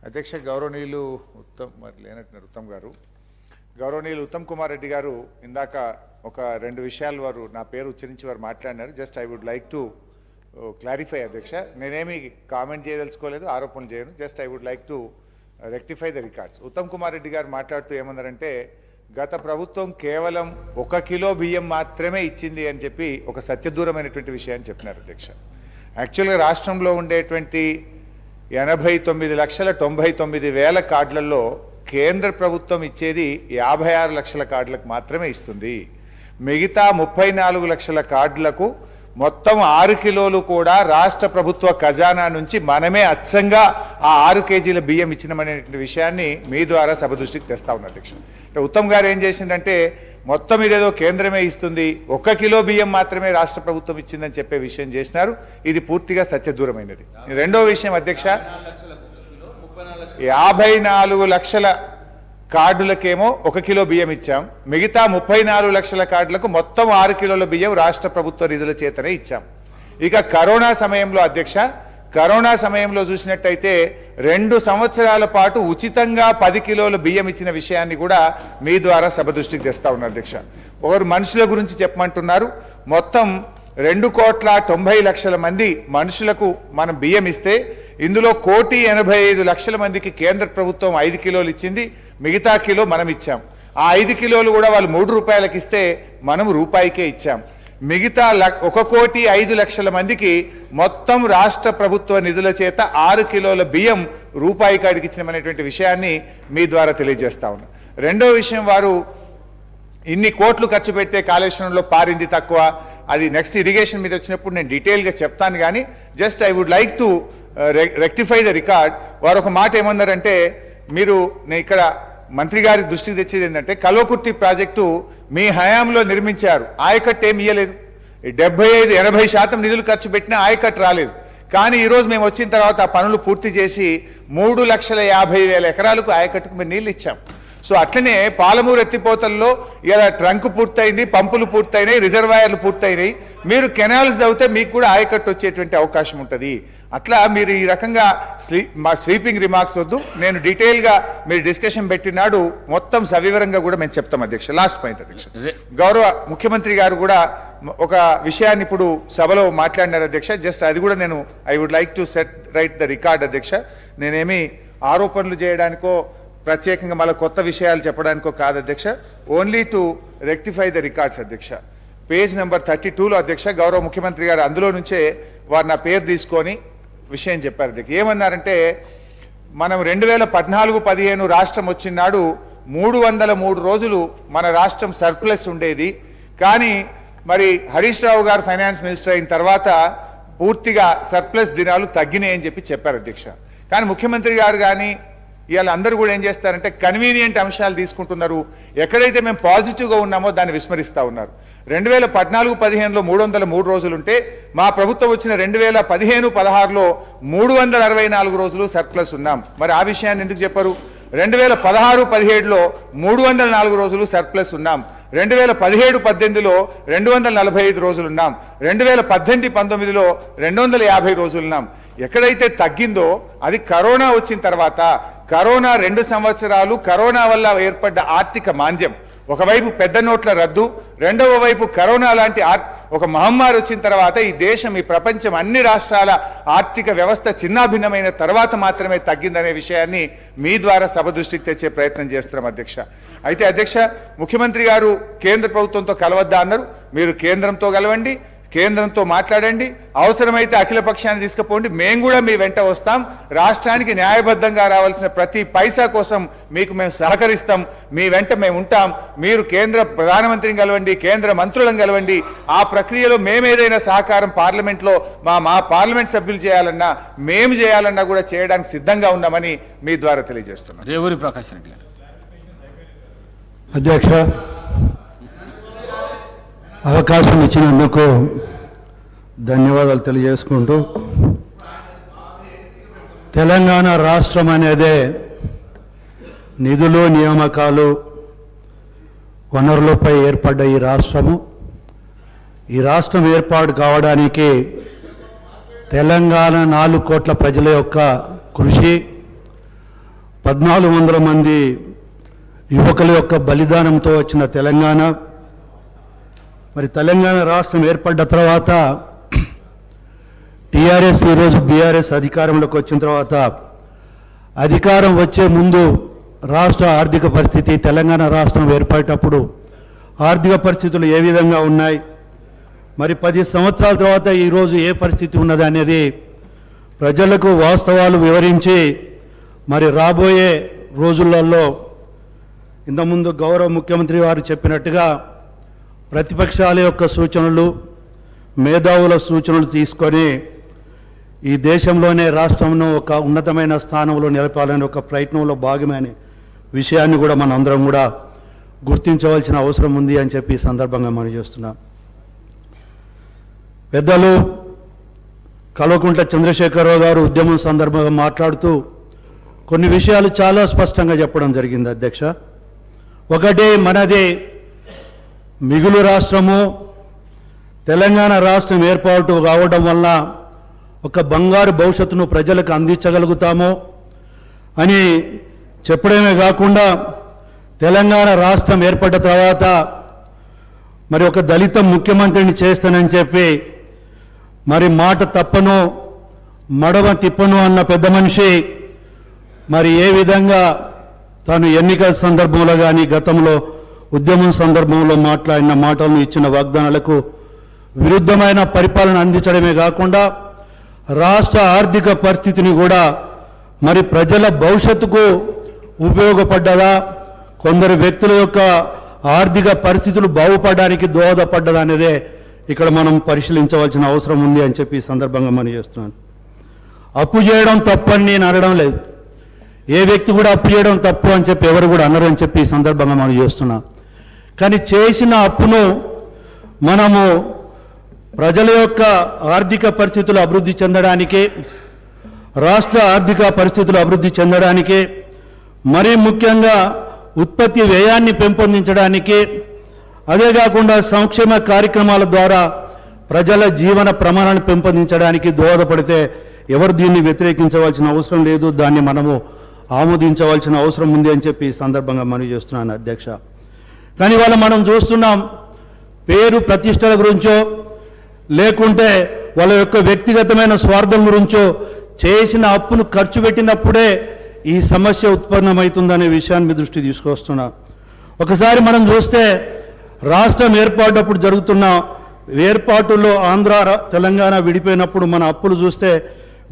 అధ్యక్ష, గౌరవనీయులు ఉత్తమ్ గారు, గౌరవనీయులు ఉత్తమ్ కుమార్ రెడ్డి గారు ఇందాక ఒక 2 విషయాలు వారు నా పేరు ఉచ్చరించి వారు మాట్లాడినారు. Just I would like to clarify అధ్యక్ష. నేనేమి కామెంట్ చేయదలుచుకోలేదు, ఆరోపణలు చేయను. Just I would like to rectify the records. Uttam Kumar Reddy గారు మాట్లాడుతూ ఏమన్నారంటే, గత ప్రభుత్వం కేవలం 1 కిలో బియ్యం మాత్రమే ఇచ్చింది అని చెప్పి ఒక సత్యదూరమైనటువంటి విషయాన్ని చెప్పినారు అధ్యక్ష. యాక్చువల్గా రాష్ట్రంలో ఉండేటువంటి 89,99,000 కార్డులలో కేంద్ర ప్రభుత్వం ఇచ్చేది 56 లక్షల కార్డులకు మాత్రమే ఇస్తుంది. మిగతా 34 లక్షల కార్డులకు మొత్తం 6 కిలోలు కూడా రాష్ట్ర ప్రభుత్వ ఖజానా నుంచి మనమే అచ్చంగా ఆ 6 కేజీల బియ్యం ఇచ్చినమనేటువంటి విషయాన్ని మీ ద్వారా సభ దృష్టికి తెస్తా ఉన్నా అధ్యక్ష. అంటే ఉత్తమ్ గారు ఏం చేసిందంటే మొత్తం ఇదేదో కేంద్రమే ఇస్తుంది, 1 కిలో బియ్యం మాత్రమే రాష్ట్ర ప్రభుత్వం ఇచ్చిందని చెప్పే విషయం చేసినారు. ఇది పూర్తిగా సత్యదూరమైనది. రెండో విషయం అధ్యక్ష, 54 లక్షల కార్డులకేమో 1 కిలో బియ్యం ఇచ్చాం, మిగతా 34 లక్షల కార్డులకు మొత్తం 6 కిలోల బియ్యం రాష్ట్ర ప్రభుత్వ నిధుల చేతనే ఇచ్చాం. ఇక కరోనా సమయంలో అధ్యక్ష, కరోనా సమయంలో చూసినట్టయితే 2 సంవత్సరాల పాటు ఉచితంగా 10 కిలోల బియ్యం ఇచ్చిన విషయాన్ని కూడా మీ ద్వారా సభ దృష్టికి తెస్తా ఉన్నారు అధ్యక్ష. ఒకరు మనుషుల గురించి చెప్పమంటున్నారు. మొత్తం 2,90,00,000 మంది మనుషులకు మనం బియ్యం ఇస్తే ఇందులో 1,85,00,000 మందికి కేంద్ర ప్రభుత్వం 5 కిలోలు ఇచ్చింది, మిగతా కిలో మనం ఇచ్చాం. ఆ 5 కిలోలు కూడా వాళ్ళు 3 రూపాయలకి ఇస్తే మనం రూపాయికే ఇచ్చాం. మిగతా 1,05,00,000 మందికి మొత్తం రాష్ట్ర ప్రభుత్వ నిధుల చేత 6 కిలోల బియ్యం రూపాయి కాడికి ఇచ్చినటువంటి విషయాన్ని మీ ద్వారా తెలియజేస్తా ఉన్నా. రెండో విషయం, వారు ఇన్ని కోట్లు ఖర్చు పెడితే కాళేశ్వరంలో పారింది తక్కువ, అది నెక్స్ట్ ఇరిగేషన్ మీద వచ్చినప్పుడు నేను డీటెయిల్గా చెప్తాను. కానీ just I would like to rectify the record. వారు ఒక మాట ఏమన్నారంటే, మీరు నేను ఇక్కడ మంత్రి గారి దృష్టికి తెచ్చేది ఏంటంటే, కల్వకుర్తి ప్రాజెక్టు మీ హయాంలో నిర్మించారు, ఆయకట్టు ఏమి ఇయ్యలేదు. 75-80% నిధులు ఖర్చు పెట్టినా ఆయకట్టు రాలేదు. కానీ ఈరోజు మేము వచ్చిన తర్వాత ఆ పనులు పూర్తి చేసి 3,50,000 ఎకరాలకు ఆయకట్టుకు మేము నీళ్ళు ఇచ్చాం. సో అట్లనే పాలమూరు ఎత్తిపోతల్లో ఇలా ట్రంక్ పూర్తయింది, పంపులు పూర్తయినాయి, రిజర్వాయర్లు పూర్తయినాయి. మీరు కెనాల్స్ తవ్వితే మీకు కూడా ఆయకట్టు వచ్చేటువంటి అవకాశం ఉంటుంది. అట్లా మీరు ఈ రకంగా మా స్వీపింగ్ రిమార్క్స్ వద్దు, నేను డీటెయిల్గా మీరు డిస్కషన్ పెట్టినాడు మొత్తం సవివరంగా కూడా మేము చెప్తాం అధ్యక్ష. లాస్ట్ పాయింట్ అధ్యక్ష, గౌరవ ముఖ్యమంత్రి గారు కూడా ఒక విషయాన్ని ఇప్పుడు సభలో మాట్లాడినారు అధ్యక్ష. జస్ట్ అది కూడా నేను I would like to set right the record అధ్యక్ష. నేనేమి ఆరోపణలు చేయడానికో ప్రత్యేకంగా మళ్ళీ కొత్త విషయాలు చెప్పడానికో కాదు అధ్యక్ష, only to rectify the records అధ్యక్ష. పేజ్ నెంబర్ 32లో అధ్యక్ష గౌరవ ముఖ్యమంత్రి గారు అందులో నుంచే వారు నా పేరు తీసుకొని విషయం చెప్పారు అధ్యక్ష. ఏమన్నారంటే, మనం 2014-15 రాష్ట్రం వచ్చినాడు 303 రోజులు మన రాష్ట్రం సర్ప్లస్ ఉండేది. కానీ మరి హరీష్ రావు గారు ఫైనాన్స్ మినిస్టర్ అయిన తర్వాత పూర్తిగా సర్ప్లస్ దినాలు తగ్గినాయి అని చెప్పారు అధ్యక్ష. కానీ ముఖ్యమంత్రి గారు కానీ ఇవాళ అందరూ కూడా ఏం చేస్తారంటే కన్వీనియంట్ అంశాలు తీసుకుంటున్నారు. ఎక్కడైతే మేము పాజిటివ్గా ఉన్నామో దాన్ని విస్మరిస్తూ ఉన్నారు. 2014-15లో 303 రోజులుంటే మా ప్రభుత్వం వచ్చిన 2015-16లో 364 రోజులు సర్ప్లస్ ఉన్నాం. మరి ఆ విషయాన్ని ఎందుకు చెప్పారు? 2016-17లో 304 రోజులు సర్ప్లస్ ఉన్నాం. 2017-18లో 245 రోజులున్నాం. 2018-19లో 250 రోజులున్నాం. ఎక్కడైతే తగ్గిందో అది కరోనా వచ్చిన తర్వాత, కరోనా 2 సంవత్సరాలు కరోనా వల్ల ఏర్పడ్డ ఆర్థిక మాంద్యం, ఒకవైపు పెద్ద నోట్ల రద్దు, రెండవ వైపు కరోనా లాంటి ఒక మహమ్మారి వచ్చిన తర్వాత ఈ దేశం, ఈ ప్రపంచం, అన్ని రాష్ట్రాల ఆర్థిక వ్యవస్థ చిన్నాభిన్నమైన తర్వాత మాత్రమే తగ్గిందనే విషయాన్ని మీ ద్వారా సభ దృష్టికి తెచ్చే ప్రయత్నం చేస్తున్నాం అధ్యక్ష. అయితే అధ్యక్ష, ముఖ్యమంత్రి గారు కేంద్ర ప్రభుత్వంతో కలవద్దా అన్నారు. మీరు కేంద్రంతో కలవండి, కేంద్రంతో మాట్లాడండి, అవసరమైతే అఖిల పక్షాన్ని తీసుకుపోండి, మేము కూడా మీ వెంట వస్తాం. రాష్ట్రానికి న్యాయబద్ధంగా రావాల్సిన ప్రతి పైసా కోసం మీకు మేము సహకరిస్తాం, మీ వెంట మేము ఉంటాం. మీరు కేంద్ర ప్రధానమంత్రిని కలవండి, కేంద్ర మంత్రులను కలవండి. ఆ ప్రక్రియలో మేమేదైనా సహకారం పార్లమెంట్లో మా పార్లమెంట్ సభ్యులు చేయాలన్నా, మేము చేయాలన్నా కూడా చేయడానికి సిద్ధంగా ఉన్నామని మీ ద్వారా తెలియజేస్తున్నాం. రేవూరి ప్రకాష్ రెడ్డి గారు. అధ్యక్ష, అవకాశం ఇచ్చినందుకు ధన్యవాదాలు తెలియజేసుకుంటూ, తెలంగాణ రాష్ట్రం అనేదే నిధులు, నియామకాలు, వనరులపై ఏర్పడ్డ ఈ రాష్ట్రము. ఈ రాష్ట్రం ఏర్పాటు కావడానికి తెలంగాణ 4 కోట్ల ప్రజల యొక్క కృషి, 1400 మంది యువకుల యొక్క బలిదానంతో వచ్చిన తెలంగాణ. మరి తెలంగాణ రాష్ట్రం ఏర్పడ్డ తర్వాత టీఆర్ఎస్ ఈరోజు బీఆర్ఎస్ అధికారంలోకి వచ్చిన తర్వాత, అధికారం వచ్చే ముందు రాష్ట్ర ఆర్థిక పరిస్థితి, తెలంగాణ రాష్ట్రం ఏర్పడేటప్పుడు ఆర్థిక పరిస్థితులు ఏ విధంగా ఉన్నాయి, మరి 10 సంవత్సరాల తర్వాత ఈరోజు ఏ పరిస్థితి ఉన్నది అనేది ప్రజలకు వాస్తవాలు వివరించి, మరి రాబోయే రోజులలో ఇంతకుముందు గౌరవ ముఖ్యమంత్రి వారు చెప్పినట్టుగా ప్రతిపక్షాల యొక్క సూచనలు, మేధావుల సూచనలు తీసుకొని ఈ దేశంలోనే రాష్ట్రంను ఒక ఉన్నతమైన స్థానంలో నిలపాలని ఒక ప్రయత్నంలో భాగమైన విషయాన్ని కూడా మనం అందరం కూడా గుర్తించవలసిన అవసరం ఉంది అని చెప్పి ఈ సందర్భంగా మనం చేస్తున్నాం. పెద్దలు కల్వకుంట్ల చంద్రశేఖరరావు గారు ఉద్యమం సందర్భంగా మాట్లాడుతూ కొన్ని విషయాలు చాలా స్పష్టంగా చెప్పడం జరిగింది అధ్యక్ష. ఒకటి, మనది మిగులు రాష్ట్రము, తెలంగాణ రాష్ట్రం ఏర్పాటు కావడం వల్ల ఒక బంగారు భవిష్యత్తును ప్రజలకు అందించగలుగుతాము అని చెప్పడమే కాకుండా తెలంగాణ రాష్ట్రం ఏర్పడ్డ తర్వాత మరి ఒక దళిత ముఖ్యమంత్రిని చేస్తానని చెప్పి మరి మాట తప్పను మడవ తిప్పను అన్న పెద్ద మనిషి మరి ఏ విధంగా తాను ఎన్నికల సందర్భంలో కానీ గతంలో ఉద్యమం సందర్భంలో మాట్లాడిన మాటలను ఇచ్చిన వాగ్దానాలకు విరుద్ధమైన పరిపాలన అందించడమే కాకుండా రాష్ట్ర ఆర్థిక పరిస్థితిని కూడా మరి ప్రజల భవిష్యత్తుకు ఉపయోగపడ్డదా, కొందరు వ్యక్తుల యొక్క ఆర్థిక పరిస్థితులు బాగుపడడానికి దోహదపడ్డదా అనేదే ఇక్కడ మనం పరిశీలించవలసిన అవసరం ఉంది అని చెప్పి ఈ సందర్భంగా మనం చేస్తున్నాను. అప్పు చేయడం తప్పు అని నేను అనడం లేదు, ఏ వ్యక్తి కూడా అప్పు చేయడం తప్పు అని చెప్పి ఎవరు కూడా అనరు అని చెప్పి ఈ సందర్భంగా మనం చేస్తున్నాం. కానీ చేసిన అప్పును మనము ప్రజల యొక్క ఆర్థిక పరిస్థితులు అభివృద్ధి చెందడానికి, రాష్ట్ర ఆర్థిక పరిస్థితులు అభివృద్ధి చెందడానికి, మరీ ముఖ్యంగా ఉత్పత్తి వ్యయాన్ని పెంపొందించడానికి, అదే కాకుండా సంక్షేమ కార్యక్రమాల ద్వారా ప్రజల జీవన ప్రమాణాన్ని పెంపొందించడానికి దోహదపడితే ఎవరు దీన్ని వ్యతిరేకించవలసిన అవసరం లేదు, దాన్ని మనము ఆమోదించవలసిన అవసరం ఉంది అని చెప్పి ఈ సందర్భంగా మనవి చేస్తున్నాను అధ్యక్ష. కానీ ఇవాళ మనం చూస్తున్నాం, పేరు ప్రతిష్టల గురించో లేకుంటే వాళ్ళ యొక్క వ్యక్తిగతమైన స్వార్థం గురించో చేసిన అప్పును ఖర్చు పెట్టినప్పుడే ఈ సమస్య ఉత్పన్నమవుతుందనే విషయాన్ని మీ దృష్టి తీసుకొస్తున్నా. ఒకసారి మనం చూస్తే రాష్ట్రం ఏర్పాటప్పుడు జరుగుతున్న ఏర్పాటులో ఆంధ్ర తెలంగాణ విడిపోయినప్పుడు మన అప్పులు చూస్తే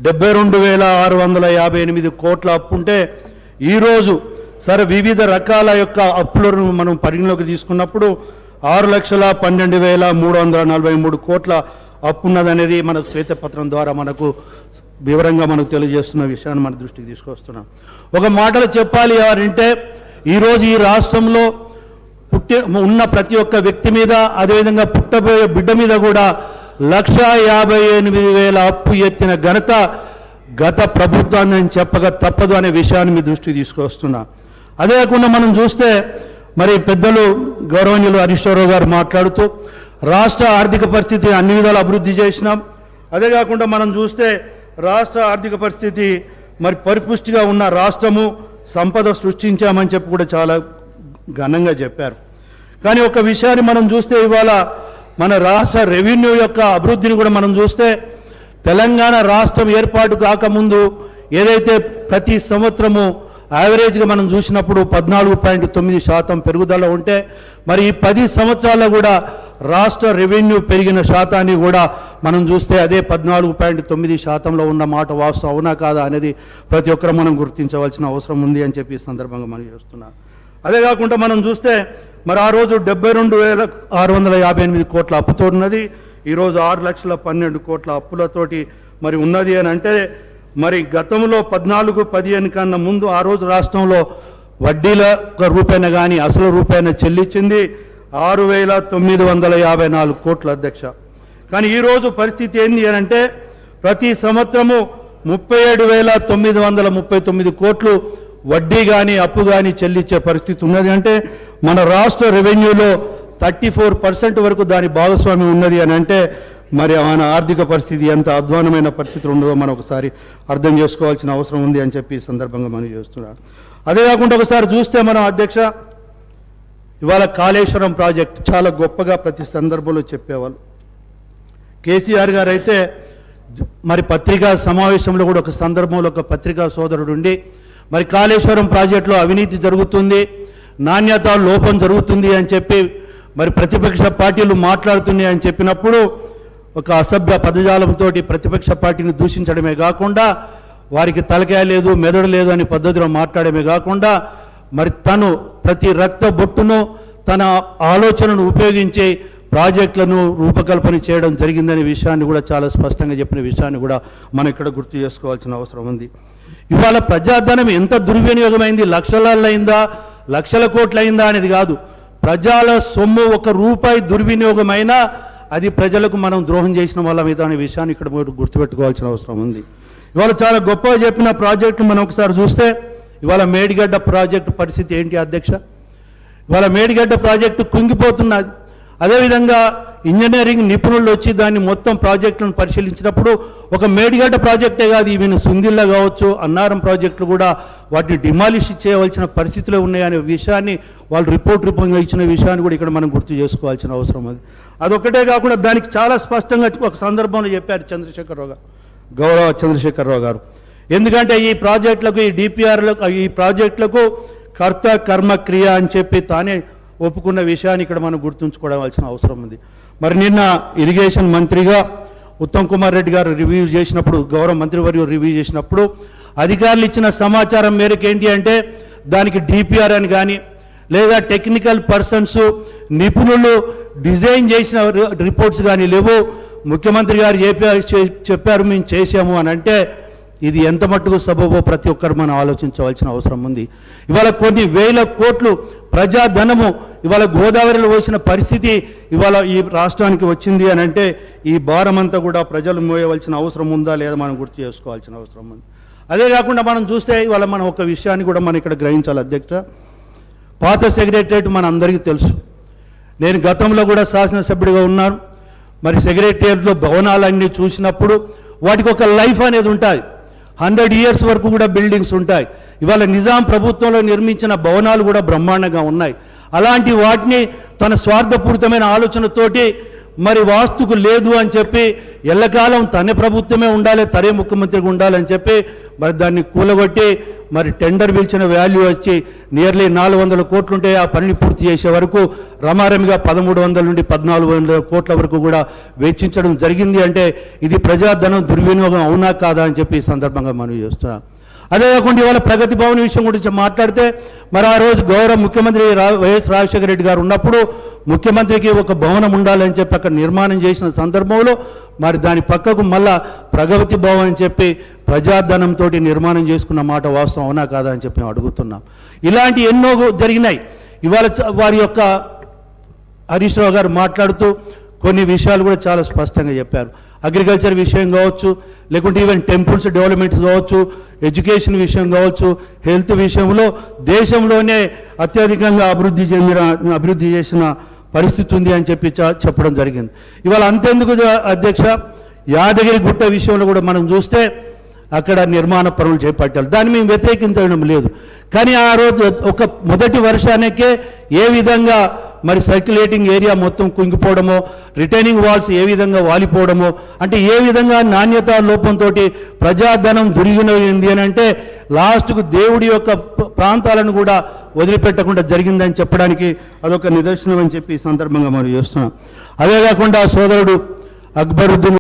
72,658 కోట్ల అప్పు ఉంటే ఈరోజు సరే వివిధ రకాల యొక్క అప్పులను మనం పరిగణలోకి తీసుకున్నప్పుడు 6,12,343 కోట్ల అప్పు ఉన్నదనేది మనకు శ్వేతపత్రం ద్వారా మనకు వివరంగా మనకు తెలియజేస్తున్న విషయాన్ని మన దృష్టికి తీసుకొస్తున్నాం. ఒక మాటలో చెప్పాలి ఎవరంటే ఈరోజు ఈ రాష్ట్రంలో ఉన్న ప్రతి ఒక్క వ్యక్తి మీద, అదేవిధంగా పుట్టబోయే బిడ్డ మీద కూడా 1,58,000 అప్పు ఎత్తిన ఘనత గత ప్రభుత్వాన్ని చెప్పక తప్పదు అనే విషయాన్ని మీ దృష్టికి తీసుకొస్తున్నా. అదే కాకుండా మనం చూస్తే మరి పెద్దలు గౌరవనీయులు హరీశ్వరరావు గారు మాట్లాడుతూ రాష్ట్ర ఆర్థిక పరిస్థితి అన్ని విధాలు అభివృద్ధి చేసినాం. అదే కాకుండా మనం చూస్తే రాష్ట్ర ఆర్థిక పరిస్థితి మరి పరిపుష్టిగా ఉన్న రాష్ట్రము, సంపద సృష్టించామని చెప్పి కూడా చాలా ఘనంగా చెప్పారు. కానీ ఒక విషయాన్ని మనం చూస్తే ఇవాళ మన రాష్ట్ర రెవెన్యూ యొక్క అభివృద్ధిని కూడా మనం చూస్తే తెలంగాణ రాష్ట్రం ఏర్పాటు కాకముందు ఏదైతే ప్రతి సంవత్సరము యావరేజ్గా మనం చూసినప్పుడు 14.9% పెరుగుదల ఉంటే మరి ఈ 10 సంవత్సరాల్లో కూడా రాష్ట్ర రెవెన్యూ పెరిగిన శాతాన్ని కూడా మనం చూస్తే అదే 14.9%లో ఉన్న మాట వాస్తవం అవునా కాదా అనేది ప్రతి ఒక్కరు మనం గుర్తించవలసిన అవసరం ఉంది అని చెప్పి ఈ సందర్భంగా మనం చేస్తున్నాం. అదే కాకుండా మనం చూస్తే మరి ఆ రోజు 72,658 కోట్ల అప్పుతో ఉన్నది, ఈరోజు 6,12,000 కోట్ల అప్పులతోటి మరి ఉన్నది అని అంటే మరి గతంలో 14-15 కన్నా ముందు ఆ రోజు రాష్ట్రంలో వడ్డీల రూపాయన కానీ అసలు రూపాయన చెల్లించింది 6,954 కోట్ల అధ్యక్ష. కానీ ఈరోజు పరిస్థితి ఏంది అని అంటే ప్రతి సంవత్సరము 37,939 కోట్లు వడ్డీ కానీ అప్పు కానీ చెల్లించే పరిస్థితి ఉన్నది. అంటే మన రాష్ట్ర రెవెన్యూలో 34% వరకు దాని భాగస్వామ్యం ఉన్నది అని అంటే మరి మన ఆర్థిక పరిస్థితి ఎంత అధ్వానమైన పరిస్థితులు ఉండదో మనం ఒకసారి అర్థం చేసుకోవాల్సిన అవసరం ఉంది అని చెప్పి ఈ సందర్భంగా మనం చేస్తున్నాం. అదే కాకుండా ఒకసారి చూస్తే మనం అధ్యక్ష ఇవాళ కాళేశ్వరం ప్రాజెక్ట్ చాలా గొప్పగా ప్రతి సందర్భంలో చెప్పేవాళ్ళు. కేసీఆర్ గారు అయితే మరి పత్రికా సమావేశంలో కూడా ఒక సందర్భంలో ఒక పత్రికా సోదరుడు ఉండి మరి కాళేశ్వరం ప్రాజెక్టులో అవినీతి జరుగుతుంది, నాణ్యత లోపం జరుగుతుంది అని చెప్పి మరి ప్రతిపక్ష పార్టీలు మాట్లాడుతున్నాయి అని చెప్పినప్పుడు ఒక అసభ్య పదజాలంతో ప్రతిపక్ష పార్టీని దూషించడమే కాకుండా వారికి తలకాయ లేదు మెదడు లేదు అని పద్ధతిలో మాట్లాడమే కాకుండా మరి తను ప్రతి రక్త బొట్టును తన ఆలోచనను ఉపయోగించి ప్రాజెక్టులను రూపకల్పన చేయడం జరిగిందనే విషయాన్ని కూడా చాలా స్పష్టంగా చెప్పిన విషయాన్ని కూడా మనం ఇక్కడ గుర్తు చేసుకోవాల్సిన అవసరం ఉంది. ఇవాళ ప్రజాధనం ఎంత దుర్వినియోగమైంది, లక్షలలో అయిందా, లక్షల కోట్ల అయిందా అనేది కాదు. ప్రజల సొమ్ము 1 రూపాయి దుర్వినియోగమైనా అది ప్రజలకు మనం ద్రోహం చేసిన వాళ్ళ మీద అనే విషయాన్ని ఇక్కడ గుర్తుపెట్టుకోవాల్సిన అవసరం ఉంది. ఇవాళ చాలా గొప్పగా చెప్పిన ప్రాజెక్టు మనం ఒకసారి చూస్తే ఇవాళ మేడిగడ్డ ప్రాజెక్టు పరిస్థితి ఏంటి అధ్యక్ష? ఇవాళ మేడిగడ్డ ప్రాజెక్టు కుంగిపోతున్నది. అదేవిధంగా ఇంజనీరింగ్ నిపుణులు వచ్చి దాన్ని మొత్తం ప్రాజెక్టులను పరిశీలించినప్పుడు ఒక మేడిగడ్డ ప్రాజెక్టే కాదు, ఈవెన్ సుందిల్ల కావచ్చు, అన్నారం ప్రాజెక్టులు కూడా వాటిని డిమాలిష్ చేయవలసిన పరిస్థితులు ఉన్నాయనే విషయాన్ని వాళ్ళు రిపోర్ట్ రూపంగా ఇచ్చిన విషయాన్ని కూడా ఇక్కడ మనం గుర్తు చేసుకోవాల్సిన అవసరం ఉంది. అదొక్కటే కాకుండా దానికి చాలా స్పష్టంగా ఒక సందర్భంలో చెప్పారు చంద్రశేఖరరావు గారు, గౌరవ చంద్రశేఖరరావు గారు. ఎందుకంటే ఈ ప్రాజెక్టులకు, ఈ డిపిఆర్లకు, ఈ ప్రాజెక్టులకు కర్త కర్మ క్రియ అని చెప్పి తానే ఒప్పుకున్న విషయాన్ని ఇక్కడ మనం గుర్తుంచుకోవాల్సిన అవసరం ఉంది. మరి నిన్న ఇరిగేషన్ మంత్రిగా ఉత్తమ్ కుమార్ రెడ్డి గారు రివ్యూ చేసినప్పుడు, గౌరవ మంత్రివర్యులు రివ్యూ చేసినప్పుడు అధికారులు ఇచ్చిన సమాచారం మేరకు ఏంటి అంటే దానికి డిపిఆర్ అని కానీ లేదా టెక్నికల్ పర్సన్స్ నిపుణులు డిజైన్ చేసిన రిపోర్ట్స్ కానీ లేవు. ముఖ్యమంత్రి గారు చెప్పారు మేము చేసాము అని అంటే ఇది ఎంత మట్టుకు సబబో ప్రతి ఒక్కరు మనం ఆలోచించవలసిన అవసరం ఉంది. ఇవాళ కొన్ని వేల కోట్లు ప్రజాధనము ఇవాళ గోదావరిలో వచ్చిన పరిస్థితి ఇవాళ ఈ రాష్ట్రానికి వచ్చింది అని అంటే ఈ భారం అంతా కూడా ప్రజలు మోయవలసిన అవసరం ఉందా లేదా మనం గుర్తు చేసుకోవాల్సిన అవసరం ఉంది. అదే కాకుండా మనం చూస్తే ఇవాళ మనం ఒక విషయాన్ని కూడా మనం ఇక్కడ గ్రహించాలి అధ్యక్ష. పాత సెక్రటరియట్ మన అందరికీ తెలుసు. నేను గతంలో కూడా శాసనసభ్యుడిగా ఉన్నాను. మరి సెక్రటరియట్లో భవనాలన్నీ చూసినప్పుడు వాటికి ఒక లైఫ్ అనేది ఉంటుంది. 100 years వరకు కూడా బిల్డింగ్స్ ఉంటాయి. ఇవాళ నిజాం ప్రభుత్వంలో నిర్మించిన భవనాలు కూడా బ్రహ్మాండంగా ఉన్నాయి. అలాంటి వాటిని తన స్వార్థపూరితమైన ఆలోచనతోటి మరి వాస్తుకు లేదు అని చెప్పి ఎల్లకాలం తన ప్రభుత్వమే ఉండాలి, తనే ముఖ్యమంత్రిగా ఉండాలని చెప్పి మరి దాన్ని కూలగొట్టి మరి టెండర్ పిలిచిన వాల్యూ వచ్చి నియర్లీ 400 కోట్లుంటే ఆ పనిని పూర్తి చేసే వరకు రమారమిగా 1300 నుండి 1400 కోట్ల వరకు కూడా వెచ్చించడం జరిగింది. అంటే ఇది ప్రజాధనం దుర్వినియోగం అవునా కాదా అని చెప్పి ఈ సందర్భంగా మనం చేస్తున్నాం. అదే కాకుండా ఇవాళ ప్రగతి భవన్ విషయం గురించి మాట్లాడితే మరి ఆ రోజు గౌరవ ముఖ్యమంత్రి వైఎస్ రాజశేఖర రెడ్డి గారు ఉన్నప్పుడు ముఖ్యమంత్రికి ఒక భవనం ఉండాలని చెప్పి అక్కడ నిర్మాణం చేసిన సందర్భంలో మరి దాని పక్కకు మళ్ళా ప్రగతి భవన్ అని చెప్పి ప్రజాధనంతో నిర్మాణం చేసుకున్న మాట వాస్తవం అవునా కాదా అని చెప్పి మేము అడుగుతున్నాం. ఇలాంటి ఎన్నో జరిగినాయి. ఇవాళ వారి యొక్క హరీష్ రావు గారు మాట్లాడుతూ కొన్ని విషయాలు కూడా చాలా స్పష్టంగా చెప్పారు. అగ్రికల్చర్ విషయం కావచ్చు, లేకుంటే ఈవెన్ టెంపుల్స్ డెవలప్మెంట్స్ కావచ్చు, ఎడ్యుకేషన్ విషయం కావచ్చు, హెల్త్ విషయంలో దేశంలోనే అత్యధికంగా అభివృద్ధి చేసిన పరిస్థితి ఉంది అని చెప్పి చెప్పడం జరిగింది. ఇవాళ అంతెందుకు అధ్యక్ష, యాదగిరి గుట్ట విషయంలో కూడా మనం చూస్తే అక్కడ నిర్మాణ పనులు చేపట్టారు. దాన్ని మేము వ్యతిరేకించడం లేదు. కానీ ఆ రోజు ఒక మొదటి వర్షానికే ఏ విధంగా మరి సర్క్యులేటింగ్ ఏరియా మొత్తం కుంగిపోవడమో, రిటైనింగ్ వాల్స్ ఏ విధంగా వాలిపోవడమో, అంటే ఏ విధంగా నాణ్యత లోపంతో ప్రజాధనం దుర్వినియోగమైంది అని అంటే లాస్ట్కు దేవుడి యొక్క ప్రాంతాలను కూడా వదిలిపెట్టకుండా జరిగిందని చెప్పడానికి అదొక నిదర్శనం అని చెప్పి ఈ సందర్భంగా మనం చేస్తున్నాం. అదే కాకుండా సోదరుడు అక్బరుద్దీన్